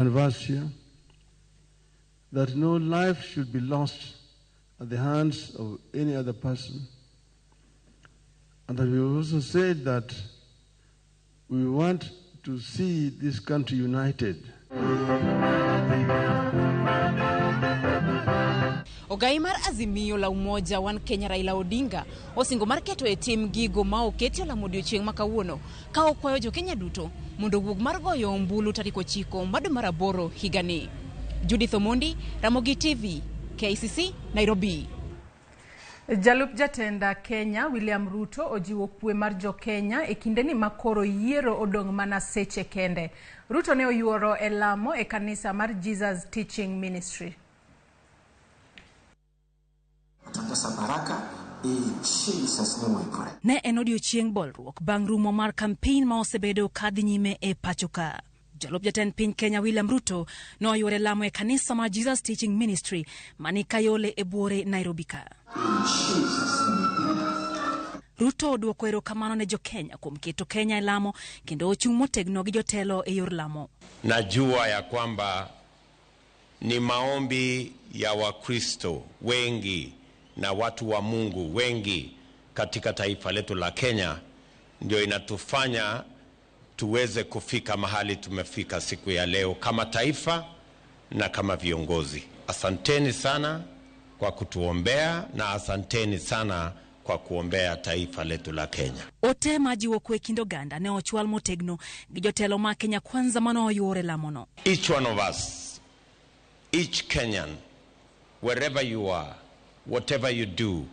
anniversary, that no life should be lost at the hands of any other person. And that we also said that we want to see this country united. Ogai mar Azimio la Umoja wan Kenya Raila Odinga osingo mar keto e tim gigo ma oketio la odiechieng' ma kawuono ka okwayo jo Kenya duto mondo wuog mar goyo ombulu tarik 9 mar dwe mar 8 higani. Judith Omondi, Ramogi Tv, KCC, Nairobi. Jalup jatenda Kenya William Ruto ojiwo kwe mar jo Kenya e kinde ni makoro yiero odong' mana seche kende. Ruto ne oyuoro e lamo e kanisa mar Jesus Teaching Ministry. Ne en odiechieng' bolruok bang' rumo mar kampen ma osebedo kadhi nyime e pachoka. Jalup jatend piny Kenya William Ruto no oyuore lamo e kanisa mar Jesus Teaching Ministry mani Kayole e Buore, Nairobi ka. Ruto oduoko erokamano ne jo Kenya kuom keto Kenya e lamo kendo ochung' motegno gi jotelo e yor lamo. Najua ya kwamba ni maombi ya Wakristo wengi na watu wa Mungu wengi katika taifa letu la Kenya ndio inatufanya tuweze kufika mahali tumefika siku ya leo kama taifa na kama viongozi. Asanteni sana kwa kutuombea na asanteni sana kwa kuombea taifa letu la Kenya. Ote majiwo kwe kindoganda ne ochwal motegno gi jotelo ma Kenya kwanza mano oyuore lamono. Each one of us, each Kenyan, wherever you are, whatever you do,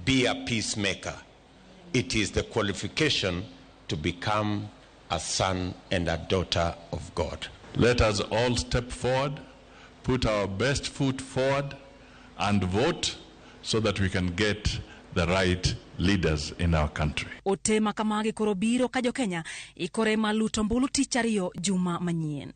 be a peacemaker. It is the qualification to become a son and a daughter of God. Let us all step forward, put our best foot forward, and vote so that we can get the right leaders in our country. Ote makamagi korobiro ka jo Kenya ikore maluto mbulu tich ariyo juma manyien.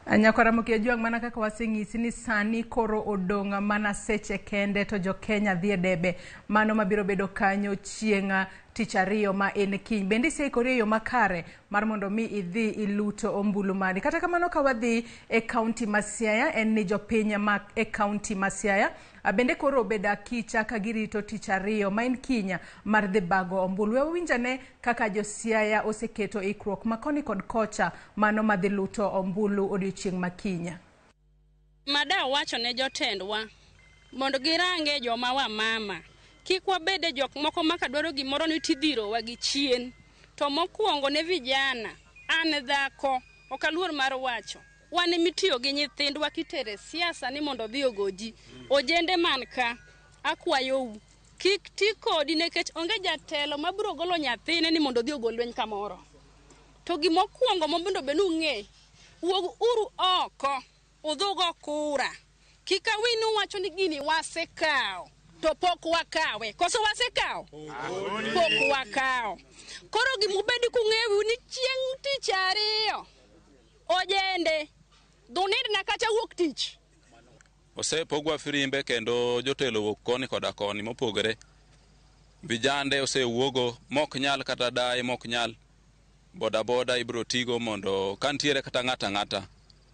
Anyakora mukia juang mana kaka waseng'isi ni sani koro odonga mana seche kende to jo Kenya dhie debe mano mabiro bedo kanyo chienga tich ariyo ma en kiny. Bende seikore yo makare mar mondo mi idhi iluto ombulu mani. Kata kamano ka wadhi e kaunti ma Siaya en ni jo piny ma e kaunti ma Siaya bende koro beda kicha ka girito tich ariyo ma en kinya mar dhi bago ombulu. Winjane kaka jo Siaya oseketo ikruok makoni kod kocha mano madhi luto ombulu odiechieng' ma kinya. Mada wacho ne jotendwa mondo girange joma wa mama. Kik wabede jok moko maka dwaro gimoro ni tidhiro wa gi chien. To mokuongo ne vijana, an dhako, okaluor mar wacho. Wan mitiyo gi nyithindwa kitere siasa ni mondo dhi ogoji. Ojende man ka, akwayo kik ti kodi nekech onge jatelo mabiro golo nyathine ni mondo dhi ogol lweny kamoro. To gimokuongo mondo benu ng'e, wuog uru oko, udhugo kura. Kika winu wacho ni gini wasekao. To pok wakawe. Koso wasekao? Pok wakao. Koro gimubedi kung'ewu ni chieng' tich ariyo. Ojende. Dhunid na kacha wuok tich. Osepogwa firimbe kendo jotelo wuok koni koda koni mopogore. Vijande osewuogo mok nyal kata dai mok nyal. Boda boda ibro tigo mondo kantiere kata ng'ata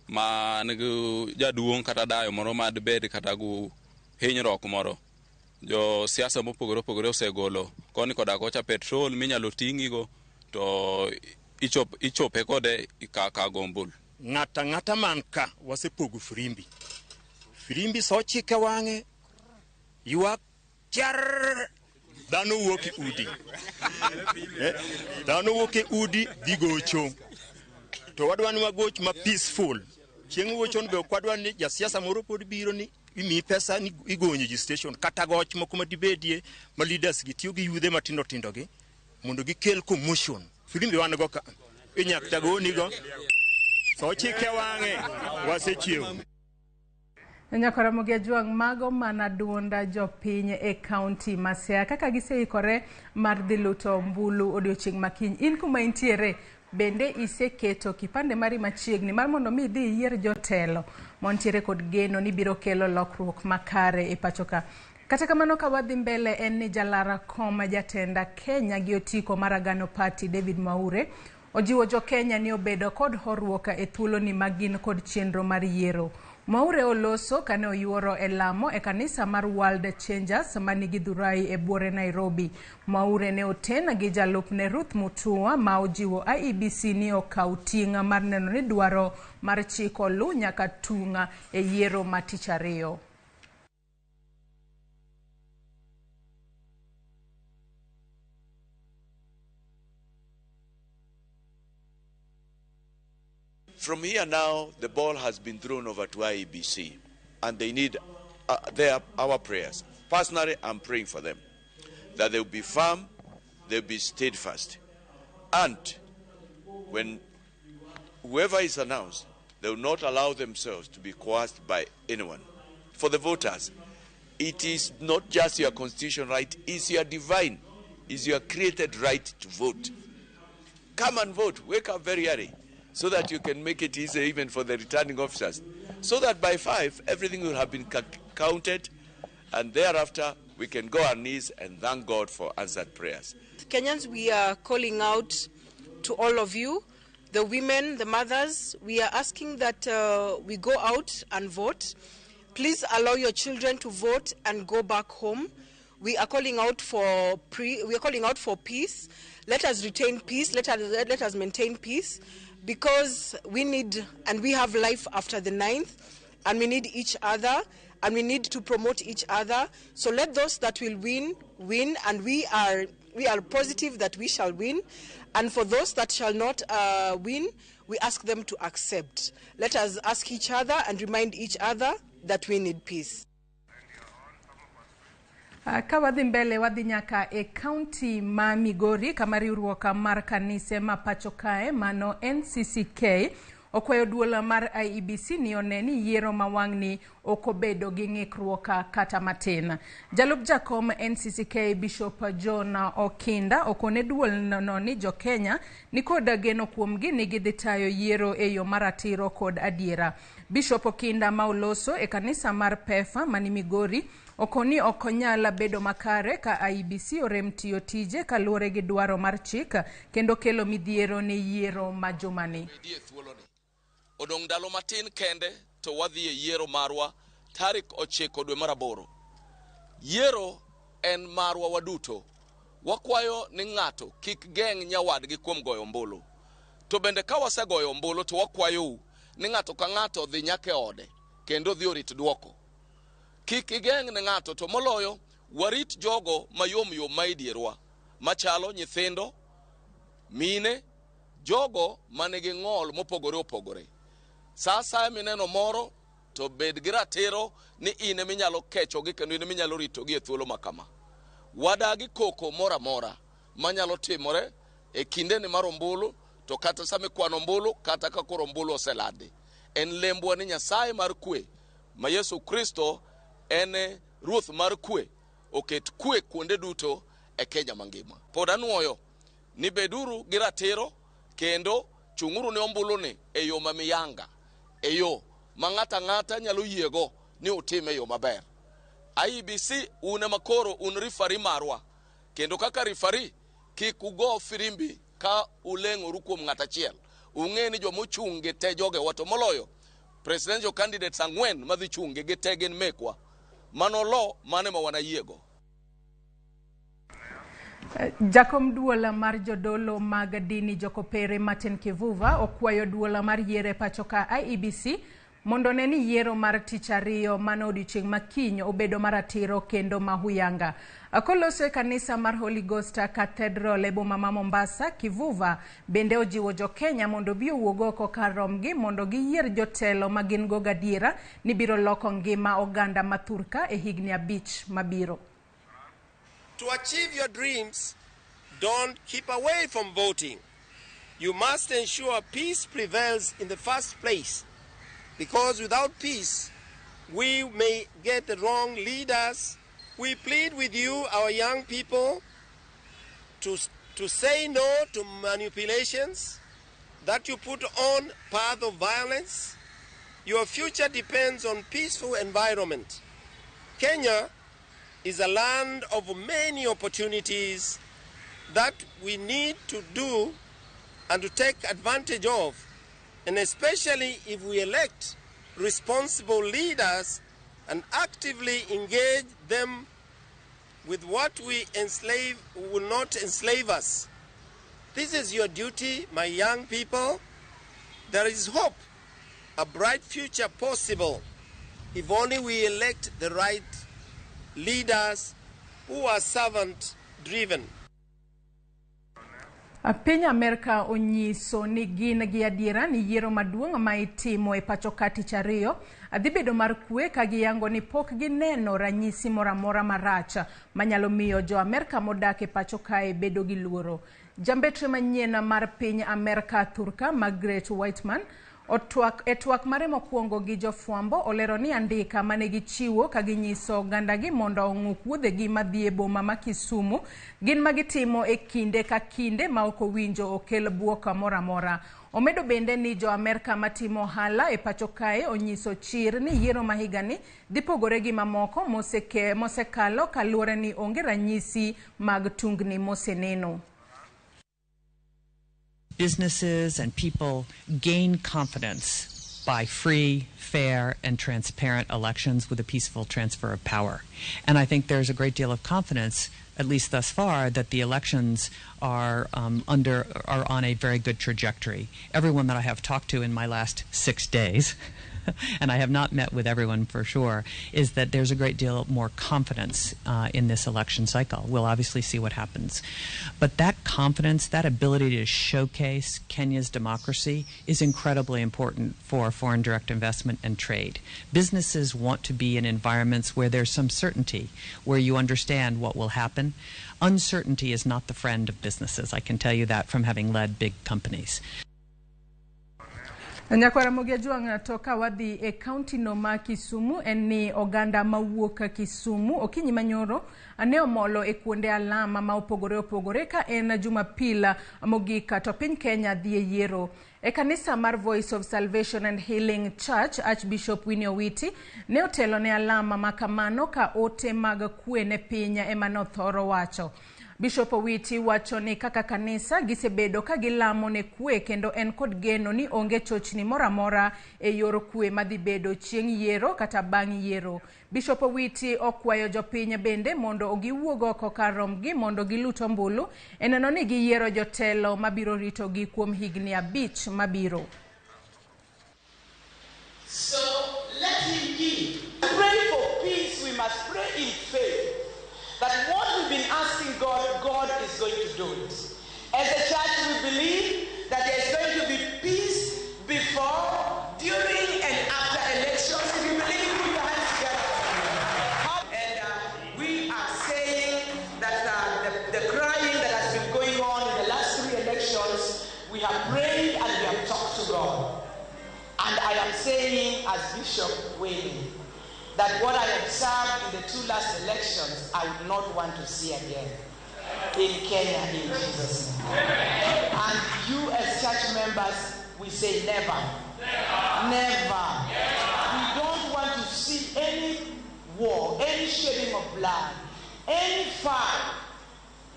ma nigi jaduong' kata dayo moro mad bed kata gu hinyruok moro. Jo siasa mopogore osegolo koni koda kocha petrol minyalo ting'igo to ichope kode ikaka gombul. Ng'ata man ka wasepogo firimbi so chike wang'e yuak char dhano wuok e udi dhano wuok e udi dhi gocho to wadwa ni wagoch ma peaceful. Chieng' gochon be kwadwa ni jasiasa moro pod biro ni imi pesa ni igonyo ji station kata goch moko madibedie ma leaders gitiyo gi yudhe matindo gi mondo gikel commotion. Firimbi wan go ka inyakta go nigo so chike wang'e wasechiew. Nyakora mugia juang mago mana duonda jo piny e kaunti ma Siaya kaka giseikore mar dhi luto ombulu odiechieng' makiny. In kuma intiere bende iseketo kipande mari machiegni mar mondo mi dhi yier jotelo montiere kod geno ni biro kelo lokruok makare e pachoka. Kata kamano ka wadhi mbele en ni jalara koma jatenda Kenya gi otiko mar Agano Party David Mwaure Ojiwo jo Kenya ni obedo kod horuoka e thuolo ni magin kod chenro mar yiero. Maure oloso kane oyuoro e lamo e kanisa mar World Changers manigi Dhurai e buore Nairobi. Maure ne oten gi jalupne Ruth Mutua ma ojiwo IEBC ni okaw ting' mar neno ni dwaro mar chik olu nyaka tung'a e yiero ma tich ariyo. From here now, the ball has been thrown over to IEBC, and they need our prayers. Personally, I'm praying for them, that they'll be firm, they'll be steadfast. And when whoever is announced, they will not allow themselves to be coerced by anyone. For the voters, it is not just your constitutional right, it's your divine, it's your created right to vote. Come and vote, wake up very early, so that you can make it easier even for the returning officers. So that by 5, everything will have been counted, and thereafter we can go on our knees and thank God for answered prayers. Kenyans, we are calling out to all of you, the women, the mothers. We are asking that we go out and vote. Please allow your children to vote and go back home. We are calling out for peace. Let us retain peace. Let us maintain peace, because we need and we have life after the 9th, and we need each other, and we need to promote each other. So let those that will win, and we are positive that we shall win. And for those that shall not win, we ask them to accept. Let us ask each other and remind each other that we need peace. Kawadhi mbele wadhi nyaka e county ma Migori kama riwruok mar kanise ma pacho kae mano NCCK okwayo duola mar IEBC ni oneni yiero mawang'ni okobedo gi ng'ikruok kata matin. Jalup jakom NCCK Bishop John Okinda okone duol no ni jo Kenya ni kod geno kuomgi ni gidhi tayo yiero e yo maratiro kod adiera. Bishop Okinda ma oloso e kanisa mar Pefa mani Migori okoni okonyala bedo makare ka IEBC orem tiyo tije kaluwore gi dwaro mar chik kendo kelo midhiero ne yiero ma jumani. Odong ndalo matin kende to wadhi e yiero marwa tarik 9 dwe mar 8. Yiero en marwa waduto. Wakwayo ni ng'ato kik geng' nyawadgi kuom goyo ombulu. To bende ka wasegoyo ombulu to wakwayo ni ng'ato ka ng'ato dhi nyaka ode kendo dhi orit duoko. Kik igeng' ne ng'ato, to moloyo warit jogo mayom ma idierwa, machalo nyithindo, mine, jogo manigi ng'ol mopogore opogore. Sasa mineno moro to bed gi ratiro ni ine minyalo kechogi kendo ine minyalo ritogi e thuolo makama. Wadagi koko mora mora manyalo timore e kinde ni mar ombulu, to kata same kwano ombulu kata ka koro ombulu oseladi. En lembwa ni Nyasaye mar kwe ma Yesu Kristo en ruoth mar kwe, oket kwe kuonde duto e Kenya mangima. Pod anuoyo ni beduru gi ratiro kendo chung'uru ne ombulu ni e yo mamiyanga, e yo ma ng'ata nyalo yiego ni utime yo maber. IEBC une makoro un rifari marwa, kendo kaka rifari kik ugo firimbi ka uleng'oru kuom ng'ata achiel. Ung'e ni jomochungi te joge wato moloyo presidential candidates 4 madhi chungi gi te gin mekwa. Manolo mane ma wanayiego. Jakom duola mar jodolo mag dini Jokopere Martin Kivuva okwayo duola mar yiero pacho ka IEBC mondo ne ni yiero mar tich ariyo mano odiochieng' makiny obedo maratiro kendo mahuyanga. Akoloso e kanisa mar Holy Ghost Cathedral e boma ma Mombasa, Kivuva bende ojiwo jo Kenya mondo bi owuog oko kar romgi mondo giyier jotelo magin go gadiera ni biro loko ngima oganda mathurka e higni 5 mabiro. To achieve your dreams, don't keep away from voting. You must ensure peace prevails in the first place, because without peace, we may get the wrong leaders. We plead with you, our young people, to say no to manipulations that you put on path of violence. Your future depends on peaceful environment. Kenya is a land of many opportunities that we need to do and to take advantage of, and especially if we elect responsible leaders and actively engage them with what we enslave will not enslave us. This is your duty, my young people. There is hope, a bright future possible, if only we elect the right leaders who are servant-driven. Piny Amerika onyiso ni gin gi adiera ni yiero maduong' ma itimo e pacho kati chariyo adhi bedo mar kwe ka giyango ni pok gineno ranyisi moramora marach manyalo miyo jo Amerika modak e pacho kae bedo gi luoro. Jambetre manyien mar piny Amerika Thurka Margaret Whitman etwak mare mokwongo gi jofwambo olero ni andika mane gichiwo ka ginyiso gandagi mondo ong'u wuodhegi madhi e boma ma Kisumu gin magitimo e kinde ka kinde ma ok owinjo okel buok moramora. Omedo bende ni jo Amerika matimo hala e pacho kae onyiso chir ni yiero mahigani dhi pogore gi mamoko mosekalo kaluwore ni onge ranyisi mag tungni moseneno. Businesses and people gain confidence by free, fair, and transparent elections with a peaceful transfer of power. And I think there's a great deal of confidence, at least thus far, that the elections are on a very good trajectory. Everyone that I have talked to in my last 6 days, and I have not met with everyone for sure, is that there's a great deal more confidence in this election cycle. We'll obviously see what happens. But that confidence, that ability to showcase Kenya's democracy is incredibly important for foreign direct investment and trade. Businesses want to be in environments where there's some certainty, where you understand what will happen. Uncertainty is not the friend of businesses. I can tell you that from having led big companies. Ramogi Tv toka wadhi e county no ma Kisumu eni oganda mawuok Kisumu okinyi manyoro ane omolo e kuonde alama ma opogore ka en Jumapil mogika to piny Kenya dhi e yiero. E kanisa mar Voice of Salvation and Healing Church, Archbishop Winnie Owiti ne otelo ne alama makamano ka ote mag kwe ne pinya ema nothoro wacho. Bishop Owiti wacho ni kaka kanisa gisebedo ka gilamo ne kwe kendo en kod geno ni onge chochni moramora e yor kwe madhi bedo chieng' yiero kata bang' yiero. Bishop Owiti okwayo jopiny bende mondo giwuog oko kar romgi mondo giluto mbulu eneno ni giyiero jotelo mabiro rito gi kuom higni 5 mabiro. So let him give. Pray for peace, we must pray in faith. That what we've been asking God, God is going to do it. As a church, we believe that there's going to be peace before, during, and after elections. If you believe, put your hands together. And we are saying that the crying that has been going on in the last 3 elections, we have prayed and we have talked to God. And I am saying, as Bishop Wayne, that what I observed in the 2 last elections, I would not want to see again in Kenya, in Jesus' name. And you as church members, we say never. Never. We don't want to see any war, any shedding of blood, any fire,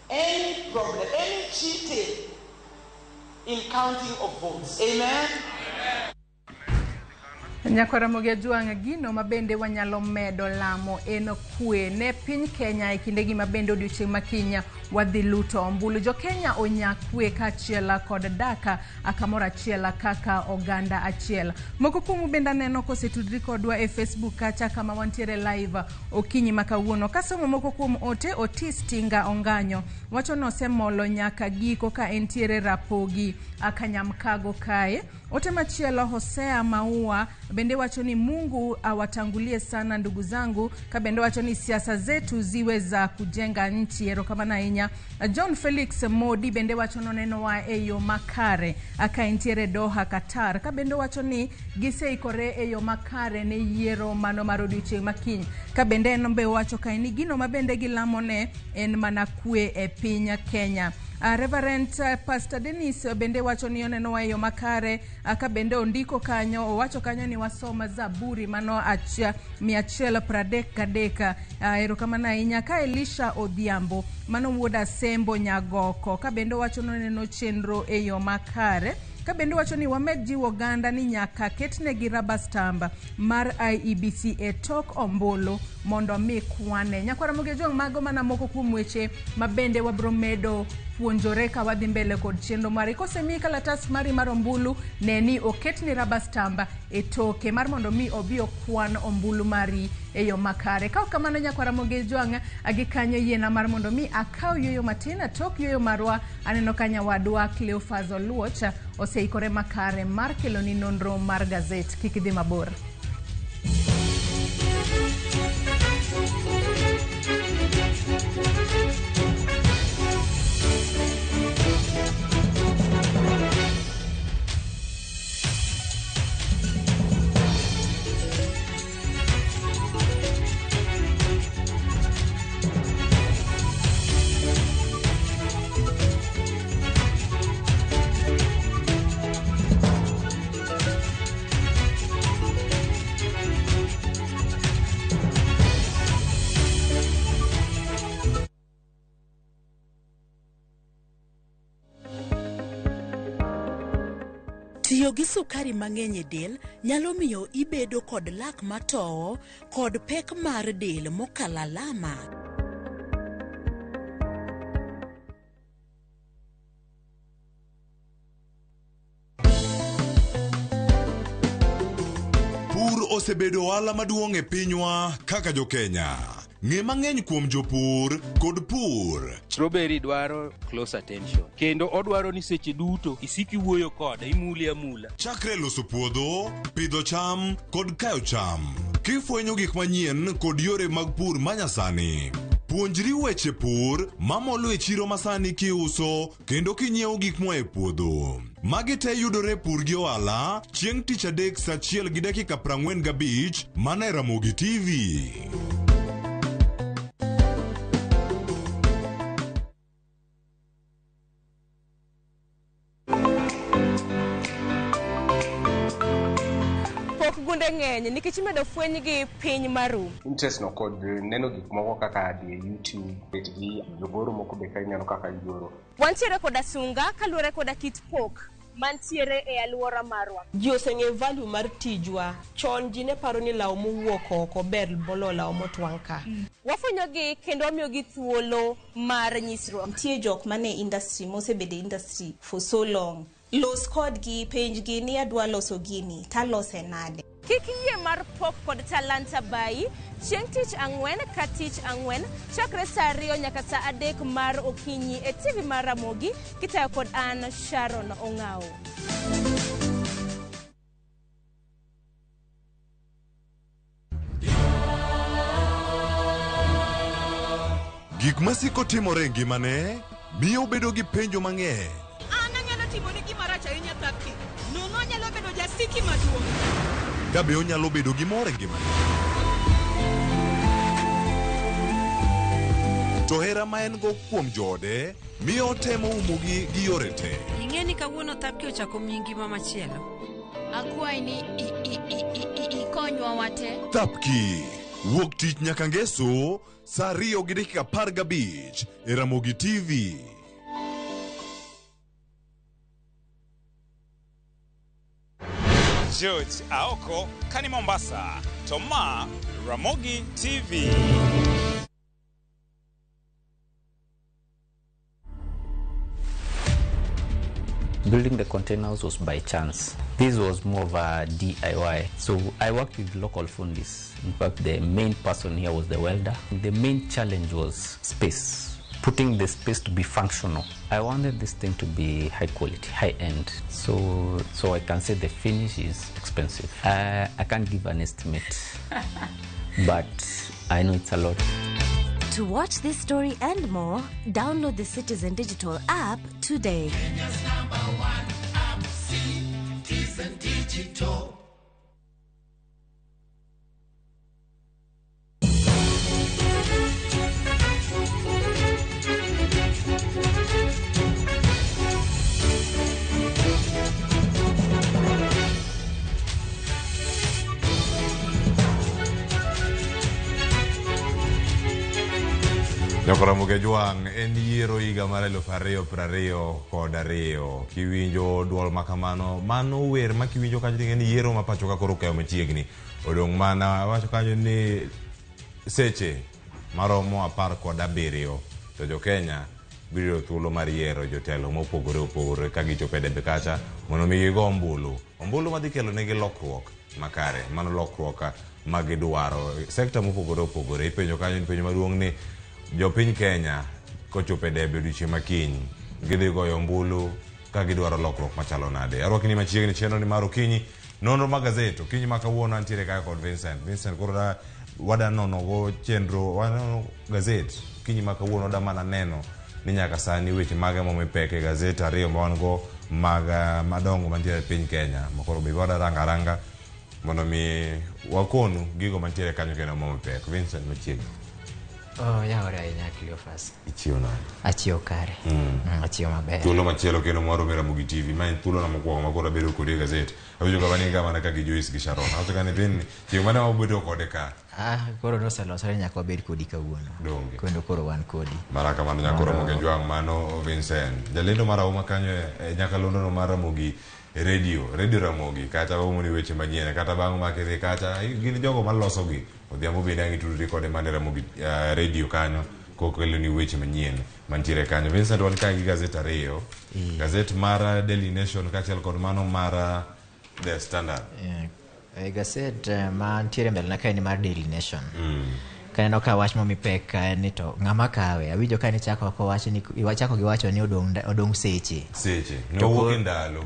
any problem, any cheating in counting of votes. Amen? Ramogi Tv gino mabende wanyalo medo lamo en kwe ne piny Kenya e kinde gi mabende odiochieng' makinya wadhi luto ombulu. Jo Kenya onya kwe kachiel kod daka akamora achiel kaka oganda achiel. Moko kuomu bende neno kosetudri kodwa e Facebook kacha kama wantiere live okinyi makawuono. Kasomo moko kuom ote Otis Tinga Onganyo wacho nosemolo nyaka giko ka entiere Rapogi akanyamkago kae. Ote machielo Hosea Maua bende wacho ni Mungu awatangulie sana ndugu zangu, ka bende wacho ni siasa zetu ziwe za kujenga nchi. Erokamana inya. John Felix Modi bende wacho noneno wa eyo makare aka entiere Doha Qatar, ka bende wacho ni giseikore eyo makare ne yiero mano mar odiochieng' makiny, ka bende nombe wacho ka ni gino mabende gilamone en mana kwe e piny Kenya. Reverend Pastor Dennis bende wacho ni oneno wa yo makare ka bende ondiko kanyo, owacho kanyo ni wasoma Zaburi mano 133. Erokamano ahinya. Ka Elisha Odhiambo mano wuod Asembo Nyagoko ka bende wacho ni oneno chenro e yo makare. Ka bende wacho ni wamed jiwo oganda ni nyaka ketnegi rubber stamp mar IEBC e tok ombulu mondo mi kwane. Nyakwara Mogi jong mago mana moko kuom weche ma bende wabro medo puonjore ka wadhi mbele kod chenro mari. Kosemi kalatas mari mar ombulu, neni oketni rubber stamp e toke mar mondo mi obi okwan ombulu mari e yo makare. Ka kamano Nyakwara Mogi jong agi kanyo yiena mar mondo mi akaw yoyo matin tok yoyo marwa. Aneno kanya wadwa Cleophas Oluoch oseikore makare mar keloni nonro mar gazet. Kik idhi mabor. Tiyo gi sukari mang'eny e del nyalo miyo ibedo kod lak matowo kod pek mar del mokalo alama. Pur osebedo ohala maduong' e pinywa kaka jo Kenya. Ng'e mang'eny kuom jopur kod pur. Strawberry dwaro close attention. Kendo odwaro ni seche duto isiki wuoyo kode, imuli amula. Chakre loso puodho, pidho cham kod kayo cham. Kifwenyo gik manyien kod yore mag pur manyasani. Puonjri weche pur mamolo e chiro masani kiuso kendo kinyiewo gik moa e puodho. Magi te yudore pur gi ohala chieng' tich adek saa 1:45 mana e Ramogi TV. Ng'eny nikech medo fweny gi piny maru. Interest no kod neno gik moko kaka di YouTube, bet gi jogoro moko be kanyalo kaka igoro. Wantiere koda sunga kaluore koda kit pok mantiere e aluora marwa. Ji oseng'e value mar tijwa. Chon ji ne paro ni law mowuok oko ber bolo law motwang' ka. Wafwenyo gi kendo wamiyo gi thuolo mar nyisruok. Nitie jok mane industry mosebede industry for so long. Los kodgi penjgi ni adwa loso gini, talose nade. Kik yie mar pok kod talanta bai chieng' tich ang'wen ka tich ang'wen chakre saa 2 nyaka saa 3 mar okinyi e TV mar Ramogi kitayo kod an Sharon Ong'ao. Gik masiko timore ngimane miyo bedo gi penjo mang'eny. Anyalo timo ni gima rach ahinya Tapki. Nono nyalo bedo jasiki maduong'. Kabe onyalo bedo gi mor e ngimane. To hera ma en go kuom joode miyo otemo umogi gi yore te. Ing'e ni kawuono Tapki ochako miyi ngima machielo. Akwai ni ikonywa wate. Tapki wuok tich nyaka ngeso saa 2:15 e Ramogi TV. George Aoko kani Mombasa, Toma Ramogi TV. Building the containers was by chance. This was more of a DIY. So I worked with local fundis. In fact, the main person here was the welder. The main challenge was space. Putting the space to be functional. I wanted this thing to be high quality, high end. So I can say the finish is expensive. I can't give an estimate, but I know it's a lot. To watch this story and more, download the Citizen Digital app today. Kenya's #1 app, Citizen Digital. Ramogi Juang en yiero higa mar 2022 kiwinjo duol makamano mano wer ma kiwinjo kanyo en yiero ma pacho ka koro kayo machiegni odong' mana wacho kanyo ni seche maromo 17 to jo Kenya biro thuolo mar yiero jotelo mopogore opogore ka gichopo e debe kacha mondo mi gigo ombulu madhi kelo negi lokruok makare, mano lokruok ma gidwaro sekta mopogore opogore. Ipenjo kanyo ni penjo maduong' ni jopiny Kenya kochopo e debe odiochieng' makiny gidhi goyo ombulu ka gidwaro lokruok machalo nade. Arwakni machiegni chenro ni mar Okinyi nonro mag gazet Okinyi ma kawuono antiere kaka kod Vincent koro wada nono go chenro wano gazet Okinyi ma kawuono da mana neno ni nyaka sani weche mage momi peke gazet ariyo ma wan go mag madongo mantiere e piny Kenya makoro be wada ranga mondo mi wakonu gigo mantiere kanyo kendo momi peke. Vincent machiegni. Yaore ahinya Cleophas. Ichio nade? Achio kare. Achio maber. Thuolo machielo kendo moro mi Ramogi TV ma en thuolo na mokwongo makoro abedo kodi e gazet. Awinjo ka wani ga mana ka gi Joyce gi Sharon. Awacho ka ni bin chieng' mane wabedo kode ka. Koro noselosore nyaka wabed kodi kawuono. Donge. Kendo koro wan kodi. Maraka mano nyaka Ramogi Juang mano Vincent. Jalendo mar Auma kanyo nyaka londo mar Ramogi radio Ramogi kata wamoni weche manyien kata bang' makidhi kacha gin jogo maloso gi odhiambo bende angi tudri kode mane Ramogi radio kanyo kokelo ni weche manyien mantiere kanyo. Vincent wan ka gi gazet ariyo gazet mar Daily Nation kachiel kod mano mar The Standard. Gazet mantiere mbele na kae ni mar Daily Nation. Kaneno ka wach momi pek ni to ng'ama kawe awinjo ka ni chako ko wach ni iwachako gi wacho ni odong' seche no wuok ndalo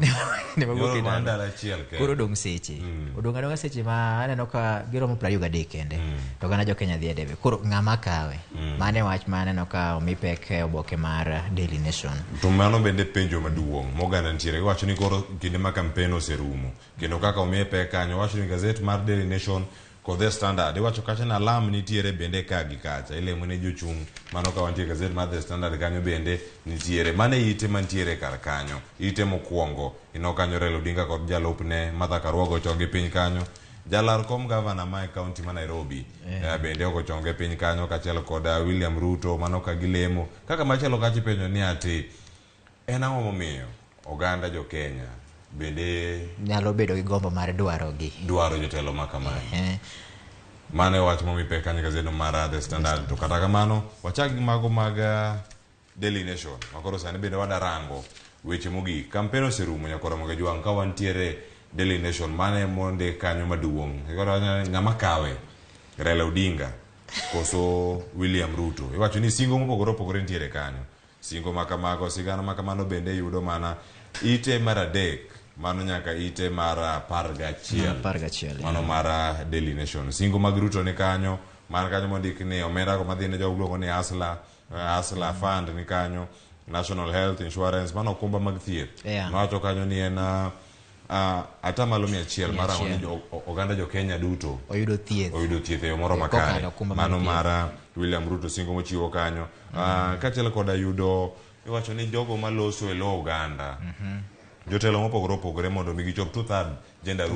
ne wuok ndalo achiel ke koro odong' seche odong' seche ma aneno ka giromo 23 kende to gana jo Kenya dhi debe koro ng'ama kawe mane wach ma aneno ka omi pek oboke mar Daily Nation. To mano bende penjo maduong' moganda ntiere wacho ni koro kinde ma kampen oserumo kendo kaka omi pek kanyo wacho ni gazet mar Daily Nation kod The Standard iwacho kacha na alam nitiere bende ka gi kacha ilemo ne jochung' mano ka wantie gazet mar The Standard kanyo bende nitiere mane ite mantiere kar kanyo ite mokwongo ino kanyo Raila Odinga kod jalupne Martha Karua gochongi piny kanyo jalar kom governor ma county ma Nairobi bende ogochonge piny kanyo kachiel kod William Ruto mano ka gilemo kaka machielo kachi penjo ni ati en ang'o momiyo oganda jo Kenya bende nyalo bedo gi gombo mar dwaro jotelo makamae mane wach momi pek kanyo gazet mar The Standard. To kata kamano wachak gi mago mag Daily Nation makoro sani bende wadarango weche mogik kampen oserumo nyaka Ramogi Juang ka wantiere Daily Nation mane monde kanyo maduong' ng'ama kawe Raila Odinga koso William Ruto iwacho ni singo mopogore opogore ntiere kanyo singo makamago sigana makamano bende yudo mana ite mar adek mano nyaka ite mar 11 mano mar Daily Nation. Singo mag Ruto ni kanyo man kanyo mondik ni omenda ko madhi ne jogluongo ni Asla Fund ni kanyo National Health Insurance mano okumba mag thieth mawacho kanyo ni en atamalo 100 mar oganda jo Kenya duto oyudo thieth e moro makare mano mar William Ruto singo mochiwo kanyo kachiel kod ayudo iwacho ni jogo maloso e lo oganda jotelo mopogore opogore mondo mi gichop two-third gender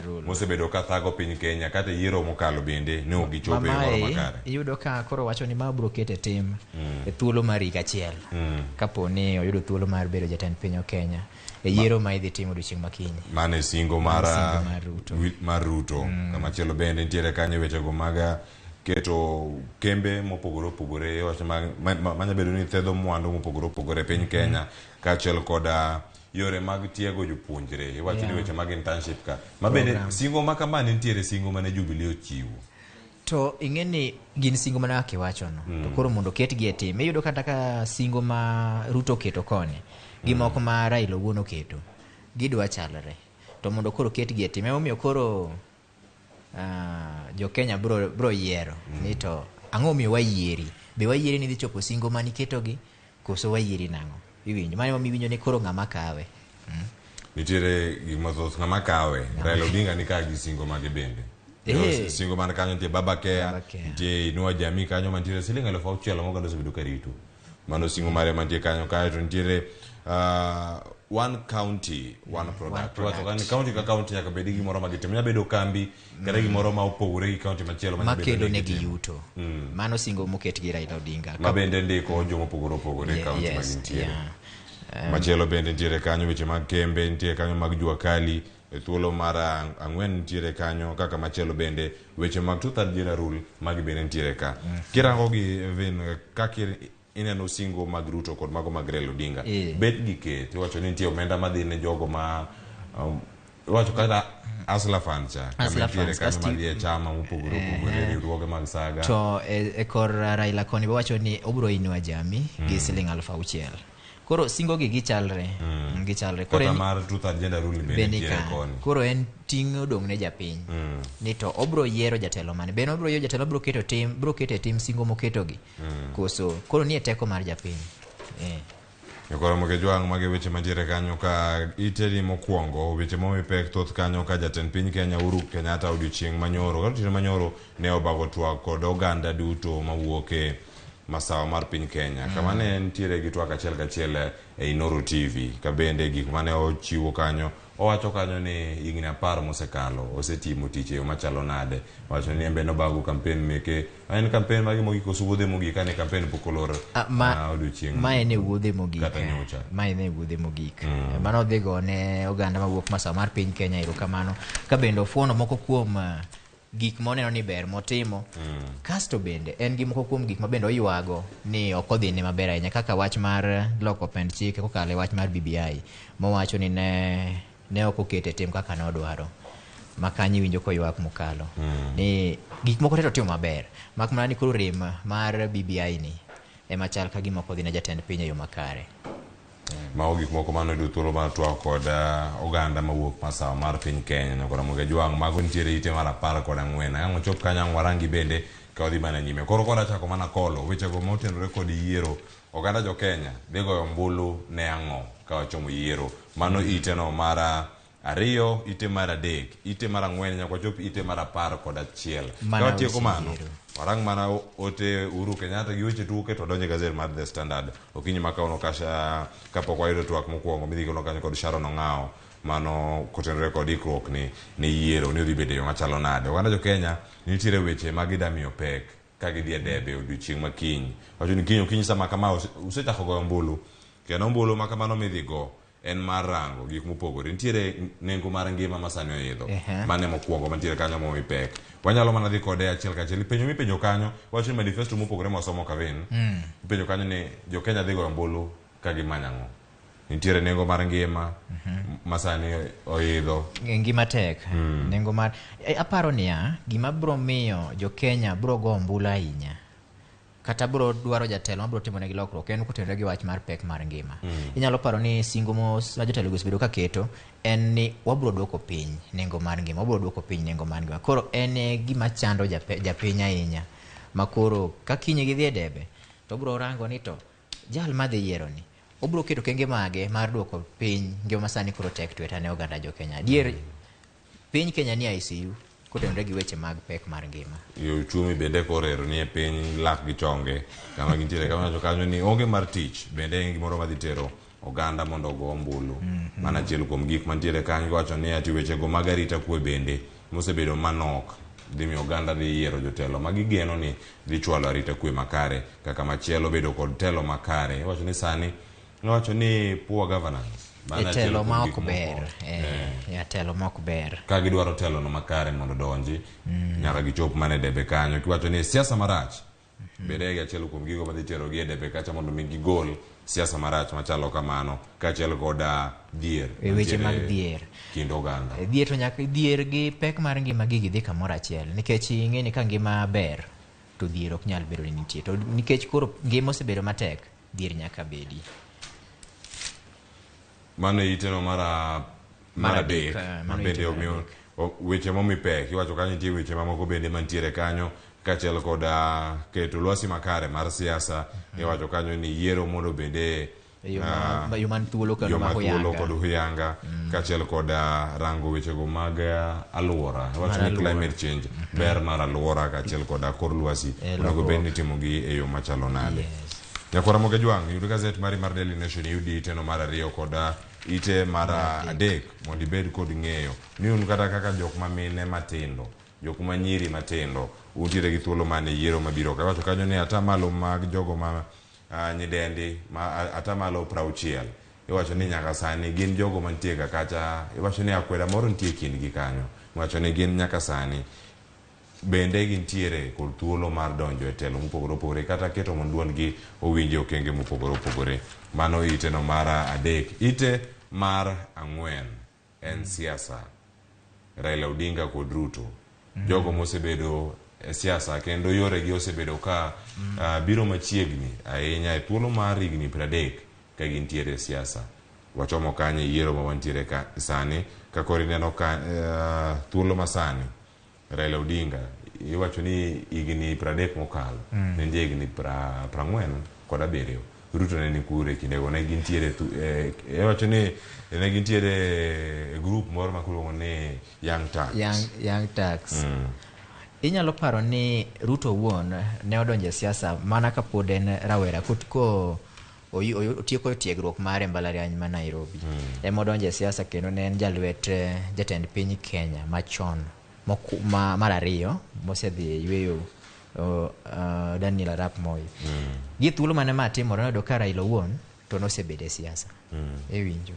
rule mosebedo ka thago piny Kenya kata yiero mokalo bende ne ok gichopo e moro makare. Iyudo ka koro wacho ni ma biro kete tim e thuolo mar higa achiel kapo ni oyudo thuolo mar bedo jatend piny Kenya e yiero ma idhi timo odiochieng' makiny mane singo mar Ruto kamachielo bende nitiere kanyo wechego mag keto kembe mopogore opogore wacho manya bedo ni thedho mwandu mopogore opogore piny Kenya kachiel kod yore mag tiego jopuonjre iwacho ni weche mag internship ka mabende singo makamane nitiere singo mane Jubilee ochiwo to ing'eni gin singo mana kaka iwacho no to koro mondo ketgi e tim iyudo kata ka singo ma Ruto keto koni gi moko ma Raila wuon oketo gidwa chalre to mondo koro ketgi e tim emomiyo koro jo Kenya bro yiero ni to ang'o miyo wayieri be wayieri ni dhi chopo singo mani ketogi koso wayieri nang'o iwinjo mane miwinjo ni koro ng'ama kawe nitiere gimothoth ng'ama kawe Raila Odinga ni ka gi singo mage bende singo man kanyo nitie Baba Care nitie Inua Jamii kanyo mantiere siling 6,000 moganda osebedo ka rito mano singo mare mantie kanyo kae to nitiere one county one product wacho kan county ka county nyaka bedi gimoro ma gitim bedo kambi kata gimoro ma opogore gi county machielo ma kelo ne gi yuto mano singo moket gi Raila Odinga ma bende ndiko jomo opogore county ma gintiere machielo bende nitiere kanyo weche mag kembe nitiere kanyo mag jua kali thuolo mar ang'wen nitiere kanyo kaka machielo bende weche mag two-third gender rule magi bende nitiere ka kirango gi vin kaka ineno singo mag Ruto kod mago mag Raila Odinga bet gi ket iwacho ni nitie omenda madhi ne jogo ma iwacho kata Asla Fancha nitiere kanyo madhi chama mopogore riwruoge mag saga to kor Raila koni wacho ni obro inwa jami gi siling 6,000 koro singo gi gichalre koro en mar two-third gender rule bende nitiere koni koro en ting odong ne japiny ni to obro yiero jatelo mane bende obro yiero jatelo bro keto tim singo moketo gi koso koro nie teko mar japiny koro moke jwang mage weche mantiere kanyo ka iteri mokwongo weche momipek thoth kanyo ka jatend piny Kenya Uhuru Kenyatta odiochieng' manyoro ne obago twak kod oganda duto mawuoke masawa mar piny Kenya kama ne nitiere gi twak achiel kachiel e Noro TV ka bende gik mane ochiwo kanyo owacho kanyo ni higni 10 mosekalo osetimo tich e yo machalo nade wacho ni embe nobago kampen meke en kampen magi mogik osuwuodhe mogik ane kampen pokolor odiochieng' ma ene wuodhe mogik mano dhigo ne oganda mawuok masawa mar piny Kenya erokamano ka bende ofuono moko kuom gik moneno ni ber motimo kasto bende en gi moko kuom gik ma bende oywago ni ok odhi ne maber ahinya kaka wach mar loko pend chike kokalo wach mar BBI mowacho ni ne ok okete tim kaka ne odwaro makanyi winjo koywak mokalo ni gik moko teto timo maber mak mana ni koro rem mar BBI ni ema chal ka gima ok odhi ne jatend piny e yo makare ma gik moko mano yudo thuolo mar twak kod oganda mawuok masawa mar piny Kenya nyakora moge jwang' mago nitiere ite mar 14 ang' ochop kanyo warangi bende ka odhi mana nyime koro koda chako mana kolo wechego motenore kod yiero oganda jo Kenya dhi goyo ombulu ne ang'o ka wachomo yiero mano iteno mar 2 ite mar 3 ite mar 4 nyaka chop ite mar 11 ka watieko mano warang mana ote Uhuru Kenyatta gi weche tuke to donje gazet mar The Standard okinyi makauno kasha kapok wayudo twak mokwongo midhi kono kanyo kod Sharon Ong'ao mano kotenore kod ikruok ni yiero ni odhi bedo yo machalo nade oganda jo Kenya nitiere weche magidamiyo pek ka gidhi e debe odiochieng' ma kiny wacho ni kiny sama kama usechako goyo ombulu kendo ombulu ma kamano midhi go en mar rango gik mopogore nitiere nengo mar ngima masani oidho mane mokwongo mantiere kanyo momipek wanyalo mana dhi kode achiel kachiel mipenjo kanyo wacho ni manifesto mopogore masomo kavin ipenjo kanyo ni jo Kenya dhi goyo ombulu ka gimanya ng'o nitiere nengo mar ngima masani oidho ngima tek nengo mar aparo niya gima bro miyo jo Kenya bro go ombulu ahinya kata bro dwaro jatelo ma bro timo ne gi lokruok en kotenore gi wach mar pek mar ngima inyalo paro ni singo mo jatelo gosebedo ka keto en ni wabro dwoko piny nengo mar ngima koro en gima chando japiny ahinya makoro ka kinyi gi dhi e debe to bro rango ni to jal ma dhi yiero ni obro keto kenge mage mar dwoko piny ngima masani koro tek tweta ne oganda jo Kenya dier piny Kenya ni ICU kotenore gi weche mag pek mar ngima yo uchumi bende korero ni e piny lak gi chonge kama gintiere kama kanyo ni onge mar tich bende en gimoro madhi tero oganda mondo go ombulu mana achiel kuom gik mantiere kanyo wacho ni ati wechego mag arita kwe bende mosebedo manok dhi miyo oganda dhi yiero jotelo magigeno ni dhi chwalo arita kwe makare kaka machielo bedo kod telo makare wacho ni sani wacho ni poor governance telo ma ok ber ka gidwaro telo no makare mondo donji nyaka gichop mane debe kanyo kiwacho ni siasa marach bende achiel kuom gigo madhi tero gi e debe kacha mondo mi gigol siasa marach machalo kamano kaachiel kod dhier weche mag dhier kind oganda dhier to nyaka dhier gi pek mar ngima gigi dhi kamoro achiel nikech ing'e ni ka ngima ber to dhier ok nyal bedo ni nitie to nikech koro ngima osebedo matek dhier nyaka bedi mano iteno mar adek mabende omiyo weche momipek iwacho kanyo nitie weche mamoko bende mantiere kanyo kaachiel kod keto lwasi makare mar siasa iwacho kanyo ni yiero mondo bende yo man thuolo kod huyanga kaachiel kod rango wechego mag alwora iwacho ni climate change ber mar alwora kaachiel kod kor lwasi onego bed ni timogi e yo machalo nade Nyakora Ramogi Jwang yudo gazet mari mar Daily Nation yudi teno mar 2 koda ite mar 3 mondo ibed kod ng'eyo ni un kata kaka jok mamine matindo, jok manyiri matindo untiere gi thuolo mane yiero mabiro ka wacho kanyo ni atamalo mag jogo ma nyidendi atamalo 60 iwacho ni nyaka sani gin jogo mantie ga kacha, iwacho ni akweda moro nitie kindgi kanyo, iwacho ni gin nyaka sani bende gintiere kod thuolo mar donjo e telo mopogore opogore kata keto mondo duondgi owinje okenge mopogore opogore. Mano ite no mar 3. Ite mar 4 en siasa. Raila Odinga kod Ruto, jogo mosebedo e siasa kendo yore gi osebedo ka biro machiegni ahinya e thuolo mar higni 30 ka gintiere e siasa. Wachomo kanye yiero ma wantiere ka sani ka kori neno ka thuolo masani Raila Odinga iwacho ni higni 30 mokalo ne ndiye higni 40 kod 7. Ruto ne ni kure kindego ne gintiere iwacho ni ne gintiere group moro ma kuongo ni Young Turks. Young Turks. Inyalo paro ni Ruto wuon ne odonje siasa mana ka pod en rawera kutko otieko tiegruok mare mbalariany ma Nairobi. Emodonje siasa kendo ne en jalwet jatend piny Kenya machon mar 2 mosedhi yweyo Daniel Arap Moi. Gi thuolo mane matimore no ka Raila wuon to nosebede siasa. Ewinjo.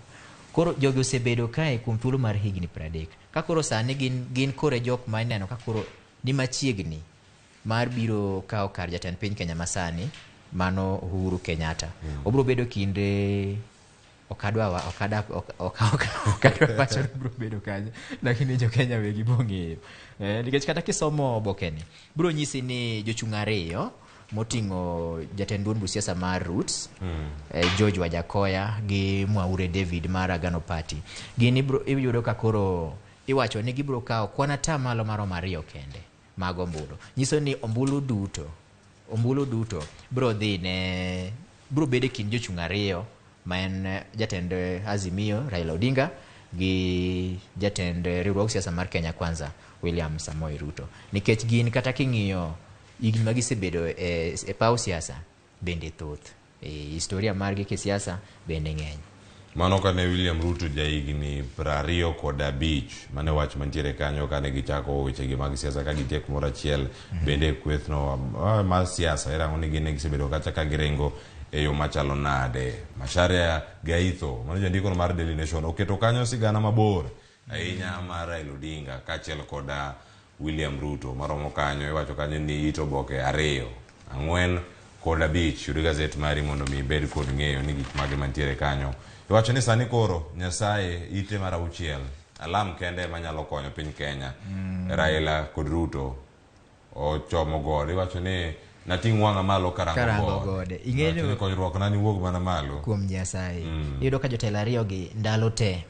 Koro jogi osebedo kae kuom thuolo mar higni 30. Ka koro sani gin kore jok ma ineno ka koro ni machiegni mar biro kao kar jatend piny Kenya masani mano Uhuru Kenyatta. Obro bedo kinde okadwa wacho bro bedo kanyo, lakini jo Kenya wegi bong'eyo. Nikech kata kisomo obokeni bro nyisi ni jochung' 2 moting'o jatend duond siasa mar Roots, George Wajakoya gi Mwaure David mar Agano Party. Gini bro iyudo ka koro iwacho ni gibro kao kwana tamalo maro 2 kende mag ombulu. Nyiso ni ombulu duto bro dhi ne bro bede kin jochung' 2 ma en jatend Azimio Raila Odinga gi jatend riwruok siasa mar Kenya Kwanza William Samoei Ruto. Nikech gin kata king'iyo higni magisebedo e paw siasa bende thoth, historia margi ke siasa bende ng'eny. Mano kane William Ruto ja higni 25 mane wach mantiere kanyo kane gichako weche gi mag siasa ka gitiek moro achiel bende kwethno mar siasa irango ni gine gisebedo kacha ka girengo e yo machalo nade. Macharia Gaitho mano jandiko mar Daily Nation oketo kanyo sigana mabor ahinya mar Raila Odinga kaachiel koda William Ruto maromo kanyo iwacho kanyo ni ito boke 2, 4 kod 5 yudo gazet mari mondo mi bed kod ng'eyo ni gik mage mantiere kanyo. Iwacho ni sani koro Nyasaye ite mar 6 alam kende manyalo konyo piny Kenya. Raila kod Ruto ochomo gode, iwacho ni nating' wang'a malo karango gode. Ing'eyo ni konyruok nani wuog mana malo kuom Nyasaye. Iyudo ka jotelo 2 gi ndalo te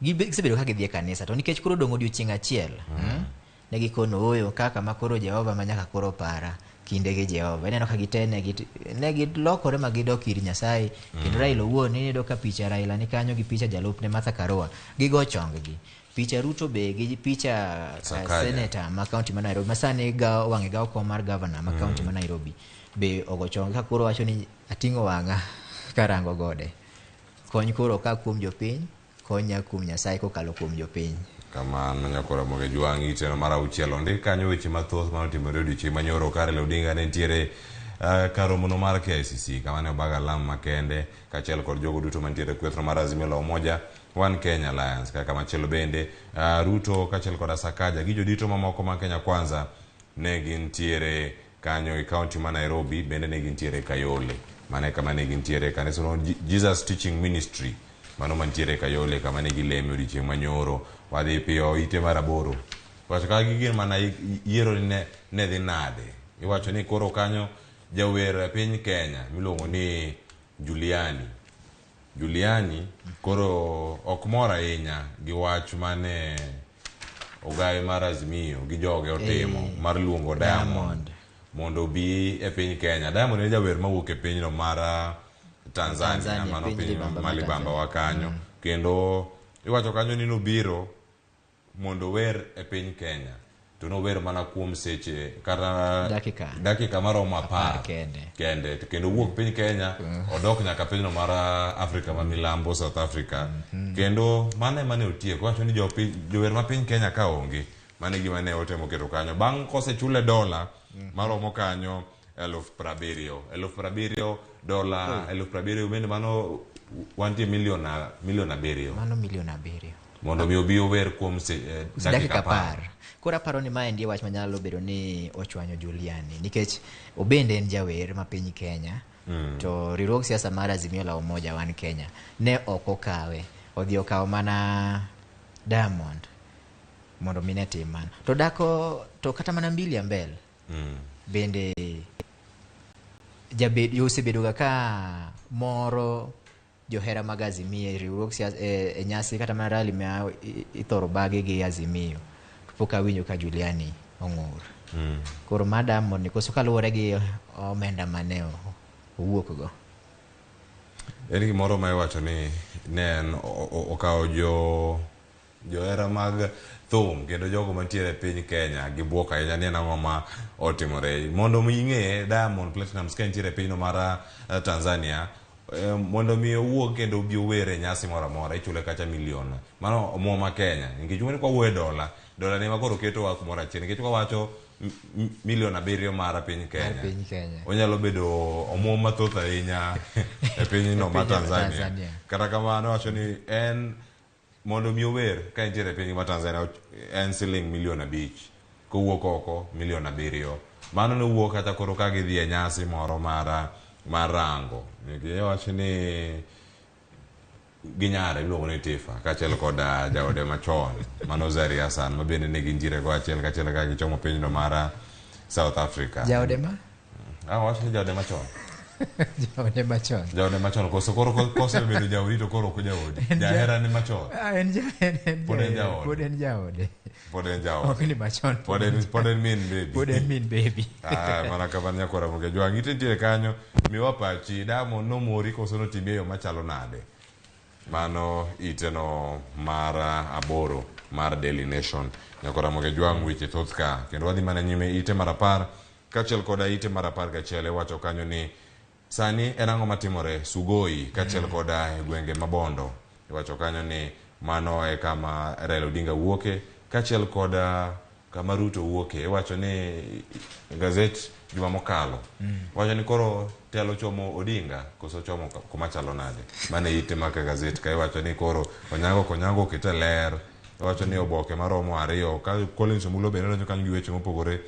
gisebedo ka gidhi e kanisa to nikech koro dongo odiochieng' achiel ne gikono oyo kaka makoro Jehova manyaka koro para kinde gi Jehova. Ineno ka gitene ne gilokore magidok ir Nyasaye kendo Raila wuon iyudo ka picha Raila ni kanyo gi picha jalupne Martha Karua gigo chonggi. Picha Ruto be gi picha senator ma county ma Nairobi masani wang'e ga oko mar governor ma county ma Nairobi be ogochong ka koro wacho ni ating'o wang'a karango gode. Kony koro ka kuom jopiny konya kuom Nyasaye kokalo kuom jopiny. Kamano Nyakora Ramogi Jwang ite no mar 6 ondik kanyo weche mathoth manotimore odiochieng' manyoro ka Raila Odinga ne ntiere karomono mar KICC kama ne obaga lam makende kaachiel kod jogo duto mantiere kwethno mar Azimio la Umoja One Kenya Alliance kaka machielo bende Ruto kaachiel kod Sakaja gi jodito mamoko ma Kenya Kwanza ne gintiere kanyo e kaunti ma Nairobi bende ne gintiere Kayole mane kama ne gintiere kanisa no Jesus Teaching Ministry mano mantiere Kayole kama ne gileme odiochieng' manyoro. Wadhi piyo ite mar 8 wacho ka gigin mana yiero ne dhi nade. Iwacho ni koro kanyo jawer piny Kenya miluongo ni Juliani koro ok mor ahinya gi wach mane ogawe mar Azimio gi joge otimo mar luongo Diamond mondo obi e piny Kenya. Diamond ne jawer mawuok e pinyno mar Tanzania mano piny Malibamba wa kanyo kendo iwacho kanyo ni nobiro mondo wer e piny Kenya to no wer mana kuom seche kata dakika maromo 10 kende to kendo wuok piny Kenya odok nyaka pinyno mar Afrika ma milambo, South Africa. Kendo mane otieko wacho ni jower ma piny Kenya ka onge mane gima ne otemo keto kanyo bang' kosechule dola maromo kanyo 70,000 dola 70,000 bende mano wantie milion 7 mano milion 7 mondo mi obi ower kuom dakika 10. Koro aparo ni mae ndiye wach manyalo bedo ni ochwanyo Juliani nikech obende en jawer ma piny Kenya to riwruok siasa mar Azimio la Umoja One Kenya ne ok okawe, odhi okawo mana Diamond mondo mine timana to dako to kata mana mbili ambel bende osebedo ka moro johera mag Azimio riwruok siasa nyasi kata mana rally ma ithoro bage gi Azimio pok awinjo ka Juliani ong'ur. Koro madam ni koso kaluwore gi omenda mane owuok go. En gimoro ma iwacho ni ne okawo johera mag thum kendo jogo mantiere piny Kenya gi buok ahinya ni ang'o ma otimore mondo mi ing'e Diamond Platinum ka ntiere pinyno mar Tanzania mondo mi owuog kendo bi owere nyasi moro amora ichule kacha milion mano omuom ma Kenya nikech woni kwa wuoyo dola ne makoro keto wa kumoro achiel nikech wawacho milion 7 mar piny Kenya onyalo bedo omuom mathoth ahinya e pinyno mar Tanzania. Kata kamano wacho ni en mondo mi ower ka ntiere piny mar Tanzania en siling milion 5 kowuok oko milion 7 mano ne wuok kata koro ka gidhi e nyasi moro mar rango nikech wacho ni ginyare iluongo ni Tifa kachiel kod jaode machon mano Zari Hassan ma bende ne gintiere go achiel kachiel ka gichomo pinyno mar South Africa. Jaode ma? Wacho ni jaode machon. Jaode machon koso koro kose bedo jaodi to koro ko jaodi jahera ni machon. Pod en jaode. Ok ni machon. Pod en min baby. Mana kabanya kora moge jwangi ntiere kanyo miwa pachi Diamond no mori koso no timie yo machalo nade. Mano iteno mar 8 mar Daily Nation nyakora moge jwang weche thoth ka kendo wadhi mana nyime ite mar 10 kachiel koda ite mar 11 wacho kanyo ni sani en ang'o matimore Sugoi kachiel koda gwenge mabondo wacho kanyo ni mano e kama Raila Odinga wuoke kachiel koda kama Ruto wuoke wacho ni gazet juma mokalo wacho ni koro telo chomo Odinga koso chomo kuma chalo nade mane ite maka gazet ka wacho ni koro konyago kete ler wacho ni oboke maromo 2 ka Collins Mulo bende donjo kanyo gi weche mopogore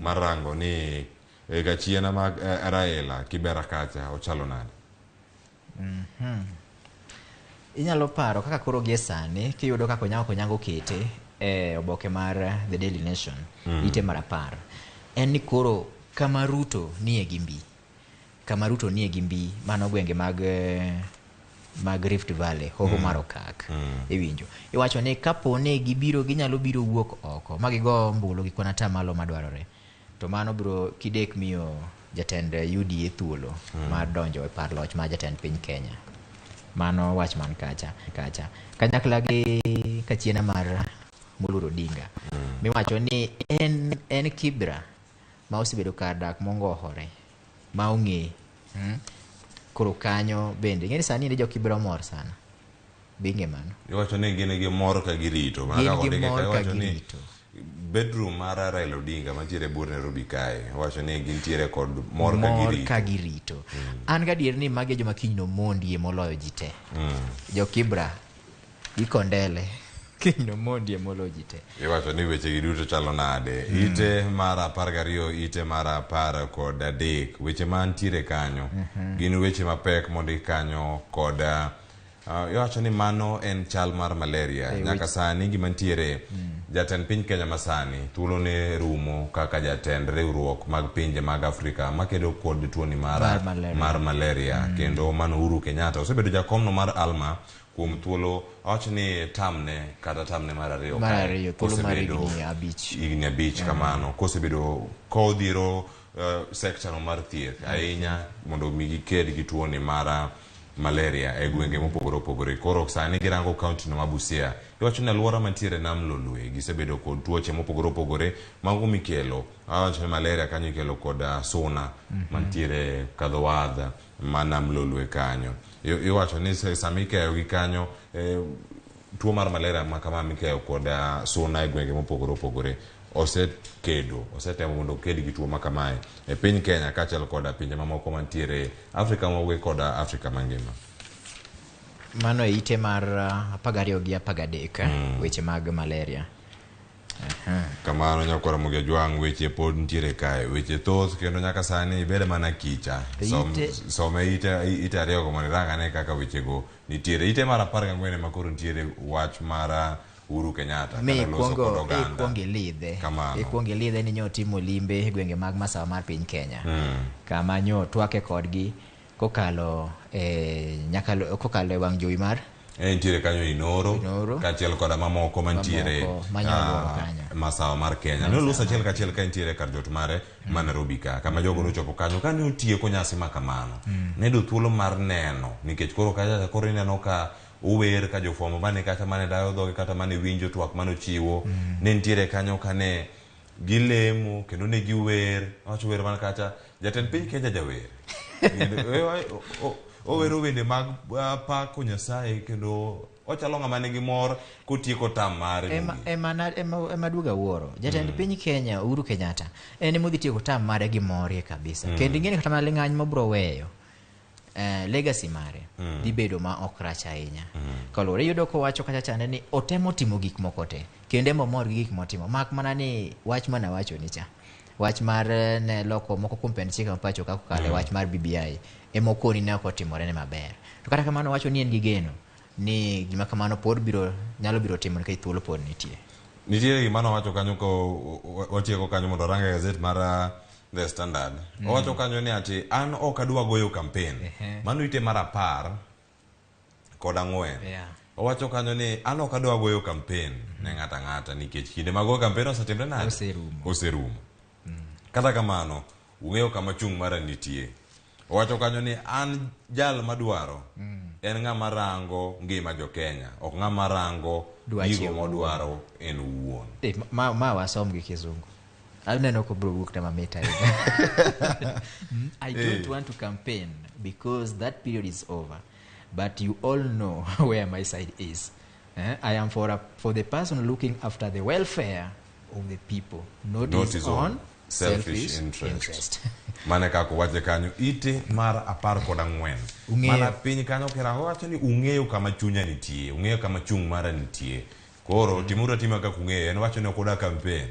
marango ni gachiena mag Raila Kibera kacha ochalo nade. Inyalo paro kaka koro gie sani kiyudo ka konyago kete oboke mar The Daily Nation ite mar 10 en ni koro kama Ruto nie gimbi mano gwenge mag Rift Valley hoho mar Okak iwinjo iwacho ni kapo ne ginyalo biro wuok oko magigo mbulu gi kwana tamalo madwarore to mano biro kidek miyo jatend UDA thuolo mar donjo e par loch mar jatend piny Kenya. Mano wach man kacha kanyakla gi kachiena mar Muluoro Odinga miwacho ni en Kibra ma osebedo kar dak mongohore ma ong'e koro kanyo bende ng'eni sani ne jo Kibra mor sana binge mano iwacho ni gin gi mor ka girito bedroom mar Raila Odinga mantiere bur Nairobi kae wacho ni gintiere kod mor ka girito. An gadier ni magi joma kinyno mondie moloyo ji te jo Kibra gikondele kinyno mondie moloyo ji te iwacho ni weche giduto chalo nade ite mar 12 ite mar 10 kod 3 weche mantiere kanyo gin weche mapek mondi kanyo kod iwacho ni mano en chal mar malaria nyaka sani gimantiere jatend piny Kenya masani thuolo ne rumo kaka jatend riwruok mag pinje mag Afrika makedo kod tuoni mar malaria kendo mano Uhuru Kenyatta osebedo jakomno mar Alma kuom thuolo wacho ni tamne mar ariyo kosebedo igni abich kamano kosebedo kodhiro sekta no mar thieth ahinya mondo mi giked gi tuoni mar malaria e gwenge mopogore opogore. Koro sani girango kaunti no Mabusia. Iwacho ni alwora mantiere nam Lolwe gisebedo kod tuoche mopogore opogore mago mikelo. Awacho malaria kanyo ikelo kod suna mantiere kadho wadha manam Lolwe kanyo. Iwacho ni sami ikeyo gi kanyo tuo mar malaria makama mikeyo kod suna e gwenge mopogore opogore. Osetemo mondo kedi gi tuo makamae e piny Kenya kaachiel kod pinje mamoko mantiere Afrika mawuok kod Afrika mangima. Mano e ite mar 12 gi 13 weche mag malaria. Kamano nyakora Ramogi Ajwang' weche pod ntiere kae, weche thoth kendo nyaka sani ibede mana kicha. Some ite ariyo go mondo irangane kaka wechego nitiere. Ite mar 14 makoro ntiere wach mar Uhuru Kenyatta kana loso kod oganda. Ikuonge lidhe ni nyo timo limbe gwenge mag masawa mar piny Kenya. Kama nyo twake kodgi kokalo kokalo wang' jowi mar ntiere kanyo Inoro kaachiel kod mamoko mantiere masawa mar Kenya. Ne loso achiel kachiel ka ntiere kar jot mare ma Nairobi ka kama jogo nochopo kanyo ka ne otieko nyasi makamano. Ne do thuolo mar neno nikech koro ineno ka uwer ka jofuambo mane kata mane dayo dhoge kata mane winjo twak mane ochiwo ne ntiere kanyo kane gilemo kendo ne giwer. Wacho wer man kacha jatend piny Kenya jawer owero wende mag pako Nyasaye kendo ochalo ng'ama nigi mor kotieko tam mare. Ema duoga wuoro jatend piny Kenya Uhuru Kenyatta en modhi tieko tam mare gi morie kabisa kendo ing'eni kata mana ng'any mabro weyo legacy mare dhi bedo ma ok rach ahinya. Kalore yudo ko wacho kacha chande ni otemo timo gik moko te kendo mor gi gik motimo mak mana ni wach mana wacho ni cha wach mar ne loko moko kumpen chika pacho kako kale wach mar BBI emokoni ne ok otimore ne maber. To kata kamano wacho ni en gi geno ni gima kamano pod nyalo biro timo nikech thuolo pod nitie gimano wacho kanyo ko watieko kanyo mondo range gazet mar The Standard. Owacho kanyo ni ati an ok adwa goyo campaign. Mano ite mar 14. Owacho kanyo ni an ok adwa goyo campaign ne ng'ata nikech kinde mag goyo campaign osetimre nade oserumo. Kata kamano ung'eyo kama chung' mara nitie. Owacho kanyo ni an jal madwaro en ng'ama rango ngima jo Kenya ok ng'ama rango gigo modwaro en wuon. Ma wasom gi kizungu. I don't want to campaign because that period is over. But you all know where my side is. I am for the person looking after the welfare of the people, not his own selfish interest. Mane kako wache kanyo ite mar 14. Mana piny kanyo kirango wacho ni ung'eyo kama chunya nitie, ung'eyo kama chung' mara nitie. Koro timura tima kaka ung'eyo en wacho ni ok oda campaign.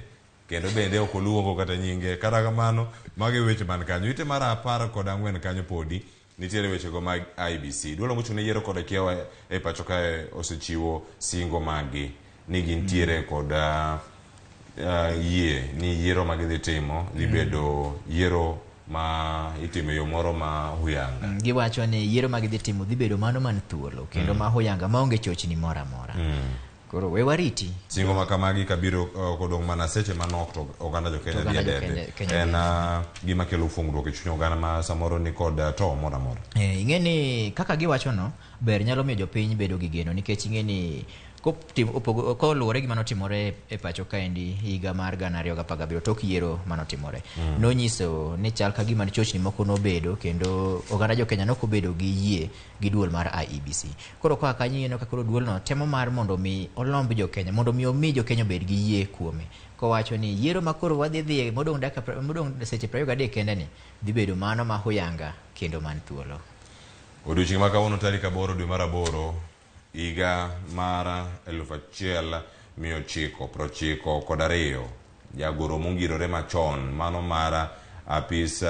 Kendo bende ok oluongo kata nyinge. Kata kamano magi weche man kanyo ite mar 14 kanyo podi nitiere weche go mag IBC. Duolo mochung' ne yiero kod kiewa e pacho kae osechiwo singo magi ni gintiere kod ni yiero magi dhi timo dhi bedo yiero ma itimo yo moro ma huyanga. Giwacho ni yiero magi dhi timo dhi bedo mano man thuolo kendo ma huyanga maonge chochni moro amora. Koro we wariti singo makamagi kabiro kodong' mana seche manok to oganda jo Kenya dhi debe en gima kelo fungruok e chuny oganda ma samoro ni kod to moro amora. Ing'eni kaka giwacho no ber nyalo miyo jopiny bedo gi geno nikech ing'eni koluwore gi manotimore e pacho kaendi higa mar 2017 tok yiero manotimore nonyiso ni chal ka gima chochni moko nobedo kendo oganda jo Kenya nokobedo gi yie gi duol mar IEBC. Koro ka kanyieno ka koro duol no temo mar mondo mi olomb jo Kenya mondo mi omi jo Kenya bed gi yie kuome. Kowacho ni yiero makoro wadhi modong' seche 23 kende ni dhi bedo mano ma huyanga kendo man thuolo. Odiochieng' ma kawuono tarik 8 dwe mar 8 higa mar 1992 jagoro mongirore machon mano mar apis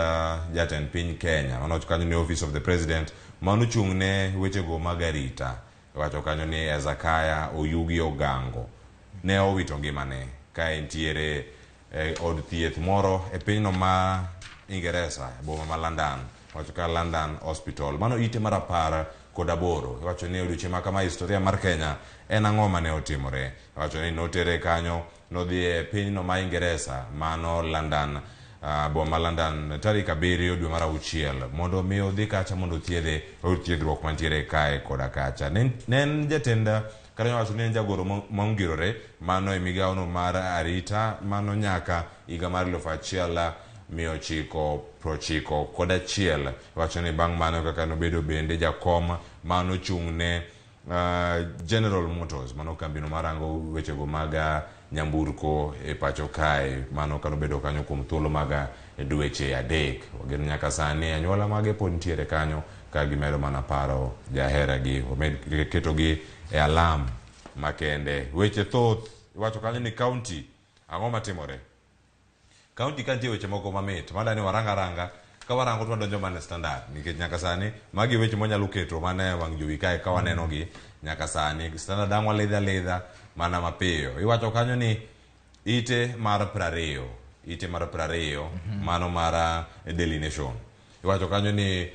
jatend piny Kenya mano kanyo ni Office of the President mano chung' ne wechego mag arita wacho kanyo ni Ezakaya Oyugi Ogango ne owito ngimane ka entiere od thieth moro e pinyno ma Ingereza boma ma London wacho ka London Hospital mano ite mar 18 wacho ni odiochieng' ma kama historia mar Kenya en ang'o mane otimore. Wacho ni notere kanyo nodhi e pinyno ma Ingereza mano London boma London tarik 7 dwe mar 6 mondo mi odhi kacha mondo thiedhruok mantiere kae koda kacha. Nen jatend kanyo wacho ne jagoro maongirore mano e migawono mar arita mano nyaka higa mar 1991 wacho ni bang' mano kaka nobedo bende jakom mano chung'ne General Motors mano kambino marango wechego mag nyamburko e pacho kae mano kanobedo kanyo kuom thuolo mag dweche 3 wageno nyaka sani anyuola mage pod nitiere kanyo ka gimedo mana paro jaheragi omed ketogi e alam makende. Weche thoth iwacho kanyo ni county ang'o matimore county kantie weche moko mamit madani waranga ka warango to donjo mana standard nikech nyaka sani magi weche monyalo keto mana wang' jowi kae ka waneno gi nyaka sani standard ang' waledha mana mapiyo. Iwacho kanyo ni ite mar 20 mano mar Daily Nation. Iwacho kanyo ni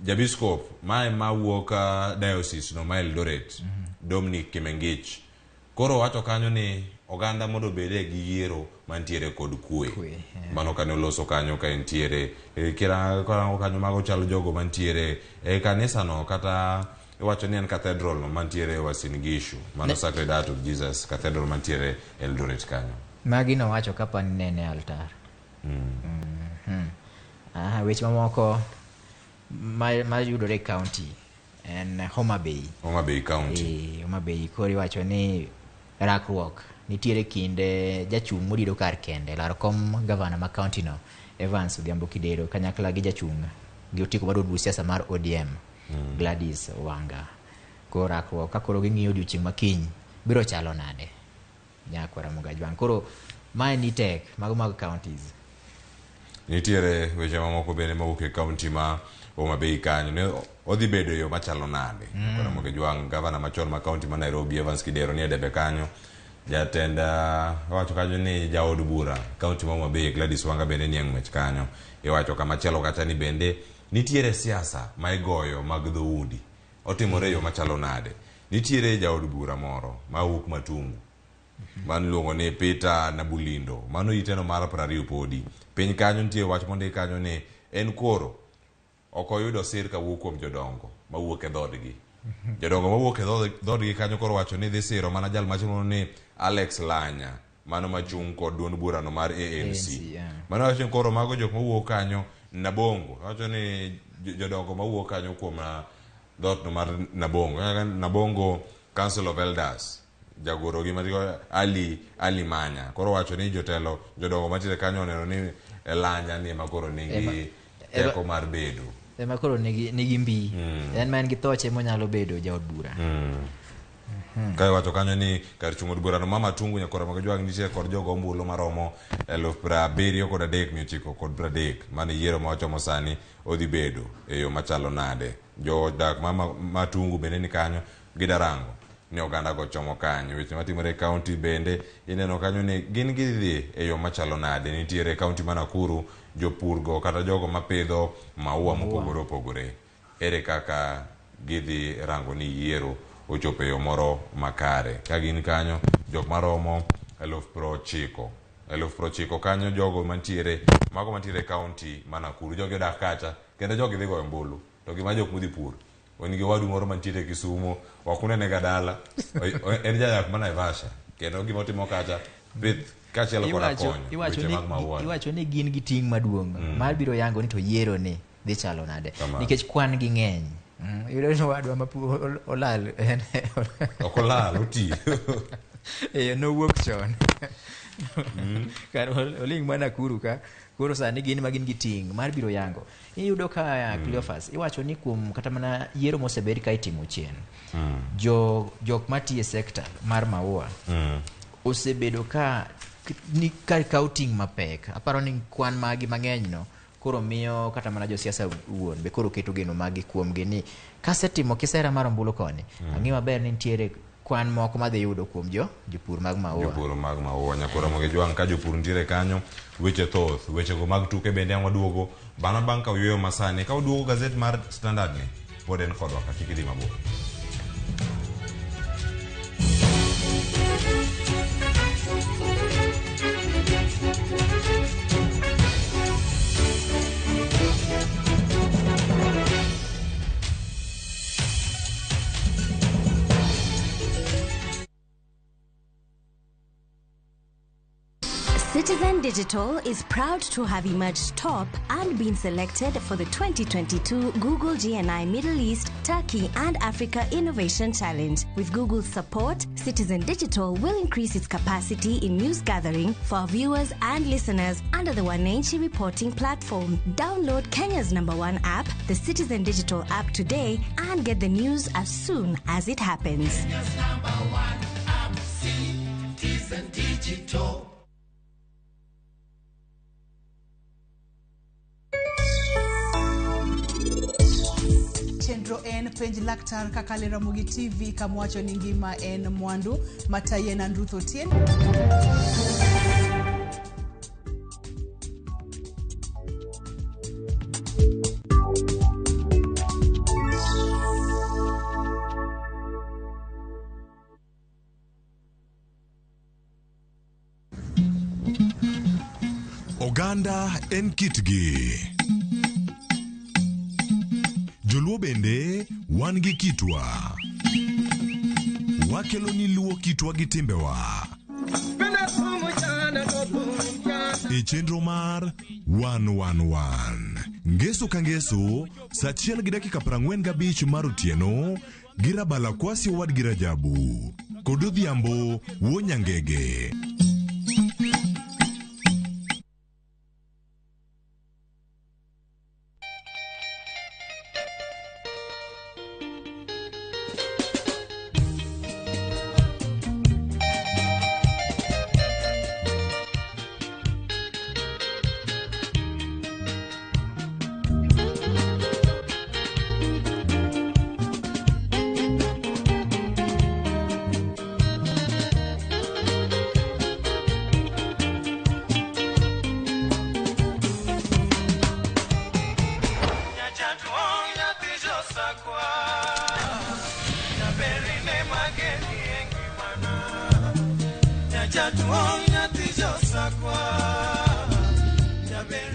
Jabiskop ma wuok diocese no ma Eldoret Dominic Kimengich koro wacho kanyo ni oganda mondo bede gi yiero mantiere kod kwe mano kane oloso kanyo ka entiere kira kanyo mago chalo jogo mantiere e kanisa no kata iwacho ni en cathedral no mantiere Uasin Gishu mano Sacred Heart of Jesus Cathedral mantiere Eldoret kanyo magi no wacho kapa ni nene altar weche mamoko ma yudore county en Homa Bay County Homa Bay kori wacho ni rakruok nitiere kinde jachung' modido kar kende lar kom gavana ma county no Evans Odhiambo Kidero kanyakla gi jachung' gi otiko mar od siasa mar ODM Gladys Wanga koro rakruok ka koro ging'iyo odiochieng' makiny biro chalo nade nyakwara Mugajwang koro mae ni tek mag counties nitiere weche mamoko bende mawuok e county ma Homa Bay kanyo ne odhi bedo yo machalo nade kora Mugajwang gavana machon ma county ma Nairobi Evans Kidero ni debe kanyo jatend wacho kanyo ni jaod bura county ma Homa Bay Gladys Wanga bende ni ng'wech kanyo iwacho kama chelo kacha ni bende nitiere siasa ma igoyo mag dhoudi otimore yo machalo nade. Nitiere jaod bura moro ma wuok Matungu man luongo ni Peter Nabulindo mano iteno mar 20 podi piny kanyo nitie wach mondi kanyo ni en koro okoyudo sir ka wuok kuom jodongo ma wuok e dhodgi jodongo ma wuok e dhodgi kanyo koro wacho ni dhi siro mana jal machuno ni Alex Lanya mano machung' kod duond bura no mar ANC mano wacho koro mago jok ma wuok kanyo Nabongo wacho ni jodongo ma wuok kanyo kuom dot no mar Nabongo Council of Elders jagoro gi matiko Ali Manya koro wacho ni jotelo jodongo matire kanyo oneno ni Lanya ni makoro nigi eko mar bedo makoro nigi mbi en man gi thoche monyalo bedo jaod bura kai wacho kanyo ni kar chung' od bura no mama Tungu nyakora Mugajwang nitie kod jogo ombulu maromo 70,930 mane yiero ma wachomo sani odhi bedo e yo machalo nade jodak ma Tungu bende ni kanyo gidarango ni oganda go chomo kanyo weche matimore e county bende ineno kanyo ni gin gidhi e yo machalo nade. Nitiere county ma Nakuru jopurgo kata jogo mapidho maua mopogore opogore ere kaka gidhi rango ni yiero ochopo e yo moro makare ka gin kanyo jok maromo 90,000 kanyo jogo mantiere mago mantiere county ma Nakuru jogo dak kacha kendo jogo dhi goyo mbulu to gima jok modhi pur onige wadu moro mantiere Kisumu wakunene gadala en jadak ma Naivasha kendo gima otimo kacha pith kachielo koda konyo iwacho ni gin gi ting' maduong' mar biro yango ni to yiero ni dhi chalo nade nikech kwan gi ng'eny iyudo ni wadwa ma olal okolal oti nowuok chon kar oling' mana Nakuru ka koro sani gin ma gin gi ting' mar biro yango iyudo ka Cleophas iwacho ni kuom kata mana yiero mosebed ka itimo chien jok matiye sekta mar maua osebedo ka ting' mapek aparo ni kwan magi mang'eny no koro miyo kata mana josiasa wuon be koro keto geno magi kuomgi ni kasetimo kisera mar ombulu koni ang'e maber ni nitiere kwan moko madhi yudo kuom jopur mag maua nyakora Mugajwang ka jopur nitiere kanyo weche thoth wechego mag tuke bende ang' waduogo bang' ka uyueyo masani ka waduogo gazet mar Standard ni pod en kodwa ka kik idhi mabor. Citizen Digital is proud to have emerged top and been selected for the 2022 Google GNI Middle East, Turkey and Africa Innovation Challenge. With Google's support, Citizen Digital will increase its capacity in news gathering for our viewers and listeners under the Wananchi reporting platform. Download Kenya's #1 app, the Citizen Digital app today, and get the news as soon as it happens. Kenya's #1 app, Citizen Digital. Chenro en penj laktar kakale Ramogi TV kamwacho ni ngima en mwandu Matayen and Ruth Otien. Oganda en kitgi. Joluo bende wan gi kitwa. Wakelo ni luo kitwa gi timbewa. E chenro mar 111. Ngeso ka ngeso, saa 1:45 mar otieno, girabala kwasi owad girajabu. Kod odhiambo wuo nyangege.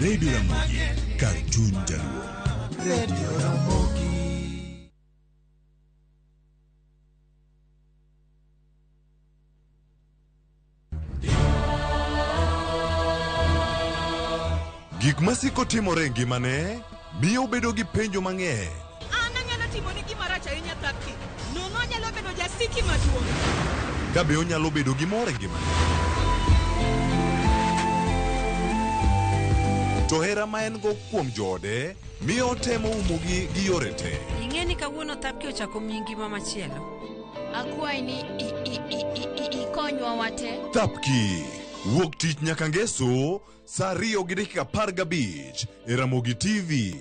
Radio Ramogi, Cartoon Jaluo. Radio Ramogi. Gik masiko timore ngimane miyo bedo gi penjo mang'eny. Anyalo timo ni gima rach ahinya thapki. Nono nyalo bedo jasiki maduong'. Kabe onyalo bedo gi mor e ngimane. To hera ma en go kuom jode miyo temo umogi gi yore te. Ing'e ni kawuono thapki ochako miyi ngima machielo. Akwai ni ikonywa wate. Thapki wuok tich nyaka ngeso saa 2:15 e Ramogi TV.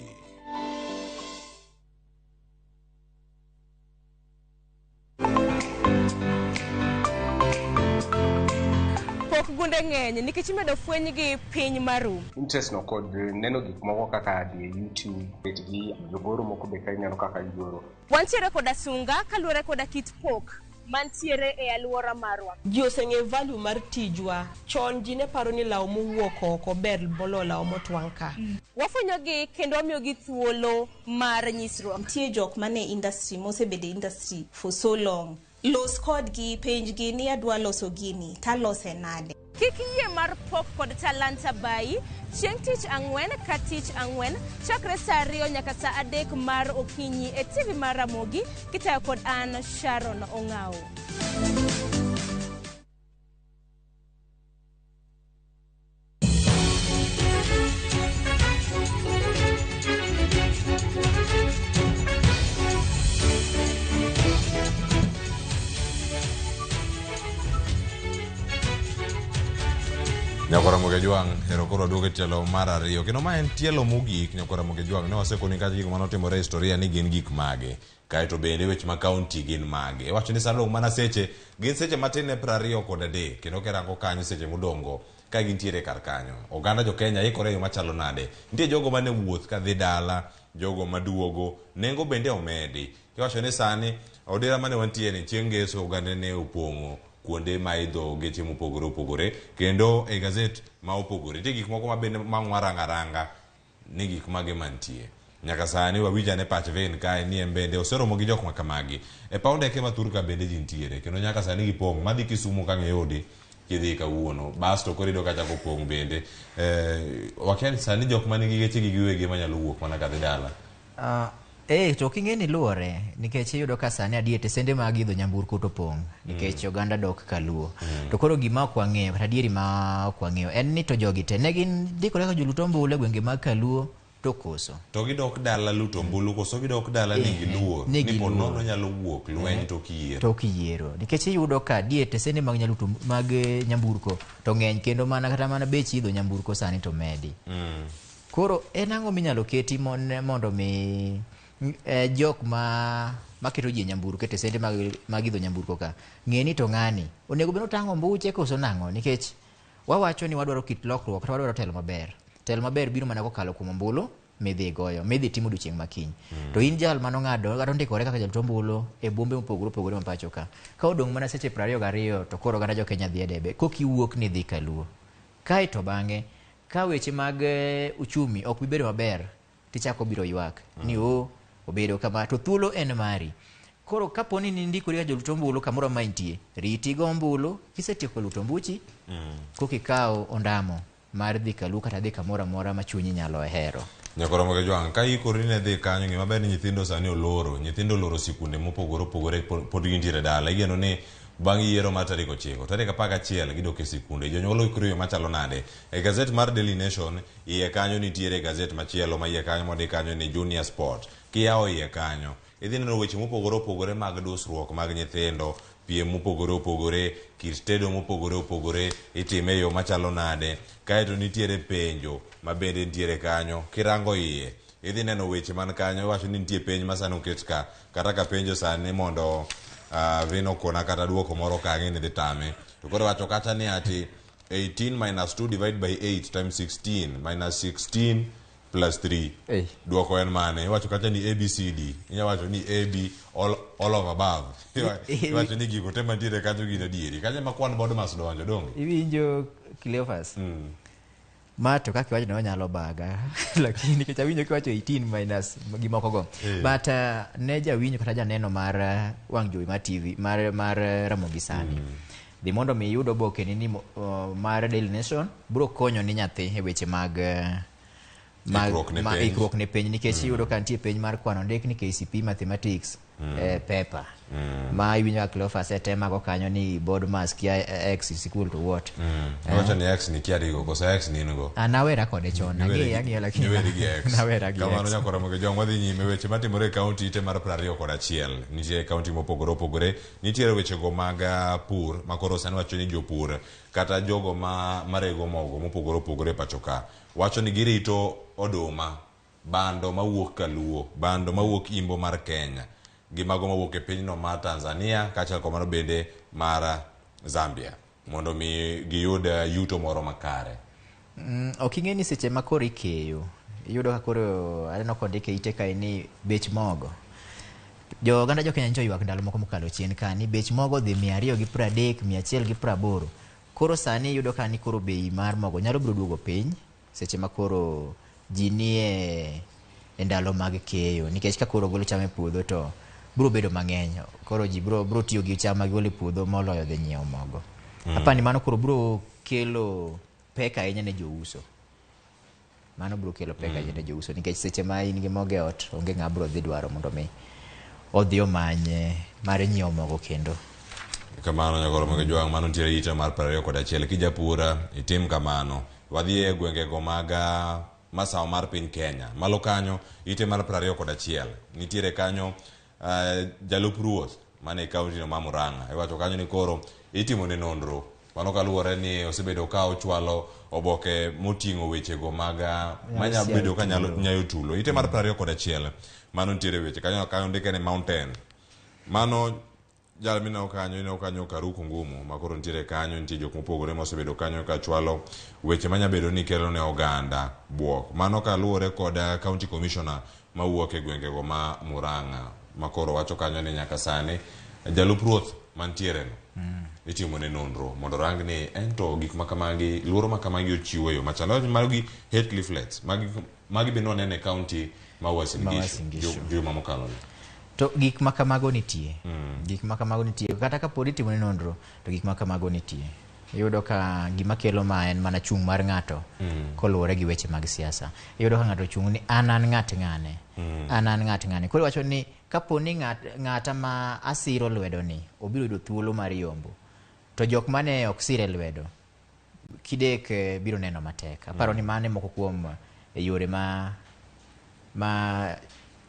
Gunde ng'eny nikech medo fweny gi piny maru. Interest no kod neno gik moko kaka di YouTube, bet gi jogoro moko be ka ineno kaka igoro. Wantiere koda sunga kaluwore koda kit pok mantiere e aluora marwa. Ji oseng'e value mar tijwa. Chon ji ne paro ni law mowuok oko ber bolo law motwang' ka. Wafwenyogi kendo wamiyogi thuolo mar nyisruok. Nitie jok mane industry mosebedo industry for so long. Los kodgi penjgi ni adwa loso gini talose nade. Kik yie mar pok kod talanta bayi chieng' tich ang'wen ka tich ang'wen chakre saa 2 nyaka saa 3 mar okinyi e TV mar Ramogi kitayo kod an Sharon Ong'ao. Nyakora Ramogi Juang, hero koro duoge tielo mar 2. Kendo ma en tielo mogik Nyakora Ramogi Juang. Ne wasekoni kaka gik manotimore e historia ni gin gik mage. Kaeto bende weche ma kaunti gin mage. Wacho ni sadong mana seche, gin seche matin ne 23. Kendo kerango kanyo seche modongo ka gintiere kar kanyo. Oganda jo Kenya ikore yo machalo nade. Nitie jogo mane wuoth ka dhi dala, jogo maduogo, nengo bende omedi. Wacho ni sani odera mane wantiere chieng' ngeso oganda ne opong'o kuonde ma idho geche mopogore opogore kendo e gazet ma opogore. Nitie gik moko ma bende mang'waranga ni gik mage mantie. Nyaka sani wawija ne pach ven kae ni mbende oseromo gi jok makamagi. E paw ndeke ma Thurka bende ji ntiere kendo nyaka sani gipong' madhi Kisumu ka ng'eyodi kidhi kawuono basto korido kacha kopong bende wakia sani jok manigi geche gi giwegi manyalo wuok mana kadhi dala. To king'eni luore nikech iyudo ka sani adier tesende mag idho nyamburko to pong' nikech oganda dok kaluo. To koro gima ok wang'eyo kata adieri ma ok wang'eyo en ni to jogi te ne gin dikore ka joluto ombulu e gwenge mag kaluo to koso. To gidok dala luto ombulu koso gidok dala nigi luor ni po nono nyalo wuok lweny to kiyiero. To kiyiero nikech iyudo ka adier tesende mag nyamburko to ng'eny kendo mana kata mana bech idho nyamburko sani to medi. Koro en ang'o minyalo keti mondo mi jok maketo ji nyamburko kete sende mag idho nyamburko ka ng'eni to ng'ani onego beno tang'o mbuche koso nang'o nikech wawacho ni wadwaro kit lokruok kata wadwaro telo maber biro mana kokalo kuom ombulu midhi goyo midhi timo odiochieng' makiny. To in jal manong'ado ndikore kaka jaluto ombulu e bombe mopogore opogore ma pacho ka odong' mana seche 22 to koro oganda jo Kenya dhi e debe kokiwuok ni dhi kaluo kae to bang'e ka weche mag uchumi ok bibedo maber tichako biro ywak ni obedo kama to thuolo en mari. Koro kaponi ni ndikori ka joluto ombulu kamoro ma intie riti go ombulu kisetieko luto ombuchi kokikawo ondamo mar dhi kaluo kata dhi kamoro amora ma chunyi nyalo hero. Nyakoromo jwang ka ikori ne dhi kanyo ng'ima ber ni nyithindo sani nyithindo oloro sikunde mopogore opogore pod gintiere dala igeno ni bang' yiero mar tarik 9 tarik 11 gidok e sikunde jonyuol ikrio machalo nade. E gazet mar Daily Nation iye kanyo nitiere gazet machielo ma iye kanyo modi kanyo ni Junior Sport kiyawo iye kanyo idhi neno weche mopogore opogore mag dusruok mag nyithindo piem mopogore opogore kit tedo mopogore opogore itime e yo machalo nade kaeto nitiere penjo ma bende nitiere kanyo kirango iye idhi neno weche man kanyo wacho ni nitie penj ma sani oket ka kata ka penjo sani mondo vino kona kata duoko moro kange ni dhi tame to koro wacho kacha ni ati 18 minus 2 divided by 8 times 16 minus 16 plus 3 duoko en mane wacho kacha ni ABCD inya wacho ni AB all of above wacho ni gigo te mantiere kanyo gin dieri kacha makwan bod mas donjo dongo iwinjo Cleophas mato kaka wacho no nyalo baga lakini kicha winjo kiwacho 18 minus gimoko go but ne jawinjo kata janeno mar wang' jowi mar TV mar Ramogi sani dhi mondo mi yudo boke ni mar Daily Nation bro konyo ni nyathi e weche mag ikruok ne penj nikech iyudo ka nitie penj mar kwano ndik ni KCP Mathematics paper ma iwinjo ka Cleophas tema go kanyo ni board mass kia x is equal to what wacho ni x ni kia rigo kosa x ni ngo anawera kode chon ang'e lakini nawera gi kamano Nyakoromo ge jong wadhi nyime weche matimore e kaunti ite mar 21 nitie kaunti mopogore opogore nitiere weche go mag pur makoro sani wacho ni jopur kata jogo marego mogo mopogore opogore pacho ka wacho ni girito oduma bando mawuok kaluo bando mawuok imbo mar Kenya gi mago mawuok e pinyno mar Tanzania kaachiel komano bende mar Zambia mondo mi giyud yuto moro makare. Ok ing'e ni seche ma koro ikeyo iyudo ka koro aneno kondike ite kae ni bech mogo oganda jo Kenya ncho ywak ndalo moko mokalo chien ka ni bech mogo dhi 230 180. Koro sani iyudo ka ni koro bei mar mogo nyalo biro duogo piny seche ma koro ji nie e ndalo mag keyo nikech ka koro golo cham e puodho to biro bedo mang'eny koro ji biro tiyo gi cham magolo e puodho moloyo dhi nyiewo mogo. Apani mano koro biro kelo pek ahinya ne jouso nikech seche ma in gi mogo e ot onge ng'a biro dhi dwaro mondo mi odhi omanye mar nyiewo mogo kendo. Kamano Nyakoromo ge jwang' mano nitiere ite mar 21 kijapura itim kamano wadhi e gwenge go mag masawa mar piny Kenya malo kanyo ite mar 21 nitiere kanyo jalup ruoth mane kaunti no ma Murang'a iwacho kanyo ni koro itimo ne nonro mano kaluwore ni osebedo ka ochwalo oboke moting'o weche go mag manya bedo ka nyayo tulo ite mar 21 mano nitiere weche kanyo ndike ni mountain mano jal mineno kanyo Karuku Ngumu makoro nitiere kanyo nitie jok mopogore mosebedo kanyo ka chwalo weche manya bedo ni kelo ne oganda buok mano kaluwore kod county commissioner mawuok e gwenge go ma Murang'a makoro wacho kanyo ni nyaka sani jalup ruoth mantiere no itimo ne nonro mondo rang ni ento gik makamagi luoro makamagi ochiwo yo machalo magi hate leaflets magi bende onene e county ma Uasin Gishu juma mokalo to gik makamago nitie kata ka pod itimo ne nonro to gik makamago nitie iyudo ka gima kelo ma en mana chung' mar ng'ato koluwore gi weche mag siasa. Iyudo ka ng'ato chung' ni an ng'at ng'ane, an ng'at ng'ane. Koro iwacho ni kapo ni ng'ata ma asiro lwedo ni obiro yudo thuolo mar yombo, to jok mane ok sire lwedo kidek biro neno matek. Aparo ni mane moko kuom yore ma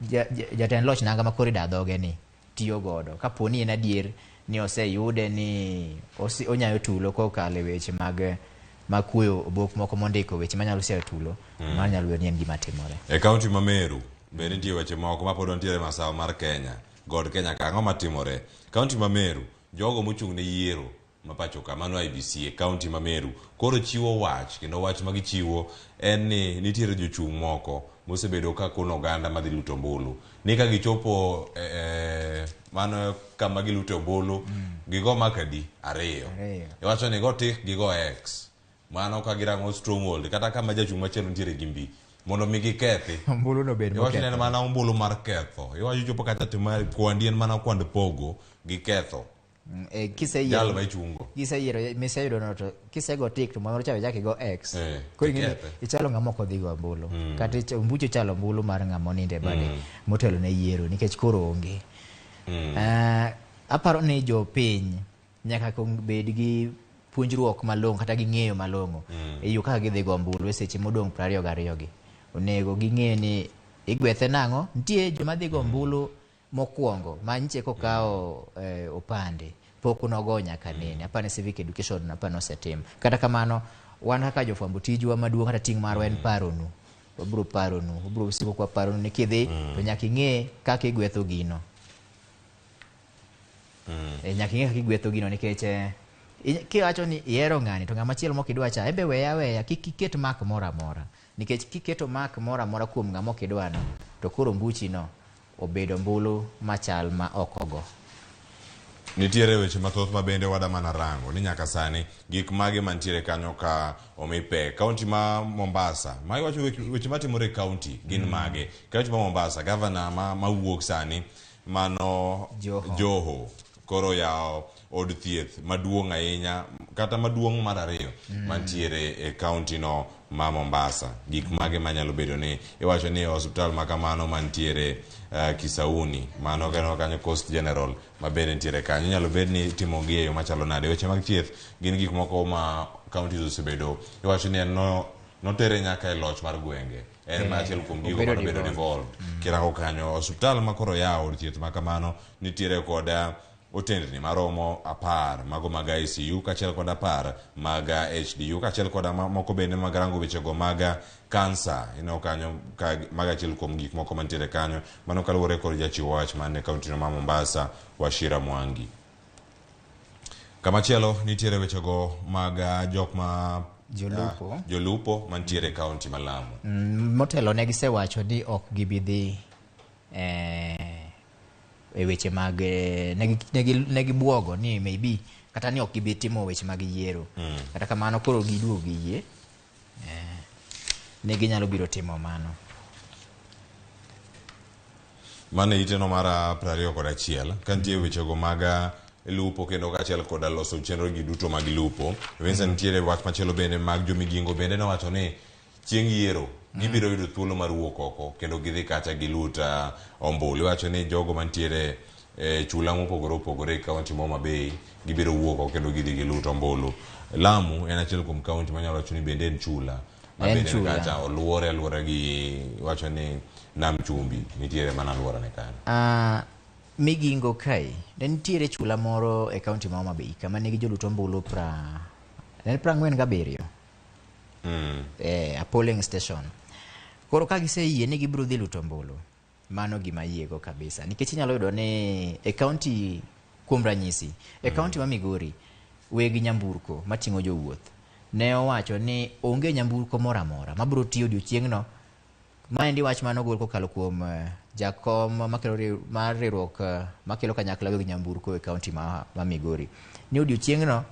jatend loch nanga ma kori da dhoge ni tiyo godo. Kapo ni en adier ni oseyude ni onyayo tulo kokale weche mag kuyo obok moko mondiko weche manyalo seyo tulo, manyalo bedo ni en gima timore. E kaunti ma Meru bende nitie weche moko ma pod nitiere masawa mar Kenya, God Kenya ka ang'o matimore. Kaunti ma Meru, jogo mochung' ne yiero ma pacho ka mano IBC e kaunti ma Meru koro chiwo wach, kendo wach ma gichiwo en ni nitiere jochung' moko mosebedo ka kono oganda madhi luto ombulu ni ka gichopo mano kama giluto ombulu gigo makadi 2 iwacho ni go tik gigo X mano ka girango stronghold kata kama jachung' machielo nitiere gi mbi mondo mi gikethi ombulu no bed iwacho ni en mana ombulu mar ketho. Iwacho chopo kata timar kwandi en mana kwand pogo gi ketho. Jalo ma ichungo kiseyiero miseyudo no to kisego tik to moro chawe jake go X koro ichalo ng'ama ok odhi go ombulu kata ombucho chalo ombulu mar ng'ama oninde bade motelo ne yiero nikech koro onge. Aparo ni jopiny nyaka bed gi puonjruok malong'o kata gi ng'eyo malong'o e yo kaka gidhi go ombulu e seche modong' 22 gi. Onego ging'e ni igwethe nang'o. Nitie joma dhi go ombulu mokwongo ma nche kokao opande pok unogo nyaka nene. Aparo ni civic education aparo osetim. Kata kamano wan kaka jofwambo tijwa maduong' kata ting' marwa en paronu. Wabro siko kwa paronu ni kidhi to nyaka ing'e kaka igwetho gino. Nyaka ing'e kaka igwetho gino nikech kiwacho ni ihero ng'ani to ng'ama chielo mok idwa cha ebe weya kik iket mak moro amora nikech kiketo mak moro amora kuom ng'ama ok idwano to koro mbuchi no obedo ombulu machal ma okogo. Nitiere weche mathoth ma bende wada mana rango ni nyaka sani gik mage mantiere kanyo ka omipe. Kaunti ma Mombasa ma iwacho weche matimore e kaunti gin mage. Kaunti ma Mombasa gavana ma wuok sani mano Joho koro yao od thieth maduong' ahinya kata maduong' mar 2 mantiere e kaunti no ma Mombasa. Gik mage manyalo bedo ni iwacho ni hospital makamano mantiere Kisauni mano kanyo Coast General ma bende nitiere kanyo nyalo bed ni timo gi e yo machalo nade. Weche mag thieth gin gik moko ma kaunti osebedo iwacho ni notere nyaka e loch mar gwenge en ma achiel kuom gigo ma bedo devolved. Kirango kanyo hospital ma koro yawo od thieth makamano nitiere koda otendni maromo 10 mago mag ICU kachiel kod 10 mag HDU kachiel kod moko bende mag rango wechego mag kansa kanyo mag achiel kuom gik moko mantiere kanyo mano kaluwore kod jachiw wach mane kaunti no ma Mombasa Wachira Mwangi. Kamachielo nitiere wechego mag jok ma jolupo mantiere kaunti ma Lamu. Motelo ne gisewacho ni ok gibidhi e weche mag negi buogo ni maybe kata ni ok gibi timo weche mag yiero kata kamano koro giduogo yie ne ginyalo biro timo mano. Mane iteno mara 21 kantie wechego mag lupo kendo kachiel kod loso chenro gi duto mag lupo. Vincent nitiere wach machielo bende mag jomigingo bende nowacho ni chieng' yiero gibiro yudo thuolo mar wuok oko kendo gidhi kacha giluta ombulu. Iwacho ni jogo mantiere chula mopogore opogore e kaunti ma Homa Bay gibiro wuok oko kendo gidhi giluta ombulu. Lamu en achiel kuom kaunti manyalo wacho ni bende en chula ma bende kacha oluore gi wacho ni Nam Chumbi nitiere mana aluora ne kanyo. Migingo kai nitiere chula moro e kaunti ma Homa Bay kama nigi joluto ombulu 47 a polling station. Koro ka giseyie ni gibiro dhi luto ombulu mano gima yiego kabisa nikech inyalo yudo ni e kaunti kuom ranyisi e kaunti ma Migori weg nyamburko mating'o jowuoth ne owacho ni onge nyamburko moro amora mabiro tiyo odiochieng'no. Maendi wach manogol kokalo kuom jakom makelo mar riwruok makelo kanyakla weg nyamburko e kaunti ma Migori ni odiochieng'no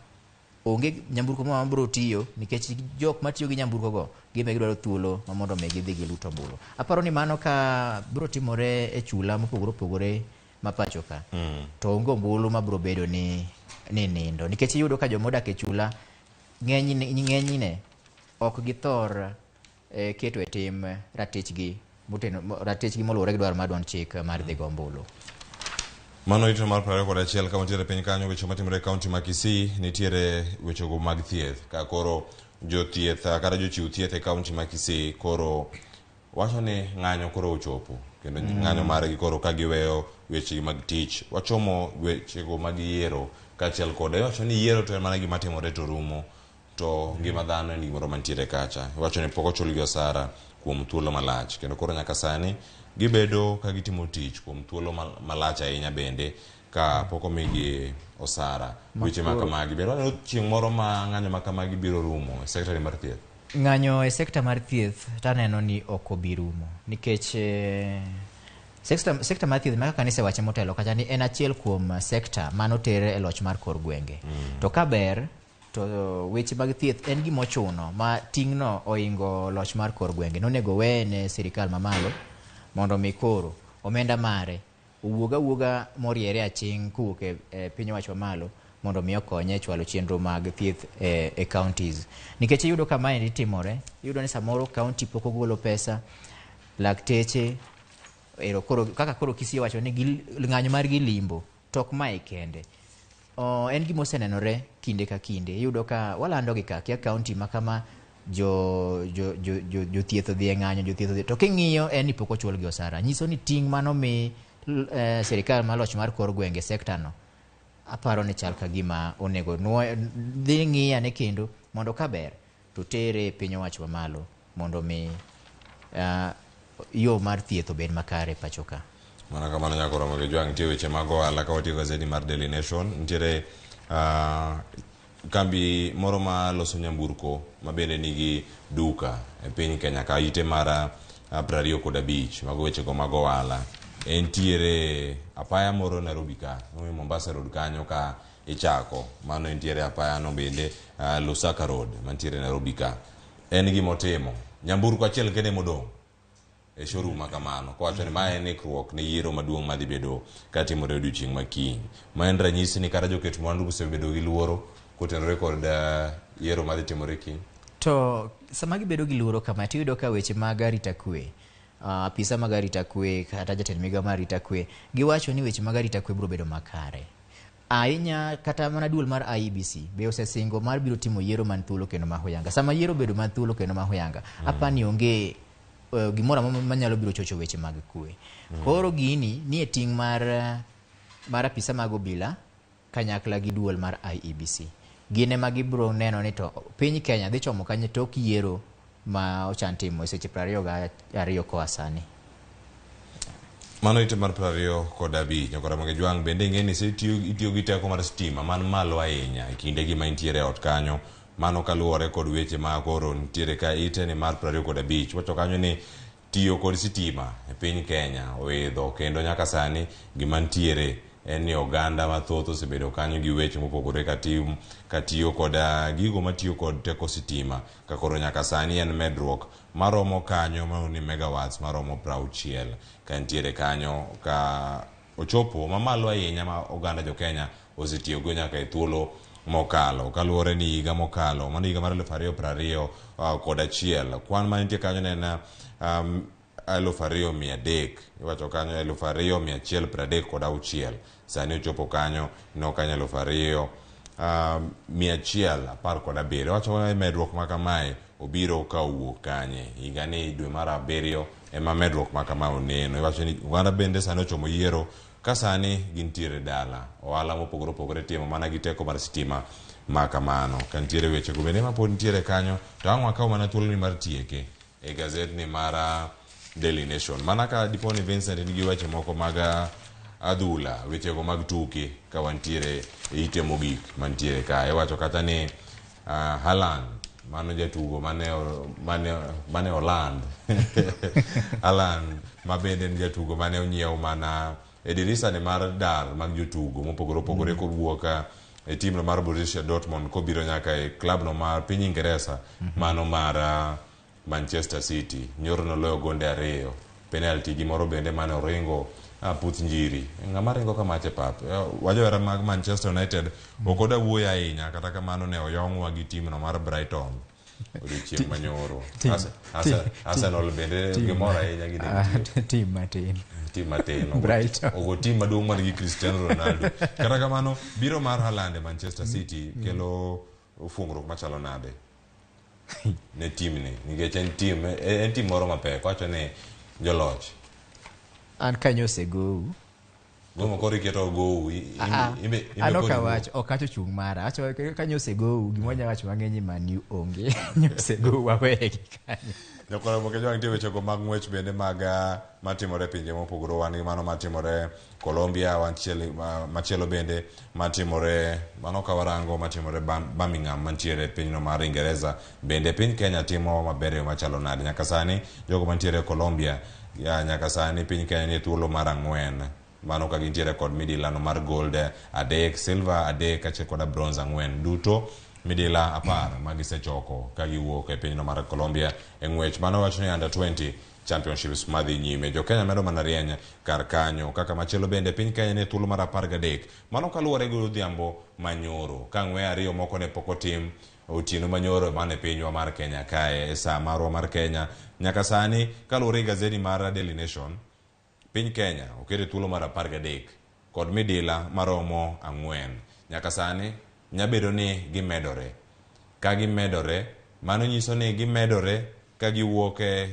onge nyamburko moro mabiro tiyo nikech jok matiyo gi nyamburko go gime gidwaro thuolo ma mondo me gidhi giluto ombulu. Aparo ni mano ka biro timore e chula mopogore opogore ma pacho ka to onge ombulu ma biro bedo ni nindo nikech iyudo ka jomodak e chula ng'enyne ok githor keto e tim ratichgi moluwore gi dwaro mar duond chik mar dhi gombulu. Mano ito mar 21 ka wantiere piny kanyo weche matimore e kaunti ma Kisii nitiere wechego mag thieth ka koro jothieth kata jochiw thieth e kaunti ma Kisii koro wacho ni ng'anyo koro ochopo kendo ng'anyo margi koro ka giweyo wechegi mag tich wachomo wechego mag yiero kaachiel kode wacho ni yiero to en mana gima timore to rumo to ngima dhano en gimoro mantiere kacha. Wacho ni pok ochulgi osara kuom thuolo malach kendo koro nyaka sani gibedo ka gitimo tich kuom thuolo malach ahinya bende ka pok omigi osara. Weche ma kamagi bende waneno chieng' moro ma ng'anyo ma kamagi biro rumo e sekta mar thieth. Ng'anyo e sekta mar thieth taneno ni ok obi rumo nikech sekta mar thieth ma kaka nisewache motelo kacha ni en achiel kuom sekta manotere e loch mar kor gwenge. To ka ber to weche mag thieth en gima ochuno ma ting'no oingo loch mar kor gwenge. Nonego weye ne sirikal mamalo mondo mi koro omenda mare owuoga moriere aching' kowuok e piny owacho mamalo mondo mi okonye e chwalo chenro mag thieth e counties. Nikech iyudo ka mae timore, iyudo ni samoro county pok ogolo pesa, lakteche kaka koro Kisii wacho ni ng'anyo margi limbo tok mae kende. En gima osenenore kinde ka kinde. Iyudo ka walando gi kia county ma kama jothieth odhi e ng'anyo to king'iyo en ni pok ochul gi osara. Nyiso ni ting' mano mi sirikal maloch mar kor gwenge sekta no aparo ni chal ka gima onego dhi ng'iya ne kendo mondo ka ber to tere piny owacho mamalo mondo mi yo mar thieth obed makare pacho ka. Mana kamano nyako Ramogi Jwang' nitie weche mag ohala ka watiyo gazeti mar Daily Nation. Nitiere kambi moro ma loso nyamburko ma bende nigi duka e piny Kenya ka ite mara 25 mago wechego mag ohala. Entiere apaya moro Nairobi ka Mombasa Road kanyo ka ichako mano entiere apaya no bende Lusaka Road mantiere Nairobi ka. En gimotimo nyamburko achiel kende modong' e showroom makamano kowacho ni mae en ikruok ne yiero maduong' madhi bedo katimore odiochieng' makiny. Ma en ranyisi ni kata joket mwandu osebedo gi luoro kotenore kod yiero madhi timore kiny. To sama gibedo gi luoro kama tiyudo ka weche mag arita kwe, apisa mag arita kwe kata jatend migawo mar arita kwe giwacho ni weche mag arita kwe biro bedo makare. Ahinya kata mana duol mar IEBC be osesingo mar biro timo yiero man thuolo kendo mahoyanga. Sama yiero bedo man thuolo kendo mahoyanga apani onge gimoro manyalo biro chocho weche mag kwe. Koro gini ni e ting' mar apisa mag obila kanyakla gi duol mar IEBC. Gine ma gibro neno ni to piny Kenya dhi chomo kanye tok yiero ma ochan timo e seche 22 koa sani. Mano ite mar 25 nyako Ramogi Jwang' bende ng'eni itiyo gi teko mar stima man malo ahinya e kinde gi ma intiere ot kanyo. Mano kaluwore kod weche ma koro nitiere ka ite ni mar 25 wacho kanyo ni tiyo kod sitima e piny Kenya oidho kendo nyaka sani gima nitiere en ni oganda mathoth osebedo kanyo gi weche mopogore katiyo kod gigo matiyo kod teko sitima ka koro nyaka sani en medruok maromo kanyo ni megawatts maromo 60 ka nitiere kanyo ka ochopo mamalo ahinya ma oganda jo Kenya osetiyogo nyaka e thuolo mokalo kaluwore ni higa mokalo mano higa mar 2021 kwan manitie kanyo en 2,300 iwacho kanyo 2,136 sani ochopo kanyo no kanyo 2,117 wacho medruok ma kamae obiro ka owuok kanye higa ni dwe mar 7 ema medruok ma kama oneno. Iwacho ni uganda bende sani ochomo yiero ka sani gintiere dala ohala mopogore opogore timo mana gi teko mar sitima ma kamano ka nitiere weche go bende ma pod nitiere kanyo to ang' wakaw mana thuolo ni mar tieke e gazet ni mar Daily Nation. Mana ka dipo ni Vincent nigi weche moko mag adhula weche go mag tuke ka wantiere ite mogik mantiere ka iwacho kata ni Haaland mano jatugo mane Holland Haaland ma bende ni jatugo mane onyiew mana e dirisa ni mar dar mag jotugo mopogore opogore kowuok e timno mar Borussia Dortmund kobiro nyaka e club no mar piny Ingresa mano mar Manchester City. Nyoro noloyo gonde 2 penalty gi moro bende mane oringo puth njiri ng'ama ringo kamache pap wajowera mag Manchester United okoda wuoyo ahinya kata kamano ne oyong'wa gi timno mar Brighton odiochieng' manyoro. Arsenal bende gimoro ahinya gi tim matin ogo tim maduong' man gi Cristiano Ronaldo. Kata kamano biro mar Haaland Manchester City kelo fungruok machalo nade ne timni nikech en tim moro mapek wacho ni joloch an kanyo osegou gomo koro iketo gou anoka wacho okacho chung' mara wacho kanyo osegou gimonya wacho mang'eny Man U onge osegou wawegi kanyo Nyakora moke jwang tiyo weche go mag ng'wech bende mag matimore pinje mopogore wan gi mano matimore Colombia machielo bende matimore mano kawarango matimore Birmingham mantiere pinyno mar Ingereza bende piny Kenya timo maber machalo nade nyaka sani jogo mantiere Colombia nyaka sani piny Kenya ni thuolo mar 4 mano ka gintiere kod midilano mar gold 3 silver 3 kaachiel kod bronze 4 duto midila 10 magisechoko ka giwuok e pinyno mar Colombia e ng'wech mano wacho ni under 20 championships madhi nyime jo Kenya medo mana rieny kar kanyo kaka machielo bende piny Kenya ne thuolo mar 13 mano kaluwore gi odhiambo manyoro ka ng'we ariyo moko ne pok otim otieno manyoro mane pinywa mar Kenya kae e saa marwa mar Kenya nyaka sani kaluwore gi gazeti mar Daily Nation piny Kenya okete thuolo mar 13 kod midila maromo 4 nyaka sani nyabedo ni gimedore ka gimedore mano nyiso ni gimedore ka giwuok e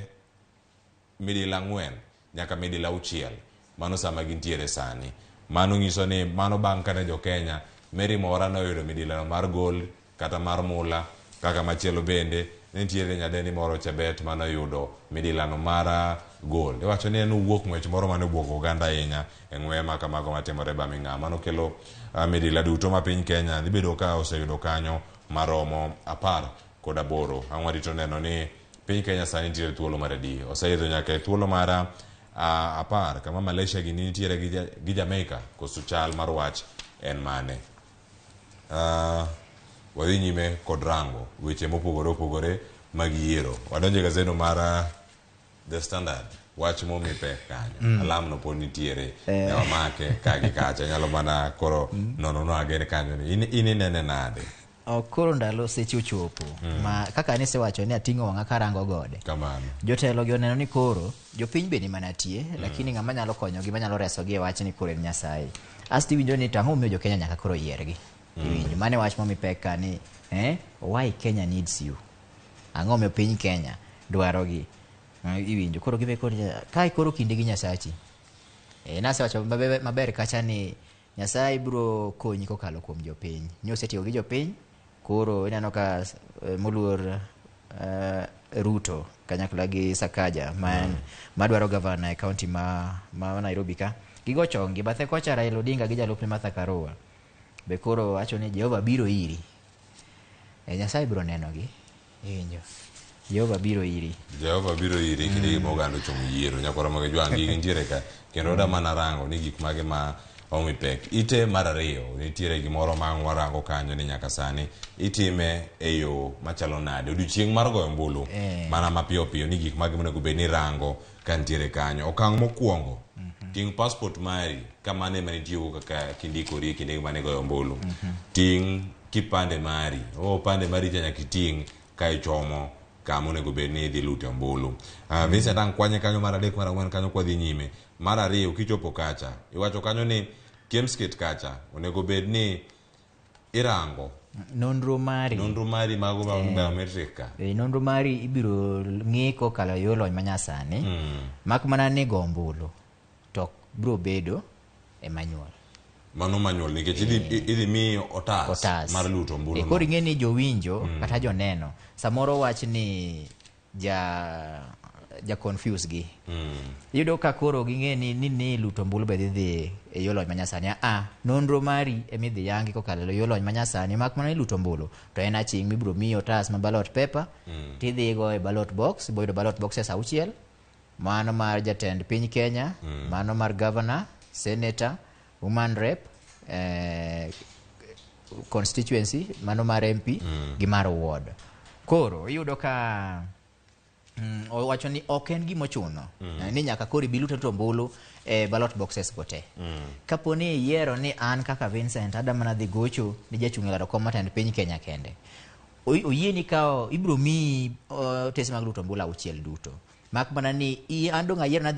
midila 4 nyaka midila 6 mano sama gintiere sani mano nyiso ni mano bang' kane jo Kenya Mary Mora noyudo midila mar gold kata mar mula kaka machielo bende nitiere nyadendi moro Chebet mano yudo midilano mar gold iwacho ni en wuok ng'wech moro mane buok oganda ahinya e ng'we maka mago matimore Birmingham mano kelo midila duto ma piny Kenya dhi bedo ka oseyudo kanyo maromo 18 ang'warito neno ni piny Kenya sani nitiere thuolo mar adi oseyudo nyaka thuolo mar 10 kama Malaysia gi nitiere gi Jamaica koso chal mar wach en mane wadhi nyime kod rango weche mopogore opogore mag yiero wadonje gazeno mar The Standard wach momi pek kanyo alam no pod nitiere ne wamake kagi kacha nyalo mana koro nono agene kanyo ini nene nade koro ndalo seche ochopo ma kaka ne se wacho ni ating'o wang'a karango gode kamano jotelo gi oneno ni koro jopiny be ni manatie lakini ng'ama nyalo konyogi manyalo resogi e wach ni koro en Nyasaye asti winjo ni tang'o miyo jo Kenya nyaka koro yiergi winjo mane wach momi pek ka ni why Kenya needs you ang'o miyo piny Kenya dwarogi iwinjo koro gibe koro kai koro kinde gi Nyasachi nase wacho maber kacha ni Nyasaye biro konyi kokalo kuom jopiny nyosetiyo gi jopiny koro ineno ka moluor Ruto kanyakla gi Sakaja madwaro governor e county ma Nairobi ka gigo chongi bathe kocha Raila Odinga gi jalupne Martha Karua be koro wacho ni Jehova biro iri Nyasaye biro nenogi injo Jehova biro iri kinde mogando chung yiero nyakora mag jwang gi nitiere ka kendo da mana rango ni gik mage ma omi pek ite mar ariyo nitiere gimoro ma warango kanyo ni nyaka sani itime e yo machalo nade odiochieng' mar goyo mbulu mana mapiyo piyo ni gik mage monego bed ni rango ka nitiere kanyo okang' mokwongo ting' passport mari kamane manitiyo kaka kindikori kinde mane goyo mbulu ting' kipande mari pande mari nyaka iting' ka ichomo kama onego bed ni idhi lute mbulu visa tang' kwanye kanyo mar 3 mar 4 kanyo kwa dhi nyime mar 2 kichopo kacha iwacho kanyo ni Kemskit kacha onego bed ni irango nonro mari mago biometric ka nonro mari ibiro ng'i kokalo yo lony manyasani mak mana ni go mbulu to biro bedo e manual mano manual nikech idhi mi otas mar luto mbulu koro ing'e ni jowinjo kata joneno samoro wach ni ja confuse gi yudo ka koro ging'e ni luto mbulu be dhi e yo lony manyasani nonro mari emidhi yangi kokalo yo lony manyasani mak mana luto mbulu to en aching' mibiro miyi otas ma ballot paper tidhi go e ballot box boyudo ballot boxes 6 mano mar jatend piny Kenya mano mar governor senator woman rep constituency mano mar MP gi mar ward koro iyudo ka Owacho ni ok en gimo chuno ni nyaka kori biluto to mbulu e ballot boxes gote. Kapo ni yiero ni an kaka Vincent adamana dhi gocho ni jachung' laro kom matend piny Kenya kende. Oyie ni kao ibro mi tese mag luto mbulu 6 duto. Mak mana ni ando nga yiero na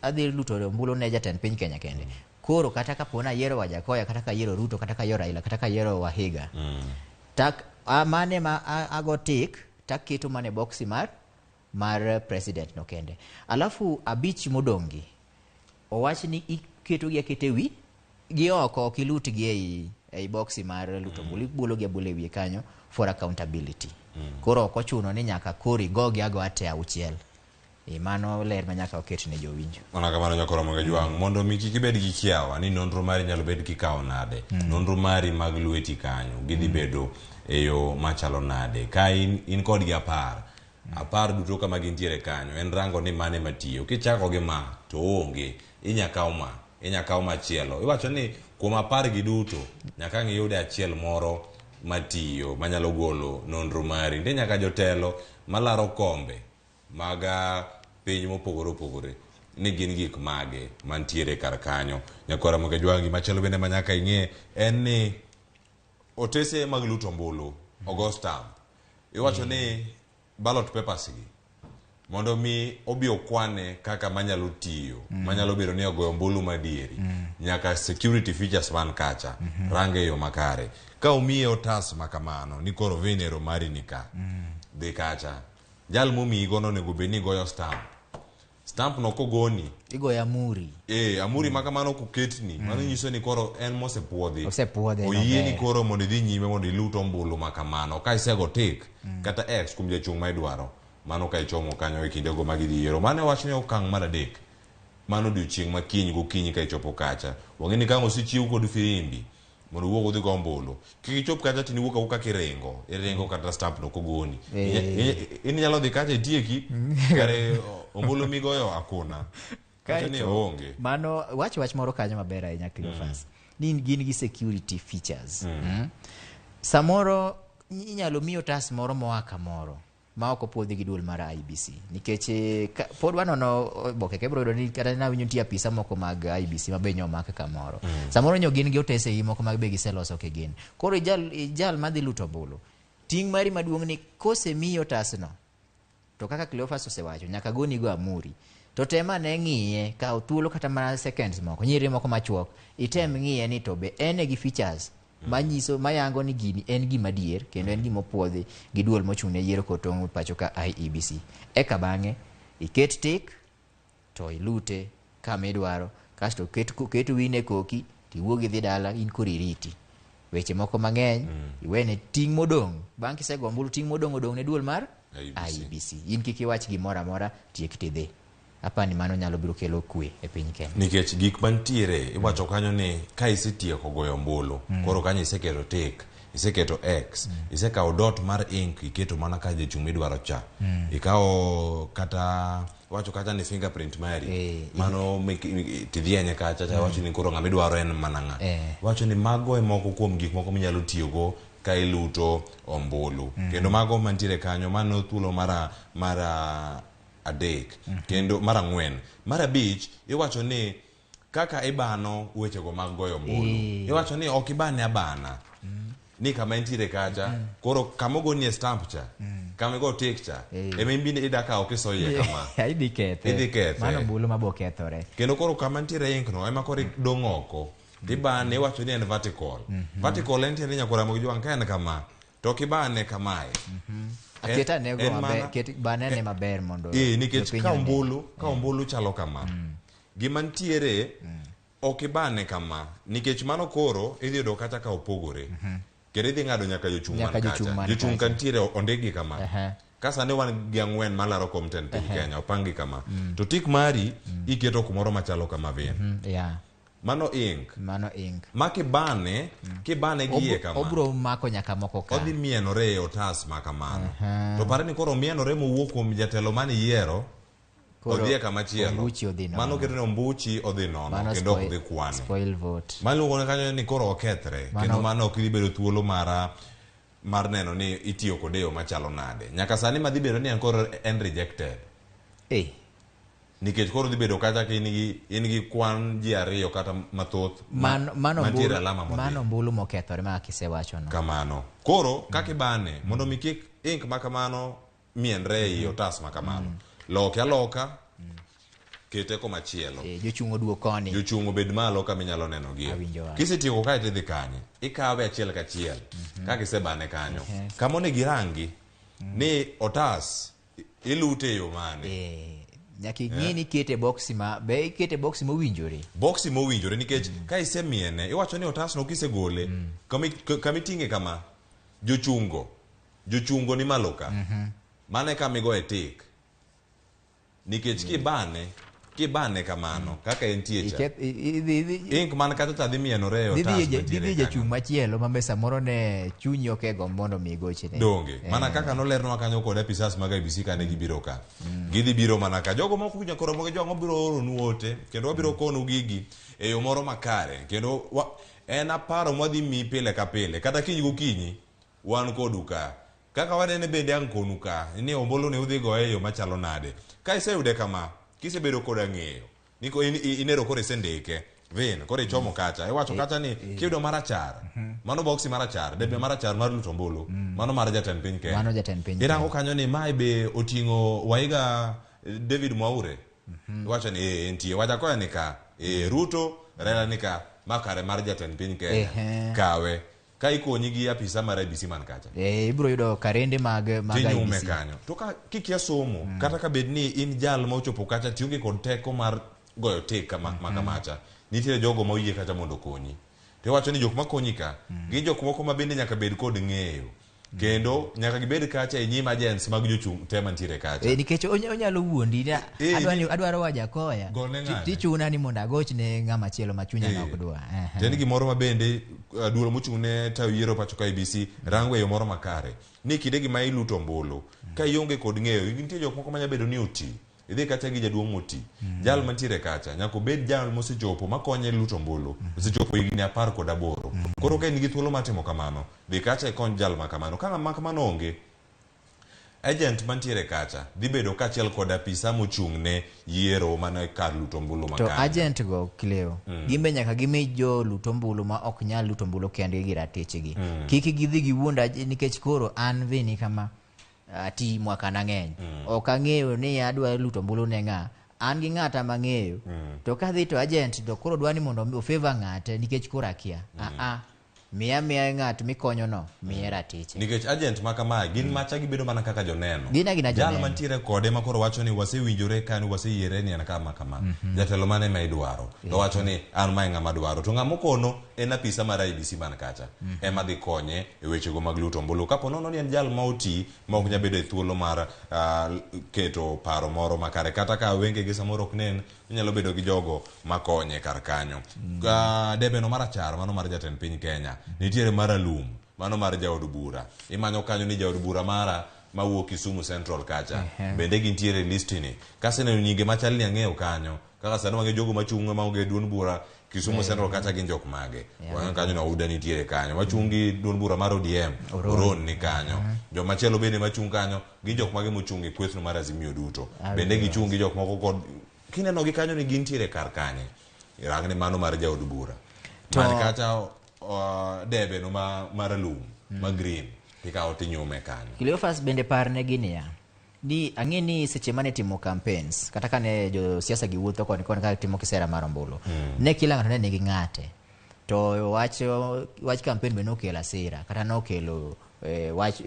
adhi luto mbulu ne jatend piny Kenya kende. Koro kata kapo na yiero Wajakoya kata ka yiero Ruto kata ka yiero Raila kata ka yiero Wahiga. Tak mane ma ago tik tak keto mane boxi mar president no kende. Alafu abich modongi owach ni iketo gi aketewi gi oko kilut gi ei boxi mar luto mbulu bulo gi abule wiye kanyo for accountability. Koro ok ochuno ni nyaka kori gogi ago ate 6. Mano ler ma nyaka oket ne jowinjo. Ona kamano nyakoro Ramogi Jwang' mondo mi kik ibed gi kiawa ni nonro mari nyalo bed kikawo nade. Nonro mari mag lweti kanyo gidhi bedo e yo machalo nade. Ka in kod gi apar duto kama gintiere kanyo en rango ni mane matiyo. Kichako gi ma to onge inyakawo machielo. Iwacho ni kuom 10 gi duto nyaka ng'iyude achiel moro matiyo manyalo golo nonro mari. Ndi nyaka jotelo malaro kombe maga piny mopogore ni gin gik mage mantiere kar kanyo. Nyakoro Ramogi Jwang' machielo bende manyaka ing'e en ni otese mag luto mbulu ogo stamp. Iwacho ni ballot papers gi mondo mi obi okwane kaka manyalo tiyo manyalo bedo ni ogoyo mbulu madieri nyaka security features man kacha range yo makare. Ka omiye otas makamano ni koro venero mari nika dhi kacha jal momi igono nego beni goyo stamp no kogoni igoya amuri amuri makamano koketni mano nyiso ni koro en mosepuodhi oyie ni koro mondo idhi nyime mondo iluto mbulu makamano ka isego tik kata x kuom jachung' ma idwaro mano ka ichomo kanyo e kinde go magidhi yiero. Mano wach ni okang' mar 3 mano odiochieng' ma kiny gokinyi ka ichopo kacha wang'eni ka osechiw kod firimbi mondo wuok udhi go mbulu kik ichop kacha tini wuok awuoka iringo kata stamp no kogoni inyalo dhi kacha itieki kare ombulu migoyo akuna kata ni onge. Mano wach moro kanyo maber ahinya Cleophas ni gin gi security features. Samoro inyalo miyo tas moro moa kamoro ma ok opwodhi gi duol mar IBC nikech pod wanono boke kebro do ni kata na winyo tie apisa moko mag IBC mabenyo mak kamoro samoro nyo gin gi otese gi moko mag be giseloso ke gin. Koro jal madhi luto bolo ting mari maduong' ni kose miyo tasno to kaka Cleophas osewacho nyaka goni go amuri to tema ne ng'iye ka thuolo kata mana seconds moko nyiri moko machuok item ng'iye ni to be ene gi features manyiso mayango ni gini en gima dier kendo en gima opuodhi gi duol mochung' ne yiero kotong' pacho ka IEBC. Eka bang'e iket tik to ilute kama idwaro kasto ket wine koki tiwuogi dhi dala in kori riti weche moko mang'eny iwene ting' modong' bang' kisego ombulu ting' modong' ne duol mar IEBC. In kik iwach gimoro amora tiek tidhi. Apani mano nyalo biro kelo kwe e piny Kenya nikech gik mantiere iwacho kanyo ni ka isetieko goyo mbulu koro kanyo iseketo tik iseketo x isekawo dot mar ink iketo mana ka jachung' midwaro cha ikawo kata wacho kacha ni fingerprint mari mano tidhienye kacha wacho ni koro ng'ama idwaro en mana ng'a wacho ni mago e moko kuom gik moko minyalo tiyogo ka iluto ombulu kendo mago mantiere kanyo mano thuolo mara adek kendo mar 4 mar 5 iwacho ni kaka ibano wechego mag goyo mbulu iwacho ni ok ibane abana ni kama entiere kacha koro kama ogoni stamp cha kama go tik cha ema imbine idaka ok isoye kama idhi kethe mano mbulu mabokethore kendo koro kama entiere ink no ema koro dong' oko ibane iwacho ni en vertical entiere nyakoro Ramogi Jwang' ka en kama to kibane kamae aketa nego maber ket banene maber mondo nikech ka ombulu chalo kama gima ntiere ok ibane kama nikech mano koro idhi yudo kata ka opogore kendo idhi ng'ado nyaka jochung' man kacha jochung' kantiere ondigi kama ka sani wan gi 4 malaro komten piny Kenya opangi kama to tik mari iketo kumoro machalo kama vile mano ink ma kibane giye kama obro mako nyaka moko ka odhi mienore e otas makamano to pare ni koro mienore mowuok kuom jatelo mani yiero odhi kama chielo mano keto ni ombuchi odhi nono kendo ok dhi kwane spoil vote mano kanyo ni koro okethre kendo mano ok dhi bedo thuolo mara mar neno ni itiyo kode yo machalo nade. Nyaka sani madhi bedo ni ankoro en rejected. Nikech koro dhi bedo kata ka in gi kwan ji ariyo kata mathoth mantiere alama modhi. Mano mbulu mokethore ma kisewacho no. Kamano. Koro kaka ibane mondo mi kik ink ma kamano mienre ei otas ma kamano. Loke aloka kete komachielo. Jochung oduo koni. Jochung obed malo kama inyalo neno gi. Kisetieko kae tidhi kanye. Ikawe achiel kachiel. Kaka isebane kanyo. Kama onego irangi ni otas ilute yo mane. Nyaki ng'ini kete boxi kete boxi mowinjore. Boxi mowinjore nikech ka isemiene iwacho ni otas no kisegole kamiting'e kama jochungo ni malo ka. Mane kama igoe tik. Nikech kibane kamano kaka entie cha. Ink man kata tadhi mienore otas. Didhi jachung machielo ma mesa moro ne chunyi okego mondo mi gochne. Donge. Mana kaka nolerno kanyo kod apisas mag IBC kane gibiro ka. Gidhi biro mana ka jogo moko kunya koro moge jogo biro oro nuote kendo wabiro konu gigi e yo moro makare kendo en aparo mwadhi mi pile ka pile kata kinyi gokinyi wan koduka kaka wanene bende ang konu ka ni ombolo ne udhi go e yo machalo nade ka iseyude kama kisebedo koda ng'eyo niko inero kore sendeke vin kore chomo kacha iwacho kacha ni kiyudo marachar mano boxi marachar debe marachar mar luto mbulu mano mar jatend piny Kenya mano jatend piny irango kanyo ni mai be oting'o Waiga David Mwaure iwacho ni entie wacha koya ni ka Ruto Raila ni ka makare mar jatend piny Kenya kawe ka ikonyi gi apisa mar IBC man kacha ibro yudo karende mag IBC kanyo to ka kikia somo kata ka bed ni in jal ma ochopo kacha tionge kod teko mar goyo tek makamacha nitie jogo ma oyie kata mondo konyi to wacho ni jok ma konyi ka gi jok moko ma bende nyaka bed kod ng'eyo kendo nyaka gibed kacha e nyim agents mag jochung tema ntiere kacha nikech onyalo wuondi adwaro waja koya tichuna ni mondo agochne ng'ama chielo ma chunya nok dwa ten gimoro ma bende duolo mochung ne tayo yiero pacho ka IBC rango e yo moro makare ni kide gima iluto mbulu ka ionge kod ng'eyo nitie jok moko manya bedo ni oti idhi kacha gi jaduong' moti jal mantiere kacha nyaka bed jal mosechopo makonye luto mbulu osechopo higni 18 koro ka in gi thuolo matimo kamano dhi kacha ikony jal ma kamano ka ng'ama kamano onge agent mantiere kacha dhi bedo kachiel kod apisa mochung' ne yiero mana kar luto mbulu makare to agent go Cleo gimbe nyaka gimi jo luto mbulu ma ok nyal luto mbulu kendgi gi ratechgi kik gidhi giwuonda nikech koro an vini kama ati mwaka nang'eny ok ang'eyo ni adwa luto mbulu ne ng'a an gi ng'ata mang'eyo to kadhi to agent to koro dwani mondo ofavor ng'ate nikech koro akia miya ng'at mikonyo no miya ratiche nikech agent ma kama gin macha gibedo mana kaka joneno gina jal mantiere kode ma koro wacho ni wasewinjore kani waseyiere ni en kama jatelo mane ma idwaro to wacho ni an ma ng'ama dwaro to ng'ama kono en apisa mar IBC man kacha ema dhi konye e weche go mag luto mbulu kapo nono ni en jal ma oti ma ok nyabedo e thuolo mar keto paro moro makare kata ka wenge gi samoro ok nen nyalo bedo gi jogo makonye kar kanyo debe no marachar mano mar jatend piny Kenya nitiere maralum mano mar jaod bura imanyo kanyo ni jaod bura mara mawuok Kisumu Central kacha bende gintiere listini kasene nyinge machal ni ang'eyo kanyo kaka sano mange jogo machung' ma onge duon bura Kisumu Central kacha gin jok mage wanyo kanyo na uda nitiere kanyo machungi duon bura mar ODM Oron ni kanyo jok machielo bende machung' kanyo gin jok mage mochung' e kwethno mar Azimio duto bende gichung' gi jok moko kod kineno gi kanyo ni gintiere kar kanye irangne mano mar jaod bura man kacha debe no maralum ma green ikawo tinyume kanyo Cleophas bende parne ginia ni ang'e ni seche mane timo campaigns kata kane jo siasa giwuotho koni ka timo kisera mar ombulu ne kila ng'ato ne nigi ng'ate to wach campaign be nokelo asira kata nokelo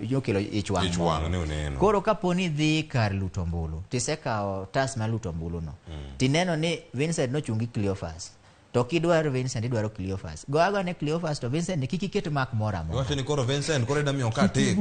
yokelo ichwang ne uneno koro kaponi dhi kar luto mbulu tisekawo tas ma luto mbulu no tineno ni Vincent nochungi Cleophas to kidwaro Vincent idwaro Cleophas go ne Cleophas to Vincent ni kiki keto mak mora mo wacho ni koro Vincent koro damiyo ka tik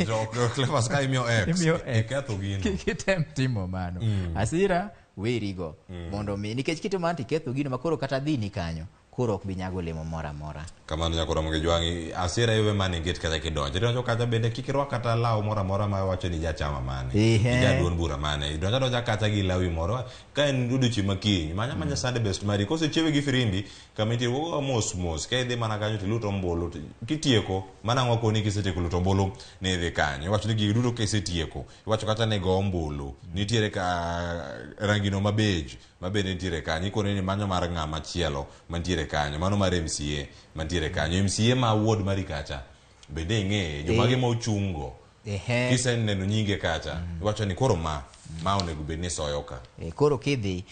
to Cleophas ka imiyo X iketho gino kitem timo mano asira werigo mondo mi nikech kito man tiketho gino makoro kata dhi ni kanyo koro ok bi nyago olemo moro amora. Kamano nyako Ramogi Jwang, asira iwe mani git kata kidonjo. Idonjo kata bende kikirwa kata law moro amora ma wacho ni jachama mane. Jaduon bura mane. Idonjo kata gi lawi moro. Ka en duduchi makiny, manya Sunday best mari. Kose chiewe gi firimbi, kama intie wo mos. Ka idhi mana kanyo tiluto ombulu. Kitieko, mana ng'wakoni kisetieko luto ombulu ni idhi kanyo. Iwacho ni gigi duto kisetieko. Iwacho kata ni go ombulu. Nitiere ka rangino mabej. Mabende nitiere kanyo. Ikone ni manyo mar ng'ama chielo mantiere kanyo. Mano mar MCA mantiere kanyo. MCA ma award mari kacha. Bende ing'e jomage ma ochungo. Kise neno nyinge kacha. Iwacho ni koro ma onego bed ni soyo ka. Koro kidhi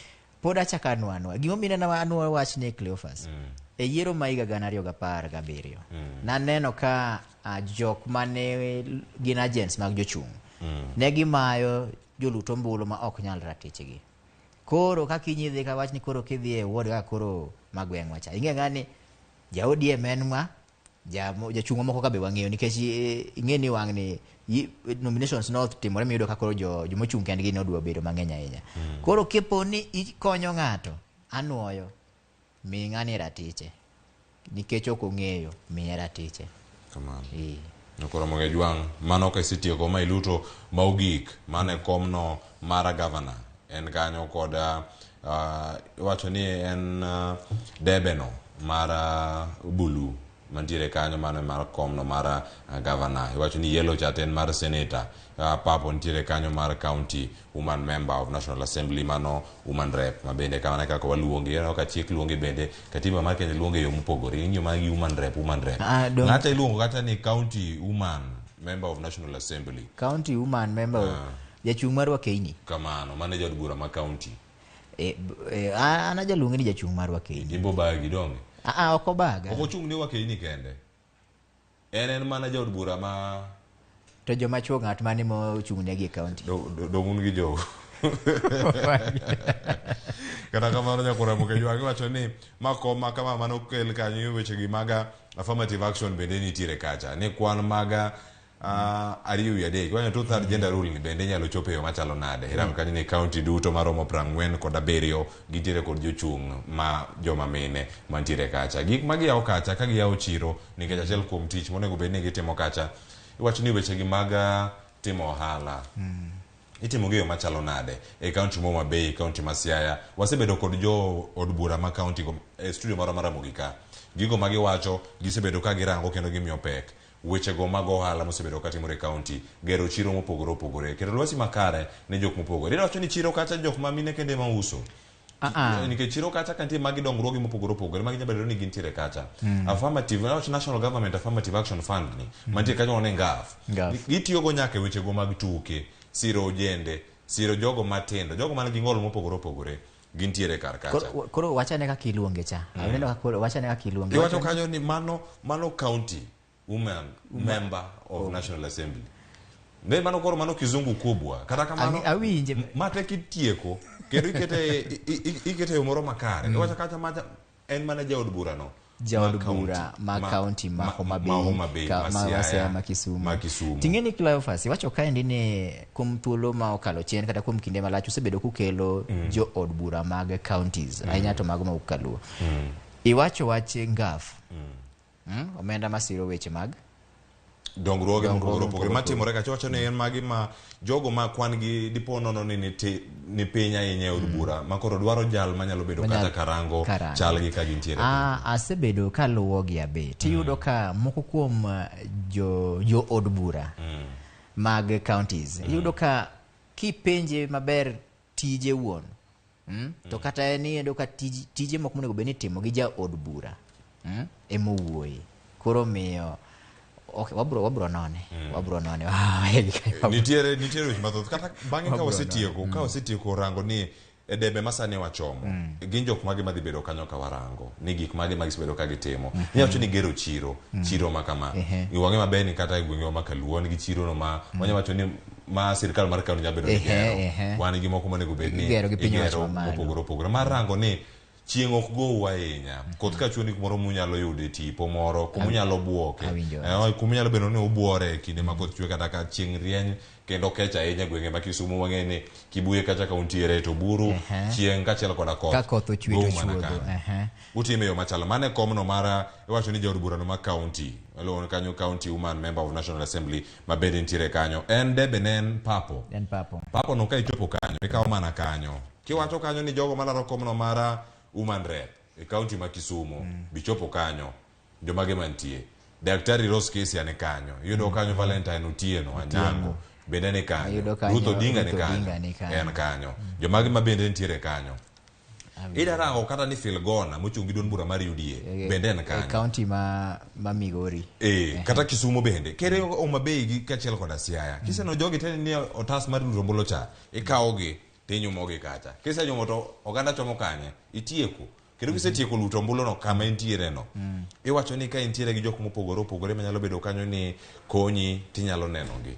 pod achaka anwanwa. Gimomiyo na anwa wach ne Cleophas. E yiero ma higa 2017 naneno ka jok mane gin agents mag jochung' ne gimayo joluto ombulu ma ok nyal ratichgi. Koro kaka inyidhi ka wach ni koro kidhi e ward ka koro magweng' wacha. Ing'e ng'ani ja ODM en ma jachung' moko ka be wang'eyo nikech ing'e ni wang' ni nominations no timore miyudo ka koro jomochung' kendgi ne odwa bedo mang'eny ahinya. Koro kipo ni ikonyo ng'ato anuoyo mi ng'ani ratiche nikech ok ong'eyo miye ratiche. Kamano. Nyako Ramogi Jwang, mano ka isetieko ma iluto maugik mane komno mara governor en kanyo kod iwacho ni en debeno mara bulu mantiere kanyo mano mar komno mara governor. Iwacho ni yellow chat en mar senator. Papo nitiere kanyo mar county woman member of National Assembly mano woman rep mabende kamana kaka waluonge eno ka chik luonge bende katiba mar Kenya luonge yo mopogore ing'yo magi woman rep ng'ata iluongo kata ni county woman member of National Assembly member jachung' marwa Keini. Kamano mane jod bura ma county ana jaluonge ni jachung' marwa Keini. Imbo bagi donge ok obaga. Ok ochung' ni wa Keini kende. En mana jod bura ma to joma chuo ng'at mane mochung' ne gi county. Domun gi jo. Kata kamano nyako Ramogi Jwang wacho ni makoma kama mano kel kanyo weche gi maga affirmative action bende nitiere kacha. Ni kwan maga ariyo ya dek. Wanyo two-third gender rule ni bende nyalo chope yo machalo nade. Hiram kanyo ni county duto maromo 40 kod 7 gitiere kod jochung' ma joma mine mantiere kacha. Gik magi yawo kacha ka giyawo chiro nikech achiel kuom tich monego bed ni gitimo kacha. Iwacho ni weche gi maga timo ohala. Itimo giyo machalo nade e county Homa Bay, county ma Siaya. Wasebedo kod jo od bura ma county studio mara Ramogi ka. Gigo magi wacho gisebedo ka girango kendo gimiyo pek. Weche go mag ohala mosebedo ka timore county, gero chiro mopogore. Kendo lwasi makare ne jok mopogore. Iwacho ni chiro kata jok ma mine kende ma uso. Nikech chiro kacha kantie magi dongruogi mopogore magi nyabedo ni gintiere kacha. Affirmative National Government Affirmative Action Fund ni mantie kanyo ne ngaf. Gitiyo go nyaka weche go mag tuke, siro ojende, siro jogo matindo, jogo man gi ng'ol mopogore gintiere kar kacha. Koro wachane ka kiluonge cha. Awendo ka wachane ka kiluonge. Iwacho kanyo ni mano county woman member of National Assembly. Ne mano koro mano kizungu kubwa. Kata kamano awinje mate kitieko kendo ikete yo moro makare. Iwacho kacha macha en mana jaod bura no. Jaod bura ma county ma Homa Bay ma Siaya ma Kisumu. Tingeni Cleophas iwacho kaendi ni kuom thuolo ma okalo chien kata kuom kinde malach osebedo kukelo jo od bura mag counties ahinya to mago ma ukalo. Iwacho wache ngaf. Omenda masiro weche mag dongruoge mopogore matimore kacha. Wacho ni en magi ma jogo ma kwan gi dipo nono ni piny ahinya od bura ma koro dwaro jal manyalo bedo kata karango chal gi ka gintiere. Asebedo kaluwogi abe tiyudo ka moko kuom jo od bura mag counties iyudo ka kipenje maber tije wuon to kata ni iyudo ka tije moko monego bed ni timo gi ja od bura emowuoyi koro miyo wabro none nitiere weche mathoth kata bang'e ka wasetieko rango ni e debe masane wachomo gin jok magi madhi bedo kanyo ka warango ni gik magi magisebedo ka gitimo. Iwacho ni gero chiro ma kama iwang'e maber ni kata e gweng'wa ma Kaluo nigi chiro no ma wanyawacho ni ma sirkal mar kaunti nyabedo ni gero wan gi moko monego bed ni igero mopogore mar rango ni chieng' ok go ahinya koth ka chuoni kumoro munyalo yude tipo moro kumunyalo buoke kumunyalo bedo ni ubuore kinde ma koth chwe kata ka chieng' rieny kendo kech ahinya gwenge ma Kisumu wang'eni kibuye kacha ka untiere to buru chieng' kachiel koda koth ochwe utime yo machalo mane komno mara iwacho ni jaod burano ma county alo kanyo county woman member of National Assembly ma bende ntiere kanyo en debe ne en papo no ka ichopo kanyo ikawo mana kanyo kiwacho kanyo ni jogo malaro komno mara woman rep e county ma Kisumu bichopo kanyo jomage mantie Daktari Rose Kesi ane kanyo yudo kanyo Valentine Otieno Anyango bende ne kanyo Ruth Odinga ne kanyo en kanyo jomage ma bende ntiere kanyo idarango kata ni Filgona mochungi duond bura mar UDA bende en kanyo county ma Migori kata Kisumu bende kere Homa Bay gi kachiel koda Siaya kiseno jogi teni ni otas mar luto ombulu cha ikawogi tinyumogi kacha kisenyumo to oganda chomo kanye itieko kendo kisetieko luto ombulu no kama entiere no iwacho ni ka entiere gi jok mopogore opogore manyalo bedo kanyo ni konyi tinyalo nenogi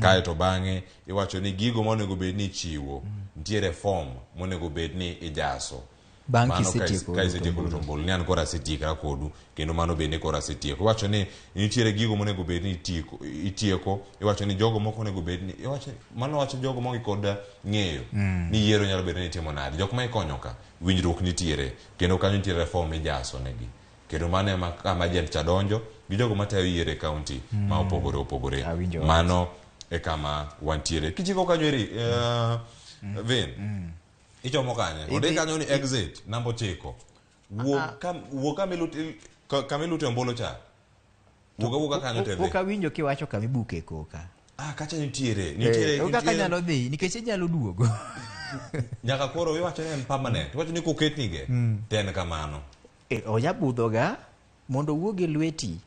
kae to bang'e iwacho ni gigo monego bed ni chiwo ntiere form monego bed ni ijaso bang' kisetieko luto ombulu ni an kora asetieka kodu kendo mano bende kora asetieko iwacho ni nitiere gigo monego bed ni itieko iwacho ni jogo moko onego bed ni mano wacho jogo mongi kod ng'eyo ni yiero nyalo bedo ni timo nade jok ma ikonyo ka winjruok nitiere kendo kanyo nitiere reform ijaso negi kendo mano ema kama jent cha donjo gi jogo matayo yiero e county ma opogore opogore mano e kama wantiere kichiko kanyo eri Vin ichomo kanye ode kanyo ni exit namba 9 wuok kamilute ombulu cha wuok kanyo tebe wuok awinjo kiwacho kamibuke koka kacha nitiere kaka nyalo dhi nikech inyalo duogo nyaka koro iwacho ni en permanent iwacho ni koketnige ten kamano onyabudhoga mondo wuog e lweti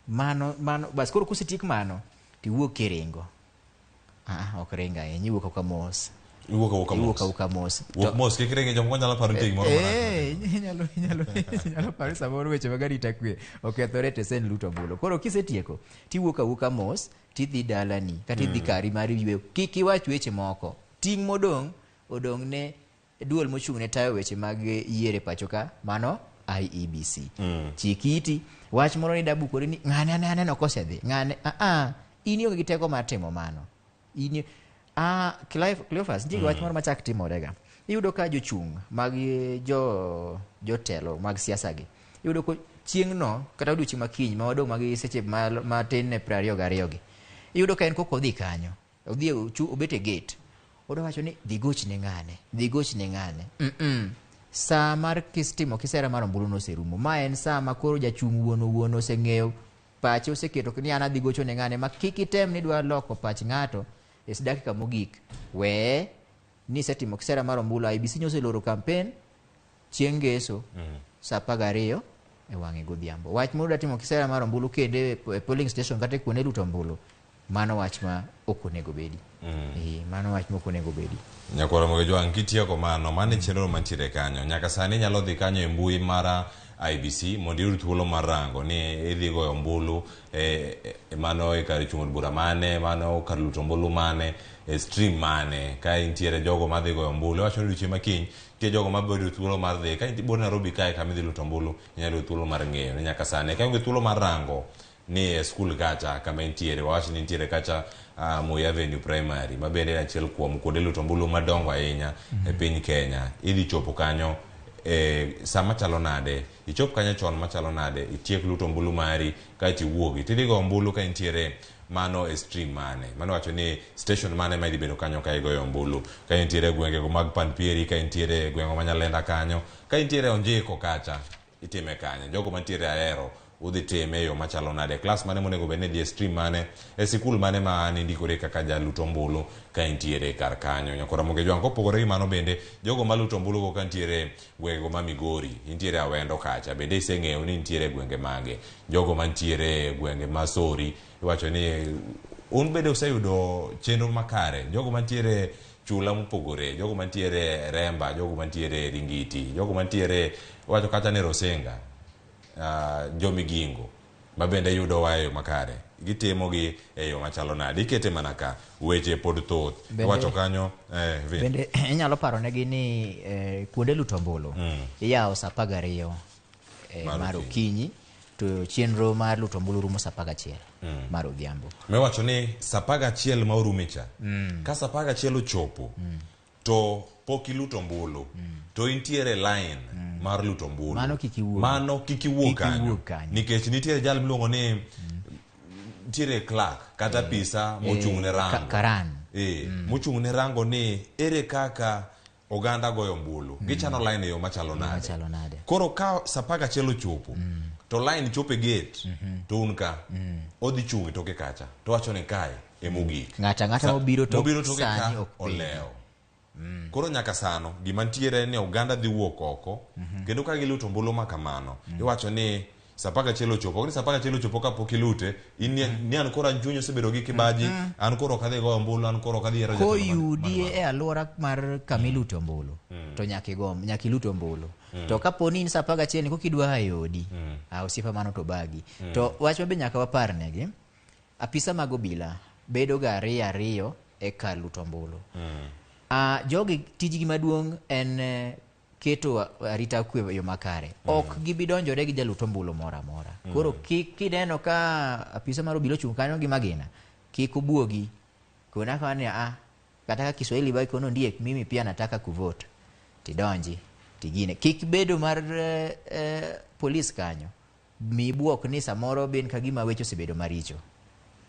mano bas koro kusetiek mano tiwuok kiringo ok ringa iwuok ka mos Iwuok mos kikirenge jomko nyalo paro ni moro nyalo paro samoro weche mag arita kwe okethore tesen luto ombulu koro kisetieko tiwuok awuoka mos tidhi dalani kata idhi kari mar yweyo kik iwach weche moko ting' odong' ne duol mochung' ne tayo weche mag yiere pacho ka mano IEBC chikiti wach moro ni dabukore ni ng'ane aneno kosedhi ng'ane in ionge gi teko mar timo mano Cleophas ntie wach moro machak timorega iyudo ka jochung' mag jotelo mag siasa gi iyudo ko chieng' no kata odiochieng' makiny ma wadong' mag seche matin ne 22 gi iyudo ka en kokodhi kanyo odhi obet e gate odo wacho ni dhi goch ne ng'ane saa mar kistimo kisera mar ombulu noserumo ma en saa ma koro jachung' wuon oseng'eyo pache oseketo ni an adhi gocho ne ng'ane ma kik item ni dwa loko pach ng'ato es dakika mogik ni setimo kisera mar ombulu IBC nyoseloro campaign chieng' ngeso saa 12 e wang'e godhiambo wach moda timo kisera mar ombulu kende e polling station kata kuone luto ombulu mano wach ma ok onego bedi mano wach ma ok onego bedi nyakora moge jwang kitieko mano mane chenro mantiere kanyo nyaka sani nyalo dhi kanyo e mbui mara IBC mondo iyud thuolo mar rango ni idhi goyo ombulu mano e kar chung' od bura mane mano kar luto ombulu mane e stream mane ka intiere jogo madhi goyo ombulu wacho ni dweche makiny tie jogo mabedo thuolo mar dhi ka bor Nairobi kae kama idhi luto ombulu inyalo thuolo mar ng'eyo ni nyaka sani ka onge thuolo mar rango ni e skul kacha kama intiere wawacho ni intiere kacha Moi Avenue Primary ma bende en achiel kuom kuonde luto ombulu madongo ahinya e piny Kenya idhi chopo kanyo saa machalo nade ichop kanyo chon machalo nade itiek luto ombulu mari kaeti wuogi tidhi go ombulu ka intiere mano e stream mane mano wacho ni station mane ma idhi bedo kanyo ka igoyo ombulu ka intiere gwenge go mag Panpieri ka intiere gwengo ma Nyalenda kanyo ka intiere Onjiko kacha itime kanyo jogo mantiere Ahero udhi time yo machalo nade class mane monego bed ni dhi stream mane e sikul mane ma nindikore kaka jaluto ombulu ka intiere kar kanyo nyakora moge jwang kopogore gi mano bende jogo maluto ombulu go ka intiere gwenge ma Migori intiere Awendo kacha bende iseng'eyo ni intiere gwenge mage jogo mantiere gwenge ma Sori iwacho ni un bende useyudo chenro makare jogo mantiere chula mopogore jogo mantiere Remba jogo mantiere Ringiti jogo mantiere wacho kata ne Rosenga Jomigingo mabende yudo wayo makare gitimo gi e yo machalo nade ikete mana ka weche pod thoth wacho kanyo bende inyalo paro negi ni kuonde luto mbulu iyawo saa 12 mar okinyi to chenro mar luto mbulu rumo saa 11 mar odhiambo. Mewacho ni saa 11 ma orumecha ka saa 11 ochopo to pok iluto mbulu to intiere line mar luto mbulu mano kikiwuok kanyo nikech nitiere jal miluongo ni nitiere clerk kata pisa mochung' ne rango karan mochung' ne rango ni ere kaka oganda goyo mbulu gichano line e yo machalo nade koro ka saa 11 ochopo to line chope gate to unka odhi chung' toke kacha to wacho ni kae e mogik ng'ata mobiro to sani oleo koro nyaka sano gima ntiere ni oganda dhi wuok oko kendo ka giluto mbulu makamano iwacho ni saa 11 ochopo ni saa 11 ochopo kapok ilute ni an koro anjunyo sebedo gi kibaji an koro kadhi goyo mbulu an koro kadhi yero koyudi e alwora mar kamiluto mbulu to nyaka iluto mbulu to kaponi in saa 11 kokidwa hayodi osiepa mano to bagi to wach mabe nyaka waparnegi apisa mag obila bedo ga ariyo e kar luto mbulu jogi tijgi maduong' en keto arita kwe yo makare ok gibidonjore gi jaluto mbulu mora koro kineno ka apisa mar obila chung' kanyo gi magina kik obuogi kuna kani kata Kiswahili bai kono ndiek mimi pia nataka kuvote tidonji tigine kik bedo mar polis kanyo mibuok ni samoro ben kagima wecho sebedo maricho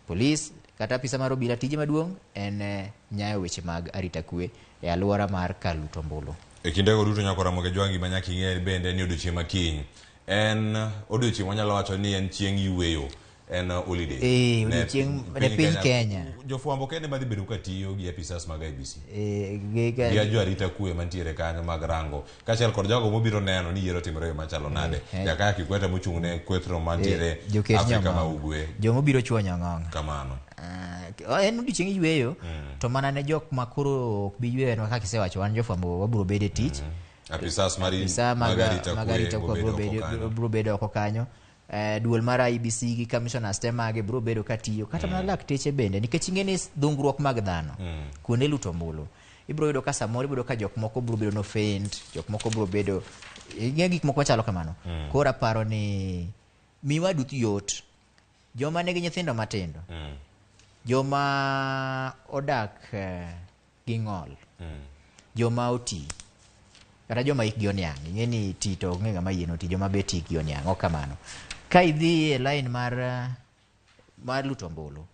polis kata apisa mar obila tije maduong' en nyayo weche mag arita kwe e alwora mar kaluto mbulu. E kinde go duto nyako Ramogi Jwangi manyaki ng'e bende ni odiochieng' makiny en odiochieng' wanyalo wacho ni en chieng' yweyo en holiday odiochieng' ne piny Kenya jofwambo kende madhi bedo ka tiyo gi apisas mag IBC gi jo arita kwe mantiere kanyo mag rango kaachiel kod jogo mobiro neno ni yiero timore machalo nade Jakaya Kikwete mochung' ne kwethro mantiere Afrika ma ugwe jomobiro chuonyo ng'ong'o kamano en odiochieng' yweyo to mana ne jok makoro ok bi yweyo kaka kisewacho wan jofwambo wabiro bedo e tich apisas mag arita kwe biro bedo oko kanyo duol mar IBC gi commissioners te mage biro bedo katiyo kata mana lakteche bende nikech ing'eni dhungruok mag dhano kuonde luto mbulu ibiro yudo ka samoro ibiro ka jok moko biro bedo no faint jok moko biro bedo ing'e gik moko machalo kamano koro aparo ni miwa duth yot joma nigi nyithindo matindo joma odak gi ng'ol joma oti kata joma ikgi oniang' ing'eni ti to ng'e ng'ama yien oti joma be tikgi oniang' ok kamano ka idhi e line mar luto mbulu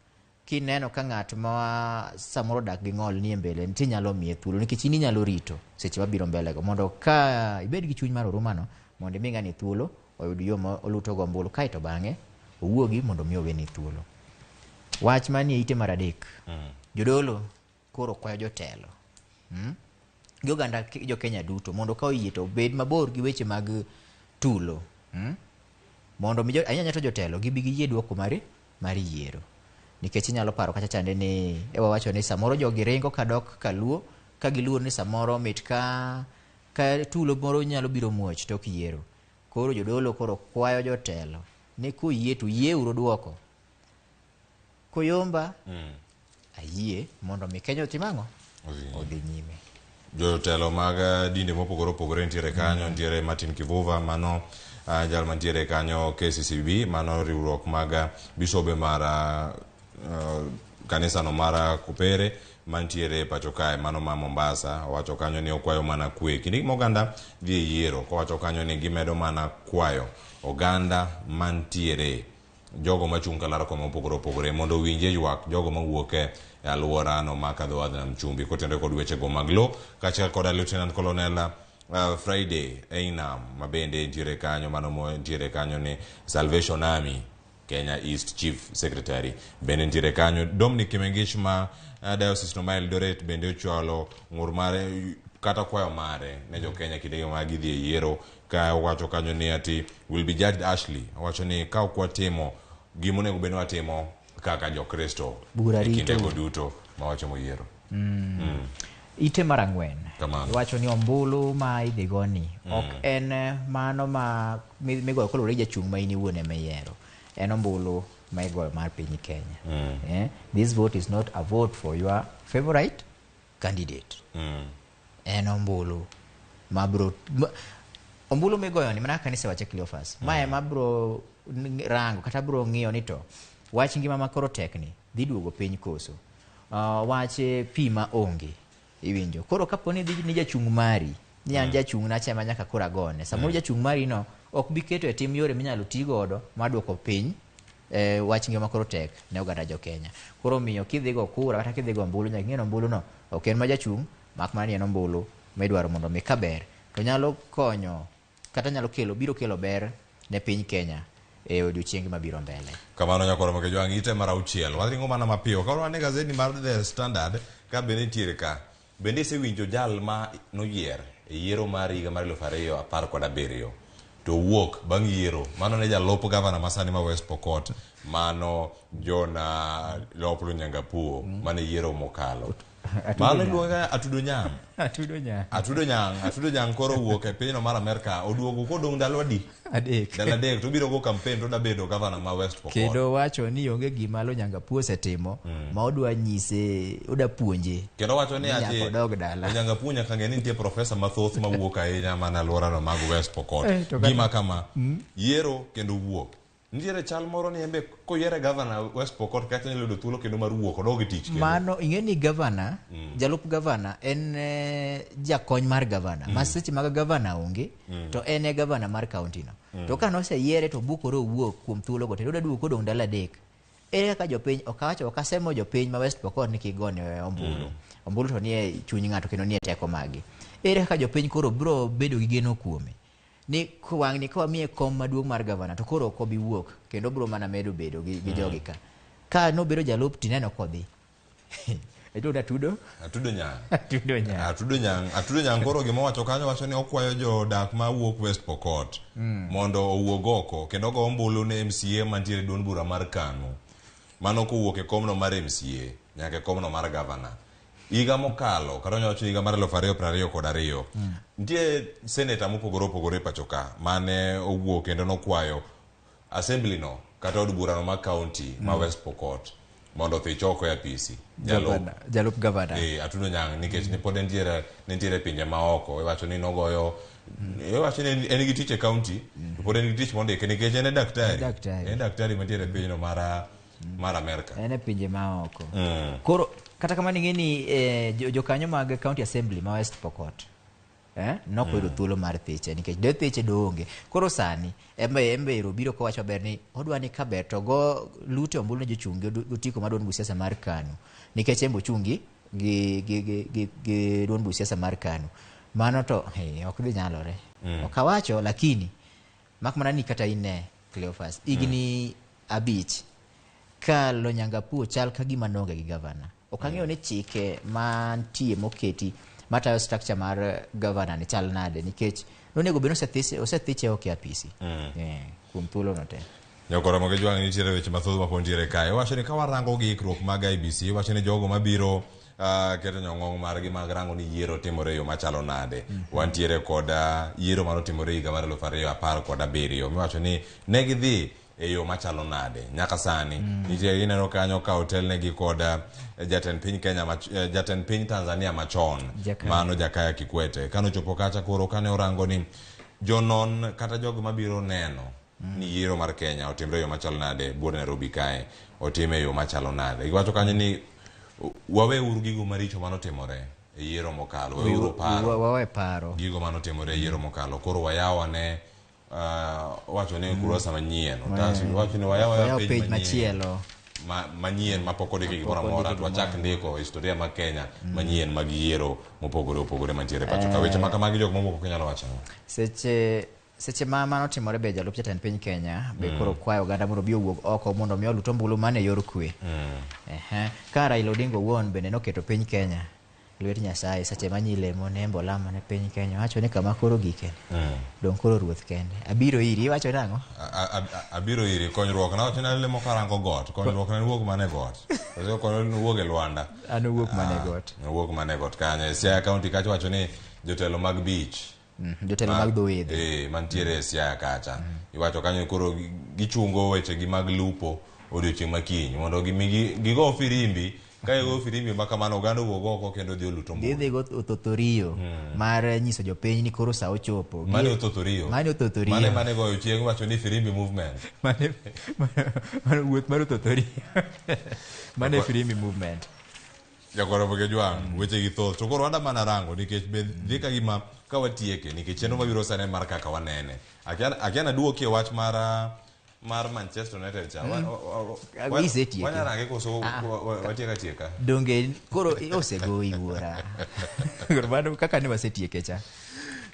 kineno ka ng'at ma samoro dak gi ng'ol ni e mbele nitie nyalo miye thuolo nikech in inyalo rito seche mabiro mbele go mondo ka ibed gi chuny mar orumano mondo imi ng'ani thuolo oyud yo ma oluto go mbulu kaeto bang'e owuogi mondo mi oweni thuolo. Wach manie ite mar adek jodolo koro kwayo jotelo gi oganda jo Kenya duto mondo ka oyie to bed mabor gi weche mag tulo mondo mi ahinya to jotelo gibi giyie duoko mar yiero nikech inyalo paro kacha chande ni wawacho ni samoro jogi ringo kadok kaluo ka giluor ni samoro mit ka tulo moro nyalo biro muoch tok yiero koro jodolo koro kwayo jotelo ni kuyie to yie uro duoko koyomba ayie mondo mi Kenya otimang'o odhi nyime. Jotelo mag dinde mopogore opogore nitiere kanyo nitiere Martin Kivuva mano jal mantiere kanyo KCCB mano riwruok mag bisobe mar kanisa no mar Kopere mantiere pacho kae mano ma Mombasa wacho kanyo ni okwayo mana kwe kinde moganda dhi yiero ko wacho kanyo ni gimedo mana kwayo oganda mantiere jogo machung' kalara koma opogore opogore mondo winje ywak jogo mawuok e alwora no makadho adham chumbi kotende kod weche go mag lo kaachiel kod Lieutenant Colonel Friday Einam mabende ntiere kanyo mano mo ntiere kanyo ni Salvation Army Kenya East Chief Secretary bende ntiere kanyo Dominic Kimengich ma Diocese no ma Eldoret bende ochwalo ng'ur mare kata kwayo mare ne jo Kenya kinde ma gidhi e yiero ka wacho kanyo ni ati will be judged Ashley wacho ni ka okwatimo gimonego beno watimo kaka jo Kristo kinde go duto ma wacho moyiero ite mar ang'wen wacho ni ombulu ma idhigoni ok en mano ma migoyo kolore jachung' ma in iwuon ema yiero en ombulu ma igoyo mar piny Kenya. This vote is not a vote for your favorite candidate. En ombulu mabro ombulu migoyo ni mana kanisa wache Cleophas. Mae mabro rango kata bro ng'iyo ni to wach ngima makoro tekni dhi duogo piny koso. Wache pi ma onge iwinjo. Koro kaponi dhi ni jachung' mari nyan jachung' na chema nyaka kora gone. Samoro jachung' mari no ok bi keto e tim yore minyalo ti godo maduoko piny wach ngima makoro tek ne oganda jo Kenya. Koro miyo kidhi go kura kata kidhi go ombulu nyaka ng'e ombulu no ok en ma jachung' mak mana en ombulu midwaro mondo mi kaber to nyalo konyo kata nyalo biro kelo ber ne piny Kenya e odiochieng mabiro mbele. Kamano nyakoro Ramogi Jwang ite mar 6 waringo mana mapiyo koro ane gazeti mar The Standard ka bende nitiere ka bende isewinjo jal ma noyier e yiero mar higa mar 2017 to wuok bang' yiero mano ne jalup gavana masani ma West Pokot mano Jona Loplo Nyangapuo mane yiero mokalo mano iluonga Atudo Nyang koro wuok e pinyno mar Amerika oduogo kodong' ndalo adek to biro go campaign to dabedo gavana ma West Pokot kendo wacho ni onge gima Lo Nyangapuo setimo ma odwa nyise oda puonje kendo wacho ni ati Nyangapuo nyaka ng'e ni nitie profesa mathoth mawuok ahinya mana alworano mag West Pokot gima kama yiero kendo wuok nitiere chal moro ni embe koyiere gavana West Pokot kata nyalo yudo thuolo kendo mar wuok odog tich kendo mano ing'e ni gavana jalup gavana en jakony mar gavana ma seche mag gavana onge to en e gavana mar kaunti no to ka noseyiere to bukore owuok kuom thuolo go to oda duogo kodong' ndalo adek ere kaka jopiny okawacho okasemo jopiny ma West Pokot ni kigone ombulu to nie chuny ng'ato kendo nie teko magi ere kaka jopiny koro bro bedo gi geno kuome ni kwang' ni kwa miye kom maduong' mar gavana to koro ok obi wuok kendo bro mana medo bedo gi jogi ka nobedo jalup tineno kodhi Atudo Nyang koro gima wacho kanyo wacho ni okwayo jodak ma wuok West Pokot mondo owuog oko kendo go ombulu ne MCA mantiere duond bura mar KANU mano kowuok e komno mar MCA nyaka e komno mar gavana higa mokalo kata nyawacho higa mar 2022 nitie seneta mopogore opogore pachoka mane owuok kendo nokwayo assembly no kata od burano ma county ma West Pokot mondo thi choko ya PC jalup gavana Atudo Nyang nikech ni pod nitiere pinje maoko iwacho ni nogoyo iwacho ni en gi tich e county pod en gi tich mondo nikech en daktari mantiere pinyno mar Amerika en e pinje maoko koro kata kamano ing'e ni jokanyo mag county assembly ma West Pokot nokoyudo thuolo mar thiche nikech de thiche doonge koro sani embe biro kowacho ber ni odwa ni kaber to go lute ombulu ne jochungi otiko mar duond buch siasa mar KANU nikech embe ochungi gi duond buch siasa mar KANU mano to ok dhi nyalore okawacho lakini mak mana ni kata ine Cleophas igni 5 ka Lo Nyangapuo chal ka gima nonge gi gavana okang'eyo ni chike mantie moketi matayo structure mar gavana ni chal nade nikech nonego beno osethiche ok apisi kuom thuolo no te nyakoro Ramogi Jwang nitiere weche mathoth mapontiere kae wacho ni ka warango gi ikruok mag IBC wacho ni jogo mabiro keto nyong'ong margi mag rango ni yiero timore yo machalo nade wantiere kod yiero manotimore higa mar 2017 miwacho ni negidhi e yo machalo nade nyaka sani nitie ineno kanyo ka hotel negi kod jatend piny Tanzania machon mano Jakaya Kikwete kanochopo kacha koro kane orango ni jonon kata jogo mabiro neno ni yiero mar Kenya otimre yo machalo nade buor Nairobi kae otime yo machalo nade iwacho kanyo ni waweuru gigo maricho manotimore e yiero mokalo wawe paro gigo manotimore e yiero mokalo koro wayawane wacho ni kurasa manyien wacho ni wayawa page machielo manyien mapok odiki gimoro amora to wachak ndiko historia mag Kenya manyien mag yiero mopogore opogore mantiere pacho ka weche makamagi jok mamoko Kenya wacho seche ma manotimore be jalup jatend piny Kenya be koro kwayo oganda mondo bi owuog oko mondo mi oluto ombulu mane yor kwe ka Raila Odinga wuon bende noketo piny Kenya lwet Nyasaye seche manyilemo ne mbolamo ne piny Kenya wacho ni kama koro gike dong koro ruoth kende abiro iri wacho nango abiro iri konyruok na wacho ni lemo karango got konyruok na wuok mane got wacho konyruok wuok e Luanda wuok mane got kanye Siaya county kacho wacho ni jotelo mag beach Jotelo mag dhowedhe. Mantiere Siaya kacha. Iwacho kanyo koro gichungo weche gi mag lupo odiochieng' makiny mondo gigo firimbi ka go firimbi maka mano oganda wuog oko kendo dhi oluto mbui. Dhi go Otothorio mar nyiso jopiny ni koro sa ochopo. Mane Otothorio? Mane goyo chieng' wacho ni firimbi movement. Mane wuoth mar Otothorio. Mane firimbi movement. Jakoro Ramogi Jwang' weche gi thoth. To koro wanda mana rango nikech be dhi ka gima ka watieke nikech chenro mabiro sane mar kaka wanene. Akiana duokie wach mar Manchester United cha. Wanyarange koso watieka. Donge koro osegoi wuora. Koro kaka ne wasetieke cha.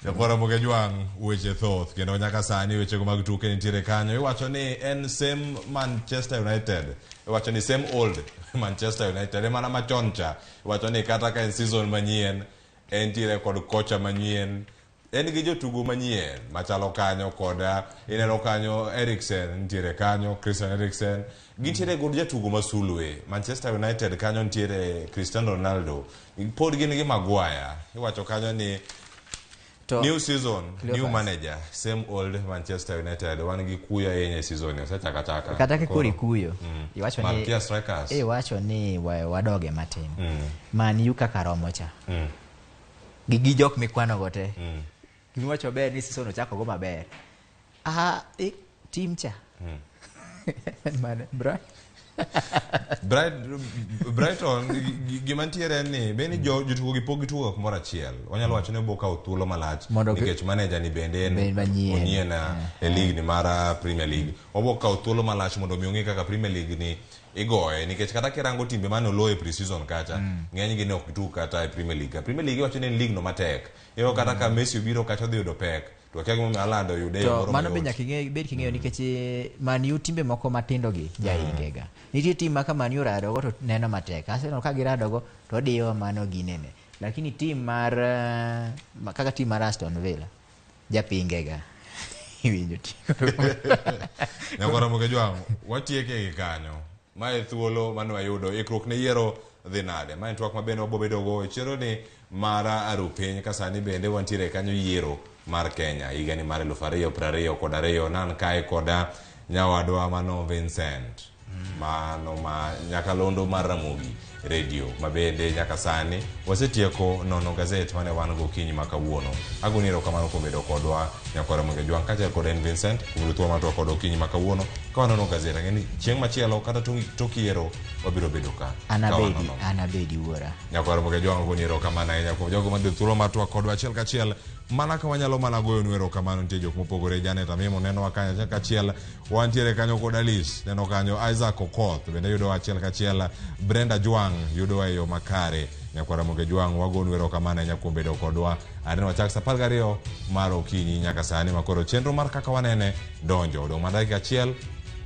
Jakoro Ramogi Jwang' weche thoth kendo nyaka sani weche go mag tuke nitiere kanyo. Iwacho ni en same Manchester United. Iwacho ni same old Manchester United mana machon cha. Iwacho ni kata ka en season manyien entiere kod kocha manyien. En gi jotugo manyien machalo kanyo koda ineno kanyo Eriksen nitiere kanyo, Christian Eriksen gintiere kod jatugo masulwe. Manchester United kanyo nitiere Cristiano Ronaldo, pod gin gi Maguire. Iwacho kanyo ni new season, new manager, same old Manchester United. Wan gi kuyo yenye season osechaka. Kata ke kori kuyo. Iwacho ni Malkia Strikers. Iwacho ni wadoge matin. Man yu kaka romo cha. Gi jok mikwano gote. Giwacho ber ni season ochako go maber. Team cha. Mane Brighton gimantiere ni beni jotugo gipogi tugo kumoro achiel. Wanyalo wacho ni boka uthulo malach nikech manager ni bende onyien e league ni mar Premier League. Oboka uthulo malach mondo mi ong'e kaka Premier League ni igoye nikech kata kirango timbe mane oloye pre-season kacha ng'eny gi ne ok gitug kata e Premier League. Premier League wacho ni en league no matek. Iyo kata ka Messi obiro kacha dhi yudo pek. To kaya mo alando yude moro. Mano be nyaka ing'eyo nikech Man U timbe moko matindo gi jaingega. Nitie tim maka Man U rado go to neno matek. Arsenal ka girado go to diyo mano ginene. Lakini tim mar kaka tim mar Aston Villa japingega. Iwinjo tiko. Nyakoro Ramogi Jwang' watieke gi kanyo. Mae thuolo mane wayudo ikruok ne yiero dhi nade. Mae twak mabende wabobedo go e chero ni mara arupiny ka sani bende wantiere kanyo yiero mar Kenya higa ni mar 2022 nan kae koda nyawadwa mano Vincent mano ma nyakalondo mar Ramogi Radio mabende nyaka sani wasetieko nono gazet mane wan go kinyi makawuono. Aguniro kamano kobedo kodwa Nyakoro Ramogi Jwang' kata kod Vincent kurutuwa matwa kod kinyi makawuono ka nono gazet ngeni chieng' machielo kata tokiero wabiro bedo ka anabedi wuora. Nyakoro Ramogi Jwang' aguniro kamano ahinya kuom jogo madhi thuolo matwa kodwa achiel kachiel. Mana ka wanyalo mana goyo nwero kamano nitie jok mopogore. Janet Amimo neno kanyo kachiel, wantiere kanyo kod Alice neno kanyo, Isaac Okoth bende yudo achiel kachiel, Brenda Jwang' yudo e yo makare. Nyakoro Ramogi Jwang' wago nwero kamano ahinya kuom bedo kodwa. Aneno wachak sa 12 mar okinyi nyaka sani makoro chenro mar kaka wanene donjo odong' mana dakika achiel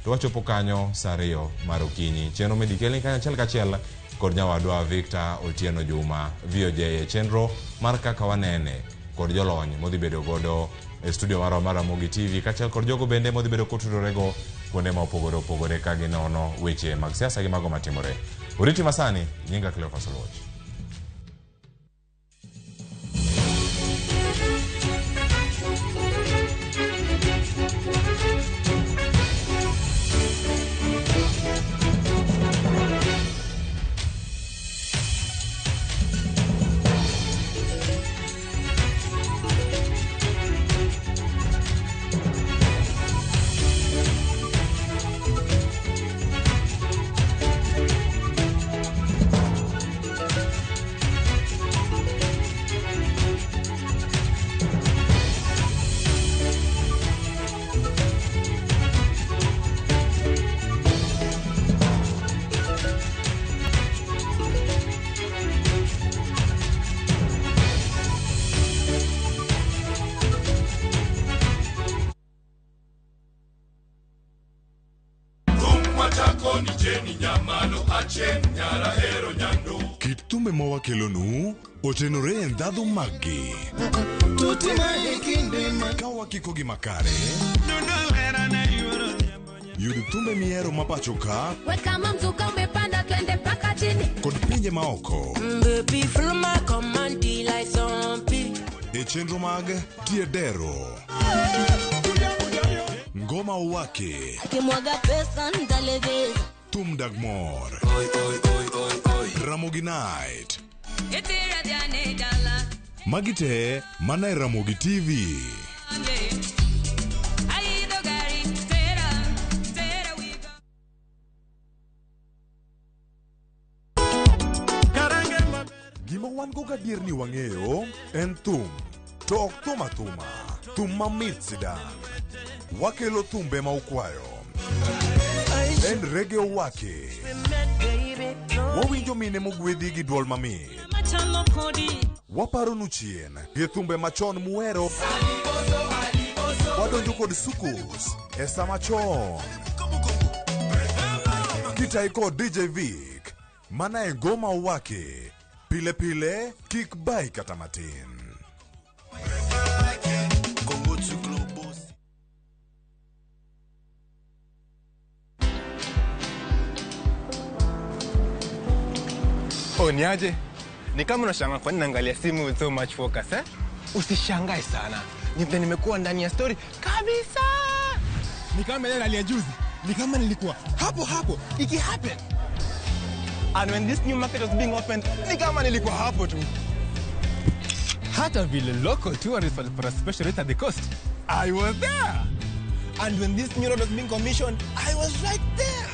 to wachopo kanyo sa 2 mar okinyi. Chenro medikeli kanyo achiel kachiel kod nyawadwa Victor Otieno Juma VOJ chenro mar kaka wanene kod jolony modhi bedo godo e studio mar Ramogi TV kachiel kod jogo bende modhi bedo kotudore go kuonde ma opogore ka ginono weche mag siasa gi mago matimore. Oriti masani nyinga Cleophas Oloch. Kit thumbe ma wakelonu otenore e ndhadhu maggi. Ka wakiko gi makare, yud thumbe mihero ma pacho ka Kama mzuka umepanda twende mpaka chini kod pinje maoko. Baby, follow my command like zombie. E chenro mag Tiedero, ngoma wake Akimwaga pesa ndalegeza. Tum Dagmor, Ramogi Night, Etira diane dala. Magite mana Ramogi TV. Gima wan go gadier ni wang'eyo en thum, to ok thum athuma, thum mamit sidan. Wakelo thumbe ma ukwayo, en reggae wake. Wawinjo mine mogwedhi gi duol mamit. Waparo nu chien gi thumbe machon muwero. Wadonjo kod sukus e sama chon. Kitai kod DJ Vic, mana e ngoma wake. Pile pile, kik bai kata matin. Niaje? Ni kama unashangaa kwa nini naangalia simu with so much focus, eh? Usishangae sana. Nimekuwa ndani ya story kabisa. Ni kama ile ya juzi. Ni kama nilikuwa hapo iki happen. And when this new market was being opened, ni kama nilikuwa hapo tu. Hata vile local tourists for a special rate at the coast, I was there. And when this new road was being commissioned, I was right there.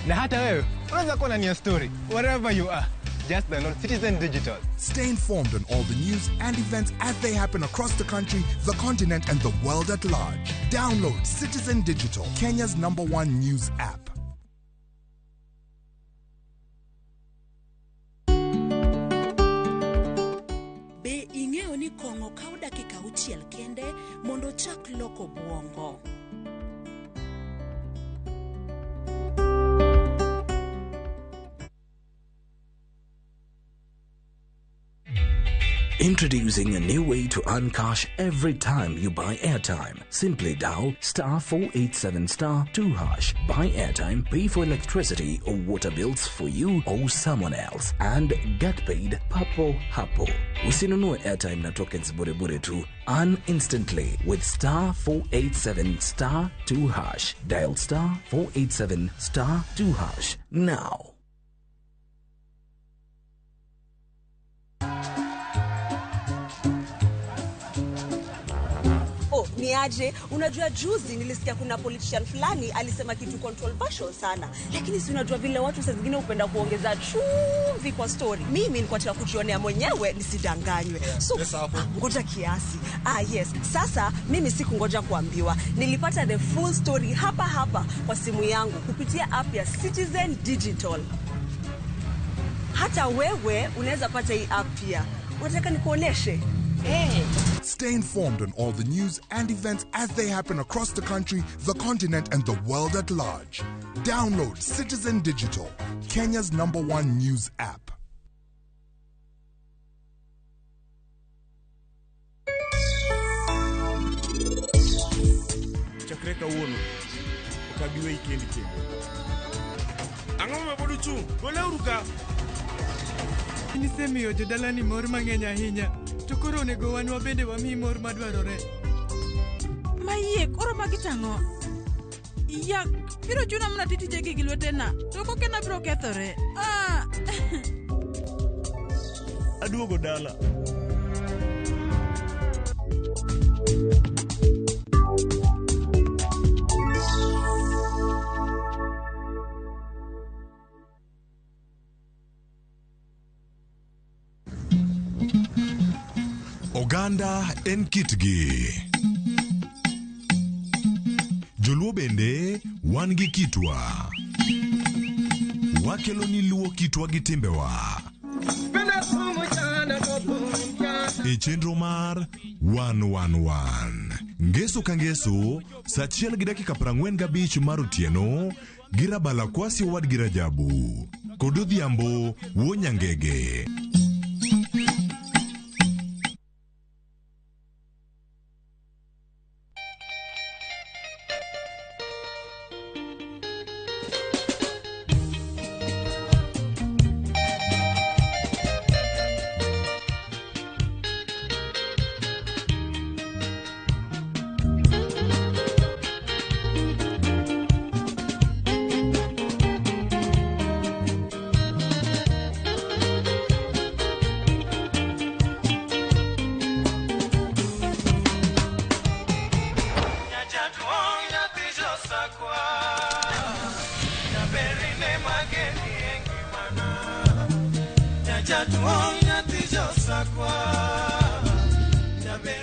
Na hata wewe, unaweza kuwa ndani ya story wherever you are. Just download Citizen Digital. Stay informed on all the news and events as they happen across the country, the continent, and the world at large. Download Citizen Digital, Kenya's #1 news app. Be ing'eyo ni kong'o kawo dakika 6 kende mondo chak loko buongo. Introducing a new way to earn cash every time you buy airtime. Simply dial *487*2#. Buy airtime, pay for electricity or water bills for you or someone else, and get paid papo hapo. Usinunue airtime na tokens bure bure tu. Earn instantly with *487*2#. Dial *487*2# now. Niaje, unajua juzi nilisikia kuna politician fulani alisema kitu controversial sana. Lakini si unajua vile watu saa zingine upenda kuongeza chumvi kwa story. Mimi nilikuwa nataka kujionea mwenyewe nisidanganywe. So, ngoja kiasi. Yes. Sasa mimi sikungoja kuambiwa. Nilipata the full story hapa kwa simu yangu kupitia app ya Citizen Digital. Hata wewe unaweza pata hii app pia. Unataka nikuoneshe? Stay informed on all the news and events as they happen across the country, the continent, and the world at large. Download Citizen Digital, Kenya's #1 news app. Chakreka uono, ukabiwe ikendi kendo. Ang'oma boduchu, gole uruka. Nisemiyo jodalani mor mang'eny ahinya, to koro onego wan wabende wami mor madwarore. Mayie, koro magitang'o. Ya, biro chuna mna titije gi lwetena, to kokena biro kethore. Aduogo dala. Oganda en kitgi. Joluo bende wan gi kitwa. Wakelo ni luo kitwa gi timbewa. E chenro mar 111. Ngeso ka ngeso, saa 1:45 mar otieno, girabala kwasi wad girajabu. Kododhiambo wonyangege.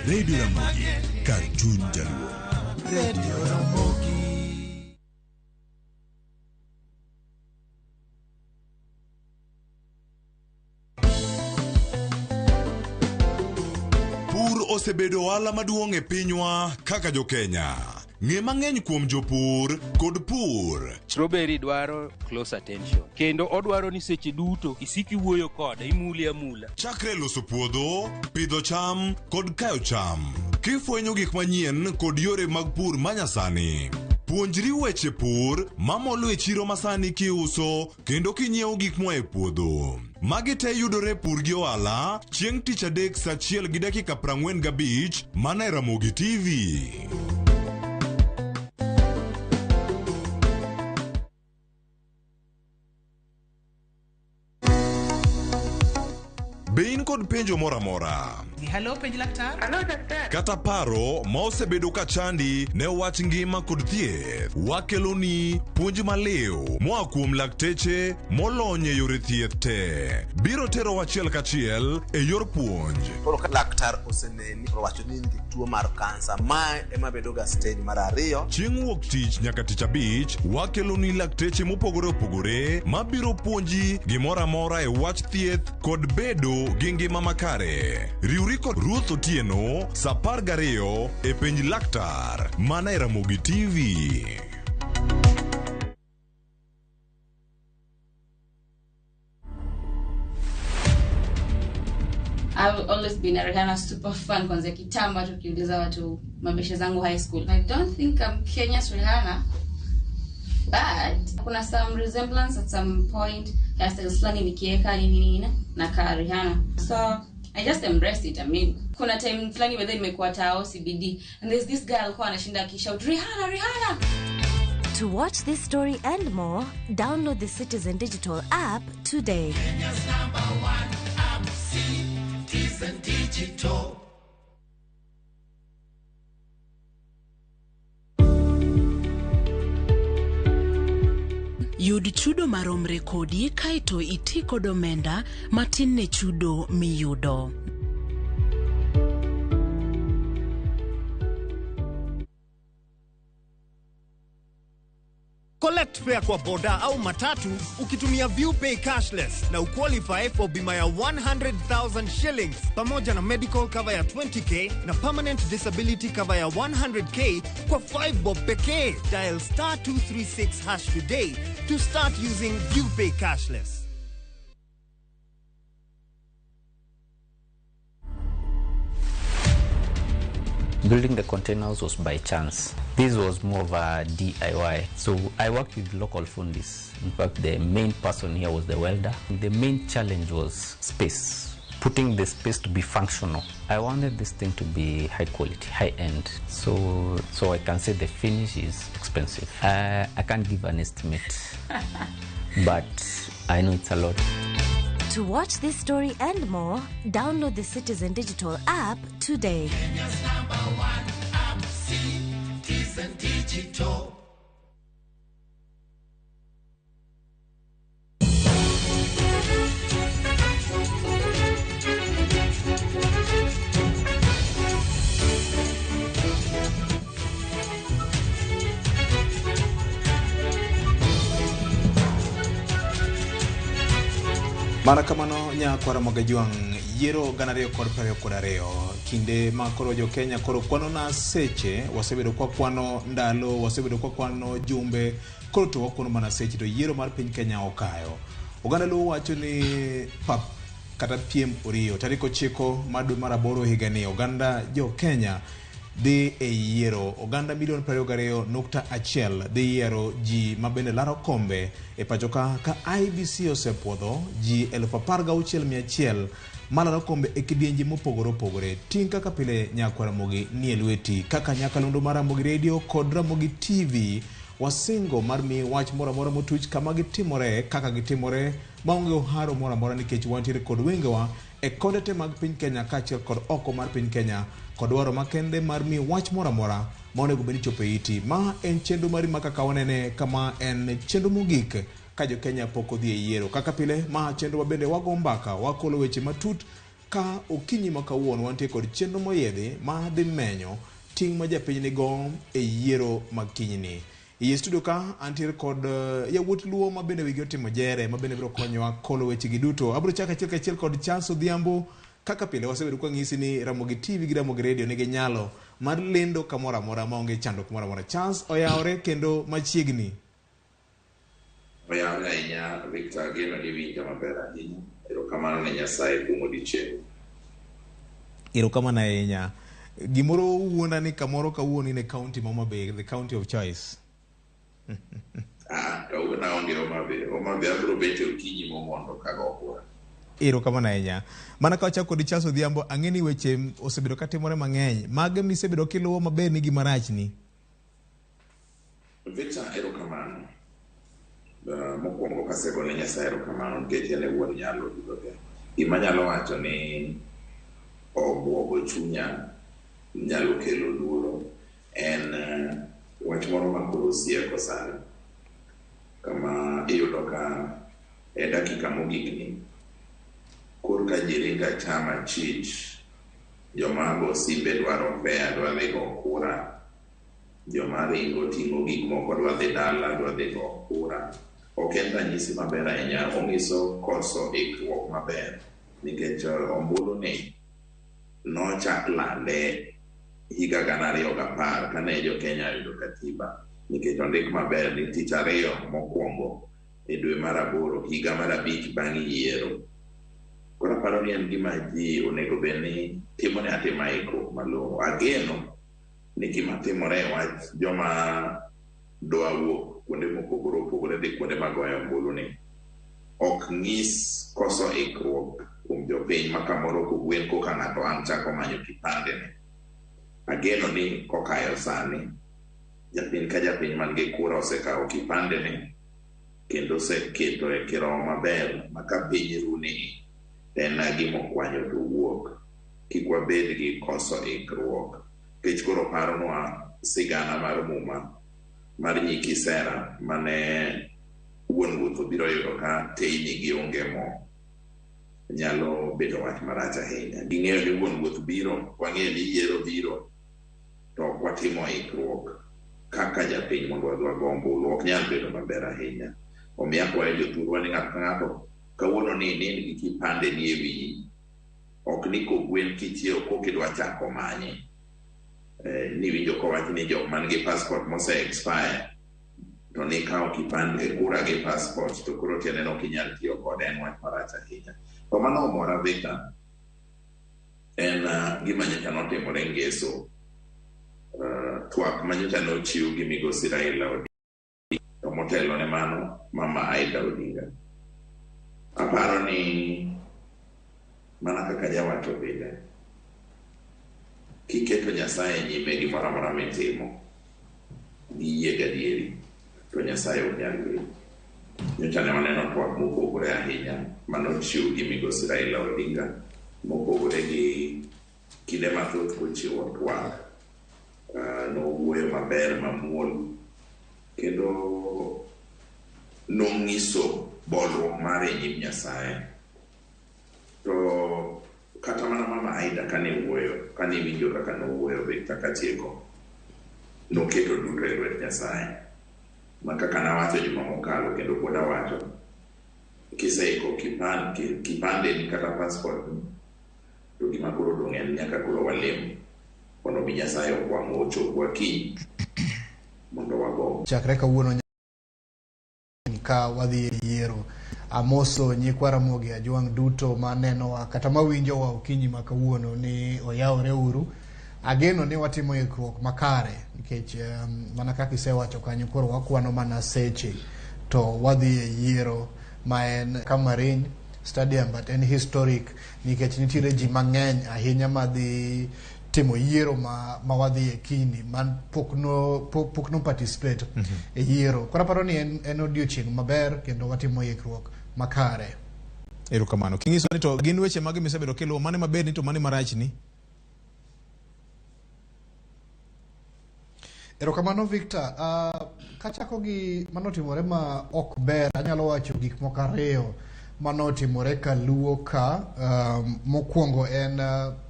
Radio Ramogi, Cartoon Jaluo. Radio Ramogi. Pur osebedo ohala maduong' e pinywa kaka jo Kenya. Ng'e mang'eny kuom jopur kod pur. Strawberry dwaro close attention. Kendo odwaro ni seche duto isiki wuoyo kode, imuli amula. Chakre loso puodho, pidho cham kod kayo cham. Kifwenyo gik manyien kod yore mag pur manyasani. Puonjri weche pur mamolo e chiro masani kiuso kendo kinyiewo gik moa e puodho. Magi te yudore pur gi ohala chieng' tich adek saa 1:45 mana e Ramogi TV. Bein kod penjo mora mora. Hello, penj laktar. Hello, daktar. Kata paro ma osebedo ka chandi ne wach ngima kod thieth. Wakeloni puonj maliw moa kuom lakteche molony e yore thieth te. Biro tero wachiel kachiel e yor puonj. Koro ka laktar oseneni wacho ni tuo mar kansa ma ema bedo ga stage mar 2. Chieng' wuok tich nyaka tich abich wakeloni lakteche mopogore opogore mabiro puonji gimora mora e wach thieth kod bedo gi ngima makare. Riwri kod Ruth Otieno saa 12 e penj laktar mana e Ramogi TV. I've always been a Rihanna super fan kwanza kitambo tukiuliza watu mabeshe zangu high school. I don't think I'm Kenya's Rihanna, but kuna some resemblance at some point. Hairstyles flani nikieka nini na ka Rihanna. So I just embraced it. I mean, kuna time flani whether nimekuwa tao CBD and there's this guy alikuwa anashinda akishout Rihanna, Rihanna. To watch this story and more, download the Citizen Digital app today. Kenya's #1 app, Citizen Digital. Yud chudo maromre kodi kaito iti kod omenda matin ne chudo miyudo. Collect fare kwa boda au matatu ukitumia ViewPay cashless na uqualify for bima ya 100,000 shillings pamoja na medical cover ya 20k na permanent disability cover ya 100k kwa 5 bob pekee. Dial *236# today to start using ViewPay cashless. Building the containers was by chance. This was more of a DIY. So I worked with local fundis. In fact, the main person here was the welder. The main challenge was space. Putting the space to be functional. I wanted this thing to be high quality, high end. So I can say the finish is expensive. I can't give an estimate, but I know it's a lot. To watch this story and more, download the Citizen Digital app today. Kenya's #1 app, Citizen Digital. Mana kamano nyakwara Mogajuang yiero gana 2022 kinde ma koro jo Kenya koro kwano na seche wasebedo kwa kwano ndalo wasebedo kwa kwano jumbe koro to wakwano mana seche to yiero mar piny Kenya okayo oganda luo wacho ni pap kata piem oriyo tarik 9 madu mar 8 higani oganda jo Kenya dhi e yiero oganda 22.1 dhi yiero ji mabende laro kombe e pachoka ka IBC osepuodho ji 16,100 malaro kombe e kidienje mopogore opogore. Ting kaka pile nyakwara Ramogi nie lweti kaka nyakalondo mar Ramogi Radio kod Ramogi TV wasingo mar mi wach mora mora motuch kama gitimore kaka gitimore maonge oharo mora mora nikech wantiere kod wengewa e kodete mag piny Kenya kachiel kod oko mar piny Kenya kod waro makende mar mi wach mora mora maonego beni chope iti. Ma en chenro mari makaka wanene kama en chenro mogik ka jo Kenya poko dhi e yiero kaka pile ma chenro wabende wago mbaka wakolo weche matut ka okinyi ma kawuono wantie kod chenro moyedhi ma dhi menyo ting' ma japiny nigo e yiero makinyni. Ei studio ka antiere kod yawuot luo ma bende wigi otimo jere ma bende biro konyowa kolo wechegi duto. Abiro chako achiel kachiel kod Charles Odhiambo. Kaka pile wasebedo kwa ng'isi ni Ramogi TV gi Ramogi Radio nigi nyalo mar lendo kamoro amora maonge chandruok moro amora. Charles oyawre kendo machiegni. Oyawre ahinya Victor, geno ni winjo maber ahinya. Erokamano ne Nyasaye kuom odiochieng'. Erokamano ahinya. Gimoro wuonda ni kamoro kawuono in e county ma Homa Bay, the county of choice. Kawuono onge Homa Bay abiro bet okinyi momondo kago kura. Erokamano ahinya. Mana ka wachako kod Charles Odhiambo, ang'e ni weche osebedo katimore mang'eny. Mage misebedo kiluwo maber ni gima rachni? Victor, erokamano. Mokwongo kasego ne Nyasaye erokamano nikech en e wuon nyalo duto te. Gima nyalo wacho ni obwogo chunya nyalo kelo luoro en wach moro ma koro osieko sani. Kama iyudo ka e dakika mogikni kor ka jiringa chama chich joma go simbe dwaro pea dwa dhi go kura, joma ringo ting'o gik moko dwa dhi dala dwa dhi go kura. Ok en ranyisi maber ahinya, onyiso koso ikruok maber nikech ombulu ni nochak lande higa 2010 kane jo Kenya yudo katiba, nikech ondik maber ni tich ariyo mokwongo e dwe mar 8 higa mar 5 bang' yiero. Koro aparo ni en gima ji onego bed ni timo ne atima ikruok malong'o. Ageno ni gima timore e wach joma dwa wuok kuonde mopogore opogore dhi kuonde magoyo ombulu ni ok ng'is koso ikruok kuom jopiny ma kamoro kogwen koka ng'ato ang' chako manyo kipande ne. Ageno ni kokayo sani japiny ka japiny man gi kura osekawo kipande ne kendo oseketo e kirowo maber ma ka piny runi en gima okwanyo to wuok. Kik wabed gi koso ikruok kech koro paronwa sigana mar muma mar nyiki sera mane wuon wuoth obiro yudo ka teyni gi onge mo, nyalo bedo wach marach ahinya. Ging'eyo ni wuon wuoth biro, wang'eyo ni yiero biro, to ok watimo ikruok kaka japiny mondo wadwa go ombulu, ok nyal bedo maber ahinya. Omiyo akwayo jothurwa ni ng'ato ka ng'ato kawuono ni inind gi kipande ni e wiyi, ok ni kogwen kichiewo kokidwa chako manye. Ni winjo kowach ni jok man gi passport mose expire to ni kawo kipande kura gi passport to koro tiende no kinyal tiyo kode, en wach marach ahinya. To mano omora Victor, en gima nyocha notimore Ngeso, twak ma nyocha nochiw gi migosi Raila Odinga, to motelo ne mano Mama Aida Odinga. Aparo ni mana kaka jawacho bende kiketo Nyasaye nyime gimoro amora mitimo gi yie gadieri to Nyasaye onyal wili. Nyocha ne waneno twak mopogore ahinya manochiw gi migosi Raila Odinga, mopogore gi kinde mathoth kochiwo twak. Nowuoyo maber mamuol kendo nong'iso bolruok mare nyim Nyasaye. To kata mana Mama Aida kane wuoyo, kane winjo kaka nowuoyo Victor katieko, noketo duto e lwet Nyasaye. Ma kaka nawacho juma mokalo kendo pod awacho, kiseiko kipande ni kata passport to gima koro dong' en nyaka koro walem mondo mi Nyasaye okwamo ochopwa kiny mondo wago. Chakre kawuono ka wadhi e yiero, amoso nyikwa Ramogi Ajwang' duto manenowa kata mawinjowa okinyi ma kawuono ni oyawre uru. Ageno ni watimo ikruok makare nikech mana kaka isewacho kanyo koro wakwano mana seche to wadhi e yiero ma en Kamarin Stadium, but en historic nikech nitiere ji mang'eny ahinya madhi timo yiero ma wadhi e kini man pok no participate e yiero. Koro aparo ni en odiochieng' maber kendo watimo ikruok makare. Erokamano. Kingiso ni to gin weche mage misebedo kiluwo, mane maber ni to mane marach ni? Erokamano Victor, kachako gi manotimore ma ok ber, anyalo wacho gik moko ariyo manotimore ka luo ka mokwongo en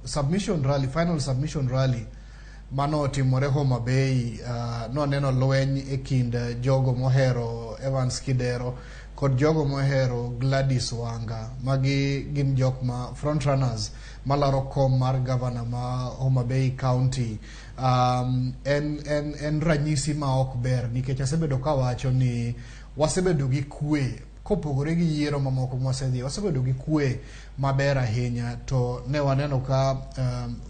submission rally, final submission rally manotimore Homa Bay. Noneno lweny e kind jogo mohero Evans Kidero kod jogo mohero Gladys Wanga. Magi gin jok ma front runners malaro kom mar governor ma Homa Bay County. En ranyisi ma ok ber, nikech asebedo kawacho ni wasebedo gi kwe kopogore gi yiero mamoko mwasedhi, wasebedo gi kwe maber ahinya, to ne waneno ka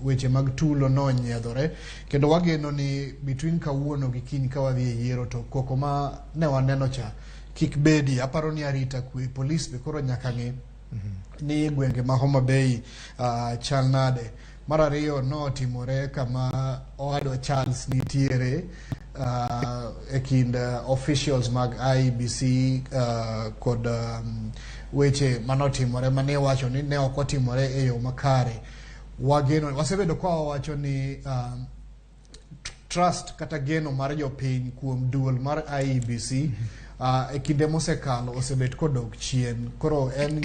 weche mag tulo nonyiedhore, kendo wageno ni between kawuono gi kiny ka wadhi e yiero to koko ma ne waneno cha kik bedi. Aparo ni arita kwe, polis be koro nyaka ng'e ni gwenge ma Homa Bay chal nade. Mar ariyo notimore kama owadwa Charles nitiere e kind officials mag IEBC kod weche manotimore mane wacho ni ne ok otimore e yo makare. Wageno wasebedo kwa wacho ni trust kata geno mar jopiny kuom duol mar IEBC e kinde mosekalo osebet kodok chien. Koro en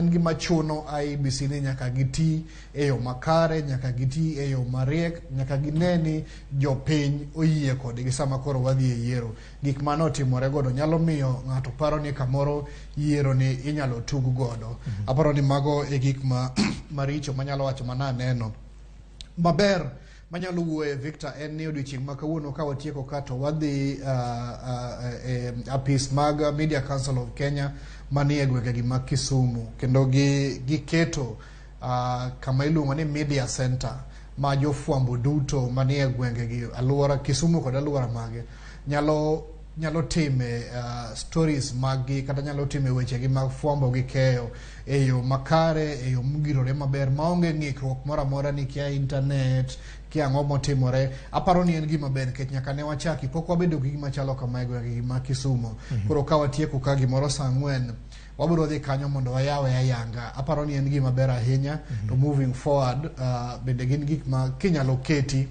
gima chuno IEBC ni nyaka giti e yo makare, nyaka giti e yo mariek, nyaka gineni jopiny oyie kodgi sama koro wadhi e yiero. Gik manotimore godo nyalo miyo ng'ato paro ni kamoro yiero ni inyalo tug godo. Aparo ni mago e gik maricho manyalo wacho mananeno. Maber manyalo wuoye Victor en ni odiochieng' ma kawuono ka watieko ka to wadhi apis mag Media Council of Kenya manie gwenge gi mag Kisumu, kendo giketo kama iluongo ni Media Center ma jofwambo duto manie gwenge gi alwora Kisumu kod alwora mage nyalo time stories maggi kata nyalo time weche gi mag fwambo gi keyo e yo makare, e yo mugirore maber, maonge ng'ikruok moro amora ni kia internet, kia ang'o motimore. Aparo ni en gima ber, nikech nyaka ne wachaki pok wabedo gi gima chalo kama e gwenge gi mag Kisumu. Koro ka watieko ka gimoro saa 4 wabiro dhi kanyo mondo wayawe ayanga. Aparo ni en gima ber ahinya. To moving forward bende gin gik ma kinyalo keti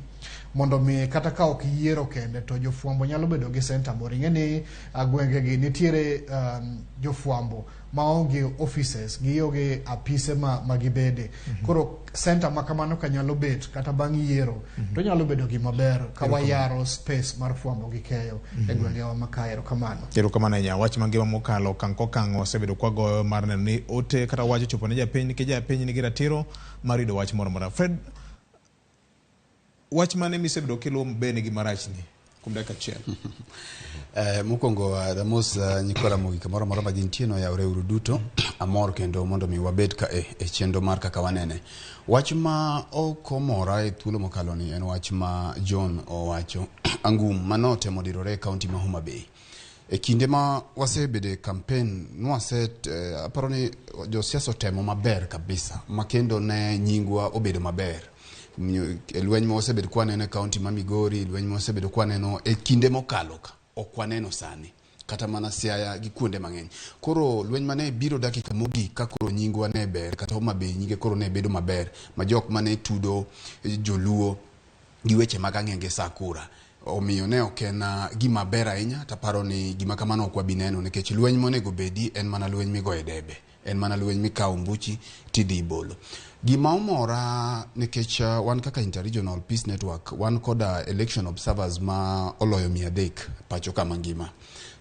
mondo mi kata ka ok yiero kende to jofwambo nyalo bedo gi center moro. Ing'e ni gwenge gi nitiere jofwambo maonge offices, gionge apise ma gibede. Koro center ma kamano ka nyalo bet kata bang' yiero to nyalo bedo gima ber ka wayaro space mar fwambo gi keyo e gwenge wa makaero kamano. Erokamano ahinya. Wach mangima mokalo okang' kokang' osebedo kwa goyo mar neno ni ote kata wach chopo ne japiny, nikech japiny nigi ratiro mar yudo wach moro amora. Fred, wach mane misebedo kilo mbene gi marachni kuom dakika achiel? Mokwongo Ramos nyikora Ramogi kamoro amora ma gintie no yawre uru duto, amor kendo mondo mi wabed ka e chenro mar kaka wanene. Wach ma okomora e thuolo mokalo ni en wach ma John owacho angum manotemo dirore e kaunti ma Homa Bay. E kinde ma wasebede campaign nwaset aparo ni josiasa otemo maber kabisa makendo ne nyingwa obedo maber. Lweny ma wasebedo kwa neno e kaunti ma Migori, lweny ma wasebedo kwa neno e kinde mokalo ka ok waneno sani kata mana Siaya gi kuonde mang'eny. Koro lweny mane biro dakika mogik ka koro nyingwa ne ber kata Homa Bay nyinge koro ne bedo maber, ma jok mane tudo joluo gi weche mag ang'enge sakura. Omiyo ne ok en gima ber ahinya, taparo ni gima kamano ok wabi neno, nikech lweny monego bedi en mana lweny migoye debe, en mana lweny mikawo mbuchi tidhi ibolo. Gima omora nikech wan kaka Interregional Peace Network wan koda election observers ma oloyo 300 pacho kama ngima.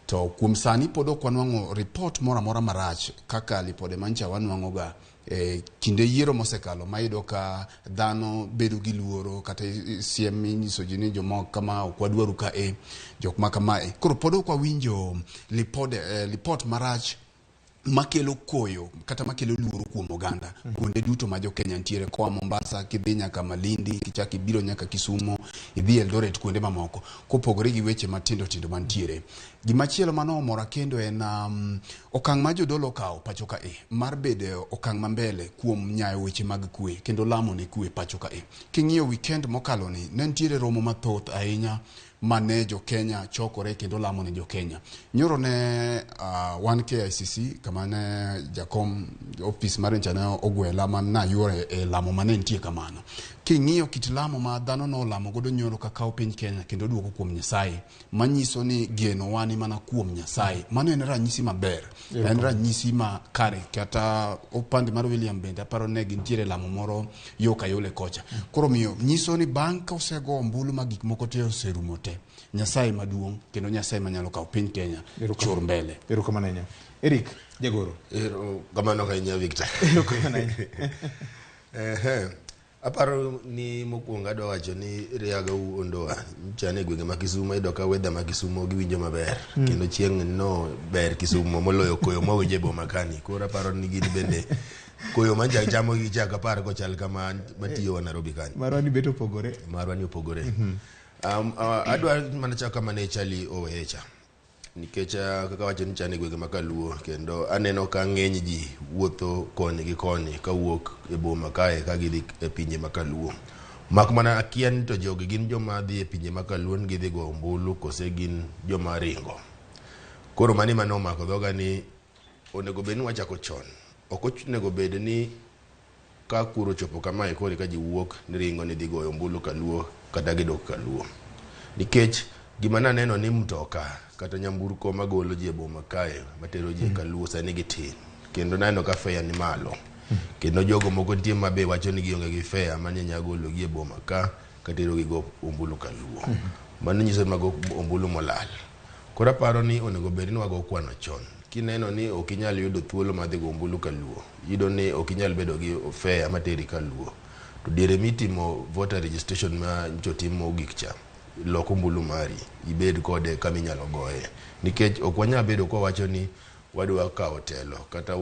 To kuom sani pod ok wanwang'o report moro amora marach kaka lipode mancha wanwang'o ga kinde yiero mosekalo mayudo ka dhano bedo gi luoro kata siem inyiso ji ni jomoko kama ok wadwaru ka jok ma kamae. Koro pod ok wawinjo lipot marach makelo koyo kata makelo luoro kuom oganda kuonde duto ma jo Kenya ntiere, koa Mombasa kidhi nyaka Malindi, kichaki biro nyaka Kisumu, idhi Eldoret, kuonde mamoko kopogore gi weche matindo tindo mantiere. Gimachielo mano omora kendo en okang' ma jodolo kawo pacho ka mar bedo okang' mambele kuom nyayo weche mag kwe kendo lamo ne kwe pacho ka King'iyo weekend mokalo ni ne ntiere romo mathoth ahinya mane jo Kenya chokore kendo lamo ne jo Kenya. Nyoro ne wan KICC kama ne jakom office mar nchana ogwela man na yore lamo mane ntie kamano. King'iyo kit lamo ma dhano no lamo godo onyuolo kakao piny Kenya kendo duoko kuom Nyasaye, manyiso ni geno wani mana kuom Nyasaye. Mano en ranyisi maber, en ranyisi ma kare. Kata opande mar William bende aparo ne gintiere lamo moro yo Kayole kocha. Koro miyo nyiso ni bang' ka osego ombulu ma gik moko te oserumo te, Nyasaye maduong' kendo Nyasaye manyalo kawo piny Kenya chor mbele. Erokamano. Eric Jagoro. Erokamano ahinya Victor. Erokamano. Aparo ni mokwongo adwa wacho ni riaga Ondoa chane gwenge ma Kisumu iyudo ka weather ma Kisumu giwinjo maber kendo chieng' no ber Kisumu moloyo koyo mawinjo e boma kani. Koro aparo ni gin bende koyo manja chamo gi chaka aparo kochal kama matiyo wa Nairobi kani. Marwa ni beto opogore. Marwa ni opogore. Adwa mana chako kama ne chali owecha. Nikech kaka wacho ni chane gwenge makaluo kendo aneno ka ng'eny ji wuotho koni gi koni ka wuok e boma kae ka gidhi e pinje makaluo. Mak mana akia ni to jogi gin joma dhi e pinje makaluo ni gidhi go ombulu kose gin joma ringo. Koro mani mano mako dhoga ni onego bed ni wachako chon. Ok onego bed ni ka kuro chopo kamae kore ka ji wuok ni ringo ni dhi go ombulu kaluo kata gidok kaluo. Nikech gima naneno ni mtoka kata nyamburko magolo ji e boma kae matero ji kaluo sani gitin kendo naneno ka fare ni malo kendo jogo moko nitie mabe wacho ni gionge gi fare manyanya golo gi e boma ka katero gi go ombulu kaluo. Mano nyiso mago ombulu molal. Koro aparo ni onego bed ni wago kwano chon. Kineno ni ok inyal yudo thuolo mar dhi go ombulu kaluo, yudo ni ok inyal bedo gi fare materi kaluo, to diere mitimo voter registration ma jotimo gik cha loko ombulu mari ibed kode kama inyalo goye. Nikech ok wanyal bedo kwa wacho ni wadwa kawo telo kata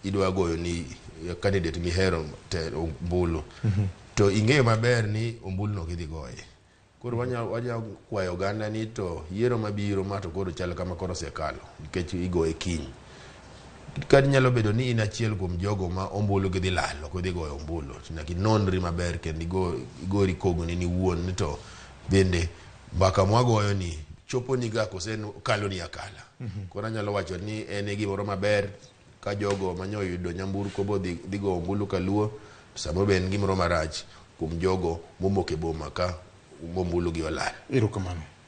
idwa goyo ni candidate mihero ombulu to ing'eyo maber ni ombulu no gidhi goye. Koro wanya kwayo oganda ni to yiero mabiro ma to koro chal kama koro sekalo nikech igoye kiny. Kadi nyalo bedo ni in achiel kuom jogo ma ombulu gidhi lalo ko dhi goyo ombulu, nyaka inonri maber kendo igori kogoni ni wuon ni to bende mbaka mwagoyo ni chopo ni ga kose kalo ni akala. Koro nyalo wacho ni en gimoro maber ka jogo manyo yudo nyamburko bo dhi go ombulu kaluo, samo ben gimoro marach kuom jogo momoke boma ka ombulu gi olal.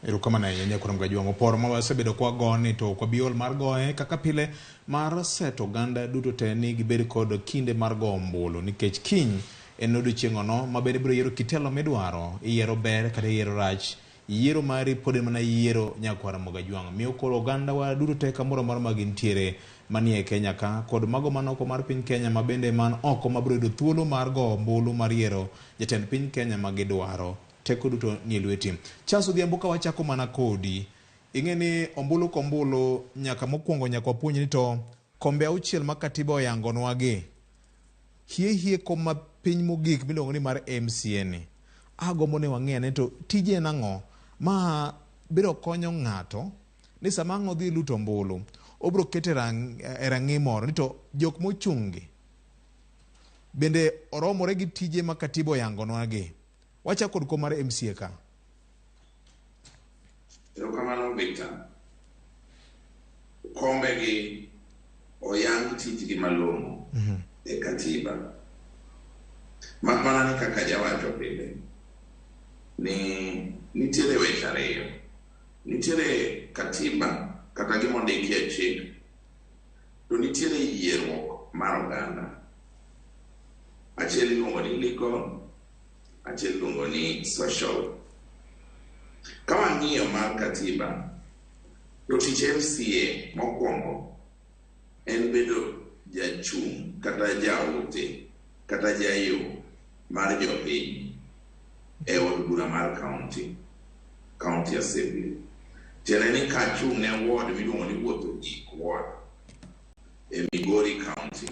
Erokamano ahinya kuom Gajuang oporo ma wasebedo kwa goni to kwa biol mar goye kaka pile mar set oganda duto te ni gibed kod kinde mar go ombulu nikech kiny en odiochieng' ono ma bende biro yiero kitelo midwaro, yiero ber kata yiero rach. Yiero mari pod mana yiero nyakwara Gajuang. Miyo koro oganda wa duto te kamoro mar magintiere manie Kenya ka kod mago man oko mar piny Kenya ma bende man oko ma biro yudo thuolo mar go ombulu mar yiero jatend piny Kenya ma gidwaro. Teko duto ni lweti. Charles Odhiambo ka wachako mana kodi. Ing'e ni ombulu kombulu nyaka mokwongo nyaka wapuonj ni to kombe auchiel ma katiba oyangonwa gi. Hie koma piny mogik miluongo ni mar MCA ni. Agombo ni wang'e ni to tije nang'o ma biro konyo ng'ato ni sama ng'o dhi luto ombulu obro kete rang'i moro ni to jok mochungi bende oromore gi tije ma katiba oyangonwa gi. Wacha kod ko mar MCA ka. Erokamano Victor. Kombe gi oyang tijgi malong'o e katiba. Mak mana ni kaka jawacho pile ni nitiere weche ariyo. Nitiere katiba kata gimondiki e chik, to nitiere yieruok mar oganda. Achiel iluongo ni legal, achiel iluongo ni social. Ka wang'iyo mar katiba, to tich MCA mokwongo en bedo jachung' kata jaote kata jayo mar jopiny e od bura mar county assembly. Tiende ni kachung' ne ward miluongo ni wuotho gik ward e Migori County.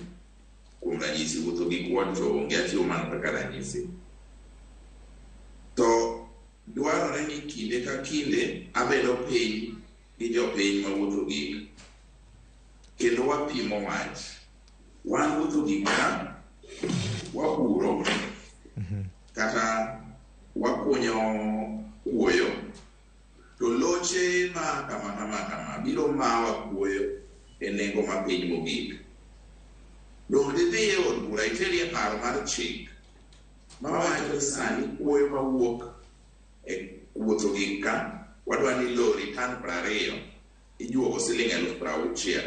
Kuom ranyisi wuotho gik ward to onge atiyo mana kaka ranyisi. To dwarore ni kinde ka kinde abedo piny gi jopiny ma wuotho gik kendo wapimo wach. Wan wuotho gik ka wapuro kata wakunyo kuoyo, to loche ma kama biro mawa kuoyo e nengo ma piny mogik. Dong didhi e od bura iterie paro mar chik mawacho ni sani kuoyo mawuok e wuotho gi ka wadwa ni lori tan 20 ijuogo $60,000.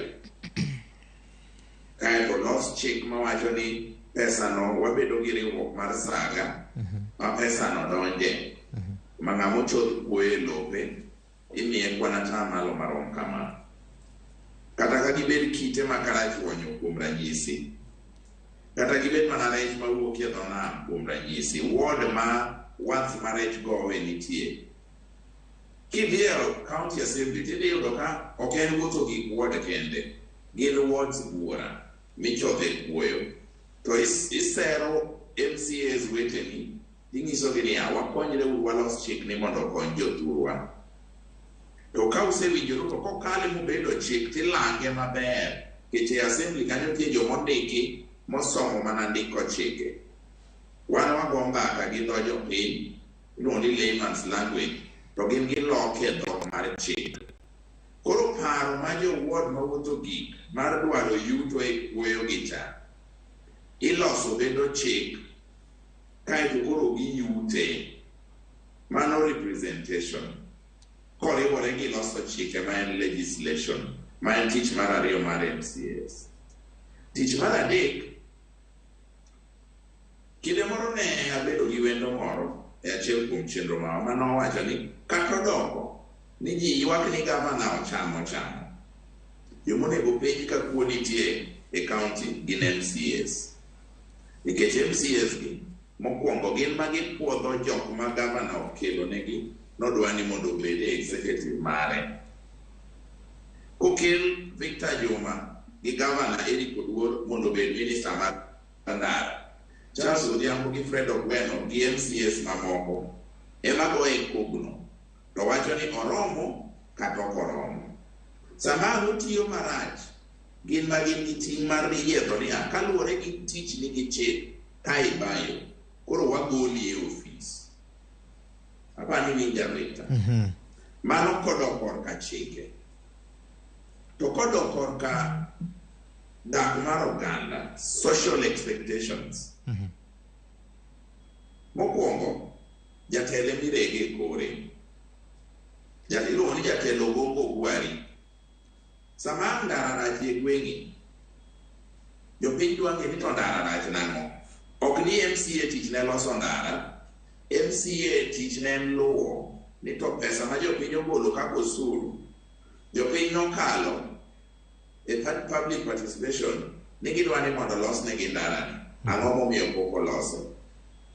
Kaeto los chik mawacho ni pesa no wabedo gi riwruok mar saga ma pesa no donje ma ng'amo chodh kuoyo lope imiye kwana tamalo marom kama. Kata ka gibed kite makarach wonyo kuom ranyisi, kata gibed mana rech mawuok e dho nam kuom ranyisi, ward ma wath ma rech gowe nitie. Kidhiero county assembly tidhi yudo ka ok en wuotho gi ward kende, gin wards buora michodhe kuoyo. To isero MCAs weteni, ing'isogi ni wakonyre walos chik ni mondo okony jothurwa. To ka usewinjoru to kokale mobedo chik tilange maber, kete assembly kanyo tie jomondiki mosomo mana ndiko chike. Wan wago mbaka gi dho jopiny, iluongo ni layman's language, to gin giloke dhok mar chik. Koro paro ma jowuod mawuotho gik mar dwaro yuto e kuoyo gi cha, iloso bedo chik, kaeto koro giyute. Mano representation. Koriwore gi loso chike ma en legislation, ma en tich mar ariyo mar MCAs. Tich mar adek, kinde moro ne abedo gi wendo moro e achiel kuom chenro mawa manowacho ni kata odoko ni ji ywak ni gavana ochamo. Jomonego penj ka kuo nitie e county gin MCAs. Nikech MCAs gi mokwongo gin ma gipuodho jok ma gavana okelo negi nodwa ni mondo obed executive mare. Kokel Victor Juma gi gavana Eric Oduor mondo obed minister mar ndara, Charles Odhiambo gi Fred Ogweno gi MCAs mamoko ema goye kogno to wacho ni oromo kata ok oromo. Sama otiyo marach, gin ma gin gi ting' mar yiedho ni kaluwore gi tich nigi chik ka ibayo, koro wagoli e ofis. Apani winja Rita. Mano kodok korka chike. To kodok korka dak mar oganda, social expectations. Mokwongo, jatelo mirege kore. Iluongo ni jatelo gombo gwari. Sama ndara rach e gweng'i, jopiny dwa ng'e ni to ndara rach nang'o. Ok ni MCA tich ne loso ndara, MCA tich ne en luwo ni to pesa ma jopiny ogolo kaka osuru, jopiny nokalo e public participation ni gidwa ni mondo los negi ndara ni. Ang'o momiyo pok oloso?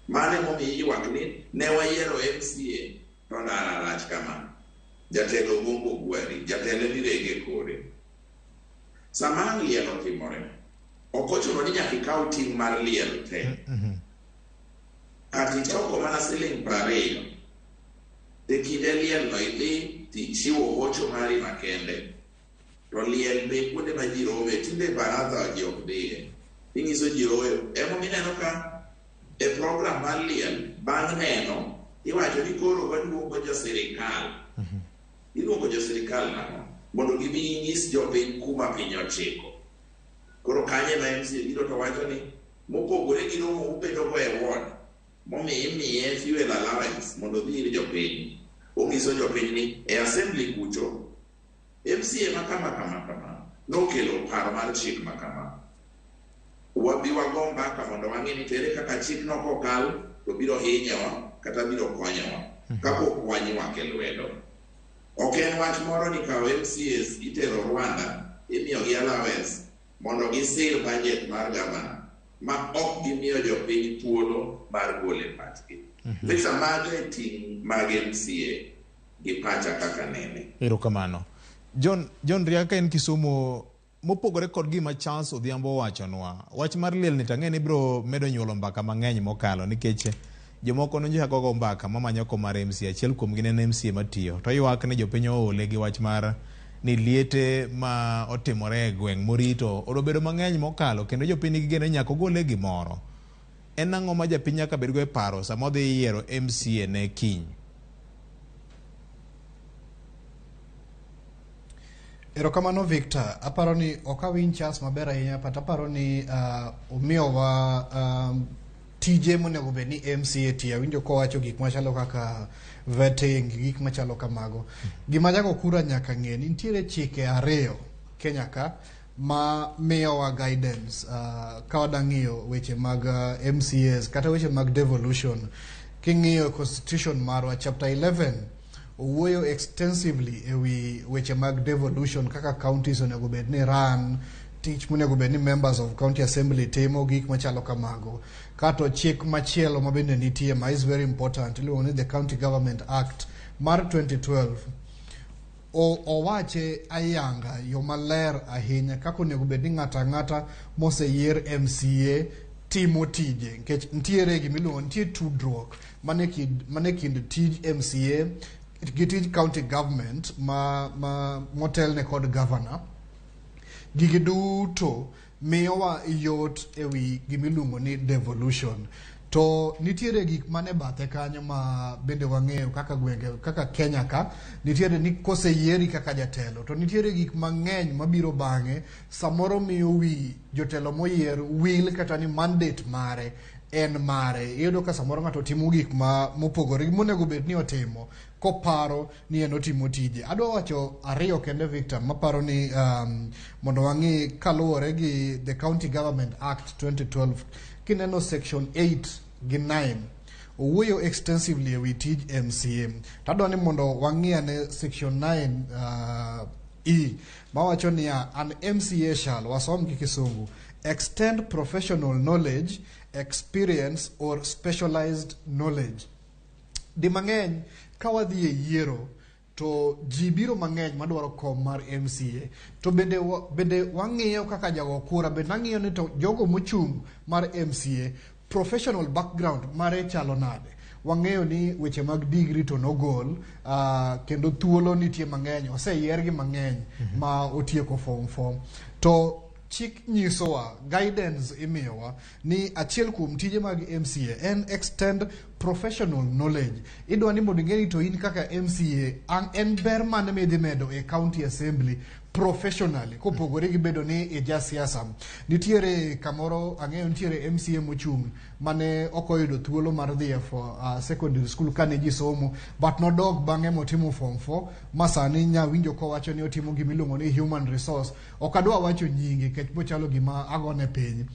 Mane momiyo ywak ni ne wayiero MCA to ndara rach kama. Jatelo gombo gwari, jatelo mirege kore. Sama liel otimore, ok ochuno ni nyaka ikaw ting' mar liel te. Kata ichoko mana $20 e kinde liel no idhi tichiwo hocho mari makende. To liel be kuonde ma ji rome, tinde baraza ji ok dhiye. Ing'iso ji royo. Emo mineno ka e program mar liel, bang' neno, iwacho ni koro waduogo jo sirikal. Iluongo jo sirikal nang'o? Mondo gibi nyis jopiny kuma piny ochiko. Koro kanye ma MCA biro to wacho ni mopogore gi romo ubedo go e ward, imiye fuel allowance mondo dhi ir jopiny. Onyiso jopiny ni e assembly kucho, MCA makama nokelo paro mar chik makama. Wabi wago mbaka mondo wang'e ni tere kaka chik no kokal to biro hinyowa kata biro konyowa kapok wanyiwa e lwedo. Ok en wach moro ni kawo MCAs itero Rwanda, imiyogi allowance mondo gisir budget mar gavana, ma ok gimiyo jopiny thuolo mar gole pachgi. Pesa mag ting' mag MCA gi pacha kaka nene. Erokamano. John Riaka en Kisumu, mopogore kod gima Charles Odhiambo wachonwa. Wach mar liel ni tang'e ni biro medo nyuolo mbaka mang'eny mokalo nikech jomoko nonjo gogo mbaka mamanyo ko mar MCA, achiel kuom gin en MCA matiyo. To ywak ne jopiny oole gi wach mar ni liete ma otimore e gweng' morito odobedo mang'eny mokalo kendo jopiny gigeno nyaka gole gimoro. En ang'o ma japiny nyaka bedgo e paro sama odhi yiero MCA ne kiny? Erokamano Victor, aparo ni ok awinj chas maber ahinya, but aparo ni umiyowa tije monego bed ni MCA tiyo. Winjo kowacho gik machalo kaka vetting, gik machalo kamago. Gima jago kura nyaka ng'e ni nitiere chike ariyo Kenya ka ma miyowa guidance ka wadang'iyo weche mag MCAs kata weche mag devolution. King'iyo constitution marwa chapter 11 owuoyo extensively ewi weche mag devolution kaka counties onego bed ni run, tich monego bed ni members of county assembly timo, gik machalo kamago. Kato chik machielo mabende nitie ma is very important iluongo ni the County Government Act mar 2012 owache ayanga yo maler ahinya kako onego bed ni ng'ata moseyier MCA timo tije, nikech nitiere gimiluongo nitie tudruok mane kind tij MCA gi tij county government motelne kod governor. Gigi duto miyowa yot ewi gimiluongo ni devolution. To nitiere gik mane bathe kanyo ma bende wang'eyo kaka gwenge kaka Kenya ka nitiere ni koseyieri kaka jatelo to nitiere gik mang'eny mabiro bang'e samoro miyo wi jotelo moyier will kata ni mandate mare en mare. Iyudo ka samoro ng'ato timo gik mopogore monego bed ni otimo koparo ni en otimo tije. Adwa wacho ariyo kende Victor maparo ni mondo wang'i kaluwore gi the County Government Act 2012 kineno section 8 gi 9 owuoyo extensively ewi tij MCA. Tadwa ni mondo wang'iane section 9 E mawacho ni an MCA shall, wasom gi kisungu, extend professional knowledge, experience or specialized knowledge. Di mang'eny ka wadhi e yiero to ji biro mang'eny madwaro kom mar MCA to bende wang'iyo kaka jago kura bende ang'iyo ni to jogo mochung' mar MCA professional background mare chalo nade. Wang'eyo ni weche mag degree to nogol kendo thuolo nitie mang'eny oseyiergi mang'eny ma otieko form to chik nyisowa guidance imiyowa ni achiel kuom tije mag MCA en extend professional knowledge. Idwa ni mondo ing'e ni to in kaka MCA en ber mane midhi medo e county assembly professionally kopogore gi bedo ni e jasiasa. Nitiere kamoro ang'eyo nitiere MCA mochung' mane okoyudo thuolo mar dhi for secondary school kane ji somo but nodog bang'e motimo form 4 masani nya winjo kowacho ni otimo gimiluongo ni human resource. Ok adwa wacho nyinge kech bochalo gima agone piny.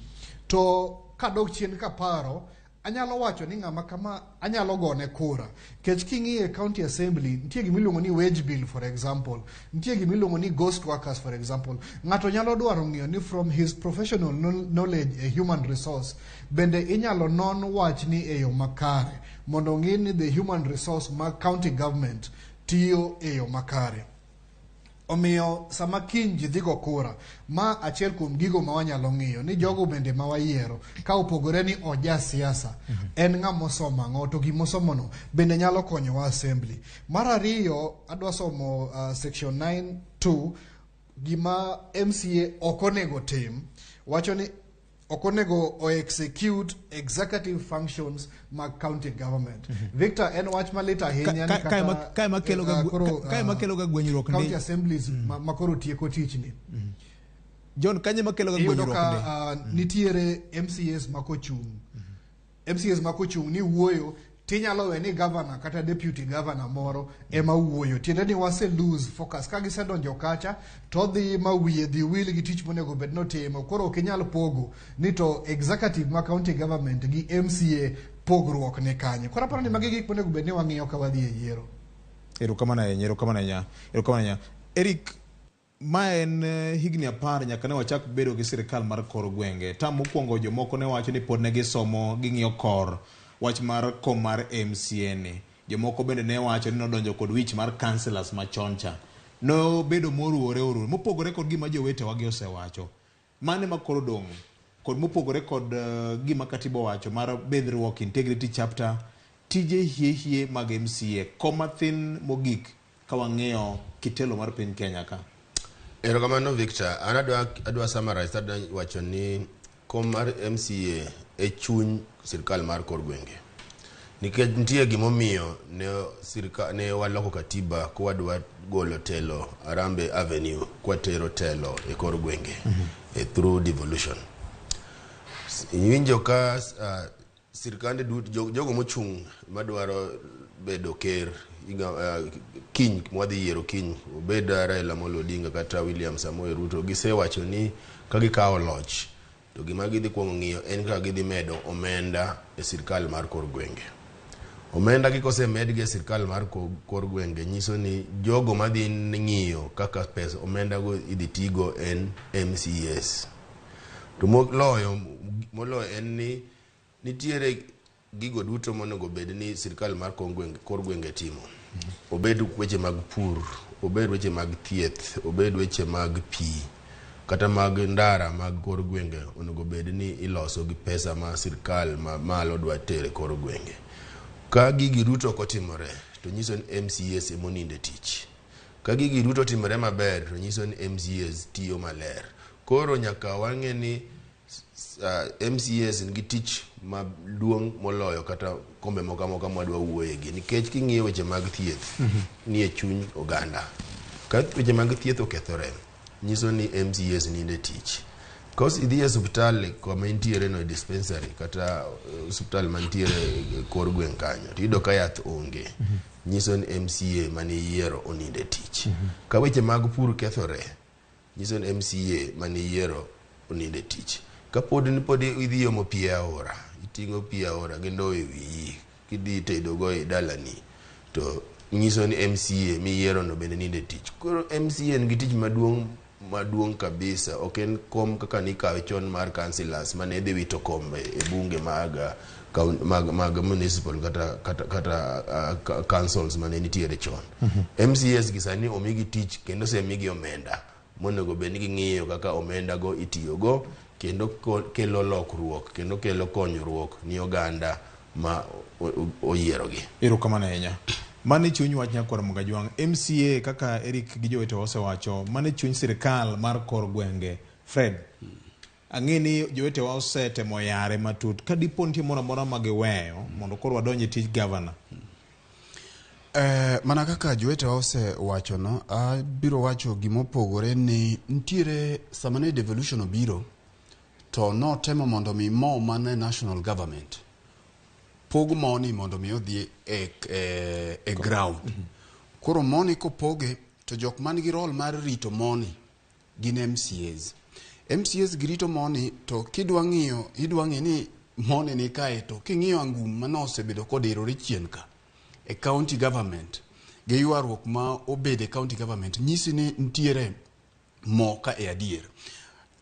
To kadok chien kaparo anyalo wacho ni ng'ama kama anyalo gone kura kech king'iye county assembly nitie gimiluongo ni wage bill for example, nitie gimiluongo ni ghost workers for example. Ng'ato nyalo dwaro ng'iyo ni from his professional knowledge a human resource bende inyalo non wach ni e yo makare mondo ng'i ni the human resource ma county government tiyo e yo makare. Omiyo sama kiny ji dhigo kura ma achiel kuom gigo ma wanyalo ng'iyo ni jogo bende ma wayiero ka opogore ni oja siasa en ng'ama osomo ang'o to gimosomono bende nyalo konyowa assembly. Mar ariyo adwa somo section 9(2) gima MCA ok onego tim, wacho ni ok onego o execute executive functions mag county government. Victor en wach malit ahinya ni kae makelo ga gwenyruok county assemblies makoro tieko tich ni. John kanye makelo ga gwenyruok ni nitiere MCAs makochung' ni wuoyo tinyalo we ni governor kata deputy governor moro ema wuoyo. Tiende ni wase lose focus ka gisedonjo kacha to dhi ma wiye dhi wil gi tich monego bed notimo. Koro ok inyal pogo ni to executive ma county government gi MCA pogruok ne kanye. Koro aparo ni magi gik monego bed ni wang'iyo ka wadhi e yiero. Erokamano. Eric, ma en higni 10 nyaka ne wachak bedo gi sirikal mar kor gwenge. Tam mokwongo jomoko ne wacho ni pod ne gisomo ging'iyo kor wach mar kom mar MCA ni. Jomoko bende ne wacho ni nodonjo kod wich mar councillors machoncha. No bedo moruore mopogore kod gima jowete wagi osewacho. Mane makoro dong' kod mopogore kod gima katibo wacho mar bedruok integrity chapter tije hie mag MCA koma thin mogik ka wang'eyo kitelo mar piny Kenya ka. Erokamano Victor, an adwa summarize adwa wacho ni kom mar MCA e chuny sirikal mar kor gwenge. Nikech nitie gimomiyo ne waloko katiba ko wadwa golo telo Arambe Avenue kwatero telo e kor gwenge through devolution. Iwinjo ka sirkande duto jogo mochung' madwaro bedo ker kiny mwadhi yiero kiny obed Raila Amolo Odinga kata William Samoei Ruto gisewacho ni ka gikawo loch to gima gidhi kuongo ng'iyo en kaka gidhi medo omenda e sirkal mar kor gwenge. Omenda gi kosemedgi e sirkal mar kor gwenge nyiso ni jogo madhi ng'iyo kaka pesa omenda go idhi tigo en MCAs. To moloyo en ni nitiere gigo duto monego bed ni sirkal mar kor gwenge timo. Obed weche mag pur, obed weche mag thieth, obed weche mag pi, kata mag ndara mag kor gwenge onego bed ni iloso gi pesa ma sirkal malo dwa tere kor gwenge. Ka gigi duto kotimore to nyiso ni MCAs emoninde tich. Ka gigi duto timore maber to nyiso ni MCAs tiyo maler. Koro nyaka wang'e ni MCAs nigi tich maduong' moloyo kata kombe moka mwadwa wuoyegi, nikech king'iyo weche mag thieth ni e chuny oganda. Ka weche mag thieth okethore nyiso ni MCAs ninde tich. Kos idhi e osiptal kuma intiere no dispensary kata osiptal mantiere kor gweng' kanyo to iyudo ka yath onge, nyiso ni MCA mane yiero oninde tich. Ka weche mag pur kethore nyiso ni MCA mane yiero oninde tich. Ka pod idhi yomo pi e aora, iting'o pi e aora gi ndoo e wiyi kidhi tedo go e dalani, to nyiso ni MCA miyiero no bende ninde tich. Koro MCA nigi tich maduong' kabisa. Ok en kom kaka nikawe chon mar councillors mane dhi wito kombe e bunge mag municipal kata councils mane nitiere chon. MCAs gi sani omigi tich kendo semigi omenda monego bed ni ging'iyo kaka omenda go itiyogo kendo kelo lokruok kendo kelo konyruok ni oganda ma oyierogi. Erokamano ahinya. Mane chuny wach nyakwar Mogajwang', MCA kaka Eric gi jowete osewacho, mane chuny sirkal mar kor gwenge. Fred, ang'e ni jowete wa osetemo yare matut, ka dipo nitie moro amora ma giweyo mondo koro wadonj e tij gavana. Mana kaka jowete wa osewacho no, abiro wacho gimopogore ni nitiere sama ne devolution obiro to notemo mondo mi mo mane national government pog money mondo mi odhi e ground. Koro money kopoge to jok man gi role mar rito money gin MCAs. MCAs girito money to kidwa ng'e ni money ni kae, to king'iyo angum manosebedo kodirore chien ka e county government gi ywaruok ma obede e county government nyisi ni ntiere mo ka e adier.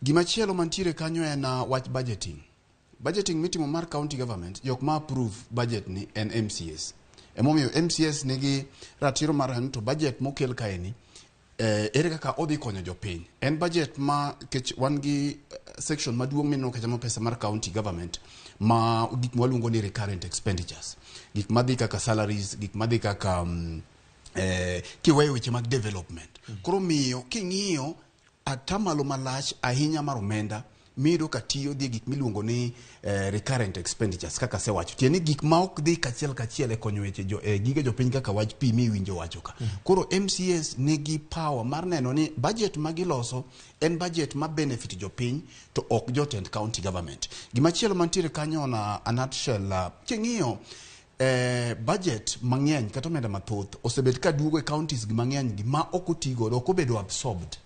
Gimachielo mantiere kanyo en wach budgeting mitimo mar county government. Jok ma approve budget ni en MCAs. Emomiyo MCAs nigi ratiro mar to budget mokel kaeni ere kaka odhi konyo jopiny. En budget ma kech wan gi section maduong' mineno kachamo pesa mar county government ma gik mwaluongo ni recurrent expenditures, gik madhi kaka salaries, gik madhi kaka kiweyo weche mag development. Koro miyo king'iyo atamalo malach ahinya mar omenda mido katiyo dhi gik miluongo ni recurrent expenditures kaka sewacho. Tieni gik ma ok dhi kachiel e konyo weche gige jopiny kaka wach pi miwinjo wacho ka. Koro MCAs nigi power mar neno ni budget magiloso en budget ma benefit jopiny to ok jotend county government. Gimachielo mantiere kanyo na a nutshell, king'iyo budget mang'eny kata omenda mathoth osebed ka duogo e counties gi mang'eny gi ma ok otigo ok obedo absorbed.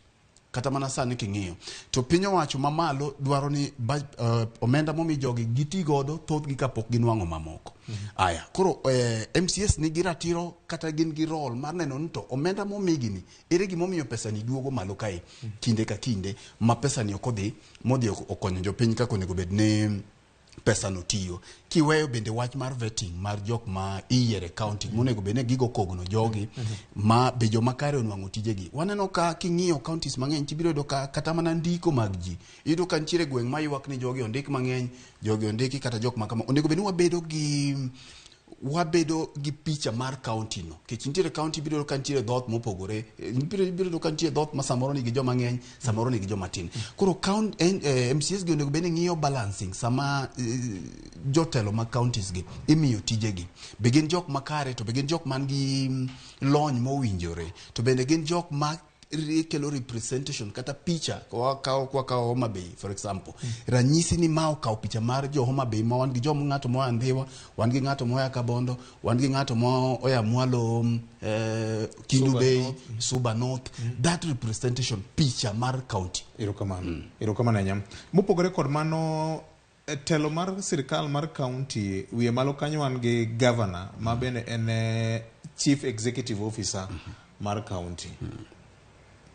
Kata mana sani king'iyo to piny owacho mamalo dwaro ni omenda momi jogi giti godo thoth gi kapok ginwang'o mamoko. Aya, koro MCAs nigi ratiro kata gin gi role mar neno ni to omenda momigi ni ere gimomiyo pesa ni duogo malo kae kinde ka kinde ma pesa ni ok modhi okonyo jopiny kaka onego bed ni pesa no tiyo. Kiweyo bende wach mar vetting mar jok ma iyiere county monego bene gigo kogno jogi ma be joma kare onwang'o tijegi. Waneno ka king'iyo counties mang'eny tibiro yudo ka kata mana ndiko mag ji iyudo ka nitiere gweng' ma ywak ni jogi ondik mang'eny, jogi ondiki kata jok ma kama. Onego bene wabedo gi picha mar county no. Kech nitiere county biro ka nitiere dhoth mopogore, biro ka nitiere dhoth ma samoro nigi joma ng'eny, samoro nigi joma tin. Koro MCAs gi onego bene ng'iyo balancing sama jotelo mag counties gi imiyo tijegi. Be gin jok makare, to be gin jok man gi lony mowinjore, to bende gin jok ma kelo representation kata picha kwa Homa Bay for example ranyisi ni ma okaw picha mar jo Homa Bay ma wan gi jo ng'ato mo Andhiwa wan gi ng'ato mo ya Kabondo wan gi ng'ato mo oya Mwalo Kindu Bay Suba North that representation picha mar county erokamano nyam mopogore kod mano telo mar sirkal mar county wiye malo kanyo wan gi governor ma bende en chief executive officer mar county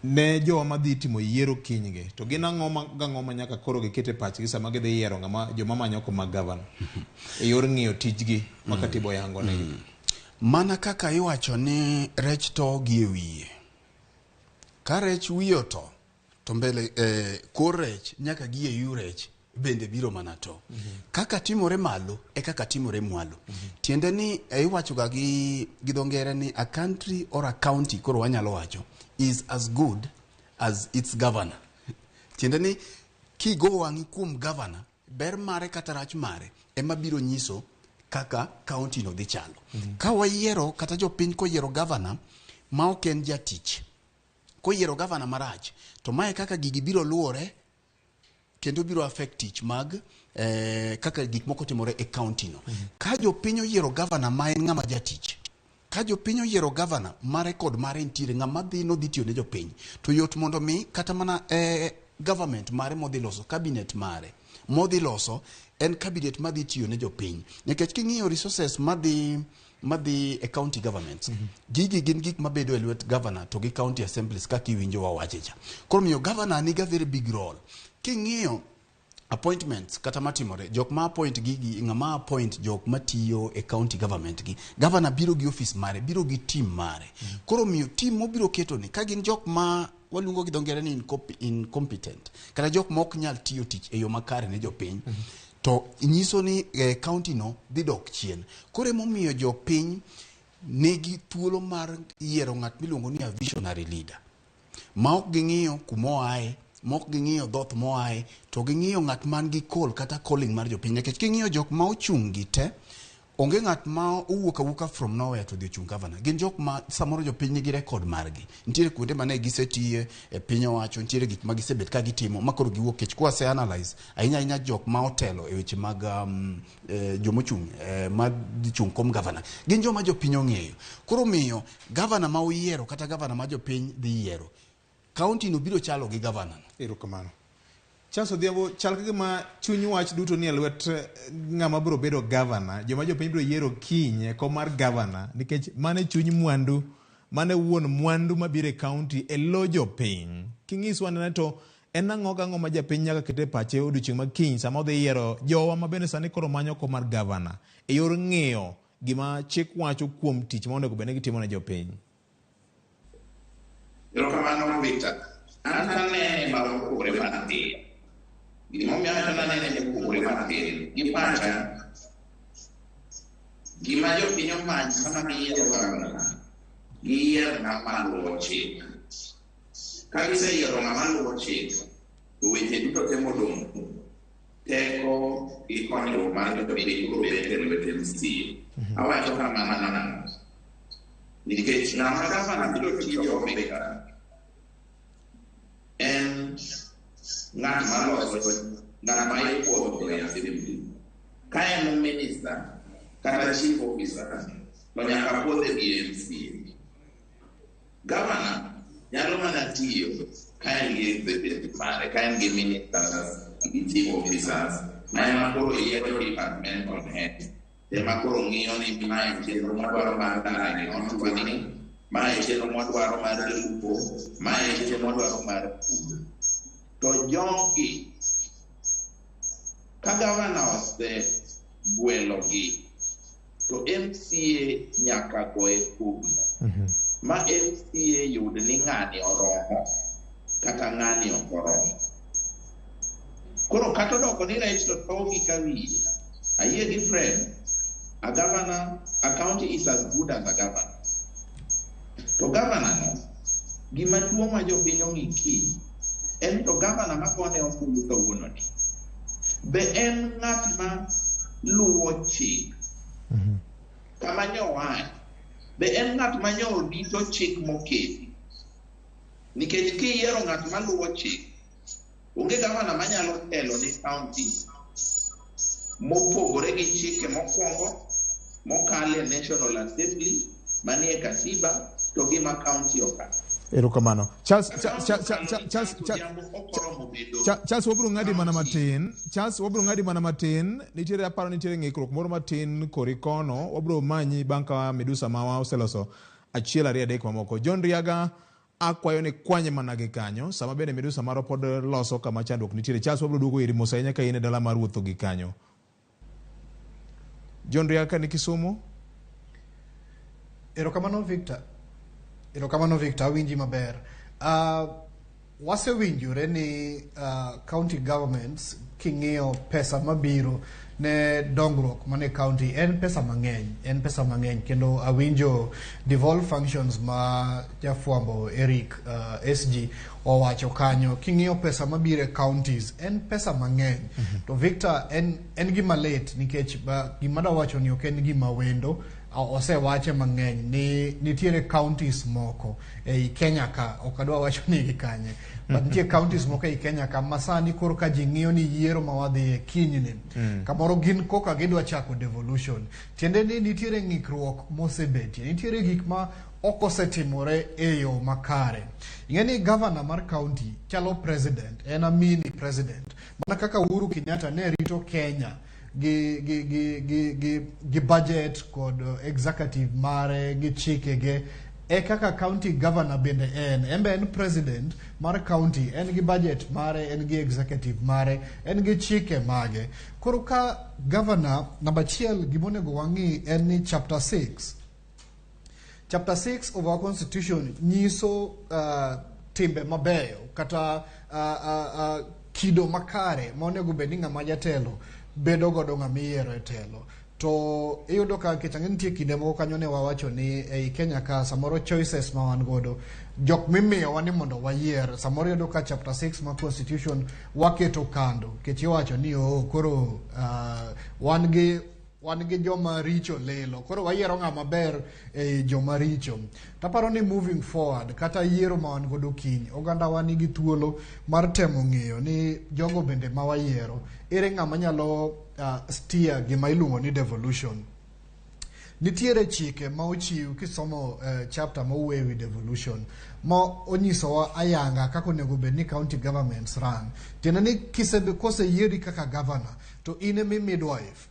ne jowa madhi timo yiero kinygi to gin ang'o ma nyaka koro gikete pachgi sama gidhi yiero ng'ama joma manyo kuma governor e yor ng'iyo tijgi makatibo yango ne mana kaka iwacho ni rech to gi e wiye ka rech wiyo to mbele kor rech nyaka gi e yu rech bende biro mana to kaka timore malo e kaka timore mwalo tiende ni iwacho ga gi dho ngere ni a country or a county koro wanyalo wacho is as good as its governor tiende ni kigo wangi kuom governor ber mare kata rach mare ema biro nyiso kaka county no dhi chalo ka wayiero kata jopiny koyiero governor ma ok en jatich koyiero governor marach to mae kaka gigi biro luore kendo biro affect tich mag kaka gik moko timore e county no ka jopiny oyiero governor ma en ng'ama jatich ka jopiny oyiero governor mare kod mare ntiere ng'ama dhi tiyo ne jopiny to yot mondo mi kata mana government mare modhi loso cabinet mare modhi loso en cabinet madhi tiyo ne jopiny nikech king'iyo resources madhi e county governments gigi gin gik mabedo e lwet governor to gi county assemblies kaka iwinjo wawachecha koro miyo governor niga very big role king'iyo appointments kata matimore jok ma appoint gigi ng'ama appoint jok matiyo e county government gi governor biro gi office mare biro gi team mare koro miyo team mobiro keto ni ka gin jok ma waluongo gi dho ngere ni incompetent kata jok ma ok nyal tiyo tich e yo makare ne jopiny to nyiso ni county no dhi dok chien koro emomiyo jopiny nigi thuolo mar yiero ng'at miluongo ni a visionary leader ma ok ging'iyo kumoaye mok ging'iyo dhoth moaye to ging'iyo ng'at man gi call kata calling mar jopiny nikech king'iyo jok ma ochung' gi te onge ng'at ma owuok awuoka from nowhere to dhi chung governor gin jok ma samoro jopiny nigi record margi nitiere kuonde mane gisetiye e piny owacho nitiere gik ma gisebet ka gitimo makoro giwuok kech kwa se analyze ahinya jok ma otelo e weche mag jomochung' ma dhi chung kom governor gin joma jopiny ong'eyo koro miyo governor ma oyiero kata governor ma jopiny dhi yiero county no biro chalo gi governor erokamano Chaso Odhiambo chal kagima chuny wach duto ni e lwet ng'ama biro bedo governor joma jopiny biro yiero kiny kom mar governor nikech mane chuny mwandu mane wuon mwandu mabiro e county e lo jopiny king'iswa ne to en ang'o ma japiny nyaka kete pache odiochieng' ma kiny sama odhi yiero jowa ma bende sani koro manyo kom mar governor e yor ng'eyo gima chik wacho kuom tich ma onego bed ni gitimo ne jopiny. Erokamano Victor. Anane ma opogore matin. Gimomiyo anane ni opogore matin. Gi pacha gima jopiny omany sama giyiero governor giyiero ng'ama luwo chik. Ka giseyiero ng'ama luwo chik to weche duto te modong' teko gi konyruok mar jopiny biro bet e lwet MCA. Awacho kamano nang'o nikech ng'ama governor biro tiyo omega en ng'at maloso ng'at ma ipuodho e assembly ka en minister kata chief officer to nyaka puodhe gi MCA. Governor nyalo mana tiyo ka en gi executive mare ka en gi ministers gi chief officers ma ema koro yiero department on head ema koro ng'iyo ni ma en chenro madwaro mar dala ni otwani ma en chenro madwaro mar lupo ma en chenro madwaro mar pur to jogi ka governor osegwelogi to MCA nyaka goye kugno ma MCA yud ni ng'ani oromo kata ng'ani ok oromo. Koro kata odoko ni rech to togi ka wiye ayie gi friend a governor, a county is as good as a governor. To governor no, gima tuo ma jopiny ong'iki, en to governor ma kone ombulu kawuono ni. Be en ng'at ma luwo chik. Kama nyowae, be en ng'at ma nyo rito chik moketi. nikech kiyiero ng'at maluwo chik, onge gavana manyalo telo ni county mopogore gi chike mokwongo mokale National Assembly manie katiba to gi ma county okalo. Erokamano. Charles wabro ng'adi mana matin. Nitiere aparo nitiere ng'ikruok moro matin kori kono. Wabro manyi bang' ka Medusa mawa oseloso 1-2 mamoko. John Riaga akwayo ni kwanye mana gi kanyo. Sama bende Medusa maro pod loso kama chandruok nitiere. Charles wabro duogo iri mos ahinya ka in e dala mar wuotho gi kanyo. John Riaga ni Kisumu. Erokamano Victor, winji maber. Wasewinjore ni county governments king'iyo pesa mabiro ne dongruok mane county en pesa mang'eny kendo awinjo devolved functions ma jafwambo Eric SG owacho kanyo king'iyo pesa mabiro e counties en pesa mang'eny. To Victor en gima late nikech gima da wacho ni ok en gima wendo. Osewache mang'eny ni nitiere counties moko ei Kenya ka, ok adwa wacho ni gikanye, but nitiere counties moko ei Kenya ka masani koro ka ji ng'iyo ni yiero ma wadhi kinyni kamoro gin koka gidwa chako devolution. Tiende ni nitiere ng'ikruok mosebetie, nitiere gik ma ok osetimore e yo makare. Ing'eni governor mar county chalo president, en a mini president. Mana kaka Uhuru Kenyatta ne rito Kenya gi budget kod executive mare gi chike ge e kaka county governor bende en president mar county, en gi budget mare, en gi executive mare, en gi chike mage. Koro ka governor namba 1 gimonego wang'i en ni chapter 6 of our constitution nyiso timbe mabeyo kata kido makare monego bedni ng'ama jatelo bedo godo ng'ama iyiero e telo. To iyudo ka kitang'e nitie kinde moko kanyo ne wawacho ni ei Kenya ka samoro choices ma wan godo jok mimiyo wani mondo wayier, samoro iyudo ka chapter 6 ma constitution waketo kando kech iwacho ni koro wan gi joma richo lelo, koro wayiero ng'ama ber ei joma richo. Taparo ni moving forward kata yiero ma wan godo kiny, oganda wa nigi thuolo mar temo ng'eyo ni jogo bende ma wayiero ere ng'ama nyalo steer gima iluongo ni devolution. Nitiere chike ma ochiw kisomo chapter ma owuoyo ewi devolution ma onyisowa ayanga kaka onego bed ni county governments run. Tiende ni koseyieri kaka governor to in emi midwife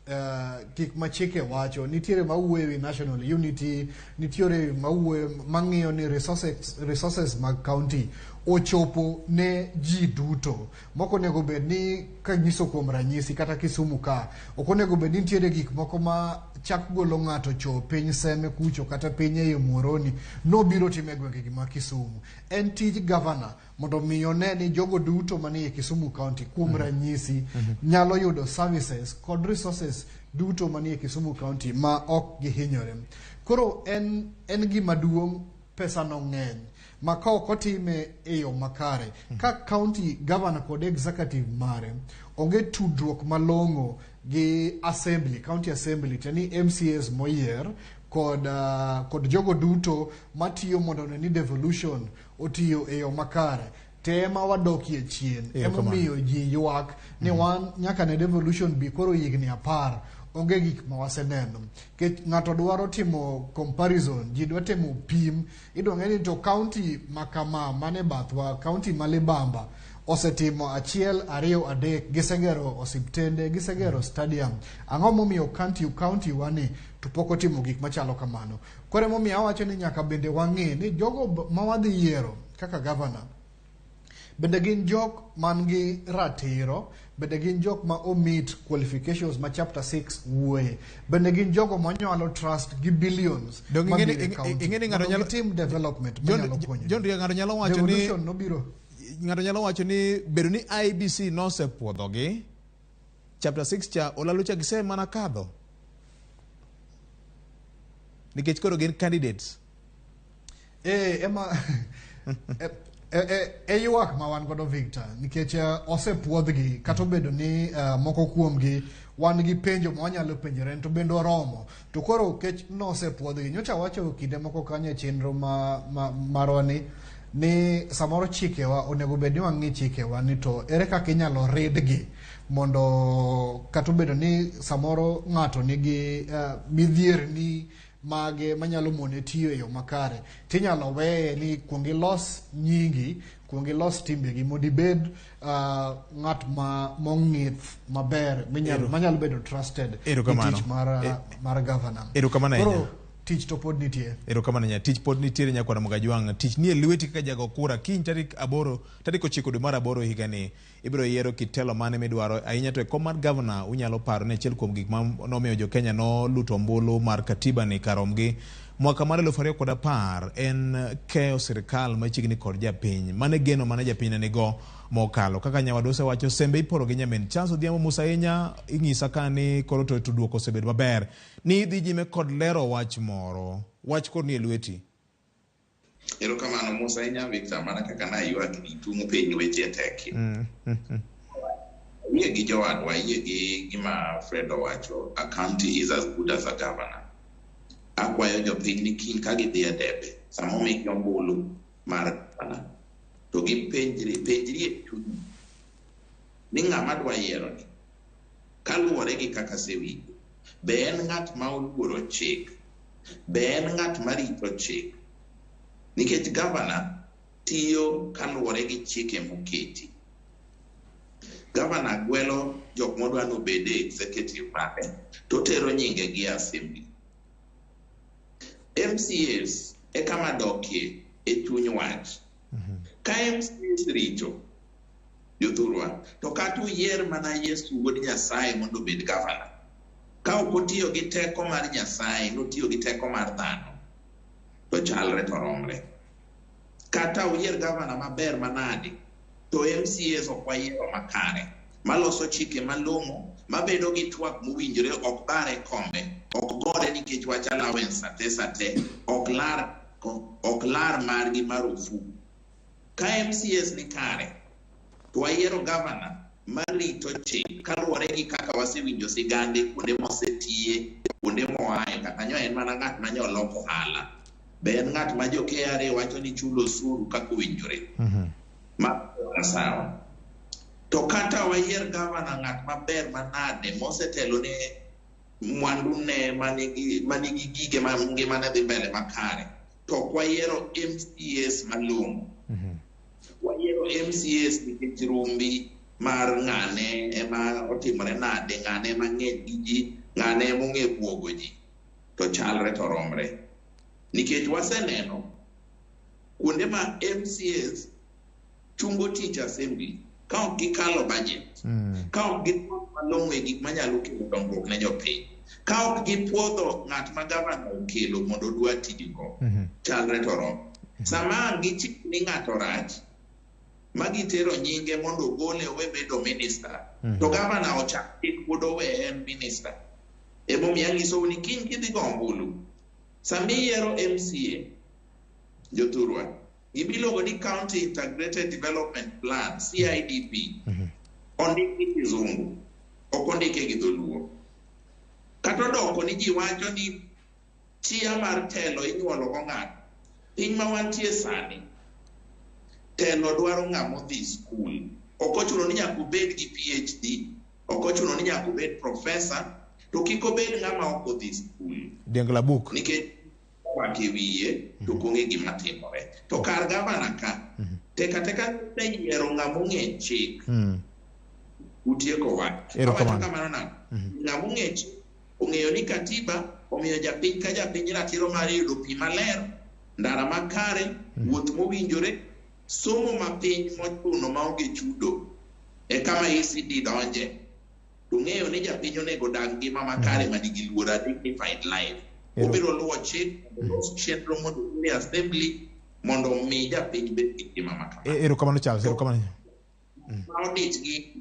gik ma chike wacho. Nitiere ma owuoyo ewi national unity, nitiere ma owuoyo mang'iyo ni resources mag county ochopo ne ji duto. Moko onego bed ni kanyiso kuom ranyisi kata Kisumu ka ok onego bed ni nitiere gik moko ma chak golo ng'ato chop piny Seme kucho kata piny ei Muhoroni nobiro time e gwenge ma Kisumu. En tij governor mondo miyo ne ni jogo duto manie Kisumu county kuom ranyisi nyalo yudo services kod resources duto manie Kisumu county ma ok gihinyore. Koro en gima duong' pesa no ng'eny ma ka ok otime e yo makare, ka county governor kod executive mare onge tudruok malong'o gi assembly, county assembly, teni MCAs moyier kod jogo duto matiyo mondo ne ni devolution otiyo e yo makare, tema wadokie chien. Emomiyo ji ywak ni wan nyaka ne devolution bi koro higni 10 onge gik ma waseneno. Ng'ato dwaro timo comparison, ji dwa timo pim, idwa ng'e ni to county makama mane bathwa, county ma Libamba osetimo 1, 2, 3, gisegero osiptende, gisegero stadium. Ang'o momiyo county wani to pok otimo gik machalo kamano? Koro momiyo awacho ni nyaka bende wang'e ni jogo ma wadhi yiero kaka governor bende gin jok man gi ratiro, bende gin jok ma omit qualifications ma chapter 6 wuoye, bende gin jogo ma nyalo trust gi billions ing'eni ng'ato nyalo team development nyalo konyo. John Riaga ng'ato nyalo wacho ni ng'ato nyalo wacho ni bedo ni IBC nosepuodhogi chapter 6 cha olalo cha gise mana kadho nikech koro gin candidates ema ywak ma wan godo Victor nikech osepuodhgi kata obedo ni moko kuomgi wan gi penjo ma wanyalo penjore to bende oromo, to koro kech nosepuodhgi. Nyocha wacho kinde moko kanyo chenro marwa ni ni samoro chikewa onego bed ni wang'i chikewa ni to ere kaka inyalo ridgi mondo kata obedo ni samoro ng'ato nigi midhierni mage manyalo mone tiyo e yo makare tinyalo weye ni kuong ilos nyingi kuong ilos timbegi mondo ibed ng'at mong'ith maber manyalo bedo trusted e tich mar governor. Erokamano tich to pod nitie. Erokamano nya tich pod nitiere Nyakwar Mogajwang. Tich nie lweti kaka jago kura kiny tarik 9 dwe mar 8 higa ni ibiro yiero kitelo mane midwaro ahinya to e kom mar governor unyalo paro ne achiel kuom gik ma nomiyo jo Kenya no luto ombulu mar katiba ni karomgi mwaka mar 2010 en keyo sirikal machiegni kod japiny mane geno mane japiny nigo mokalo kaka nyawadose wacho sembe iporo gi nyamin chanso Odhiambo Musa Inya ing'isa ka ni koro to tudruok osebedo maber ni dhi nyime kod lero wach moro wach kod ni lweti. Erokamano Musa Inya Victor mana kaka na ywak ni tung' piny weche teki yie gi jowadwa yie gi gima Fred owacho a county is as good as a governor. Akwayo jopiny ni kiny ka gidhi e debe sama omigi ombulu mar governor to gipenjri e chuny ni ng'ama dwa yiero ni kaluwore gi kaka sewinjo be en ng'at ma oluoro chik be en ng'at marito chik nikech governor tiyo kaluwore gi chike moketi. Governor gwelo jok modwa nobed e executive mare to tero nyinge gi assembly. MCAs e kama dokie e chuny wach ka MCAs rito jothurwa to kata uyier mana Yesu wuod Nyasaye mondo obed governor ka ok otiyo gi teko mar Nyasaye notiyo gi teko mar dhano to chalre to romre. Kata uyier governor maber manade to MCAs ok wayiero makare maloso chike malong'o mabedo gi twak mowinjore ok bare kombe ok gore nikech wach allowance sate ok lar margi marufuku. Ka MCAs ni kare to wayiero governor marito chik kaluwore gi kaka wasewinjo sigande kuonde mosetiye kuonde moaye kata nyo en mana ng'at manyoloko ohala be en ng'at ma jo KRA wacho ni chulo osuru kaka owinjore ma sawa. To kata wayier governor ng'at maber manade mosetelo ne mwandu ne manigi gige ngimane dhi mbele makare to wayiero MCAs malong'o. Wayiero MCAs nikech rumbi mar ng'ane ema otimore nade ng'ane ema ng'eny gi ji ng'ane ema ong'e buogo ji to chalre to romre nikech waseneno kuonde ma MCAs chungo tich assembly ka ok gikalo budget ka ok gitimo malong'o e gik manyalo kelo dongruok ne jopiny ka ok gipuodho ng'at ma gavana okelo mondo odwa tijgo chalre to rom. Sama gichik ni ng'ato rach ma gitero nyinge mondo ogole owe bedo minister to gavana ochak tik pod owe en minister emomiyo anyisou ni kiny gidhi go ombulu sami yiero MCA jothurwa gimiluongo ni County Integrated Development Plan CIDP ondiki gi Kizungu ok ondike gi Dholuo kata odoko ni ji wacho ni chia mar telo inyuolo go ng'ato. Piny ma wantie sani telo dwaro ng'ama odhi skul ok ochuno ni nyaka obed gi PhD ok ochuno ni nyaka obed professor to kik obed ng'ama ok odhi skul Dengla book nikech wake wiye to kong'e gima timore to kar gavana ka teka yiero ng'ama ong'e chik utieko wach kamano na ng'ama ong'e chik ong'eyo ni katiba omiyo japiny ka japiny ratiro mar yudo pi maler ndara makare wuoth mowinjore somo mapiny mochuno maonge chudo e kama ECD donje to ng'eyo ni japiny onego dag ngima makare manigi luora dignified life obiro luwo chik los chenro mondo ni assembly mondo mi japiny bed gi ngima makare. Erokamano Charles, erokamano. Ma odich gi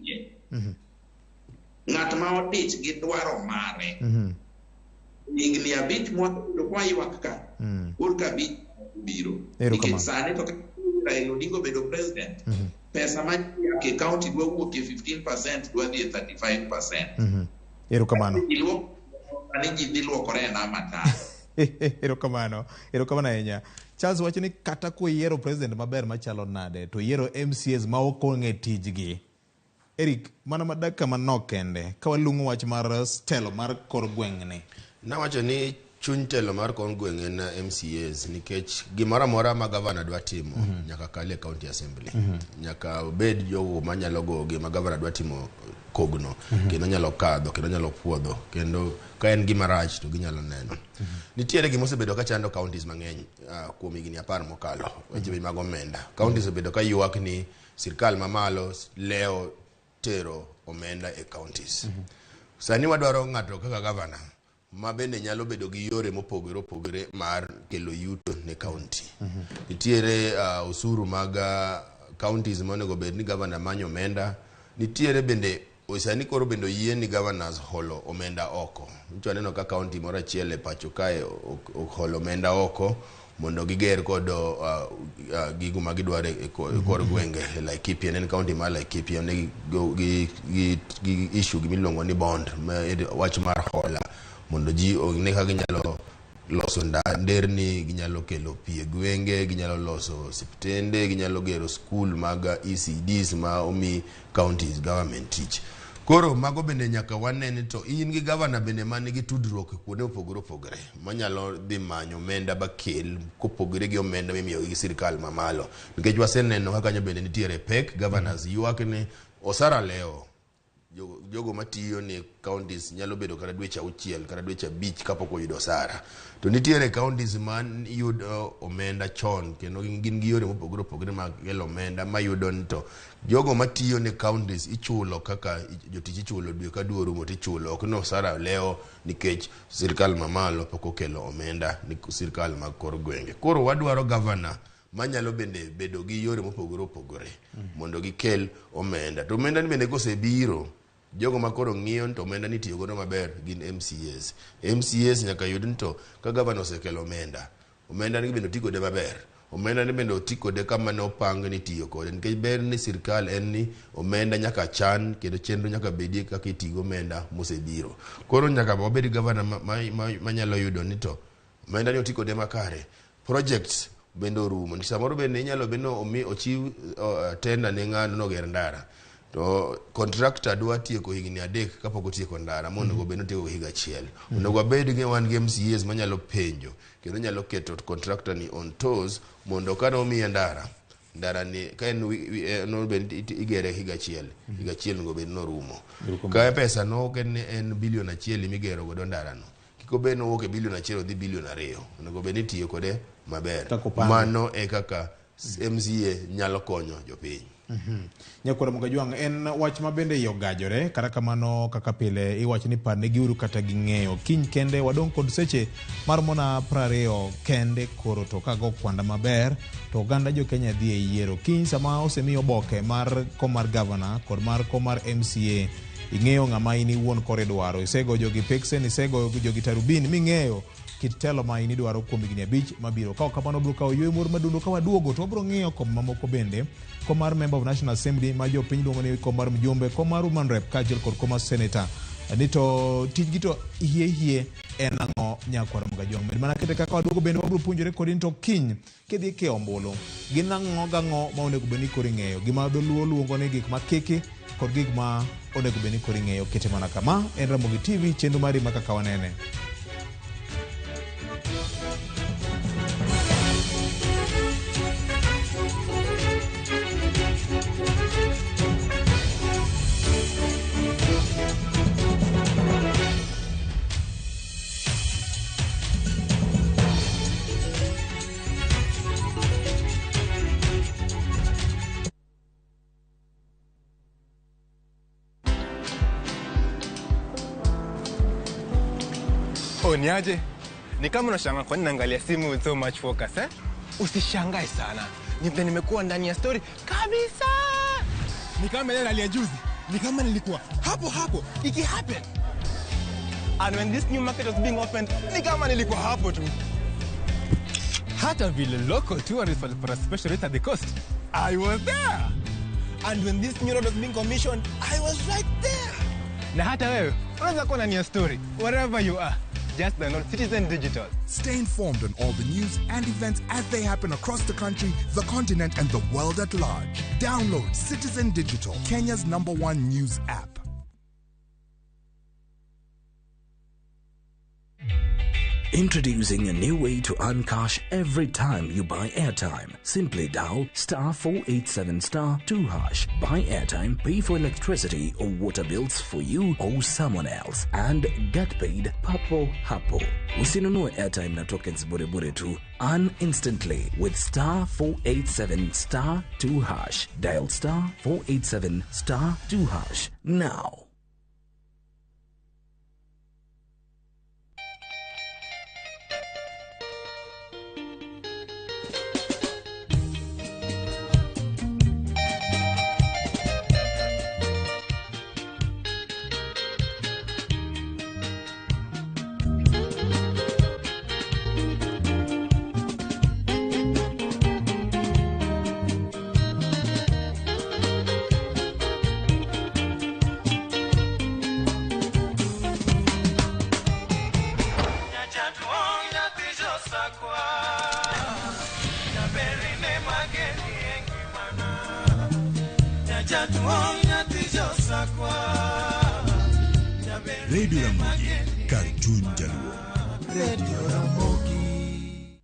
ng'at ma odich gi dwaro mare higni 5 mwaka kwa ywak ka urka bi biro nikech sani to Raila Odinga bedo president pesa ma ke county dwa wuok e 15% dwa dhi e 35%. Erokamano. Ani ji dhi luokore na mata Erokamano ahinya. Charles wacho ni kata kuyiero president maber machalo nade to yiero MCAs ma ok ong'e tijgi. Eric, mana madaka manok kende ka walungo wach mar telo mar kor gweng'ni. Nawacho ni chuny telo mar kor gweng' en MCAs nikech gimoro amora ma gavana dwa timo nyaka kale county assembly. Nyaka bed jogo manyalo go gima gavana dwa timo kogno kendo nyalo kadho kendo nyalo puodho kendo ka en gima rach to ginyalo neno. Nitiere gima osebedo ka chando counties mang'eny kuom higni 10 mokalo weche mag omenda. Counties osebedo ka ywak ni sirkal mamalo leo tero omenda e counties. Sani wadwaro ng'ato kaka gavana ma bende nyalo bedo gi yore mopogore opogore mar kelo yuto ne county. Nitiere osuru mag counties monego bed ni gavana manyo omenda. Nitiere bende osani koro bendo yie ni governors holo omenda oko. Nicho neno ka county moro achiel e pacho kae holo omenda oko mondo giger kod gigo ma gidware e kor gwenge. Laikipia en county ma Laikipia ne gi issue gimiluongo ni bond wach mar hola mondo ji ne ka ginyalo loso nderni, ginyalo kelo pi e gwenge, ginyalo loso siptende, ginyalo gero school mag ECDs ma omi counties government teach. Koro mago bende nyaka wanene to in gi gavana bende man gi tudruok kuonde opogore opogore manyalo dhi manyo omenda bakel kopogore gi omenda mimiyo gi sirkal mamalo. Nikech waseneno kaka bende nitiere pek governors ywak ni osara leo jogo matiyo ni counties nyalo bedo kata dweche 6 kata dweche 5 kapok oyudo osara. To nitiere counties man yudo omenda chon kendo gin gi yore mopogore opogore mag kelo omenda mayudo to jogo matiyo ni counties ichulo kaka jotich ichulo dwe ka dwe rumo tichulo ok no osara leo nikech sirkal mamalo pok okelo omenda ni sirkal mag kor gwenge. Koro wadwaro governor manyalo bende bedo gi yore mopogore opogore mondo gikel omenda. To omenda ni bende kosebiro jogo makoro ng'iyo to omenda nitiyo godo maber gin MCAs. MCAs nyaka yud to ka governor osekelo omenda ni bende otiko de maber. Omenda ni bende otiko de kama ne opang ni tiyo kode nikech ber ni sirkal en ni omenda nyaka chan kendo chenro nyaka bedie kaka itigo omenda mosebiro. Koro nyaka obed governor manyalo yudo ni to omenda ni otiko de makare. Projects bende orumo. Ni samoro bende inyalo beno ochiw tender ne ng'ano no ger ndara. To contractor dwa tieko higni 3 kapok otieko ndara mondo go beno tieko higa 1. Onego bed gi wan gi MCAs manyalo penjo kendo nyalo keto contractor ni on toes mondo kana omiye ndara ni ka no bend igere higa 1 higa 1 go beno rumo. Ka pesa no en bilion 1 migero godo ndara no. Kiko beno wuok e bilion 1 odhi bilion 2. Onego beno tiyo kode maber. Mano e kaka MCA nyalo konyo jopiny. Nyakwara Mogajwang' en wach ma bende yogajore kata kamano kaka pile iwacho ni parne giuru kata ging'eyo kiny kende wadong' kod seche mar mona 20 kende koro to kago kwanda maber to oganda jo Kenya dhi e yiero kiny sama osemi oboke mar komar governor kod mar komar MCA ing'eyo ng'ama ini wuon kore dwaro isego jogi peksen isego jogi tarubin ming'eyo kit telo ma ini dwaro kuom higni 5 mabiro ka kamano bro ka oywe mor madundo ka waduogo to bro ng'iyo kom mamoko bende komar member of National Assembly ma jo piny luongo ni komar mjumbe komar woman rep kaachiel kod komar senator ni to tijgi to hie en ang'o Nyakwara Mogajwang' med mana kete kaka waduogo bende wabro puonjore kod to kiny kidhi ke ombulu gin ang'o ma onego bed ni koro ing'eyo gima doluo luongo ni gik makiki kod gik ma onego bed ni koro ing'eyo kete mana kama en Ramogi TV chenro mari ma kaka wanene. Niaje? Ni kama unashangaa kwa nini naangalia simu with so much focus eh? Usishangae sana. Nimekuwa ndani ya story kabisa. Ni kama ile alia juzi. Ni kama nilikuwa hapo iki happen. And when this new market was being opened, ni kama nilikuwa hapo tu. Hata vile local tourists for a special rate at the coast, I was there. And when this new road was being commissioned, I was right there. Na hata wewe unaweza kuwa ndani ya story wherever you are. Just download Citizen Digital. Stay informed on all the news and events as they happen across the country, the continent, and the world at large. Download Citizen Digital, Kenya's #1 news app. Introducing a new way to earn cash every time you buy airtime. Simply dial *487*2#. Buy airtime, pay for electricity or water bills for you or someone else, and get paid papo hapo. Usinunue airtime na tokens bure bure tu. Earn instantly with *487*2#. Dial *487*2# now. Radio Ramogi, Cartoon Jaluo. Radio Ramogi.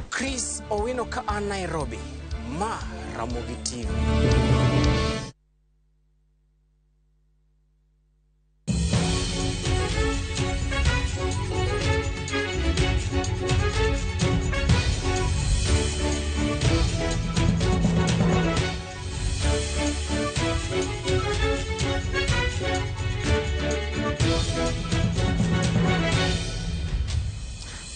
Chris Owino ka an Nairobi, ma Ramogi TV.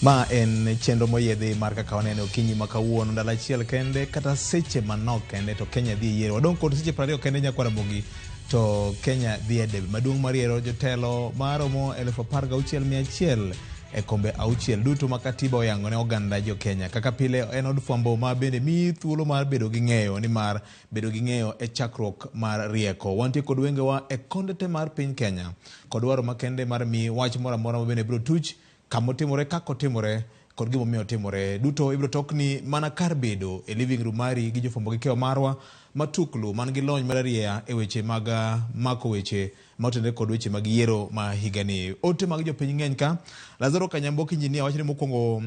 Ma en chenro moyedhi mar kaka wanene okinyi ma kawuono ndalo achiel kende kata seche manok kende to Kenya dhi yiero. Wadong' kod seche 20 kende nyakwara Ramogi to Kenya dhi e debe maduong' mar yiero jotelo maromo 16,100 e kombe 6 duto ma katiba oyango ne oganda jo Kenya. Kaka pile en od fwambo ma bende mi thuolo mar bedo gi ng'eyo, ni mar bedo gi ng'eyo e chakruok mar rieko. Wantie kod wengewa e kondete mar piny Kenya kod dwaro makende mar mi wach moro amora ma bende biro tuch kamotimore kakotimore kod gimomiyo timore duto ibro tokni mana kar bedo e living room mari gi jofwambo gi keyo marwa matuklu man gi lony malaria e weche mag mako weche maotende kod weche mag yiero ma higani. Ote mag jopiny ng'eny ka. Lazaro Kanyamboki injinia wacho ni mokwongo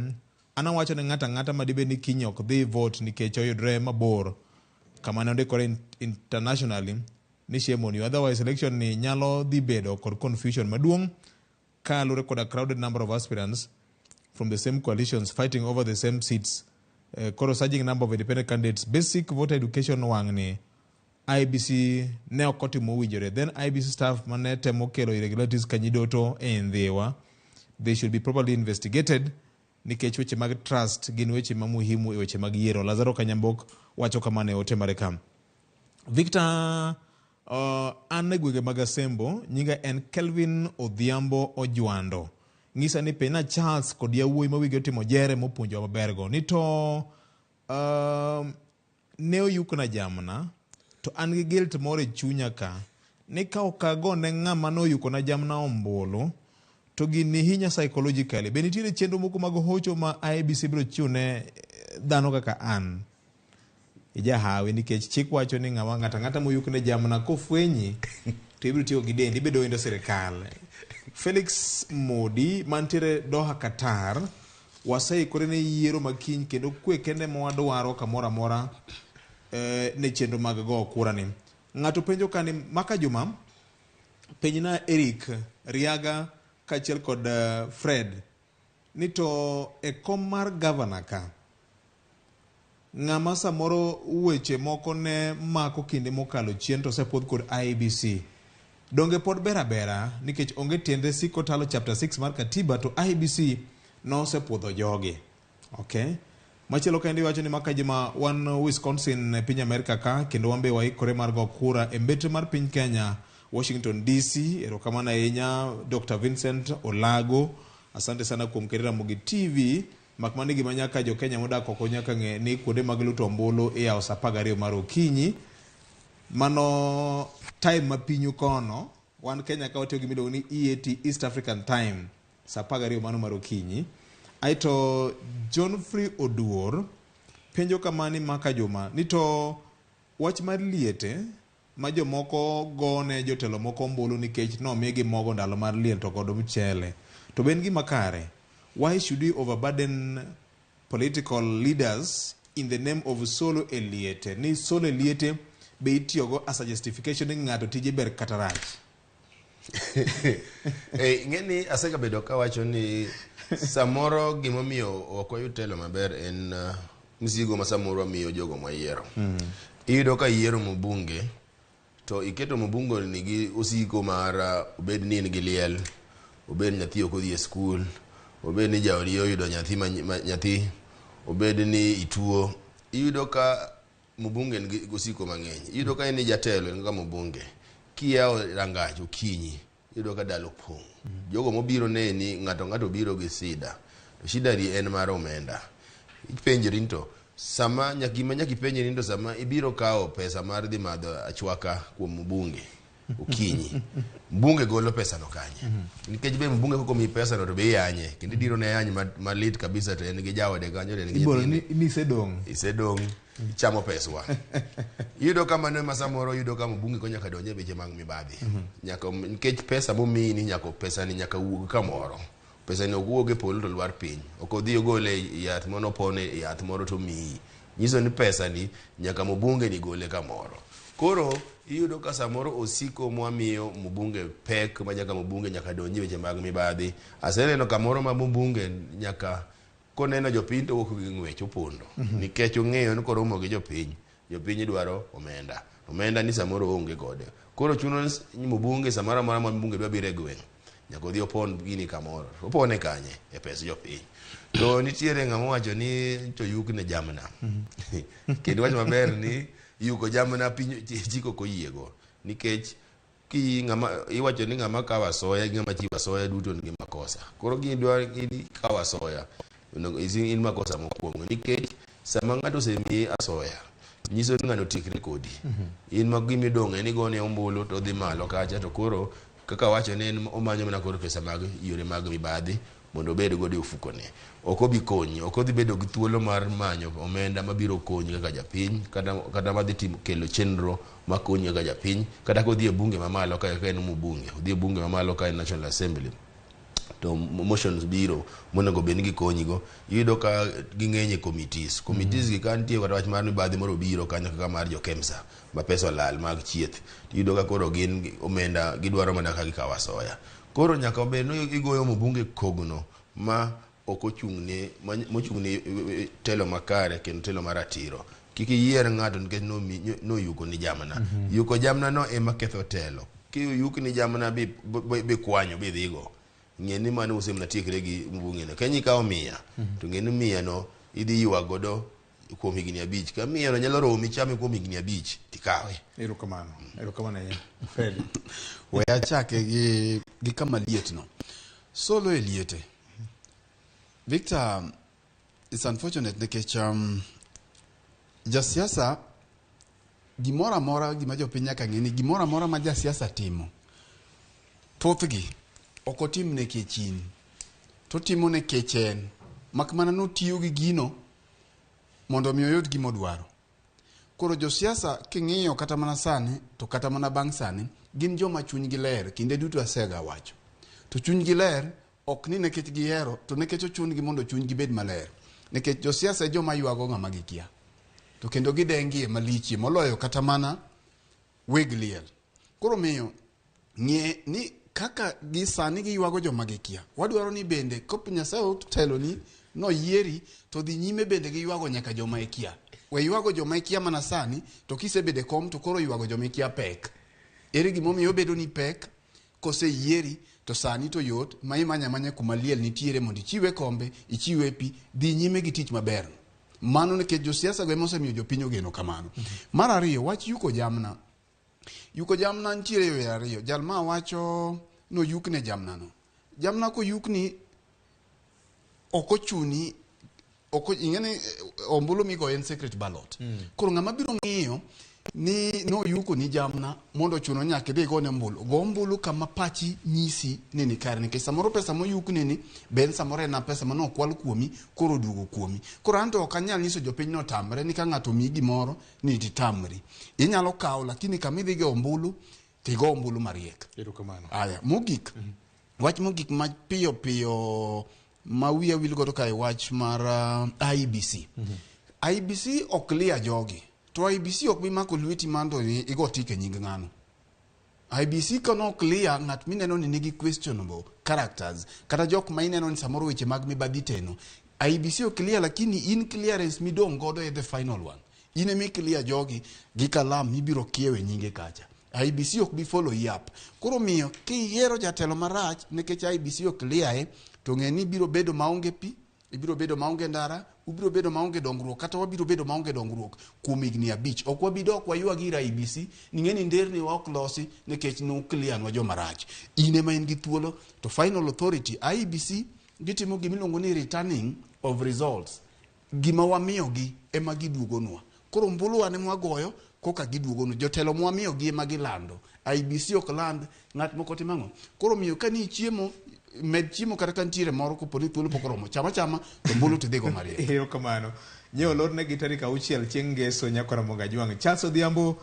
ana wacho ne ng'ata ma dibed ni kiny ok dhi vote nikech oyudre mabor kama ne ondikore internationally ni shemoni, otherwise election ni nyalo dhi bedo kod confusion maduong' ka lure kod a crowded number of aspirants from the same coalitions fighting over the same seats. Koro surging number of independent candidates. Basic voter education wang ni IBC ne okotimo wijore. Then IBC staff mane temo kelo irregularities kanyidoto e ndhiwa. They should be properly investigated nikech weche mag trust gin weche mamuhimu e weche mag yiero. Lazaro Kanyambok wacho kamane ote marekam. Victor an gwege mag Asembo, nyinga en Kelvin Odhiambo Ojwando. Ngisa ni pena Charles kod yawuoyi ma wigi otimo jere mopuonjo mabergo. Ni to ne oyukna jamna to an gi guilt moro e chunya ka. Ni ka okago ne ng'ama no oyukona jamna ombulu to gini hinya psychologically. Be nitiere chenro moko mag hocho ma IBC biro chune dhano kaka an. Ija hawe nikech chik wacho ni ng'ata moyukne jamna kofwenyi to ibiro tiyo gi dendi bedo wendo sirikal. Felix Modi mantiere Doha Qatar waseikore ne yiero makiny kendo kwe kende mwadwaro kamora mora ne chenro mag go kura ni. Ng'ato penjo kani maka juma penjna Eric Riaga kachiel kod Fred ni to e kom mar governor ka ng'ama samoro weche moko ne mako kinde mokalo chien to sepodh kod IBC. Donge pod bera nikech onge tiende siko talo chapter 6 mar katiba to IBC no sepodho jogi. Okay? Machielo kendi wacho ni maka jima wan Wisconsin piny Amerika ka kendo wambe waikore mar go kura e mbete mar piny Kenya Washington DC. Erokamano ahinya Dr. Vincent Olago. Asante sana kuom kedo Ramogi TV. Makmani gima nyaka jo Kenya modak oko nyaka ng'e ni kuonde mag luto ombulu iyawo sa 12 mar okinyi. mano time ma pinyu kono wan Kenya ka watiyo gi miluongo ni EAT, East African Time, saa 12 mano mar okinyi. Aito John Free Oduor penjo kamani maka juma ni to wach mar liete ma jomoko gone jotelo moko ombulu nikech nomigi mogo ndalo mar liel to kod mchele, to ben gima kare? Why should we overburden political leaders in the name of solo eliete? Ni solo eliete be itiyogo as a justification ni ng'ato tije ber kata rach. Ng'eni aseka bedo kawacho ni samoro gimomiyo ok wayud telo maber en msigo ma samoro miyo jogo mayiero. Iyudo ka yiero mbunge to iketo mbungo nigi osiko mar obed ni en gi liel, obed nyathi ok odhi e skul, obed ni jaodi oyudo nyathi, obed ni ituo. Iyudo ka mbunge nigi osiko mang'eny. Iyudo ka en jatelo en ga mbunge, kiyawo rangach okinyi iyudo ka dalo pong'. Jogo mobiro ne ni ng'ato biro gi sida, to shida ni en mar omenda. Ipenjri to sama nyaki penjri to sama ibiro kawo pesa mar dhi madho achwaka kuom mbunge okinyi, mbunge golo pesa no kanye? Nikech be mbunge koko mi pesa no to be yanye kendo diro ne yany malit kabisa, to en gi jawode kanyo, to en gi nyithinde ni isedong chamo peswa. Yudo kama ne masamoro yudo kama mbunge ko nyaka donje beche mag mibadhi. Nyaka nikech pesa momi ni nyaka pesa ni nyaka wuog kamoro. Pesa ni wuog e polo to lwar piny. Ok odhi gole yath mono pone yath moro to mi. Nyiso ni pesa ni nyaka mbunge ni gole kamoro. Koro iyudo ka samoro osiko mwamiyo mbunge pek ma nyaka mbunge nyaka donje beche mag mibadhi. Aseneno kamoro ma mbunge nyaka koneno jopiny to wuok gi ng'wech opondo, nikech ong'eyo ni koromo gi jopiny dwaro omenda ni samoro onge gode. Koro chuno ni mbunge samara mara ma mbunge dwa biro e gweng' nyaka odhi opon gini kamoro, opone kanye e pes jopiny. To nitiere ng'ama wacho ni to yuk ne jamna. Kendo wach maber ni yuko jamna piny chiko koyiego, nikech iwacho ni ng'ama kawa soya gi ng'ama chiwa soya duto nigi makosa. Koro gidwa kawa soya in makosa mokwongo, nikech sama ng'ato osemiyi asoya nyiso ni ng'ano tikre kodi. In magimi dong' en igone ombulu to dhi malo kacha, to koro kaka wacho ne en omanyo mana koro pesa mag yore mag mibadhi mondo obed godo e ofukone. Ok obi konyi, ok odhi bedo gi thuolo mar manyo omenda mabiro konyi kaka japiny, kata madhi kelo chenro makonyi kaka japiny, kata kodhi e bunge mamalo ka en mbunge, odhi e bunge mamalo ka en National Assembly, to motions biro monego bed ni gikonyigo. Iyudo ka ging'eny committees gi ka nitie wach mar mibadhi moro biro kanyo kaka mar jo KEMSA ma pesa olal mag chieth, iyudo ka koro gin omenda gidwaro mana ka gikawo asoya. Koro nyaka bed ni igoyo mbunge kogno ma ok mochung'ne telo makare kendo telo maratiro. Kik iyier ng'ato nikech noyuko ni jamna. Yuko jamna no ema ketho telo. Kiyuko ni jamna be kwanyo be dhigo, ng'eni mano usemna tiekre gi mbunge no. Kenyi kawo 100 to ng'eni 100 no idhi ywa godo kuom higni 5. Ka 100 no nyalo romi chame kuom higni 5 tikawe. Erokamano ya Fred. We achake gi kama liet no. Solo e liete. Victor, it's unfortunate nikech jasiasa gimora mora gima jopiny nyaka ng'eni gimora mora ma jasiasa timo thothgi ok otim ne kechin, to timo ne kechen, mak mana no tiyo gi gino mondo mi oyud gimo dwaro. Koro josiasa king'iyo kata mana sani to kata mana bang' sani gin joma chunygi ler, kinde duto asega wacho. To chunygi ler ok ni nekech gihero, to nekech ochungi mondo chunygi bed maler. Nekech josiasa e joma ywago ng'ama gikia, to kendo gidengie malichie moloyo kata mana weg liel. Koro miyo ng'e ni kaka gisani giywago joma gikia, wadwaro ni bende kop Nyasaye otelo ni no yieri to dhi nyime bende giywago nyaka joma ikia. We ywago joma ikia mana sani, to kisebede kom to koro ywago joma ikia pek. Ere gimomiyo bedo ni pek kose yieri to sani to yot ma imanya kuma liel nitiere mondo ichiwe kombe, ichiwe pi, dhi nyime gi tich maber. Mano nikech josiasa go emosemiyo jopiny ogeno kamano. Mar ariyo, wach yuko jamna. Yuko jamna nitiere yore ariyo. Jal ma wacho no yukne jamna no. Jamna ko yukni okochuni ingene ombulu migo en secret ballot. Koro ng'ama biro ng'iyo ni no yuko ni jamna mondo chuno nyaka dhi gone mbulu go mbulu kama pachi nyisi nini kare nikech samoro pesa moyuku nini ben samoro na pesa mano kwal kuomi koro dugo kuomi koro anto ok anyal nyiso jopiny no tamre ni ka ng'ato mi gimoro ni titamri inyalo kawo lakini kama idhi go mbulu tigo mbulu mariek. Erokamano. Aya mogik wach mogik ma piyo piyo ma wiya wil godo kae wach mar IBC. IBC ok lia jogi to IBC ok bi mako lweti mando igo tike nying ng'ano. IBC kono clear ng'at mineno ni nigi questionable characters kata jok ma ineno ni samoro weche mag mibadhi teno. IBC ok clear lakini in clearance midong godo e the final one. Ine mi clear jogi gi kalam mibiro kiewe nyinge kacha. IBC ok bi follow up. Koro miyo kiyiero jatelo marach nikech IBC ok clear to ng'eni biro bedo maonge pi, ibiro bedo maonge ndara, ubiro bedo maonge dongruok kata wabiro bedo maonge dongruok kuom higni 5. Ok wabidok wayuag ir IBC ning'eni nderni wa ok losi nikech nuklia nwa joma rach. Ine ma in gi thuolo to final authority IBC gitimo gimiluongo ni returning of results. Gima wamiyogi ema giduogonwa. Koro mbulu wane mwagoyo koka giduogonwa. Jotelo mwamiyogi ema gilando. IBC ok land ng'at moko timang'o. Koro miyo kani chiemo med chiemo kata kantiere moro koponi thuolo pokoromo chama to mbulu to dhigo marie. Erokamano. Nyeo lorne gi tarik 6 chieng' ngeso nyakora moga jwang'. Charles Odhiambo,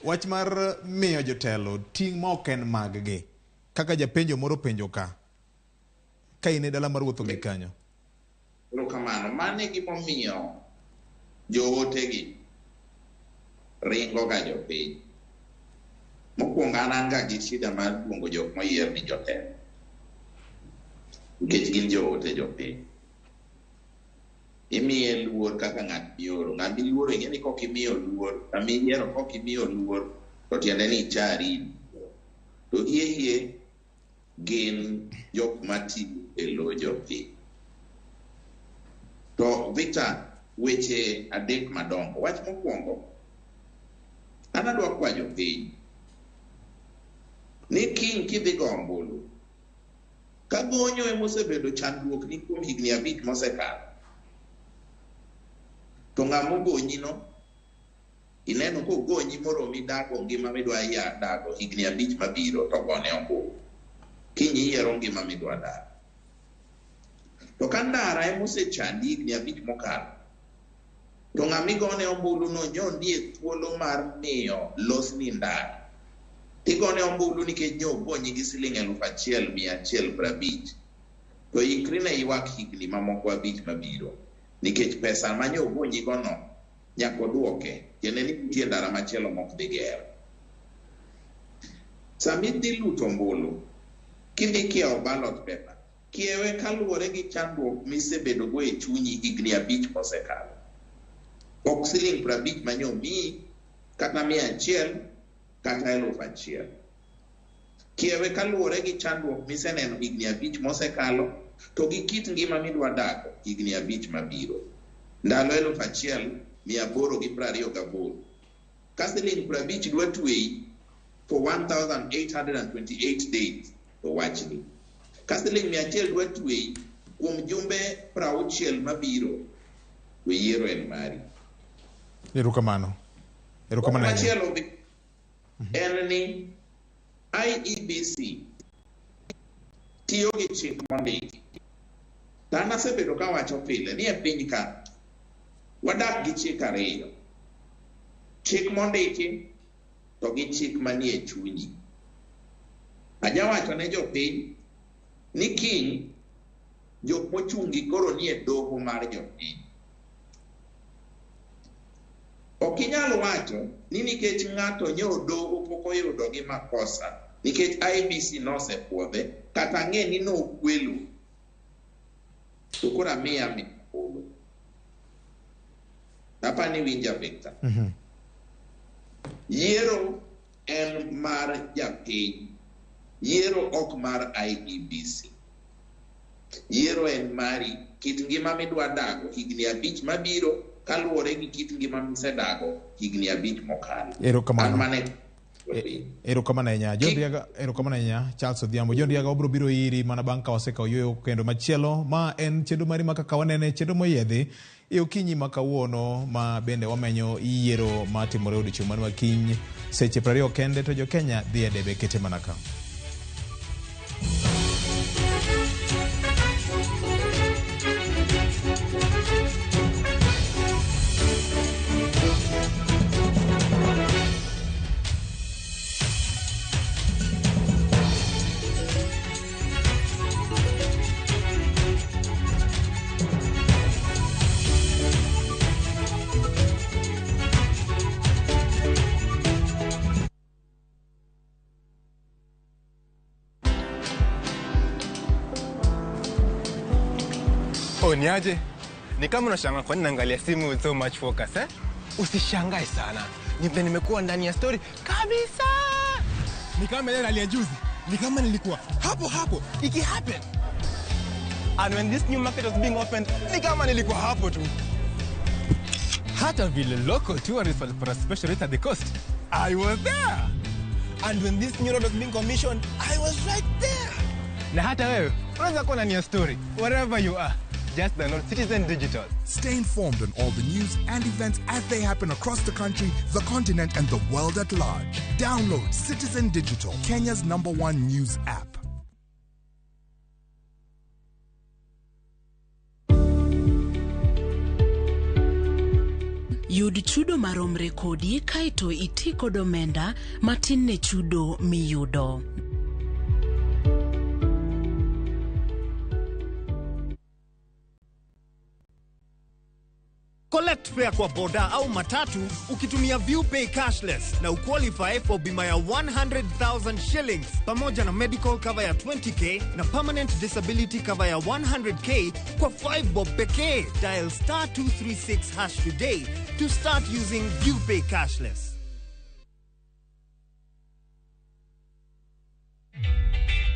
wach mar miyo jotelo ting' ma ok en mag-gi. Kaka japenjo moro penjo ka in e dala mar wuotho gi kanyo. Erokamano. Mane gimomiyo jootegi ringo ga jopiny. Mokwongo an ga gi shida mar luongo jok moyier ni jotelo. Nikech gin joote jopiny. Imiye luor kaka ng'at mioro. Ng'at miluoro ing'e ni kok imiyo luor. Kamiyiero kok imiyo luor to tiende ni chari. To hie gin jok mati e lo jopiny. To Victor, weche adek madongo. Wach mokwongo. An adwa kwa jopiny ni kiny kidhi go ombulu ka gonyo emosebedo chandruok ni kuom higni 5 mosekalo to ng'amo gonyi no ineno ko gonyi moromi dago ngima midwa ya dago higni 5 mabiro to gone ombulu kiny yiero ngima midwa dago to ka ndara emosechandi higni 5 mokalo to ng'ami gone ombulu no nyondie thuolo mar miyo losni ndara tigone ombulu nikech nyogonyi gi siling 1,150 to ikri ne ywak higni mamoko 5 mabiro nikech pesa ma nyogonyi gono nyaka duoke tiende ni nitie ndara machielo mok dhi gero. Sami dhi luto ombulu kidhi kiewo ballot paper kiewe kaluwore gi chandruok misebedo go e chunyi higni 5 mosekalo. Ok siling 50 manyomi kata 100 kata 1,000. Kiewe kaluwore gi chandruok miseneno higni 5 mosekalo to gi kit ngima midwa dago higni 5 mabiro. Ndalo 1,828 ka siling 50 dwa tweyi for 1,828 days to wachni. Ka siling 100 dwa tweyi kuom jumbe 60 mabiro we yiero en mari. Erokamano. Erokamano. Machielo en ni IEBC tiyo gi chik mondiki. An asebedo ka wacho pile ni e piny ka wadak gi chik ariyo. Chik mondiki to gi chik manie chunyi. Ajawacho ne jopiny ni kiny jok mochungi koro nie doho mar jopiny. Ok inyalo wacho ni nikech ng'ato nyo doho pok oyudo gi makosa nikech IBC nosepuodhe kata ng'e ni nokwelo to koro amiya mipolo. Apani winja Victor. Yiero en mar japiny. Yiero ok mar IEBC. Yiero en mari kit ngima midwa dago higni 5 mabiro kaluwore gi kit ngima misedago higni 5 mokalo. Erokamano. Erokamano ahinya. Erokamano ahinya Charles Odhiambo. John Riaga obro biro iri mana bang' ka wasekawo yweyo kendo machielo ma en chenro mari ma kaka wanene chenro moyiedhi okinyi makawuono ma bende wamenyo yiero matimore odiochieng' mar kiny seche 20 kende to jo Kenya dhi e debe kete manaka. Niaje? Ni kama unashangaa kwa nini naangalia simu with so much focus, eh? Usishangae sana. Nimekuwa ndani ya story kabisa. Ni kama ile hali ya juzi. Ni kama nilikuwa hapo iki happen. And when this new market was being opened, ni kama nilikuwa hapo tu. Hata vile local tourists for a special rate at the coast, I was there. And when this new road was being commissioned, I was right there. Na hata wewe, unaweza kuwa ndani ya story wherever you are. Just download Citizen Digital. Stay informed on all the news and events as they happen across the country, the continent, and the world at large. Download Citizen Digital, Kenya's #1 news app. Yud chudo maromre kodi kaito iti kod omenda matin ne chudo miyudo. Collect fare kwa boda au matatu ukitumia ViewPay cashless na uqualify for bima ya 100,000 shillings pamoja na medical cover ya 20k na permanent disability cover ya 100k kwa 5 bob pekee. Dial *236# today to start using ViewPay cashless.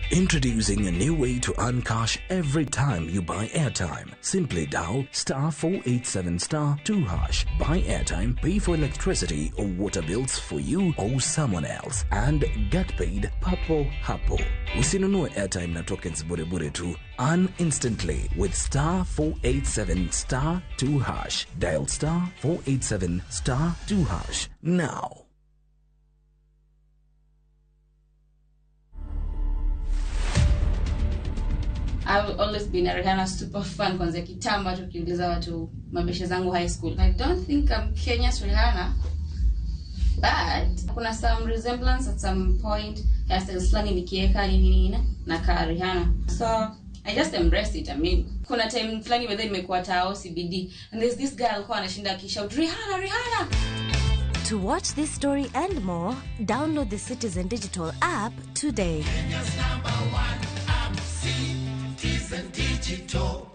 Introducing a new way to earn cash every time you buy airtime. Simply dial *487*2#. Buy airtime, pay for electricity or water bills for you or someone else, and get paid papo hapo. Usinunue airtime na tokens bure tu. Earn instantly with *487*2#. Dial *487*2# now. I've always been a Rihanna super fan kwanza kitambo tukiuliza watu mabeshe zangu high school. I don't think I'm Kenya's Rihanna, but kuna some resemblance at some point. Hairstyles flani nikieka nini na ka Rihanna. So I just embraced it. I mean, kuna time flani whether imekuwa tao CBD and there's this girl alikuwa anashinda akishout Rihanna. To watch this story and more, download the Citizen Digital app today. Kenya's #1 app, Citizen Digital.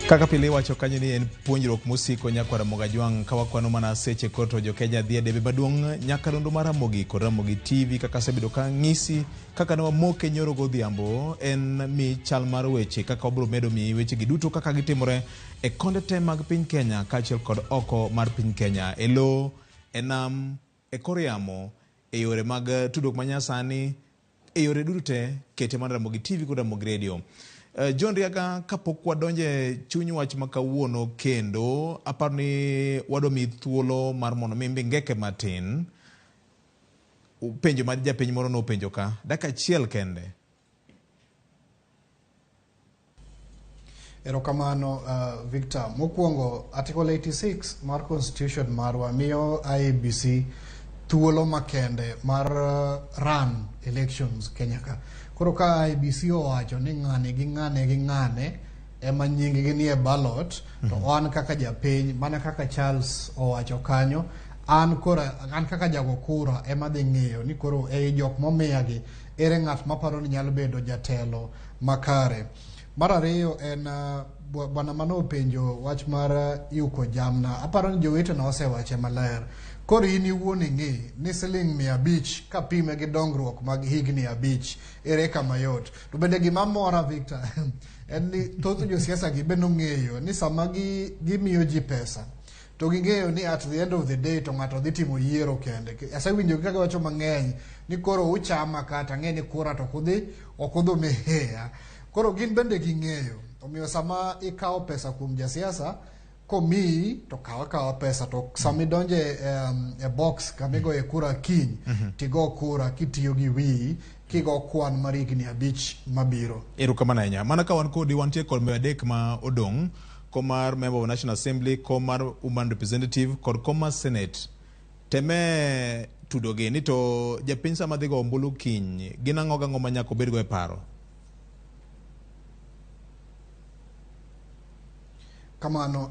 Kaka pile wacho kanyo ni en puonjruok musiko nyakwara Mogajwang kawakwano mana seche koto jo Kenya dhie debe maduong' nyakarondo mar Ramogi kod Ramogi TV kaka sebedo ka ng'isi kaka ne wamoke nyoro godhiambo en mi chal mar weche kaka obro medo mi weche gi duto kaka gitimore e konde te mag piny Kenya kaachiel kod oko mar piny Kenya e lo e nam e kor yamo e yore mag tudruok manyasani e yore duto te kete mar Ramogi TV kod Ramogi Radio. John Riaga kapok wadonje chuny wach makawuono kendo aparo ni wadomi thuolo mar mondo mimbi ngeke matin penjo mar japiny moro no penjo ka dakika achiel kende. Erokamano Victor, mokwongo article 86 mar constitution marwa miyo IEBC thuolo makende mar run elections Kenya ka. Koro ka IEBC owacho ni ng'ane gi ng'ane ema nyingi gi nie ballot to an kaka japiny mana kaka Charles owacho kanyo an kaka jago kura ema dhi ng'iyo ni koro ei jok momiyagi ere ng'at maparo ni nyalo bedo jatelo makare. Mar ariyo en bwana mano penjo wach mar yuko jamna aparo ni jowetena osewache maler. Koro in iwuon ing'e ni siling 500 kapime gi dongruok mag higni 5 ere kama yot. To bende gima mora Victor en ni thoth josiasa gi bende ong'eyo ni sama gimiyo ji pesa to ging'eyo ni at the end of the day to ng'ato dhi timo yiero kende. Asewinjo kaka wacho mang'eny ni koro uchama kata ng'e ni kura to okudho meheya. Koro gin bende ging'eyo. Omiyo sama ikawo pesa kuom jasiasa, komiyi to kawa pesa to sama idonje e box kamigoye kura kiny tigo kura kitiyo gi wiyi kigo kwan mar higni 5 mabiro. Erokamano ahinya. Mana ka wan kodi wantie kod mbe adek ma odong', kom mar Member of National Assembly, kom mar Woman Representative kod kom mar Senate. Teme tudogi ni to japiny sama dhi go ombulu kiny, gin ang'o ma nyaka obed go e paro? Kamano,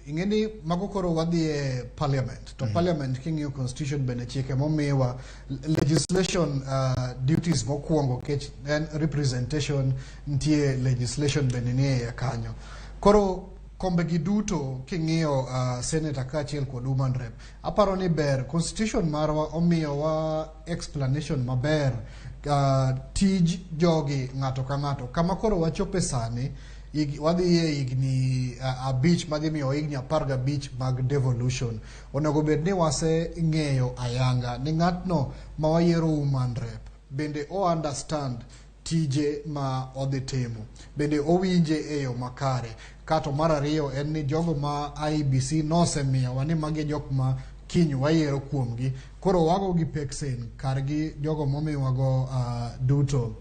ingeni mago koro wadhi e parliament. To parliament king'iyo constitution bende chike momiwa legislation duties mokwongo kech en representation ntie legislation bende nie kanyo. Koro kombe gi duto king'iyo senator kaachiel kod woman rep, aparo ni ber constitution marwa omiyowa explanation maber tij jogi ng'ato ka ng'ato. Kama koro wachope sani wadhi e higni 5 madhi miyo higni 15 mag devolution. Onego bed ni wase ng'eyo ayanga ni ng'atno ma wayiero woman rep bende understand tije ma odhi timo, bende owinje e yo makare. Kato mar ariyo en ni jogo ma IEBC nosemiyowa ni magi jok ma kiny wayiero kuomgi, koro wago gi peksen kargi jogo momiwago duto.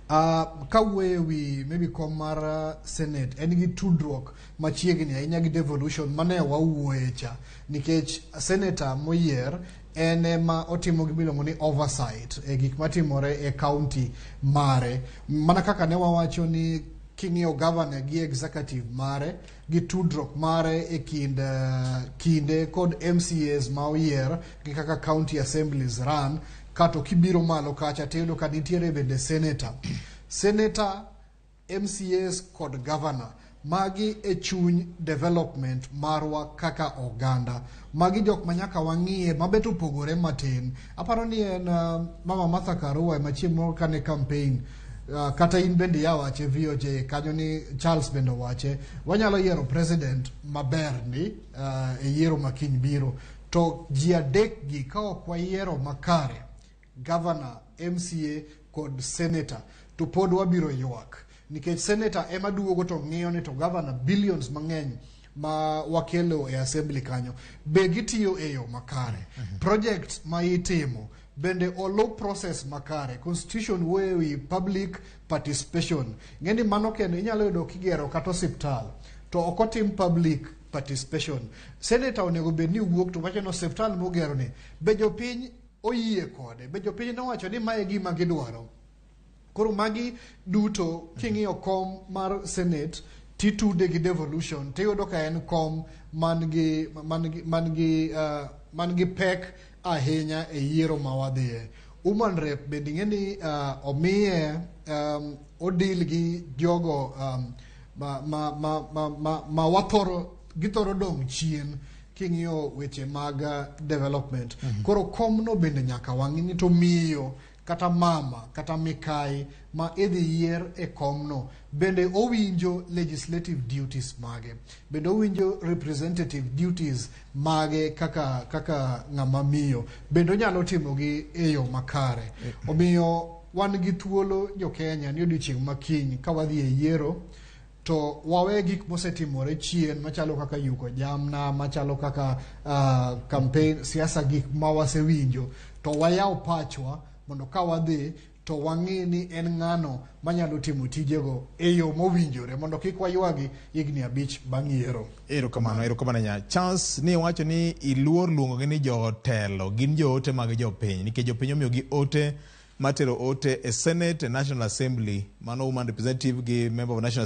Kawuoyo wi maybe kom mar Senate en gi tudruok machiegni ahinya gi devolution mane wawuoye cha, nikech senator moyier en ema otimo gimiluongo ni oversight e gik matimore e county mare. Mana kaka ne wawacho ni king'iyo governor gi executive mare gi tudruok mare e kinde kod MCAs ma oyier gi kaka county assemblies run, kato kibiro malo kacha tiyudo ka nitiere bende senator, MCAs kod governor. Magi e chuny development marwa kaka oganda. Magi jok manyaka wang'iye mabet opogore matin. Aparo ni en Mama Martha Karua machieng' kane campaign, kata in bende yawache VOJ kanyo ni Charles bende wache, wanyalo yiero president maber ni e yiero makiny biro. To ji adek gi ka ok wayiero makare, governor, MCA kod senator, to pod wabiro ywak. Nikech senator ema duogo to ng'iyo ni to governor billions mang'eny ma wakelo e assembly kanyo be gitiyo e yo makare. Project ma itimo bende olo process makare. Constitution wuoyo public participation. Ng'eni mano kendo inyalo yudo kigero kata osiptal to ok otim public participation. Senator onego bed ni wuok to wacho no osiptal mogero ni be jopiny oyie kode, be jopiny nowacho ni mae gima gidwaro. Koro magi duto king'iyo kom mar Senate titude gi devolution tiyudo ka en kom man gi pek ahinya e yiero ma wadhiye. Woman rep bende ng'eni omiye odil gi jogo ma githoro dong' chien king'iyo weche mag development. Koro komno bende nyaka wang'ini to miyo kata mama kata mikai ma idhi yier e komno bende owinjo legislative duties mage, bende owinjo representative duties mage kaka ng'ama miyo, bende onyalo timogi e yo makare. Omiyo wan gi thuolo jo Kenya ni odiochieng' makiny ka wadhi e yiero to wawe gik mosetimore chien machalo kaka yuko jamna, machalo kaka campaign siasa, gik ma wasewinjo to wayaw pachwa mondo ka wadhi to wang'i ni en ng'ano manyalo timo tijego e yo mowinjore mondo kik waywagi higni 5 bang' yiero. Erokamano nya. Chance ni wacho ni iluor luongo ni jotelo gin joote mag jopiny, nikech jopiny omiyo gi ote matero ote e Senate, e National Assembly, mano Woman Representative gi Member of National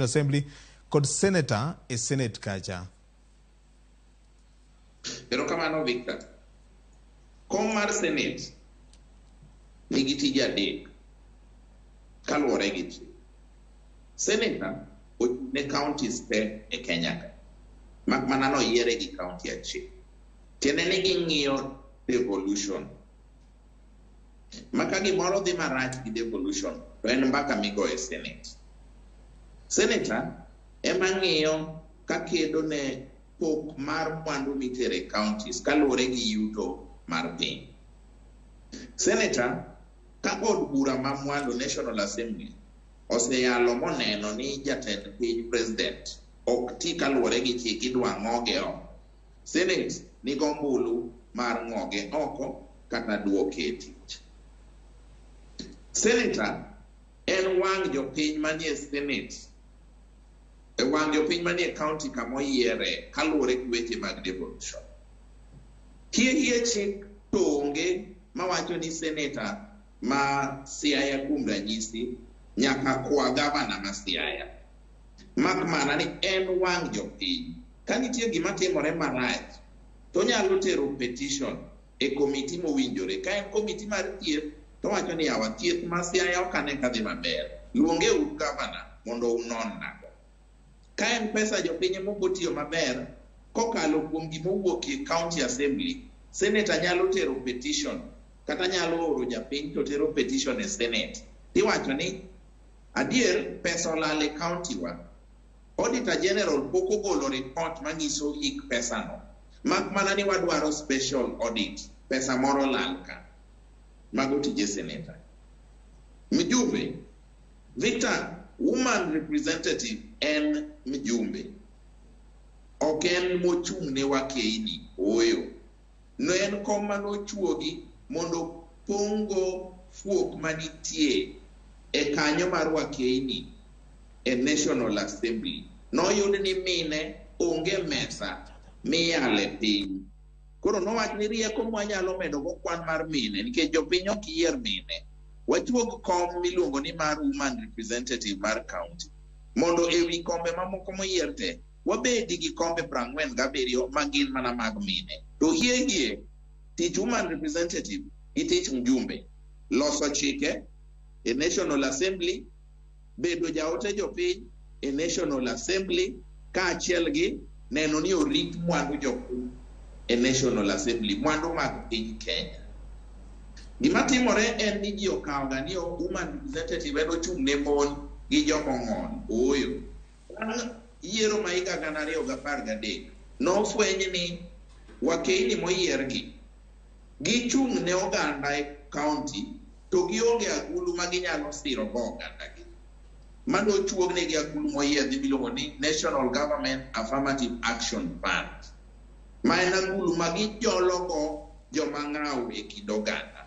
Assembly kod Senator e Senate kacha. Erokamano Victor. Kom mar Senate nigi tije adek kaluwore gi chik. Senator ne counties te e Kenya mak mana no yiere gi county achiel. Tiende ni ging'iyo devolution. Maka gimoro dhi marach gi devolution to en mbaka migo e Senate. Senator ema ng'iyo ka kedo ne pok mar mwandu mitere counties kaluwore gi yuto mar piny. Senator ka od bura ma mwandu National Assembly oseyalo moneno ni jatend piny president ok ti kaluwore gi chik idwa ng'oge oko. Senate nigo ombulu mar ng'oge oko kata duoke e tich. Senator en wang' jopiny manie Senate, wang' jopiny manie county kamoyiere kaluwore gi weche mag devolution. Hie chik to onge mawacho ni senator ma Siaya kuom ranyisi nyaka kwa gavana ma Siaya. Mak mana ni en wang' jopiny. Ka nitie gima timore marach, to nyalo tero petition e komiti mowinjore. Ka en komiti mar thieth, to wacho ni yawa thieth ma Siaya ok ane kadhi maber. Luonge uru gavana mondo unon nago. Ka en pesa jopiny mokotiyo maber, kokalo kuom gima owuok e county assembly, senator nyalo tero petition, kata nyalo oro japiny to tero petition e senate. Tiwacho ni, adier pesa olal e county wa. Auditor General pok ogolo report manyiso hik pesa no. Mak mana ni wadwaro special audit, pesa moro lal ka. Mago tije senator. Mjumbe, Victor, woman representative en mjumbe. Ok en mochung' ne wakeini, oyo. No en kom manochuogi mondo pongo fuok manitie e kanyo mar wakeini e National Assembly. Noyud ni mine onge mesa miyale piny. Koro nowach ni rieko mwanyalo medo go kwan mar mine, nikech jopiny ok yier mine. Wachuog kom miluongo ni mar woman representative mar county. Mondo ewi kombe mamoko moyier te, wabedi gi kombe 47 magin mana mag mine. To hie tich woman representative gi tich mjumbe. Loso chike e National Assembly, bedo jaote jopiny e National Assembly, ka achiel gi neno ni orit mwandu jopiny e National Assembly, mwandu mag piny Kenya. Gima timore en ni ji okawoga ni woman representative en ochung' ne mon gi jomong'on. Oyo. Yiero ma higa 2013 nofweny ni wakeini moyiergi gichung' ne oganda e county to gionge agulu ma ginyalo siro go ogandagi. Mano chuognegi agulu moyiedhi miluongo ni National Government Affirmative Action Fund. Ma en agulu ma gijologo joma ng'aw e kind oganda.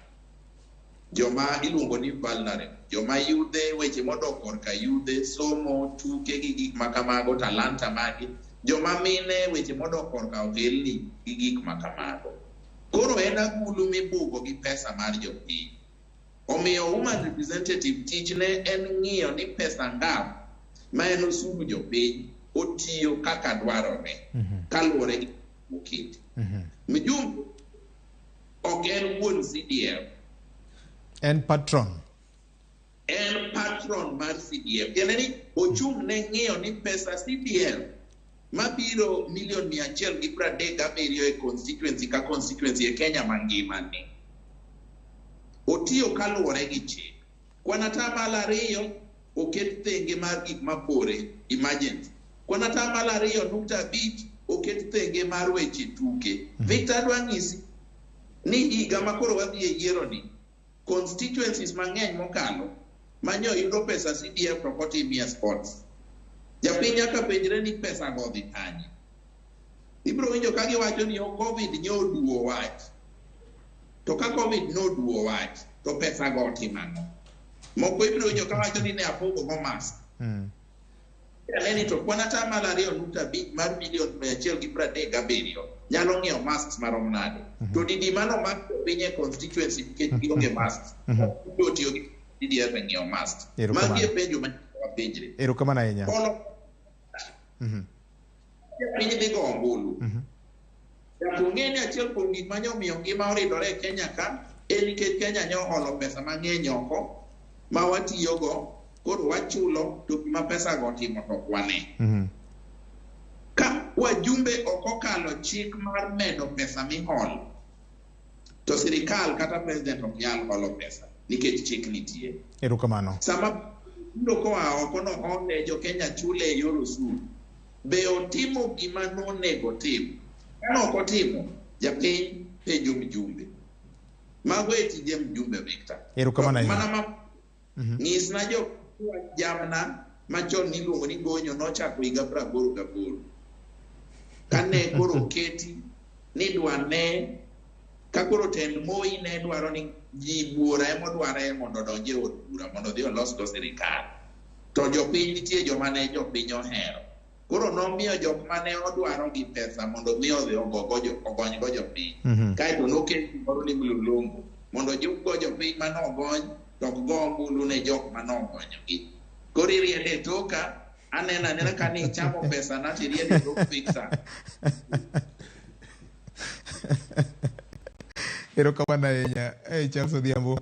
Joma iluongo ni vulnerable, joma yudhe, weche modok korka yudhe, somo, tuke gi gik makamago, talanta magi, joma mine, weche modok korka ohelni gi gik makamago. Koro en agulu mibugo gi pesa mar jopiny. Omiyo woman representative tichne en ng'iyo ni pesa ngap ma en osuru jopiny otiyo kaka dwarore kaluwore gi oketi. Mjumbe ok en wuon CDF. En patron. En patron mar CDF. Tiende ni ochung' ne ng'iyo ni pesa CDF mabiro milion 137 e constituency ka constituency e Kenya mangima ni otiyo kaluwore gi chik. Kwan atamalo 2 oket thenge mar gik mapore, emergency. Kwan atamalo 2.5 oket thenge mar weche tuke. Victor adwa ng'isi ni higa makoro wadhi e yiero ni, constituencies mang'eny mokalo manyo yudo pesa CDF to kotimie sports. Japiny nyaka penjre ni pesa go dhi kanye. Ibiro winjo ka giwacho ni COVID nyoduo wach. To ka COVID noduo wach, to pesa go timano. Moko ibiro winjo ka wacho ni ne apogo go mask. Neni to kwan atamalo 2.5 mar milion 137 nyalo ng'iewo masks marom nade. To didi mano mag pinye constituency nikech gionge masks. Do tiyo gi CDF e ng'iewo masks. Magi e penjo ma wapenjre. Erokamano ahinya. Piny dhi go ombulu. Japong'e ni achiel kuom gik manyo miyo ngima oridore e Kenya ka en nikech Kenya nyo holo pesa mang'eny oko ma watiyogo, koro wachulo to gima pesa go timo to kwane. Ka wajumbe ok okalo chik mar medo pesa miholo, to sirikal kata president ok nyal holo pesa nikech chik nitie. Erokamano. Sama koa oko nohone jo Kenya chule e yor osuru. Be otimo gima nonego tim? Kano ok otimo, japiny penjo mjumbe. Mago e tije mjumbe Victor. Erokamano ahinya. Mana ma nyisna jo jamna machon niluongo ni gonyo nochako higa 88. Kane koro keti ni dwane ka koro tend Moi ne dwaro ni ji buora dware mondo odonje od bura mondo dhi olos go sirikal. To jopiny nitie joma ne jopiny ohero. Koro nomiyo jok mane odwaro gi pesa mondo mi odhi ogony go jopiny. Kaeto noketi moro ni Mlolongo mondo jukgo jopiny mane ogony to go ombulu ne jok mane ogonyogi. Koro iriede toka anena ka ni chamo pesa na tiriede tok Victor. Erokamano ahinya. Charles Odhiambo.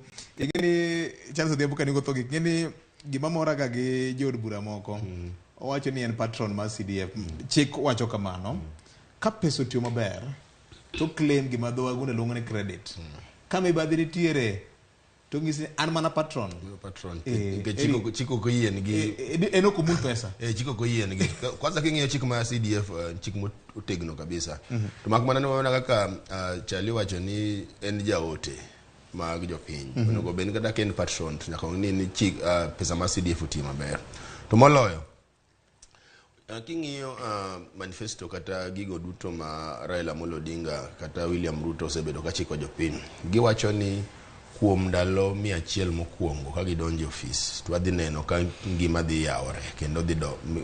Charles Odhiambo kani go thogi ngeni gima mora ga gi jod bura moko. Owacho ni en patron mar CDF. Chik wacho kamano. Ka pesa otiyo maber to claim gima dho wagunda luongo ni credit. Ka mibadhi nitiere to ngisi an mana patron. Chiko ko yien gi eno ko mun pesa. Chiko ko yien gi. Kwanza king'iyo chik mar CDF chik motegno kabisa. To mak mana no kaka Charlie wacho ni en jaote mag jopiny. Onego bed kata ken patron nyaka ni chik pesa mar CDF otiyo maber. To moloyo king'iyo manifesto kata gigo duto ma Raila Amolo Odinga kata William Ruto osebedo ka chiko jopiny, giwacho ni kuom ndalo 100 mokwongo ka gidonjo ofis to adhi neno ka ngima dhi yawore kendo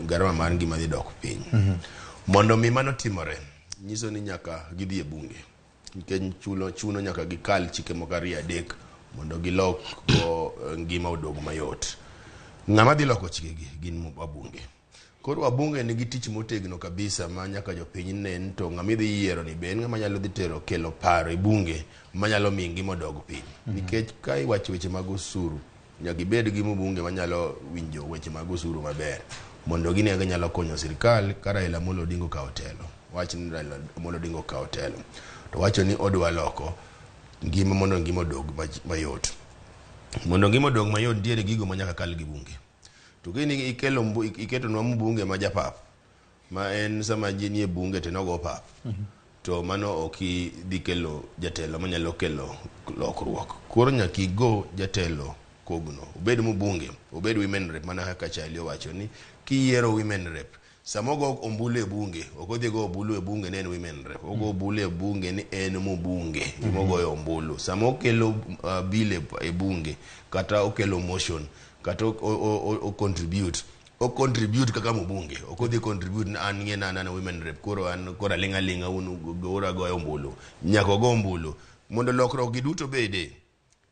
garama mar ngima dhi dok piny. Mondo mi mano timore nyiso ni nyaka gidhi e bunge nikech chuno nyaka gikal chike moko 3 mondo gilok ngima odog mayot. Ng'ama dhi loko chikegi gin wabunge. Koro wabunge nigi tich motegno kabisa ma nyaka jopiny nen to ng'ama idhi yiero ni be en ng'ama nyalo dhi kelo paro e bunge manyalo miyo ngima odog piny. Nikech ka iwacho weche mag osuru nyaka ibed gi mbunge manyalo winjo weche mag osuru maber mondo gine nyalo konyo sirikal ka Raila Amolo Odinga okawo telo. Wach ni Raila Amolo Odinga okawo telo to wacho ni odwa loko ngima mondo ngima odog mayot. Mondo ngima odog mayot nitiere gigo manyaka kal gi bunge. To gini iketo nwa mbunge ma japap ma en sama ji nie bunge to nogo pap. To mano ok dhi kelo jatelo manyalo kelo lokruok. Koro nyaka igo jatelo kogno obed mbunge obed women rep mana kaka Charlie wacho ni kiyiero women rep samogo ombulu e bunge ok odhi go ombulu e bunge ne en women rep ogo ombulu e bunge ni en mbunge imogoyo ombulu samo kelo bile e bunge kata okelo motion kata o contribute kaka mbunge ok odhi contribute an ng'ena na women rep koro an kora linga unu gora goyo ombulu nyaka go ombulu mondo lokruok giduto bede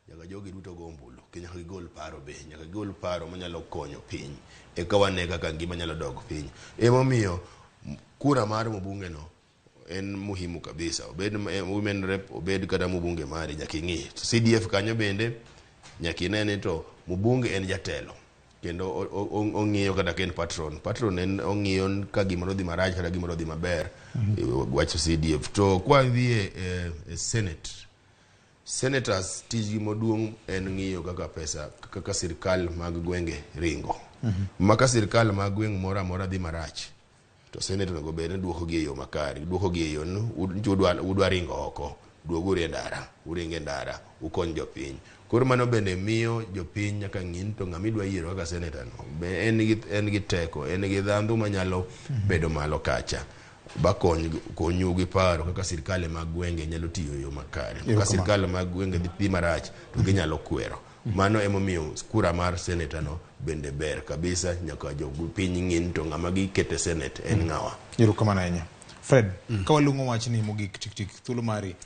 nyaka jogi duto go ombulu nyaka gigol paro be nyaka gigol paro manyalo konyo piny e kawane kaka ngima nyalo dog piny. Emomiyo kura mar mbunge no en muhimu kabisa obed women rep obed kata mbunge mari nyaka ing'i. CDF kanyo bende nyaka inene to mbunge en jatelo kendo ong'iyo kata ken patron en ong'iyo ka gimoro dhi marach kata gimoro dhi maber wacho CDF. To kwa dhi e senators tijgi moduong' en ng'iyo kaka pesa kaka sirikal mag gwenge ringo. Maka sirikal mag gweng' moro amora dhi marach to senator nego bed ni duoko gi e yo makare duoko gi e yo udwa ringo oko duogo uringe ndara ukony jopiny. Koro mano bende miyo jopiny nyaka ng'in to ng'ama idwa yiero kaka senator no be en gi teko en gi dhandhu manyalo bedo malo kacha ba konyu gi paro kaka sirikal mag gwenge nyalo tiyo yo makare. Ka sirikal mag gwenge dhi marach to ginyalo kwero. Mano emomiyo kura mar senator no bende ber kabisa nyaka jopiny ng'in to ng'ama gikete senate en ng'awa. Erokamano ahinya. Fred, ka walungo wach ni mogik tik thuolo mari.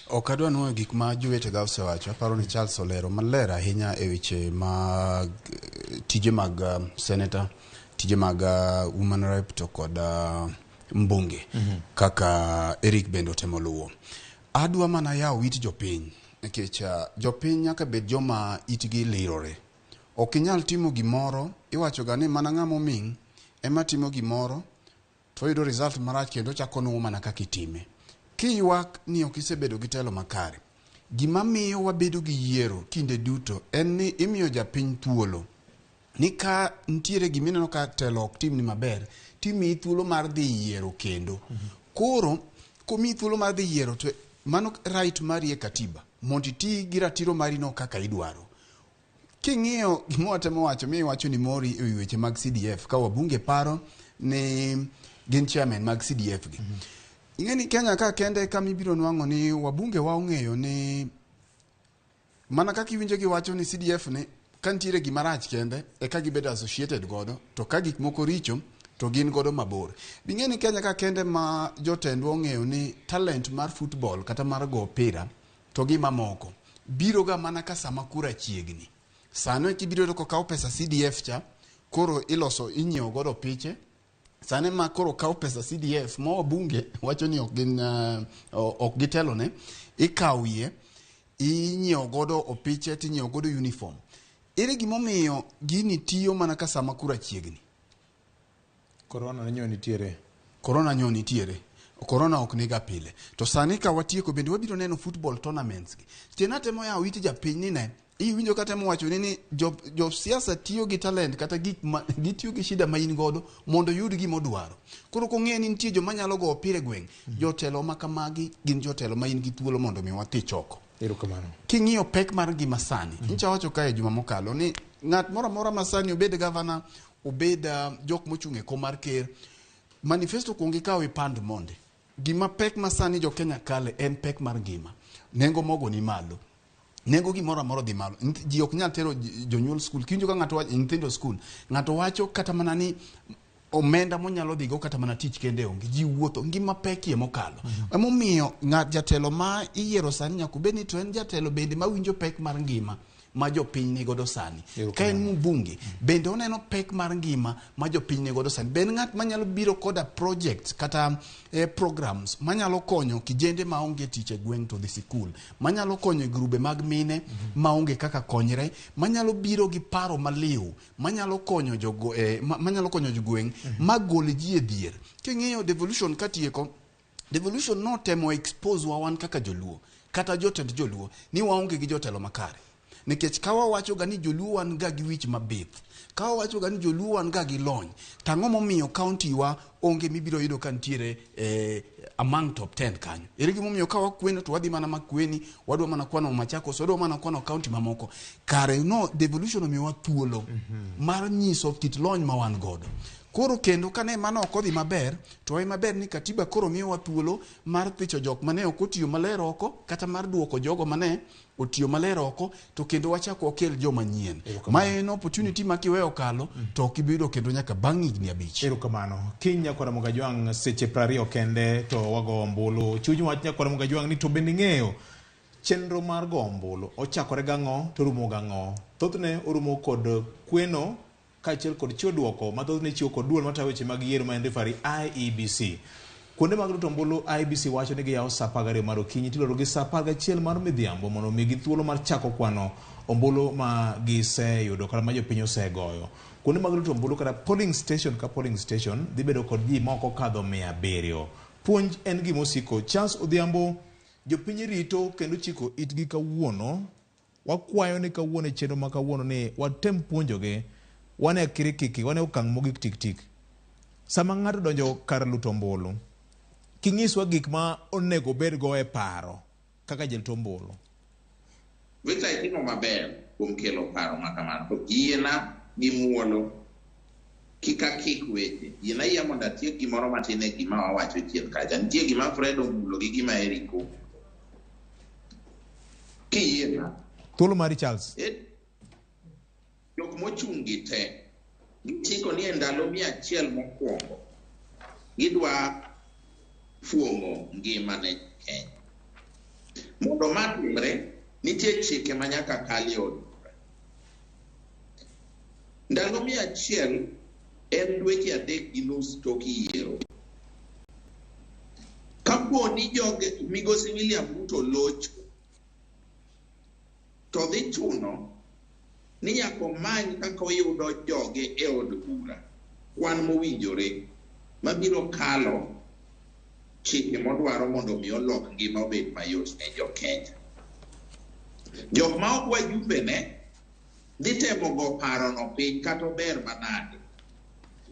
Ok adwa nuoyo gik ma jowetega osewacho. Aparo ni Charles olero maler ahinya e weche mag tije mag senator, tije mag women rep to kod mbunge kaka Eric bende otemo luwo. Adwa mana yawo it jopiny nikech jopiny nyaka bed joma itgi lirore. Ok inyal timo gimoro iwachoga ni mana ng'ama oming' ema timo gimoro to yudo result marach kendo chako nuo mana kaka itime. Kiywak ni ok isebedo gi telo makare. Gima miyo wabedo gi yiero kinde duto en ni imiyo japiny thuolo ni ka ntiere gimineno ka telo ok tim ni maber timi thuolo mar dhi yiero kendo koro komi thuolo mar dhi yiero to mano right mari e katiba mondo iti gi ratiro mari no kaka idwaro. King'iyo gimotemo wacho mi wacho ni mori e weche mag CDF ka wabunge paro ni gin chairman mag CDF gi. Ing'eni Kenya ka kende kama ibiro nwang'o ni wabunge wa ong'eyo ni mana kaka iwinjo gi wacho ni CDF ni ka ntiere gima rach kende e ka gibedo associated godo to ka gik moko richo to gin godo mabor. Bing'eni Kenya ka kende ma jotendwa ong'eyo ni talent mar football kata mar go opira to gi mamoko biro ga mana ka sama kura chiegni. Sano kibiro ko kawo pesa CDF cha koro iloso inyiewo godo piche. Sane ma koro kawo pesa CDF ma wabunge wacho ni ok gitelo ne ikawie inyiewo godo opiche tinyiewo godo uniform. Ere gimomiyo gini tiyo mana ka sama kura chiegni. Corona nyo nitiere. Corona nyo nitiere. Corona ok niga pile. To sani ka watieko bende wabiro neno football tournaments gi. Tiena temo ya witi japiny ni ne. Winjo kata mo wacho ni job siasa tiyo gi talent kata gitiyo gi shida ma in godo mondo yud gima odwaro. Koro kong'e ni nitie joma nyalo go opira gweng', jotelo ma kamagi gin jotelo ma in gi thuolo mondo mi wathi choko. Erokamano. King'iyo pek mar gima sani, ncha wacho kae juma mokalo ni ng'at moro amora ma sani obed gavana, obed jok mochung' e kom mar ker, manifesto kuongi kawo ipand monde. Gima pek ma sani jo Kenya kale en pek mar ngima. Nengo mogo ni malo. Nengo gimoro amora dhi malo. Ji ok nyal tero jonyuol skul. Kinjo ka ng'ato wacho nyithindo skul, ng'ato wacho kata mana ni omenda monyalo dhigo kata mana tich kende onge. Ji wuotho ngima pek ye mokalo. Emomiyo ng'at jatelo ma iyiero sani nyaka bed ni to en jatelo bende mawinjo pek mar ngima ma jopiny ni godo sani. Ka en mbunge bende oneno pek mar ngima ma jopiny ni godo sani. Ben ng'at manyalo biro koda projects kata programs manyalo konyo kijende ma onge tich e gweng' to dhi sikul, manyalo konyo grube mag mine ma onge kaka konyre, manyalo biro gi paro maliw, manyalo konyo manyalo konyo jogweng' magol ji e dhier. King'iyo devolution katieko, devolution no temo expose wa wan kaka joluo kata jotend joluo ni waonge gi jotelo makare. Nikech kawa wacho ga ni joluo wan ga gi wich mabith, kawa wacho ga ni joluo wan ga gi lony, tang'o momiyo county wa onge mibiro yudo ka ntiere among top 10 kanyo. Ere gimomiyo kawa kweno to wadhi mana makweni, wadwa mana kwano Machakos, wadwa mana kwano county mamoko. Kare no devolution omiyowa thuolo mar nyiso kit lony ma wan godo. Koro kendo kane mano ok odhi maber, to ai maber ni katiba koro miyowa thuolo mar thicho jok mane ok otiyo maler oko kata mar duoko jogo mane otiyo maler oko to kendo wachako okel joma nyien. Ma en opportunity ma kiweyo kalo to ok ibiro kendo nyaka bang' higni 5. Erokamano. Kiny Nyakora Mogajwang' seche 20 kende to wago ombulu. Chuny wach Nyakora Mogajwang' ni to bende ng'eyo chenro mar go ombulu ochakore gang'o to rumo gang'o. Thothne orumo kod kweno kaachiel kod chiwo duoko mathothne chiwo kod duol matayo weche mag yiero ma en refari IEBC. Kuonde mag ruto ombulu IEBC wacho ni giyawo sa 12 mar okinyi tiloro gi sa 11 mar midhiambo mondo omigi thuolo mar chako kwano ombulu ma giseyudo kata ma jopiny osegoyo. Kuonde mag ruto ombulu kata polling station ka polling station dhi bedo kod ji moko kadho 700. Puonj en gimosiko. Charles Odhiambo, jopiny rito kendo chiko itgi kawuono. Wakwayo ni kawuono chenro ma kawuono ni watem puonjoge. Wane kirikiki, wane okang' mogik tik tik. Sama ng'ato donjo kar luto ombulu, king'iswa gik ma onego bed go e paro kaka jal tombulu. Weta itimo maber kuom kelo paro ma kamano. To yiena gi muolo kika kik weche. Yiena yia mondo atiek gimoro matin e gima wawacho chien kacha. Nitie gima Fred Ombulo gi gima Eriko. Kiyiena. Thuolo mari Charles. Jok mochungi te gitiko ni ndalo 100 mokwongo gidwa fuomo ngima ne Kenya. Mondo matimre nitie chike manyaka kali od. Ndalo 100 en dweche 3 gi nus tok yiero. Kapo ni joge migosi William Ruto locho to dhi chuno ni nyako many kaka oyudo joge e od bura kwan mowinjore mabiro kalo chike modwaro mondo mi olok ngima obed mayot ne jo Kenya. Jok ma ok wajumbe ne dhi temo go paro no piny kata ber manade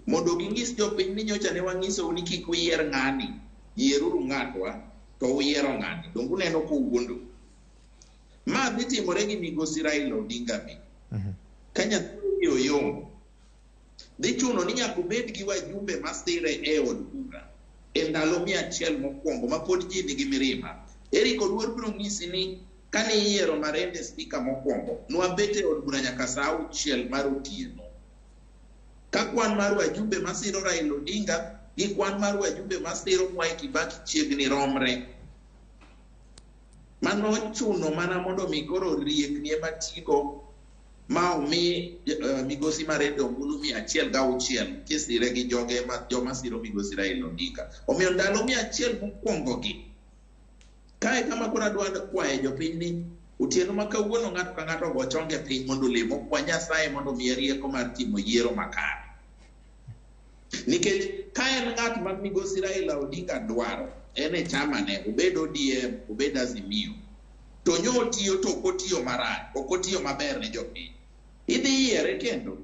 mondo ging'is jopiny ni nyocha ne wang'isou ni kik uyier ng'ani, yieruru ng'atwa to uyiero ng'ani, dong uneno kowuondo. Ma dhi timore gi migosi Raila Odinga be. Ka nyathi oyom dhi chuno ni nyaka ubed gi wajumbe masire e od bura e ndalo 100 mokwongo ma pod ji nigi mirima. Eri kod wuor biro ng'isi ni kane iyiero Marende spika mokwongo nwabet e od bura nyaka saa 6 mar otieno. Ka kwan mar wajumbe masiro Raila Odinga gi kwan mar wajumbe masiro Mwai Kibaki chiegni romre. Mano chuno mana mondo mi koro riekni matigo ma omi migosi Marende ombulu 106 kisire gi joma siro migosi Raila Odinga. Omiyo ndalo 100 mokwongo gi kae kama koro adwa kwaye jopiny ni otieno ma kawuono ng'ato ka ng'ato go chonge piny mondo lemo kwa Nyasaye mondo miye rieko mar timo yiero makare. Nikech ka en ng'at ma migosi Raila Odinga dwaro en e chama ne, obed ODM, obed Azimio, to nyo tiyo to okotiyo marach, okotiyo maber ne jopiny, idhi yiere kendo.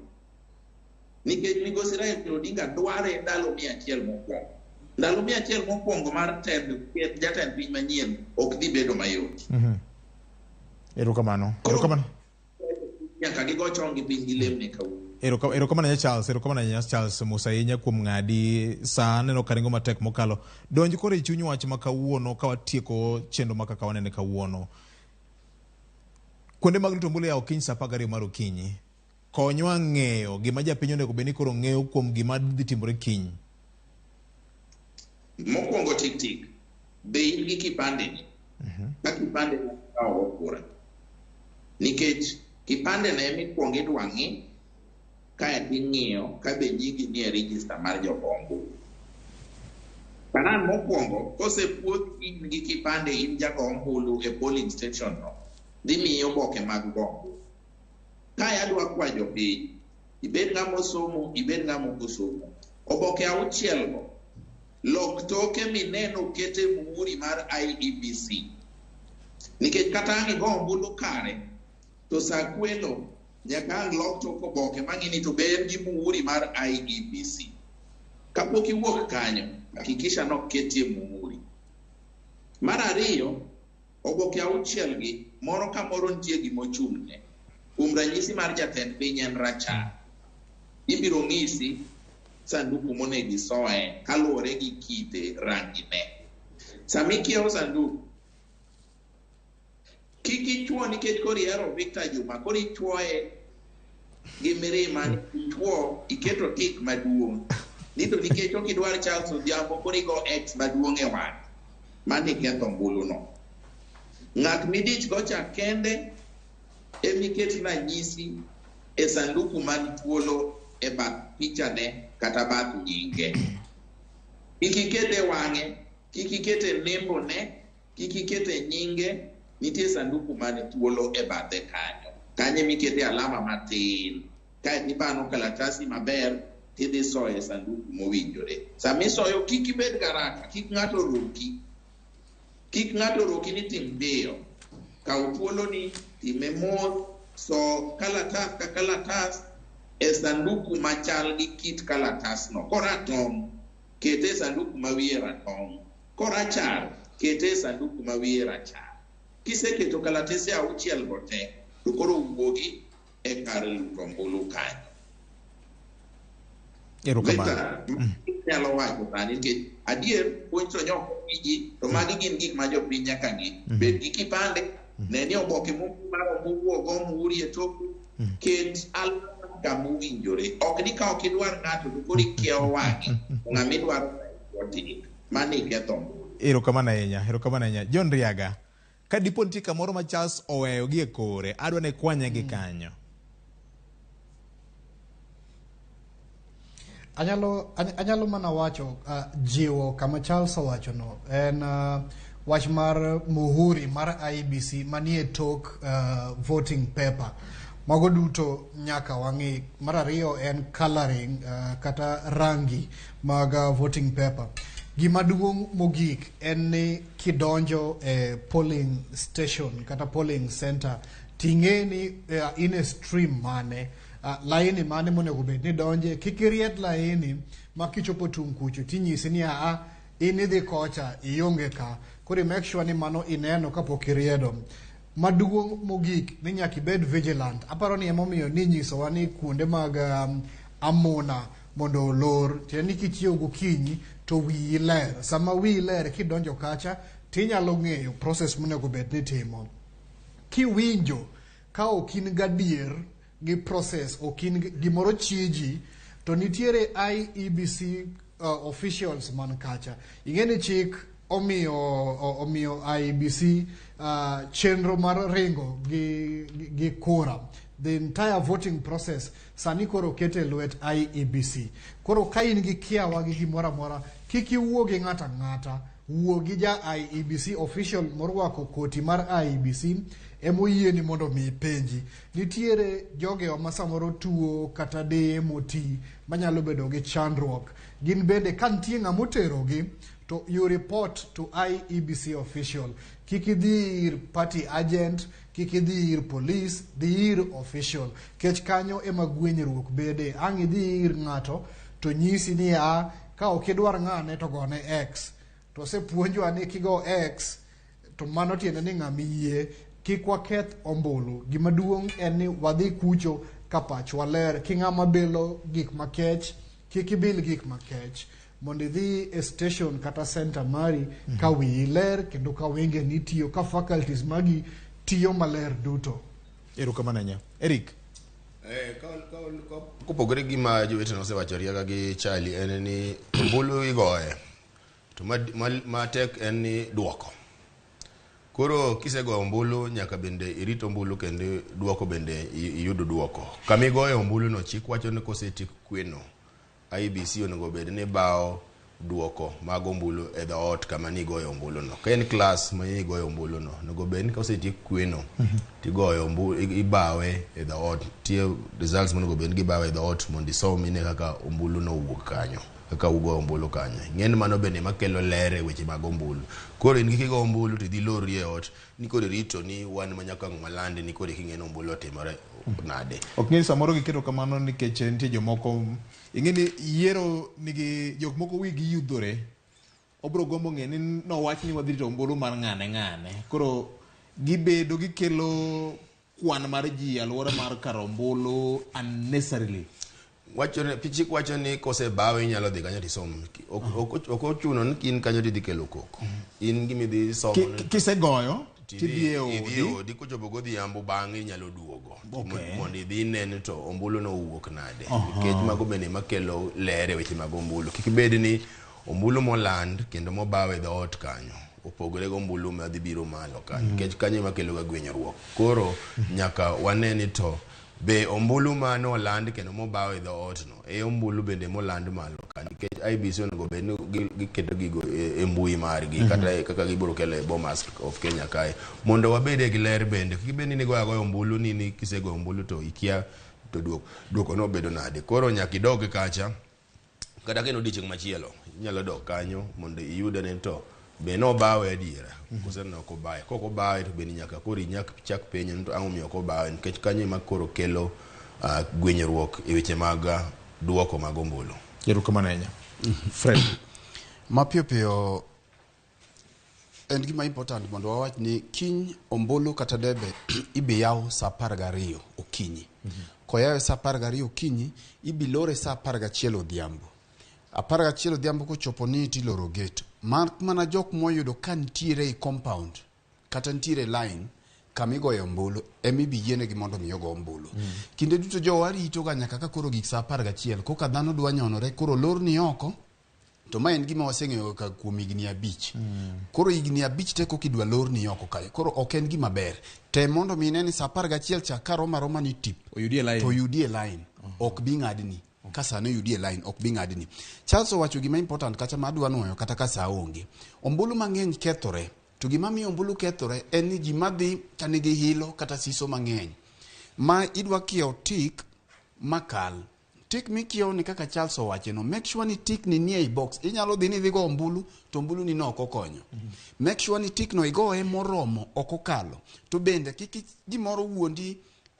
Nikech migosi Raila Odinga dware ndalo 100 mokwongo. Ndalo 100 mokwongo mar jatend piny manyien ok dhi bedo mayot. Erokamano. Nyaka gigo chongi piny gi lemne kawuono. Erokamano Charles Musainya kuom ng'adi sa neno karingo matek mokalo. Donj kore i chuny wach ma kawuono ka watieko chenro ma kaka wanene kawuono. Kuonde mag rito ombulu yawo kiny sa 12 mar okinyi. Konywa ng'eyo gima japiny onego bed ni koro ng'eyo kuom gima dhi timore kiny. Mokwongo tik be in gi kipande ni. Ka kipande ni kawo kura. Nikech kipande na emikwongo idwa ng'i ka ing'iyo ka be nyingi ni e register mar jogombu. Kanan mokwongo kosepuoth in gi kipande in jagombulu e polling station no, dhi miyo oboke mag gombu. Ka adwa kwa jopiny, ibed ng'ama osomo, ibed ng'ama ok osomo, oboke 6 go lok toke mineno kete muhuri mar IEBC. Nikech kata ang' igo ombulu kare to sa kwelo nyaka ang' lok tok oboke mang'ini to ber gi muhuri mar IEBC. Kapok iwuok kanyo, hakikisha nok ketie muhuri. Mar ariyo, oboke 6 gi moro ka moro nitie gimochung'ne. Kuom ranyisi mar jatend piny en rachar. Ibiro ng'isi sanduku monego isoe kaluwore gi kite rangine. Sami kiewo sanduku, kik ichwo nikech koro ihero Victor Juma, koro ichwoe gi mirima, ichwo iketo tik maduong'. Nito nikech ok idwar Charles Odhiambo koro igo X maduong' e wang'. Mano iketho ombulu no. Ng'at midich go cha kende emiket ranyisi e sanduku man thuolo e bath pichane kata bath nyinge. Kik ikete wang'e, kik ikete nembone, kik ikete nyinge. Nitie sanduku mane thuolo e bathe kanyo. Kanye mikete alama matin. Kae ibano kalatasi maber, tidhi soye sanduku mowinjore. Sami soyo kik ibed garaka, kik ng'ato roki. Kik ng'ato roki ni tim piyo. Kaw thuolo ni time mos, so kalatas ka kalatas e sanduku machal gi kit kalatas no. Koratong, kete sanduku mawiye ratong. Korachar, kete sanduku mawiye rachar. Kiseketo kalatese 6 go te, to koro wuogi e kar luto ombulu kanyo. Erokamano. Nyalo wacho sani nikech adier puonj to nyok iji to magi gin gik ma jopiny nyaka ng'i. Bed gi kipande, ne ni oboke mar ombulu ogo muhuri e toku, ket alama kama owinjore. Ok ni ka ok idwar ng'ato to koro ikiewo wang'e, ng'ama idwaro otim. Mano iketho ombulu. Erokamano ahinya. John Riaga, ka dipo nitie kamoro ma Charles oweyo gi e kore, adwa ne kwanye gi kanyo. Anyalo mana wacho jiwo kama Charles owacho no en wach mar muhuri mar IEBC manie tok voting paper. Mago duto nyaka wang'i. Mar ariyo en coloring kata rangi mag voting paper. Gima duong' mogik en ni kidonjo e polling station kata polling center ting'e ni in e stream mane laini mane monego bed ni donje kikiriet laini ma kichopo tung' kucho tinyisi ni in idhi kocha ionge ka koro make sure ni mano ineno kapok iriedo. Maduong' mogik ni nyaka ibed vigilant. Aparo ni emomiyo ninyisowa ni kuonde mag amuna mondo olor tieni kichiewo gokinyi to wiyi ler. Sama wiyi ler kidonjo kacha tinyalo ng'eyo process monego bed ni timo. Kiwinjo ka ok in gadier gi process, ok in gimoro chiji, to nitiere IEBC officials man kacha. Ing'eni chik omiyo IEBC chenro mar ringo gi kura. The entire voting process sani koro kete lwet IEBC. Koro ka in gi kiawa gi gimoro amora, kik iwuo gi ng'ata ng'ata, wuo gi ja IEBC official morwako koti mar IEBC emoyie ni mondo mi penji. Nitiere jogewa ma samoro tuo kata deye moti manyalo bedo gi chandruok. Gin bende ka nitie ng'ama oterogi to you report to IEBC official. Kik idhi ir party agent, kik idhi ir police, dhi ir official. Kech kanyo ema gwenyruok bede. Ang' idhi ir ng'ato to nyisi ni ka ok idwar ng'ane to gone X. To sepuonjwa ni kigo X to mano tiende ni ng'ama yie. Kik waketh ombulu. Gima duong' en ni wadhi kucho ka pachwa ler. Ki ng'ama bilo gik makech, kik ibil gik makech. Mondo idhi e station kata center mari ka wiyi ler kendo ka wenge ni tiyo, ka faculties magi tiyo maler duto. Erokamano. Eric. Kopogore gima jowetena osewacho riega gi Charlie en ni ombulu igoye. To matek en ni duoko. Koro kisego ombulu nyaka bende irito ombulu kendo duoko bende iyudo duoko. Kamigoye ombulu no chik wacho ni kosetik kweno IEBC onego bed ni bao duoko mag ombulu e dhoot kama nigoyo ombulu no. Ka en class ma igoyo ombulu no, onego bed ni kosetiek kweno tigoyo ombulu ibawe e dhoot. Tie results monego bed ni gibawe e dhoot mondo isom ine kaka ombulu no wuok kanyo. Kaka ugo ombulu kanyo. Ng'en mano bende makelo lere weche mag ombulu. Koro in kigo ombulu to idhi lori e ot ni koro rito ni wan manyaka ng'walandi ni koro king'eno ombulu otimore nade. Ok ng'eni samoro giketo kamano nikech nitie jomoko ing'eni yiero nigi jok moko wigi yudhore. Obro gombo ng'e ni nowach ni wadhi rito ombulu mar ng'ane. Koro gibedo gikelo kwan mar ji alwora mar kar ombulu unnecessarily. Pichik wacho ni kose bawe inyalo dhi kanyo tisom. Ok ochuno ni in kanyo tidhi kelo koko. In gimi dhi somo. Kisegoyo tidhi e odi kochopo godhiambo bang'e inyalo duogo mondo idhi nen to ombulu no wuok nade. Nikech mago bende makelo lere weche mag ombulu. Kik bed ni ombulu moland kendo mobawe dhoot kanyo opogore go ombulu ma dhi biro malo kanyo. Nikech kanyo makelo ga gwenyruok. Koro nyaka waneni to be ombulu ma no land kendo mobawe dhoot no e ombulu bende moland malo kanyo. Nikech IEBC onego bed ni giketo gigo e mbui margi kata kaka gibiro kelo e Bomas of Kenya kae mondo wabede gi ler bende. Kik bed ni goyo ombulu ni kisego ombulu to ikia to duoko no bedo nade. Koro nyaka idog kacha kata kendo dichieng' machielo inyalo dok kanyo mondo iyude ne to be no bawe adiera. Kose no ko bae. Koko bae to bende nyaka koro nyak chak penyo to ang'o miyo ko bae nikech kanyo ema koro kelo gwenyruok e weche mag duoko mag ombulu. Erokamano. Fred. Mapiyo piyo en gima important mondo wawach ni kiny ombulu kata debe ibi yaw sa 12 okinyi. Koyawe sa 12 okinyi ibi lore sa 11 odhiambo. 11 odhiambo kochopo ni tiloro gate. Mana jok moyudo ka ntiere i compound kata ntiere line kamigoyo ombulu emibi yienegi mondo miyogo ombulu. Kinde duto jo warito ga nyaka ka koro gik sa 11 koka dhano dwa nyonore koro lorni oko to ma en gima waseng'eyo ka kuom higni 5. Koro higni 5 te koka idwa lorni oko kae. Koro ok en gima ber. Te mondo mi ne ni sa 11 cha ka roma ni tip to yudie line ok bi ng'adni. Kasa no yudie line ok bi ng'adni. Charles wacho gima important kacha ma adwa nuoyo kata kasa onge. Ombulu mang'eny kethore. To gima miyo ombulu kethore en ni ji madhi kanigi hilo kata siso mang'eny. Ma idwa kiewo tik makal tik mikiewo ni kaka Charles owache no, make sure ni tik ni nie box. Inyalo dhi ni dhigo ombulu to ombulu ni no okonyo. Make sure ni tik no igoe moromo okokalo. To bende kiki gimoro wuondi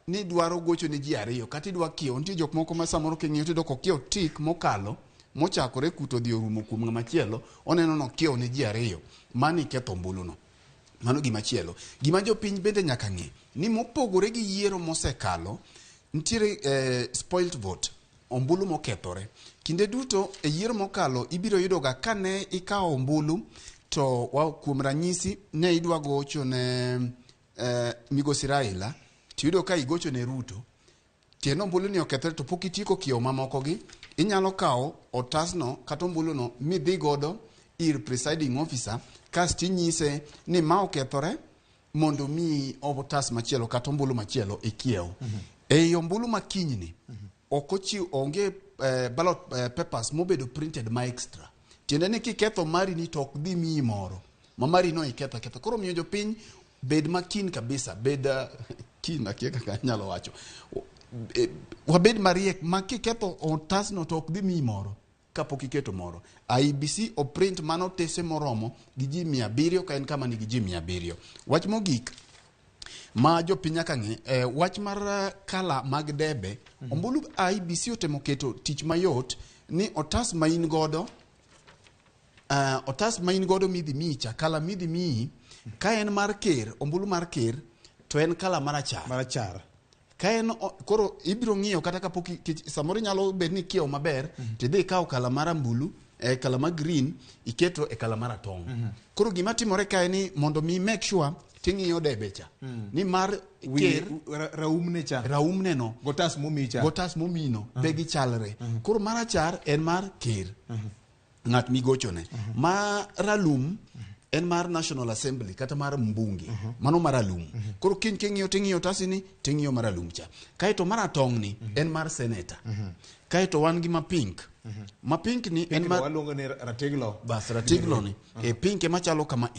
ni dwaro gocho ni ji ariyo kata idwa kiewo. Nitie jok moko ma samoro king'iyo to doko kiewo tik mokalo mochakore kuto dhi orumo kuom ng'ama chielo, oneno no kiewo ni ji ariyo, mani ketho ombulu no. Mano gima chielo. Gima jopiny bende nyaka ng'e ni mopogore gi yiero mosekalo, nitiere spoiled vote, ombulu mokethore. Kinde duto e yiero mokalo ibiro yudo ga kane ikawo ombulu to kuom ranyisi ne idwa gocho ne Migosi Raila, tiyudo ka igocho ne Ruto, tieno ombulu ni okethore to pok itieko kiewo mamoko gi, inyalo kawo otasno kata ombulu no midhi godo ir presiding officer kasti nyise ni ma okethore mondo mi otas machielo kata ombulu machielo ikiewo. Ei ombulu makinyni okochiw onge ballot papers mobedo printed ma extra. Tiende ni kiketho mari ni tok dhi miyi moro ma mari no iketho. Koro miyo jopiny bed makin kabisa, bed kin akia kaka nyalo wacho. Wabed mariek ma kiketho otasno tok dhi miyi moro kapok iketo moro. IBC o print mano tese moromo gi ji 700 ka en kama ni gi ji 700. Wach mogik ma jopiny nyaka ng'e, wach mar kala mag debe, ombulu IBC otemo keto tich mayot ni otas ma in godo, midhi miyi cha, kala midhi miyi, ka en mar ker, ombulu mar ker, to en kala marachar. Ka en koro ibiro ng'iyo kata kapok samoro nyalo bed ni kiewo maber, tidhi ikawo kala mar ambulu, kala mar green iketo e kala mar atong'. Koro gima timore kae ni mondo mi make sure ting'iyo debe cha, ni mar ker raumne no gotas momino be gichalre. Koro marachar en mar ker, ng'at migochone. Ma ralum en mar National Assembly kata mar mbunge, mano mar alum. Koro kiny ting'iyo tasini ting'iyo mar alum cha. Kaeto mar atong' ni en mar senator. Kaeto wan gi ma pink. Ma pink ni en mar waluongo ni ratiglo. Bas ratiglo ni pink machalo kama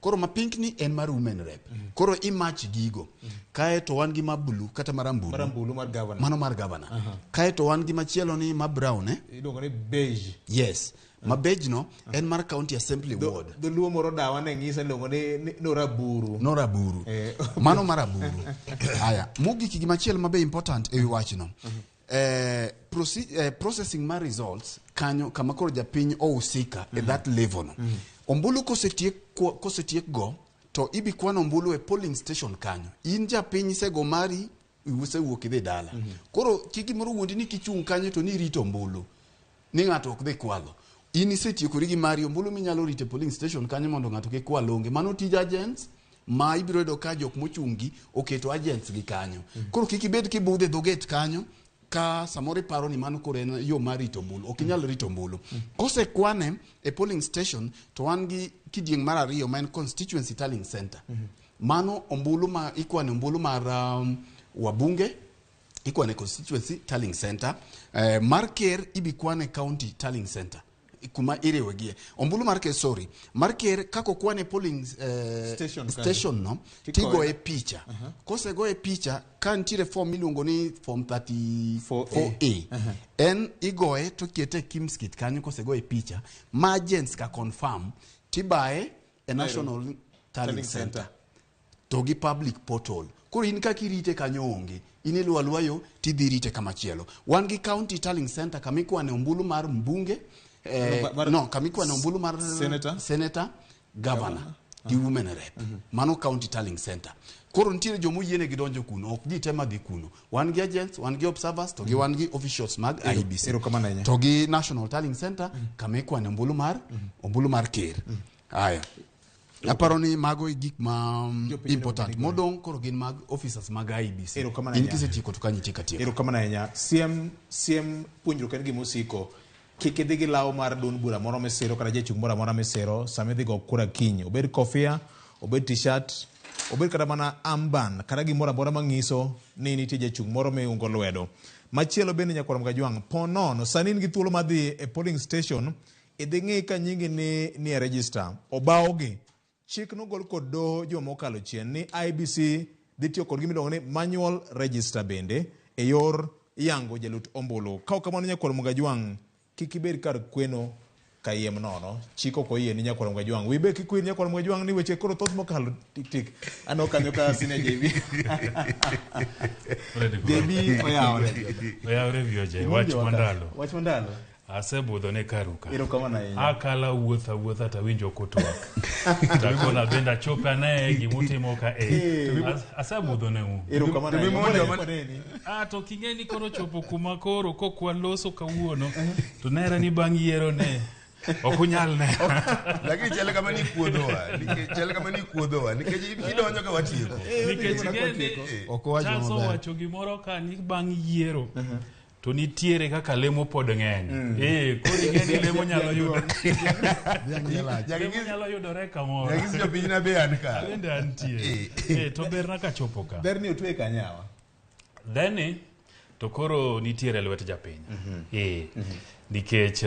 Koro ma pink ni en mar women rep. Koro imach gigo. Kaeto wan gi ma blue kata mar ambulu mar governor. Mano mar governor. Kaeto wan gi machielo ni ma brown iluongo ni beige. Yes. Ma beige no en mar county assembly ward. Luo moro dawa ne ng'isa luongo ni noraburu. Mano maraburu. Aya, mogik gima chielo mabe important e wach no. Processing my results kanyo kama koro japiny ohusika at that level no. Ombulu kosetiek go to ibi kwano ombulu e polling station kanyo. In japiny sego mari usewuok idhi dala. Koro kigimoro wuondi ni kichung' kanyo to ni rito ombulu ni ng'ato ok dhi kwalo. In isetiekori gi mari, ombulu minyalo rito polling station kanyo mondo ng'ato kik kwal onge. Mano tij agents ma ibiro yudo ka jok mochungi oketo agents gi kanyo. Koro kik ibed kibudhe dho gate kanyo ka samoro iparo ni mano koro en yo mar rito ombulu. Ok inyal rito ombulu. Kosekwane e polling station to wan gi kidieng' mar ariyo ma en constituency tallying center. Mano ombulu ma ikwane ombulu mar wabunge ikwane constituency tallying center. Mar ker ibikwane county tallying center. Kuma irewegie ombulu mar ker mar ker kako kwane polling station no tigo e picha. Kose go e picha kan tire form miluongo ni form 34A en igoe to kiete Kimskit kanyo. Kose go e picha ma agents ka confirm tibae e national tallying center to gi public portal. Koro in kaka irite kanyo onge, in iluwayo tidhi rite kama chielo. Wan gi county tallying center kamikwane ombulu mar mbunge, kamikwane ombulu mar senator, governor gi women rep. Mano county tallying center. Koro nitiere jomo yiene gidonjo kuno, ok ji tema dhi kuno. Wan gi agents, wan gi observers, to gi wan gi officials mag IBC. To gi national tallying center kamikwane ombulu mar ker. Aya. Aparo ni mago gik ma important. Modong koro gin mag officers mag IBC. In kisetieko to kanyo tieko. Erokamano ahinya. Siem puonjruok en gima osiko. Kik idhi gi law mar duond bura moro mesero kata jachung' moro amora mesero sama idhi go kura kiny. Obed kofia, obed t-shirt, obed kata mana armband kata gimoro amora mang'iso ni nitie jachung' moro miungo lwedo. Machielo bende Nyakwar Jwang', pon nono sani in gi thuolo madhi e polling station, idhi ng'i ka nyingi ni e register. Obaogi chik nogol kod doho juma mokalo chien ni IBC dhi tiyo kod gimiluongo ni manual register bende e yor yango jalut ombulu ka kamano nyakwar Mugajwang kik ibed kar kweno kayiem nono chiko ko yie ni nyakwar Mugajwang wibe kikwir nyakwar Mugajwang ni weche koro thoth mokalo tik ano kanyo ka sine JB JB oyawre vioje wach mandalo asebudho ne karuka erokamano ahinya akala wuotha to winjo kotwak takona bende achopo ane gimutimo ka asebudho ne u erokamano ahinya to king'eni koro chopo kuma koro kokwaloso kawuono to nera ni bang' yiero ne ok unyal ne lakini chale kama ni kuodhowa nikech idonjo ka watieko nikech ng'eni Charles owacho gimoro ka ni bang' yiero to nitiere kaka lemo pod ng'eny koro ing'eni lemo nyalo yudore kamoro bende antie to berna kachopo ka berni otwe kanyawa then to koro nitiere lwet japiny nikech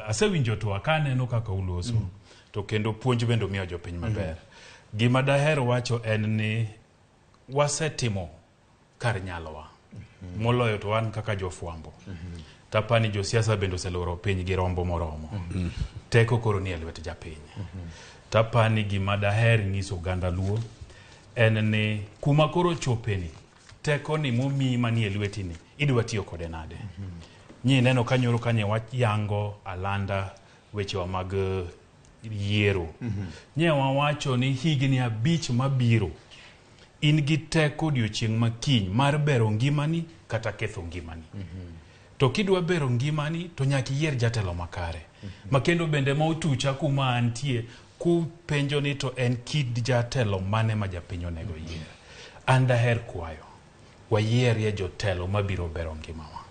asewinjo to akaneno kaka uloso to kendo puonj bende miyo jopiny maber gima daher wacho en ni wasetimo kar nyalowa moloyo to wan kaka jofwambo tapani josiasa bende oseloro piny gi rombo moromo teko koro ni e lwet japiny tapani gima daher nyiso oganda Luo en ni kuma koro chopeni teko ni momi manie lwetini idwa tiyo kode nade nyi neno kanyoro kanye wayango alanda wechewa mag yiero nye wawacho ni higni 5 mabiro in gi teko odiochieng' makiny mar bero ngimani kata ketho ngimani to kidwa bero ngimani to nyaka iyier jatelo makare makendo bende ma otucha kuma antie kupenjo ni to en kid jatelo mane ma japiny onego yier an daher kwayo wayierie jotelo mabiro bero ngimawa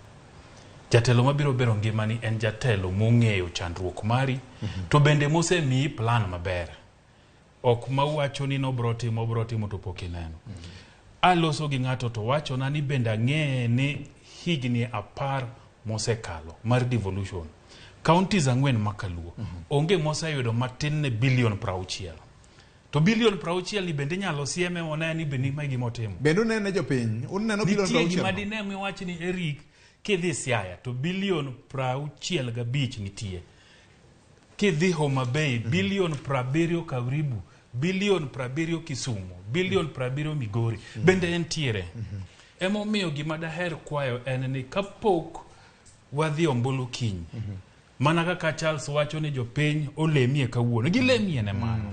jatelo mabiro bero ngimani en jatelo mong'eyo chandruok mari to bende mosemiyi plan maber ok mawacho ni nobrotimo to pok ineno aloso gi ng'ato to wacho na ni bende ang'e ni higni 10 mosekalo mar devolution counties 4 makaluo onge moseyudo matin ne bilion 60 to bilion 60 bende nyalo sieme one ni bende ma gimotimo bende unene jopiny uneno bilion 60 gima dine mi wach ni Eric kidhi Siaya to bilion 65 nitie kidhi Homa Bay bilion 70 Karibu bilion 70 Kisumu bilion 70 Migori bende entiere emomiyo gima daher kwayo en ni kapok wadhi ombulu kiny mana kaka Charles wacho ni jopiny olemie kawuono gilemie ne mano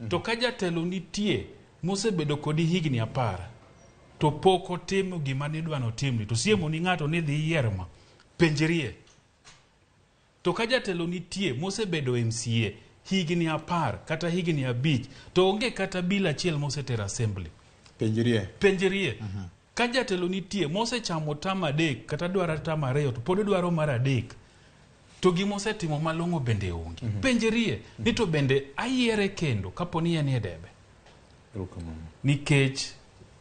to ka jatelo nitie mosebedo kodi higni 10 to pok otimo gima nidwano timni to siemo ni ng'ato ni dhi yierma penjerie to ka jatelo nitie mosebedo MCA higni 10 kata higni 5 to onge kata bila achiel mosetero assembly penjerie ka jatelo nitie mosechamo tama 3 kata dwaro tama 2 to pod dwaro mar 3 to gimosetimo malong'o bende onge penjerie ni to bende ayiere kendo kaponi en e debe nikech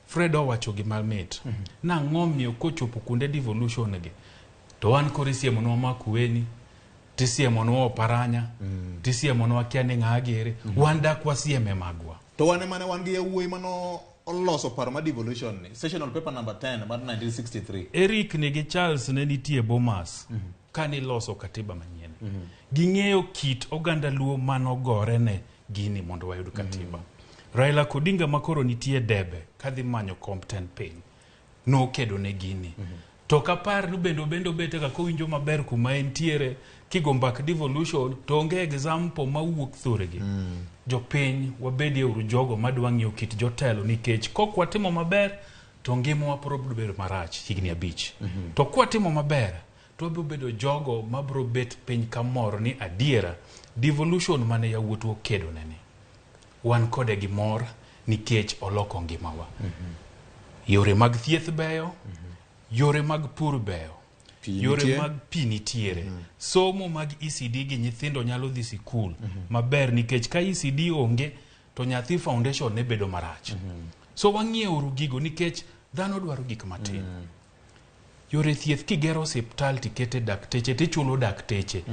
Fred owacho gima mit nang'o miyo kochopo kuonde devolution gi to wan koro isiemonwa Makueni tisiemonwa Oparanya tisiemonwa kia ni ng'a gere wan dak wasieme magwa to wane mane wan gi yawuoyi mano oloso paro ma devolution ni sessional paper number 10 mar 1963 Eric ni gi Charles ne nitie Bomas kani loso katiba manyien ging'eyo kit oganda Luo manogore ne gini mondo wayud katiba Raila Odinga makoro nitie debe kadhi manyo competent piny no kedo ne gini to kapar no bendo bete ka kowinjo maber kuma entiere kigombak devolution to onge example mawuok thoregi jopiny wabedie uru jogo madwa ng'iyo kit jotelo nikech kokwatimo maber to ngima wapro bedo marach higni 5 to kwatimo maber to bedo jogo mabro bet piny kamoro ni adiera devolution mane yawuot okedo nene wan kode gi mor nikech oloko ngimawa yore mag thieth beyo yore mag pur beyo yore mag pi nitiere somo mag ECD gi nyithindo nyalo dhi sikul maber nikech ka ECD onge to nyathi foundation ne bedo marach so wang'iewo gigo nikech dhano dwaro gik matin yore thieth kigero hospital tikete dakteche tichulo dakteche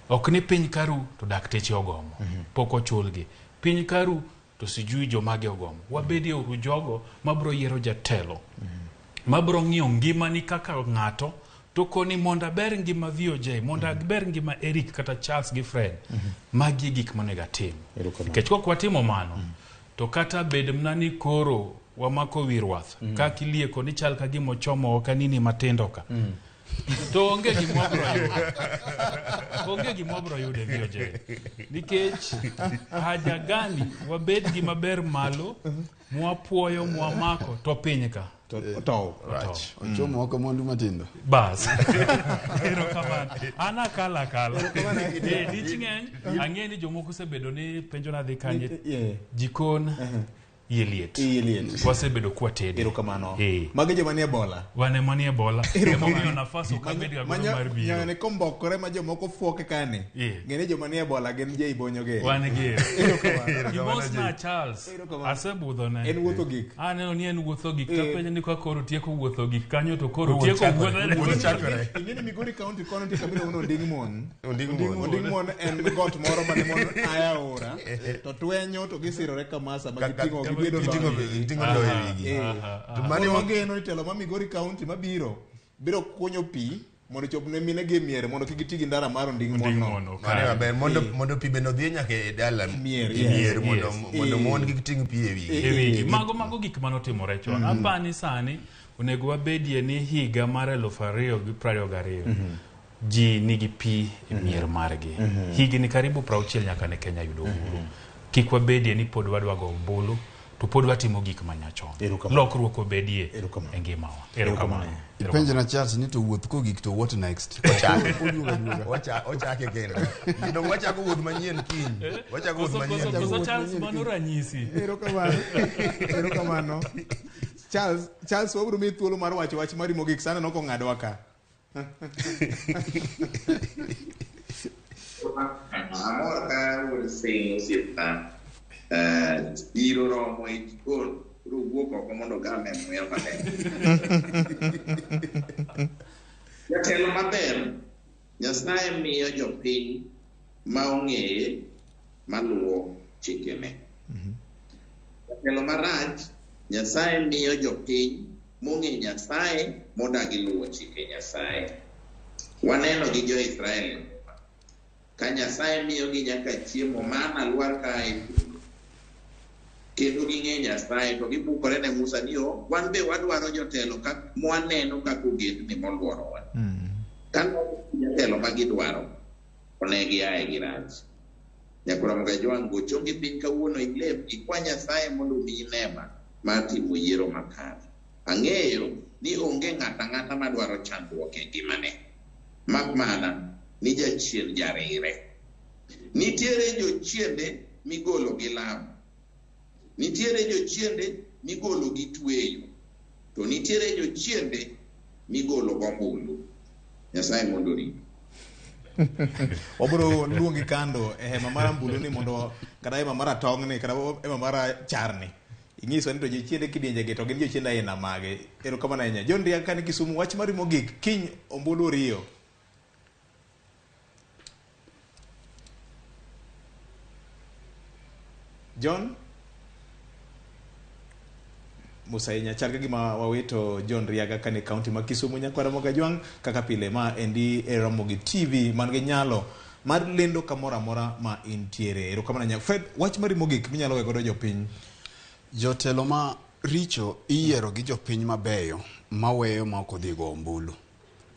ok ni piny karu to dakteche ogomo pok ochulgi piny karu to sijui jomage ogomo wabedie uru jogo mabro yiero jatelo mabro ng'iyo ngima ni kaka ng'ato to koni monda ber ngima VOJ, monda ber ngima Eric kata Charles gi Fred, magi gik manega tim. Nikech kok watimo mano, to kata bed mnani koro wamako wirwath, kaka ilieko ni chal ka gimo chomo kanini matindo ka. To onge gimobro yude VOJ. Nikech haja gani wabed gi maber malo, mwapuoyo mwamako to piny ka. Ochomo wako mwandu matindo. Bas. Ero kamano. Ana kala. Diching'eny, ang'eni jomoko sebedo ni penjo na dhi kanye. Jikon. Yeliet. Wasebedo kwa tedi. Ero kamano. Mage joma nie bola. Wane manie bola. Emo miyo nafasi ukabedi ya guru mar biro. Nyane kombokore ma jomoko fuoke kane. Ngene joma nie bola gen jei bonyo ge. Wane ge. Ero kamano. Gimos na Charles. Asebudho ne. En wuotho gik. Aneno ni en wuotho gik. Tapenjo ni kwa koro tieko wuotho gik. Kanyo to koro tieko wuotho chakore. Ingeni Migori County kono ti kabila uno Ondingmon. Ondingmon en got moro mane mon aya ora. To twenyo to gisirore kamasa magitingo gibedo gitingo lo ewigi. Mane wageno itelo ma Migori County mabiro kunyo pi mondo chopne mine gi miere mondo kigiti gi ndara mar Ondingmon no. Mane maber mondo pi beno dhi nyaka e dala mier mondo mon giting pi ewigi. Mago gik manotimore chon. Apani sani onego wabedie ni higa mar 2022 ji nigi pi e mier margi. Higni karibu 60 nyaka ne Kenya yudo uhuru. Kik wabedie ni pod wadwago ombulu to pod watimo gik manyachon. Lokruok obedie e ngimawa. Erokamano. Penjo na Charles ni to wuoth ko gik to what next? Ochake kendo. Kendo wachako wuoth manyien kiny. Wachako wuoth manyien. Koso Charles mano ranyisi. Erokamano. Charles wabro mi thuolo mar wacho wach mari mogik sana noko ng'adwa ka. Amor ka wuod sing sipta. Iro romo e jikon. Rubuok oko mondo game muya maler. Jatelo maber, Nyasaye miyo jopiny ma ong'eye maluwo chikene. Jatelo marach, Nyasaye miyo jopiny mong'e Nyasaye modagi luwo chike Nyasaye. Waneno gi jo-Israel ka Nyasaye miyo gi nyaka chiemo mana lwar ka e kendo ging'e Nyasaye to gibukore ne Musa ni wan be wadwaro jotelo ka mwaneno kaka ogendni moluoro wa. Kano jotelo ma gidwaro onegi ae gi rach. Nyakora mga jwang' gochongi piny kawuono ilep ikwa Nyasaye mondo omiyi neema mar timo yiero makare. Ang'eyo ni onge ng'ata madwaro chandruok e ngimane. Mak mana ni jachien jarire. Nitiere jochiende migolo gi lam. Nitiere jochiende migolo gi tweyo. To nitiere jochiende migolo gombulu. Nyasaye mondo ori. Wabro luongi kando e hema mar ambulu ni mondo kata hema mar tong' ni kata hema mar charni. Ingiso ni to jochiende kidienje ge to gin jochiende aina mage. Erokamano ahinya. John Riak kan Kisumu wach mari mogik kiny ombulu riyo. John Musainya chal gima wawito John Riaga kane county ma Kisumu nyakwara moga jwang kaka pile ma endi e Ramogi TV man gi nyalo mar lendo kamora mora ma intiere. Erokamano nya Fred wach mari mogik minyalo wegodo jopiny. Jotelo ma richo iyiero gi jopiny mabeyo maweyo ma ok odhi go ombulu.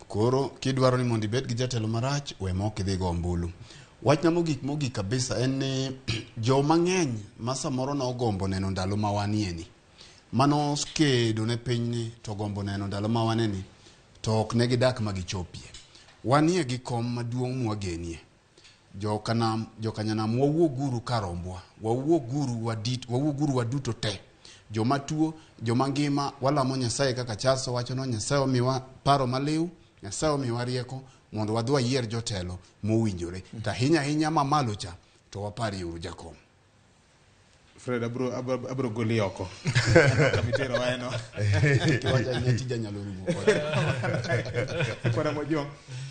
Koro kidwaro ni mondo ibed gi jatelo marach we ma ok idhi go ombulu. Wach na mogik kabisa en ni jo mang'eny ma samoro na ogombo neno ndalo ma wanieni. Mano skedo ne pinyni to gombo neno ndalo ma waneni to ok ne gidak ma gichopie. Wanie gi kom maduong' mwagenie. Jokanyanam wawuo guru karombwa. Wawuo guru waduto te. Joma tuo, joma ngima, walamo Nyasaye kaka Charles wacho no Nyasaye omiwa paro maliw, Nyasaye omiwa rieko mondo wadhi wayier jotelo mowinjore. Ta hinya mamalo cha to wapari uru jakom. Fred abro goli oko. Kamitero waeno. Kiwacha nyetija nyalo rumo. Kwa mojo.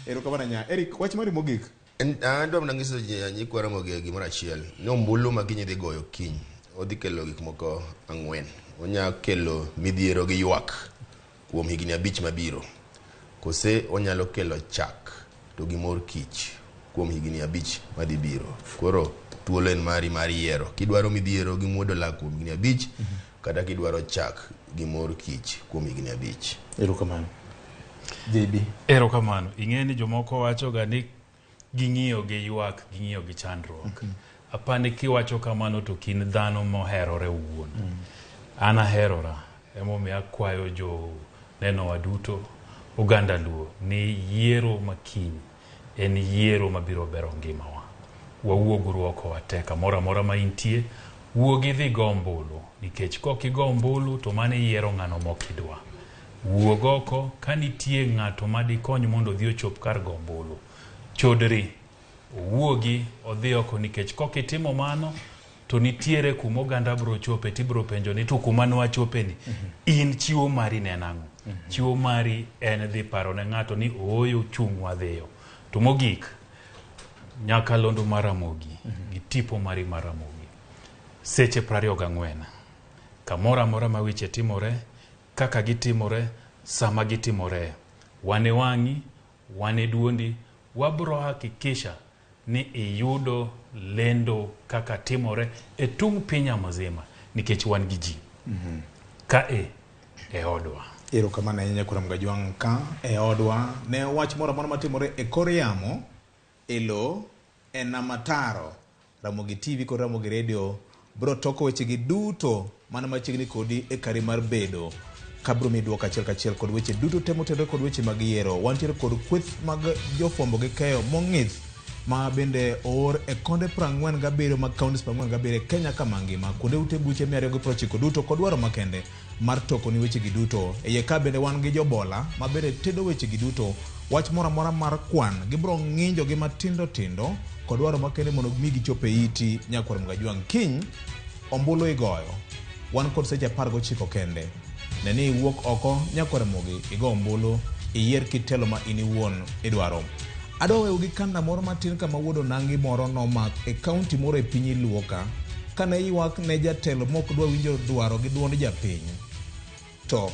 Erokamano nya. Eric wach mari mogik. Ando mnangiso nyikwara moge gimoro achiel. Ne ombulu ma kiny dhi goyo kiny. Odhi kelo gik moko ang'wen. Onya kelo midhiero gi ywak kuom higni 5 mabiro. kose onyalo kelo chak to gi mor kich kuom higni 5 madhi biro. Koro thuolo en mari mar yiero. Kidwaro midhiero gi muodo lak kuom higni 5 kata kidwaro chak gi mor kich kuom higni 5. Erokamano. JB. Erokamano. Ing'eni jomoko wacho ga ni ging'iyo gi ywak, ging'iyo gi chandruok. Apani kiwacho kamano to kin dhano moherore owuon. An aherora. Emomiyo akwayo jo neno waduto oganda Luo ni yiero makiny en yiero mabiro bero ngimawa. Wawuoguru oko wateka mora mora ma intie, wuogi dhi go ombulu, nikech kok igo ombulu to mane yiero ng'ano mokidwa. Wuog oko ka nitie ng'ato madikony mondo odhi ochop kar go ombulu. Chodri, wuogi odhi oko, nikech kok itimo mano to nitiere kuma oganda bro chope tibro penjo ni to kuma nwachope ni in chiwo mari ne nang'o. Chiwo mari en dhi paro ne ng'ato ni ooyo chung' wadhiyo. To mogik nyakalondo mar Ramogi gi tipo mari mar Ramogi seche 24 kamoro amora ma weche timore, kaka gitimore, sama gitimore, wane wang'i, wane duondi, wabro hakikisha ni iyudo lendo kaka timore e tung pinya mzima, nikech wan gi ji ka e odwa. Erokamano ahinya Kuram Gajwang' ka e odwa ne wach moro amora matimore e kor yamo e lo e namataro. Ramogi TV kod Ramogi Radio bro toko weche gi duto mana machiegni kodi e kari mar bedo kabro mi duoka achiel kachiel kod weche duto temo tenore kod weche mag yiero. Wantiere kod kweth mag jofwambo gi keyo mong'ith ma bende oor e konde 47 mag counties 47 e Kenya kama ngima, kuonde ute buche 290 duto kod dwaro makende mar toko ni weche gi duto. E iye ka bende wan gi jobola ma bende tedo weche gi duto, wach moro amora mar kwan gibro ng'injo gi matindo tindo kod dwaro makende mondo mi gichope iti Nyakwar Gajwang'. Kiny ombulu igoyo, wan kod seche 19 kende. Neni iwuok oko Nyakwar Mogi igo ombulu, iyier kitelo ma ini wuon idwaro. Adowe gi kanda moro matin kama wuodo nangi moro nomak e kaunti moro e piny Luo ka, kane ywak ne jatelo mok dwa winjo dwaro gi duond japiny. To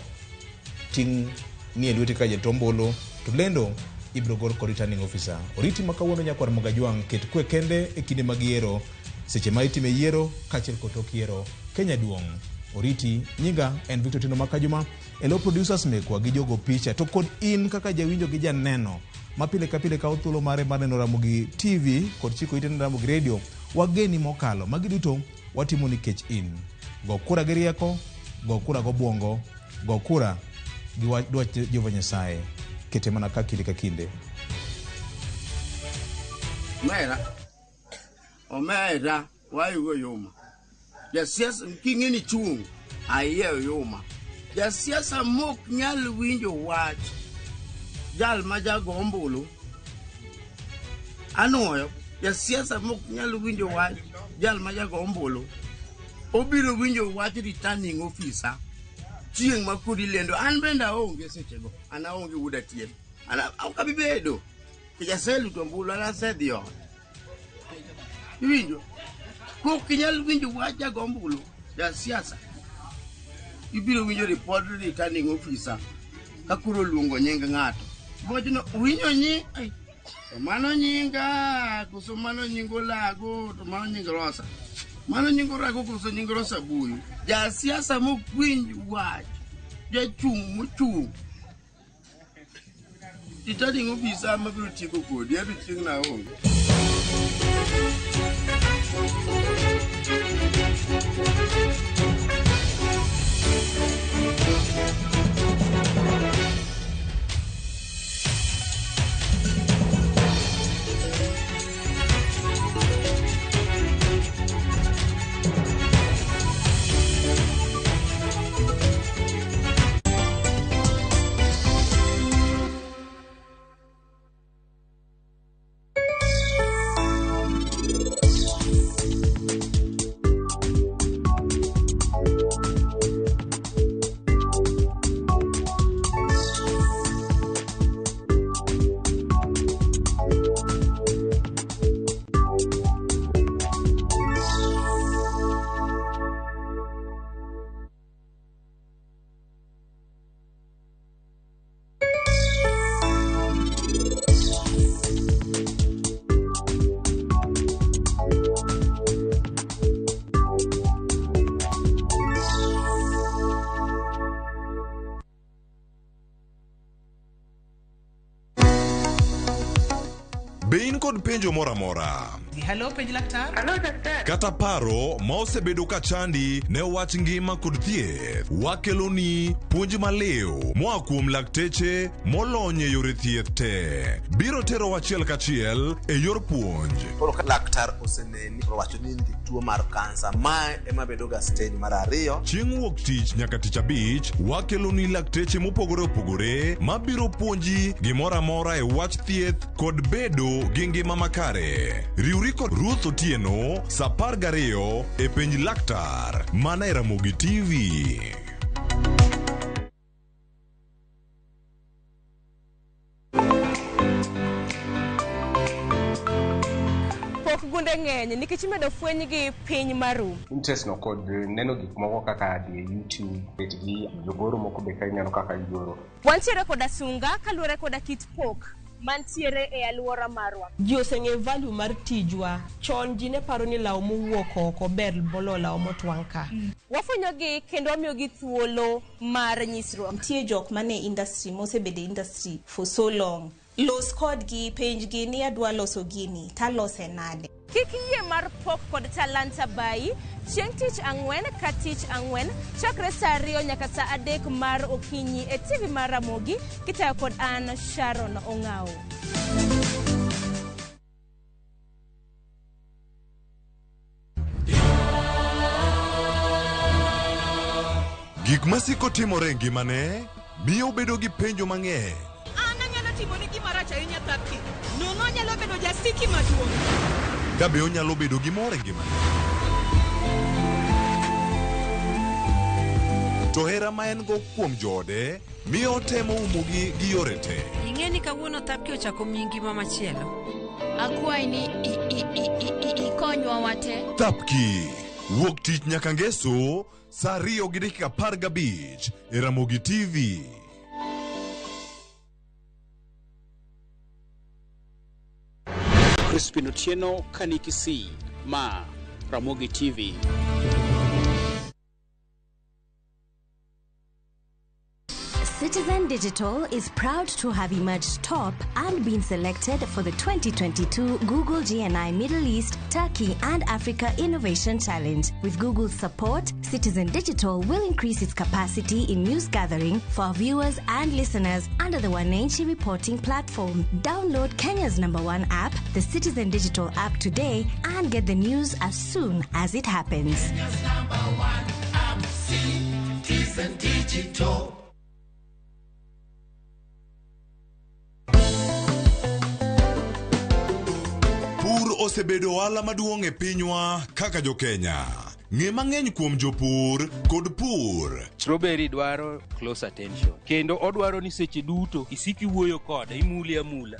ting' ni e lweti ka jatombolo to lendo ibro gor kod returning officer. Oriti ma kawuono Nyakwar Gajwang' ket kwe kende e kinde mag yiero, seche ma itime yiero kaachiel kod tok yiero. Kenya duong'. Oriti, nyinga en Victor Tino Makajuma, elo producers mekwa gi jogo picha to kod in kaka jawinjo gi janeno mapile kapile ka uthulo mare mar neno Ramogi TV kod chiko ite Ramogi Radio. Wageni mokalo magi duto watimo nikech in. Go kura gi rieko, go kura go buongo, go kura gi dwach Jehova Nyasaye. Kete mana ka kinde ka kinde. Omera wayugo yuma. Jasiasa king'eni chung' ayiewo yuma. Jasiasa mok nyal winjo wach jal ma jago ombulu. Anoyo jasiasa mok nyal winjo wach jal ma jago ombulu. Obiro winjo wach returning officer chieng' ma kudi lendo. An bende aonge sechego, an aonge wuda tien, ok abi bedo kijaseluto ombulu, an asedhi ot. Iwinjo kok inyal winjo wach jago ombulu jasiasa, ibiro winjo report returning officer ka kuro luongo nying ng'ato. Bojno winjo nying to mano nyinga koso mano nyingo lago to mano nying Rosa, mano nyingo rago koso nying Rosa Buyu. Jasiasa mok winj wach jachung' mochung' returning officer mabiro tieko kodi ado chieng' na onge. Be in kod penjo mora mora. Hello, penj laktar. Hello, daktar. Kata paro ma osebedo ka chandi ne wach ngima kod thieth. Wakeloni puonj maliw moa kuom lakteche molony e yore thieth te. Biro tero wachiel kachiel e yor puonj. Koro laktar oseneni owacho ni tuo mar kansa ma ema bedo ga stage mar 2. Chieng' wuok tich nyaka tich abich wakeloni lakteche mopogore opogore mabiro puonji gimora mora e wach thieth kod bedo gi ngima makare. Riwri kod Ruth Otieno saa 12 e penj laktar mana e Ramogi TV. Gunde ng'eny nikech medo fweny gi piny maru. Interest no kod neno gik moko kaka di YouTube, bet gi jogoro moko be ka ineno kaka igoro. Wantiere koda sunga kaluwore koda kit pok mantiere e aluora marwa. Ji oseng'e value mar tijwa. Chon ji ne paro ni law mowuok oko ber bolo law motwang' ka. Wafwenyo gi kendo wamiyo gi thuolo mar nyisruok. Nitie jok mane industry mosebedo industry for so long. Los kodgi penj gi ni adwa loso gini talose nade. Kik yie mar pok kod talanta bayi chieng' tich ang'wen ka tich ang'wen chakre saa 2 nyaka saa 3 mar okinyi e TV mar Ramogi kitayo kod an Sharon Ong'ao. Gik masiko timore ngimane miyo bedo gi penjo mang'eny. Nono nyalo bedo jasiki maduong'. Kabe onyalo bedo gi mor e ngimane. To hera ma en go kuom joode miyo temo umogi gi yore te. Ing'e ni kawuono Thapki ochako miyi ngima machielo. Akwayi ni ikonywa wate. Thapki wuok tich nyaka ngeso saa 2:15 e Ramogi TV. Crispin Otieno, Kanikisi, Ma, Ramogi TV. Citizen Digital is proud to have emerged top and been selected for the 2022 Google GNI Middle East, Turkey and Africa Innovation Challenge. With Google's support, Citizen Digital will increase its capacity in news gathering for viewers and listeners under the Wananchi reporting platform. Download Kenya's #1 app, the Citizen Digital app today and get the news as soon as it happens. Kenya's #1 app, Citizen Digital. Osebedo ohala maduong' e pinywa kaka jo Kenya. Ng'e mang'eny kuom jopur kod pur. Strawberry dwaro close attention. Kendo odwaro ni seche duto isiki wuoyo kode, imuli amula.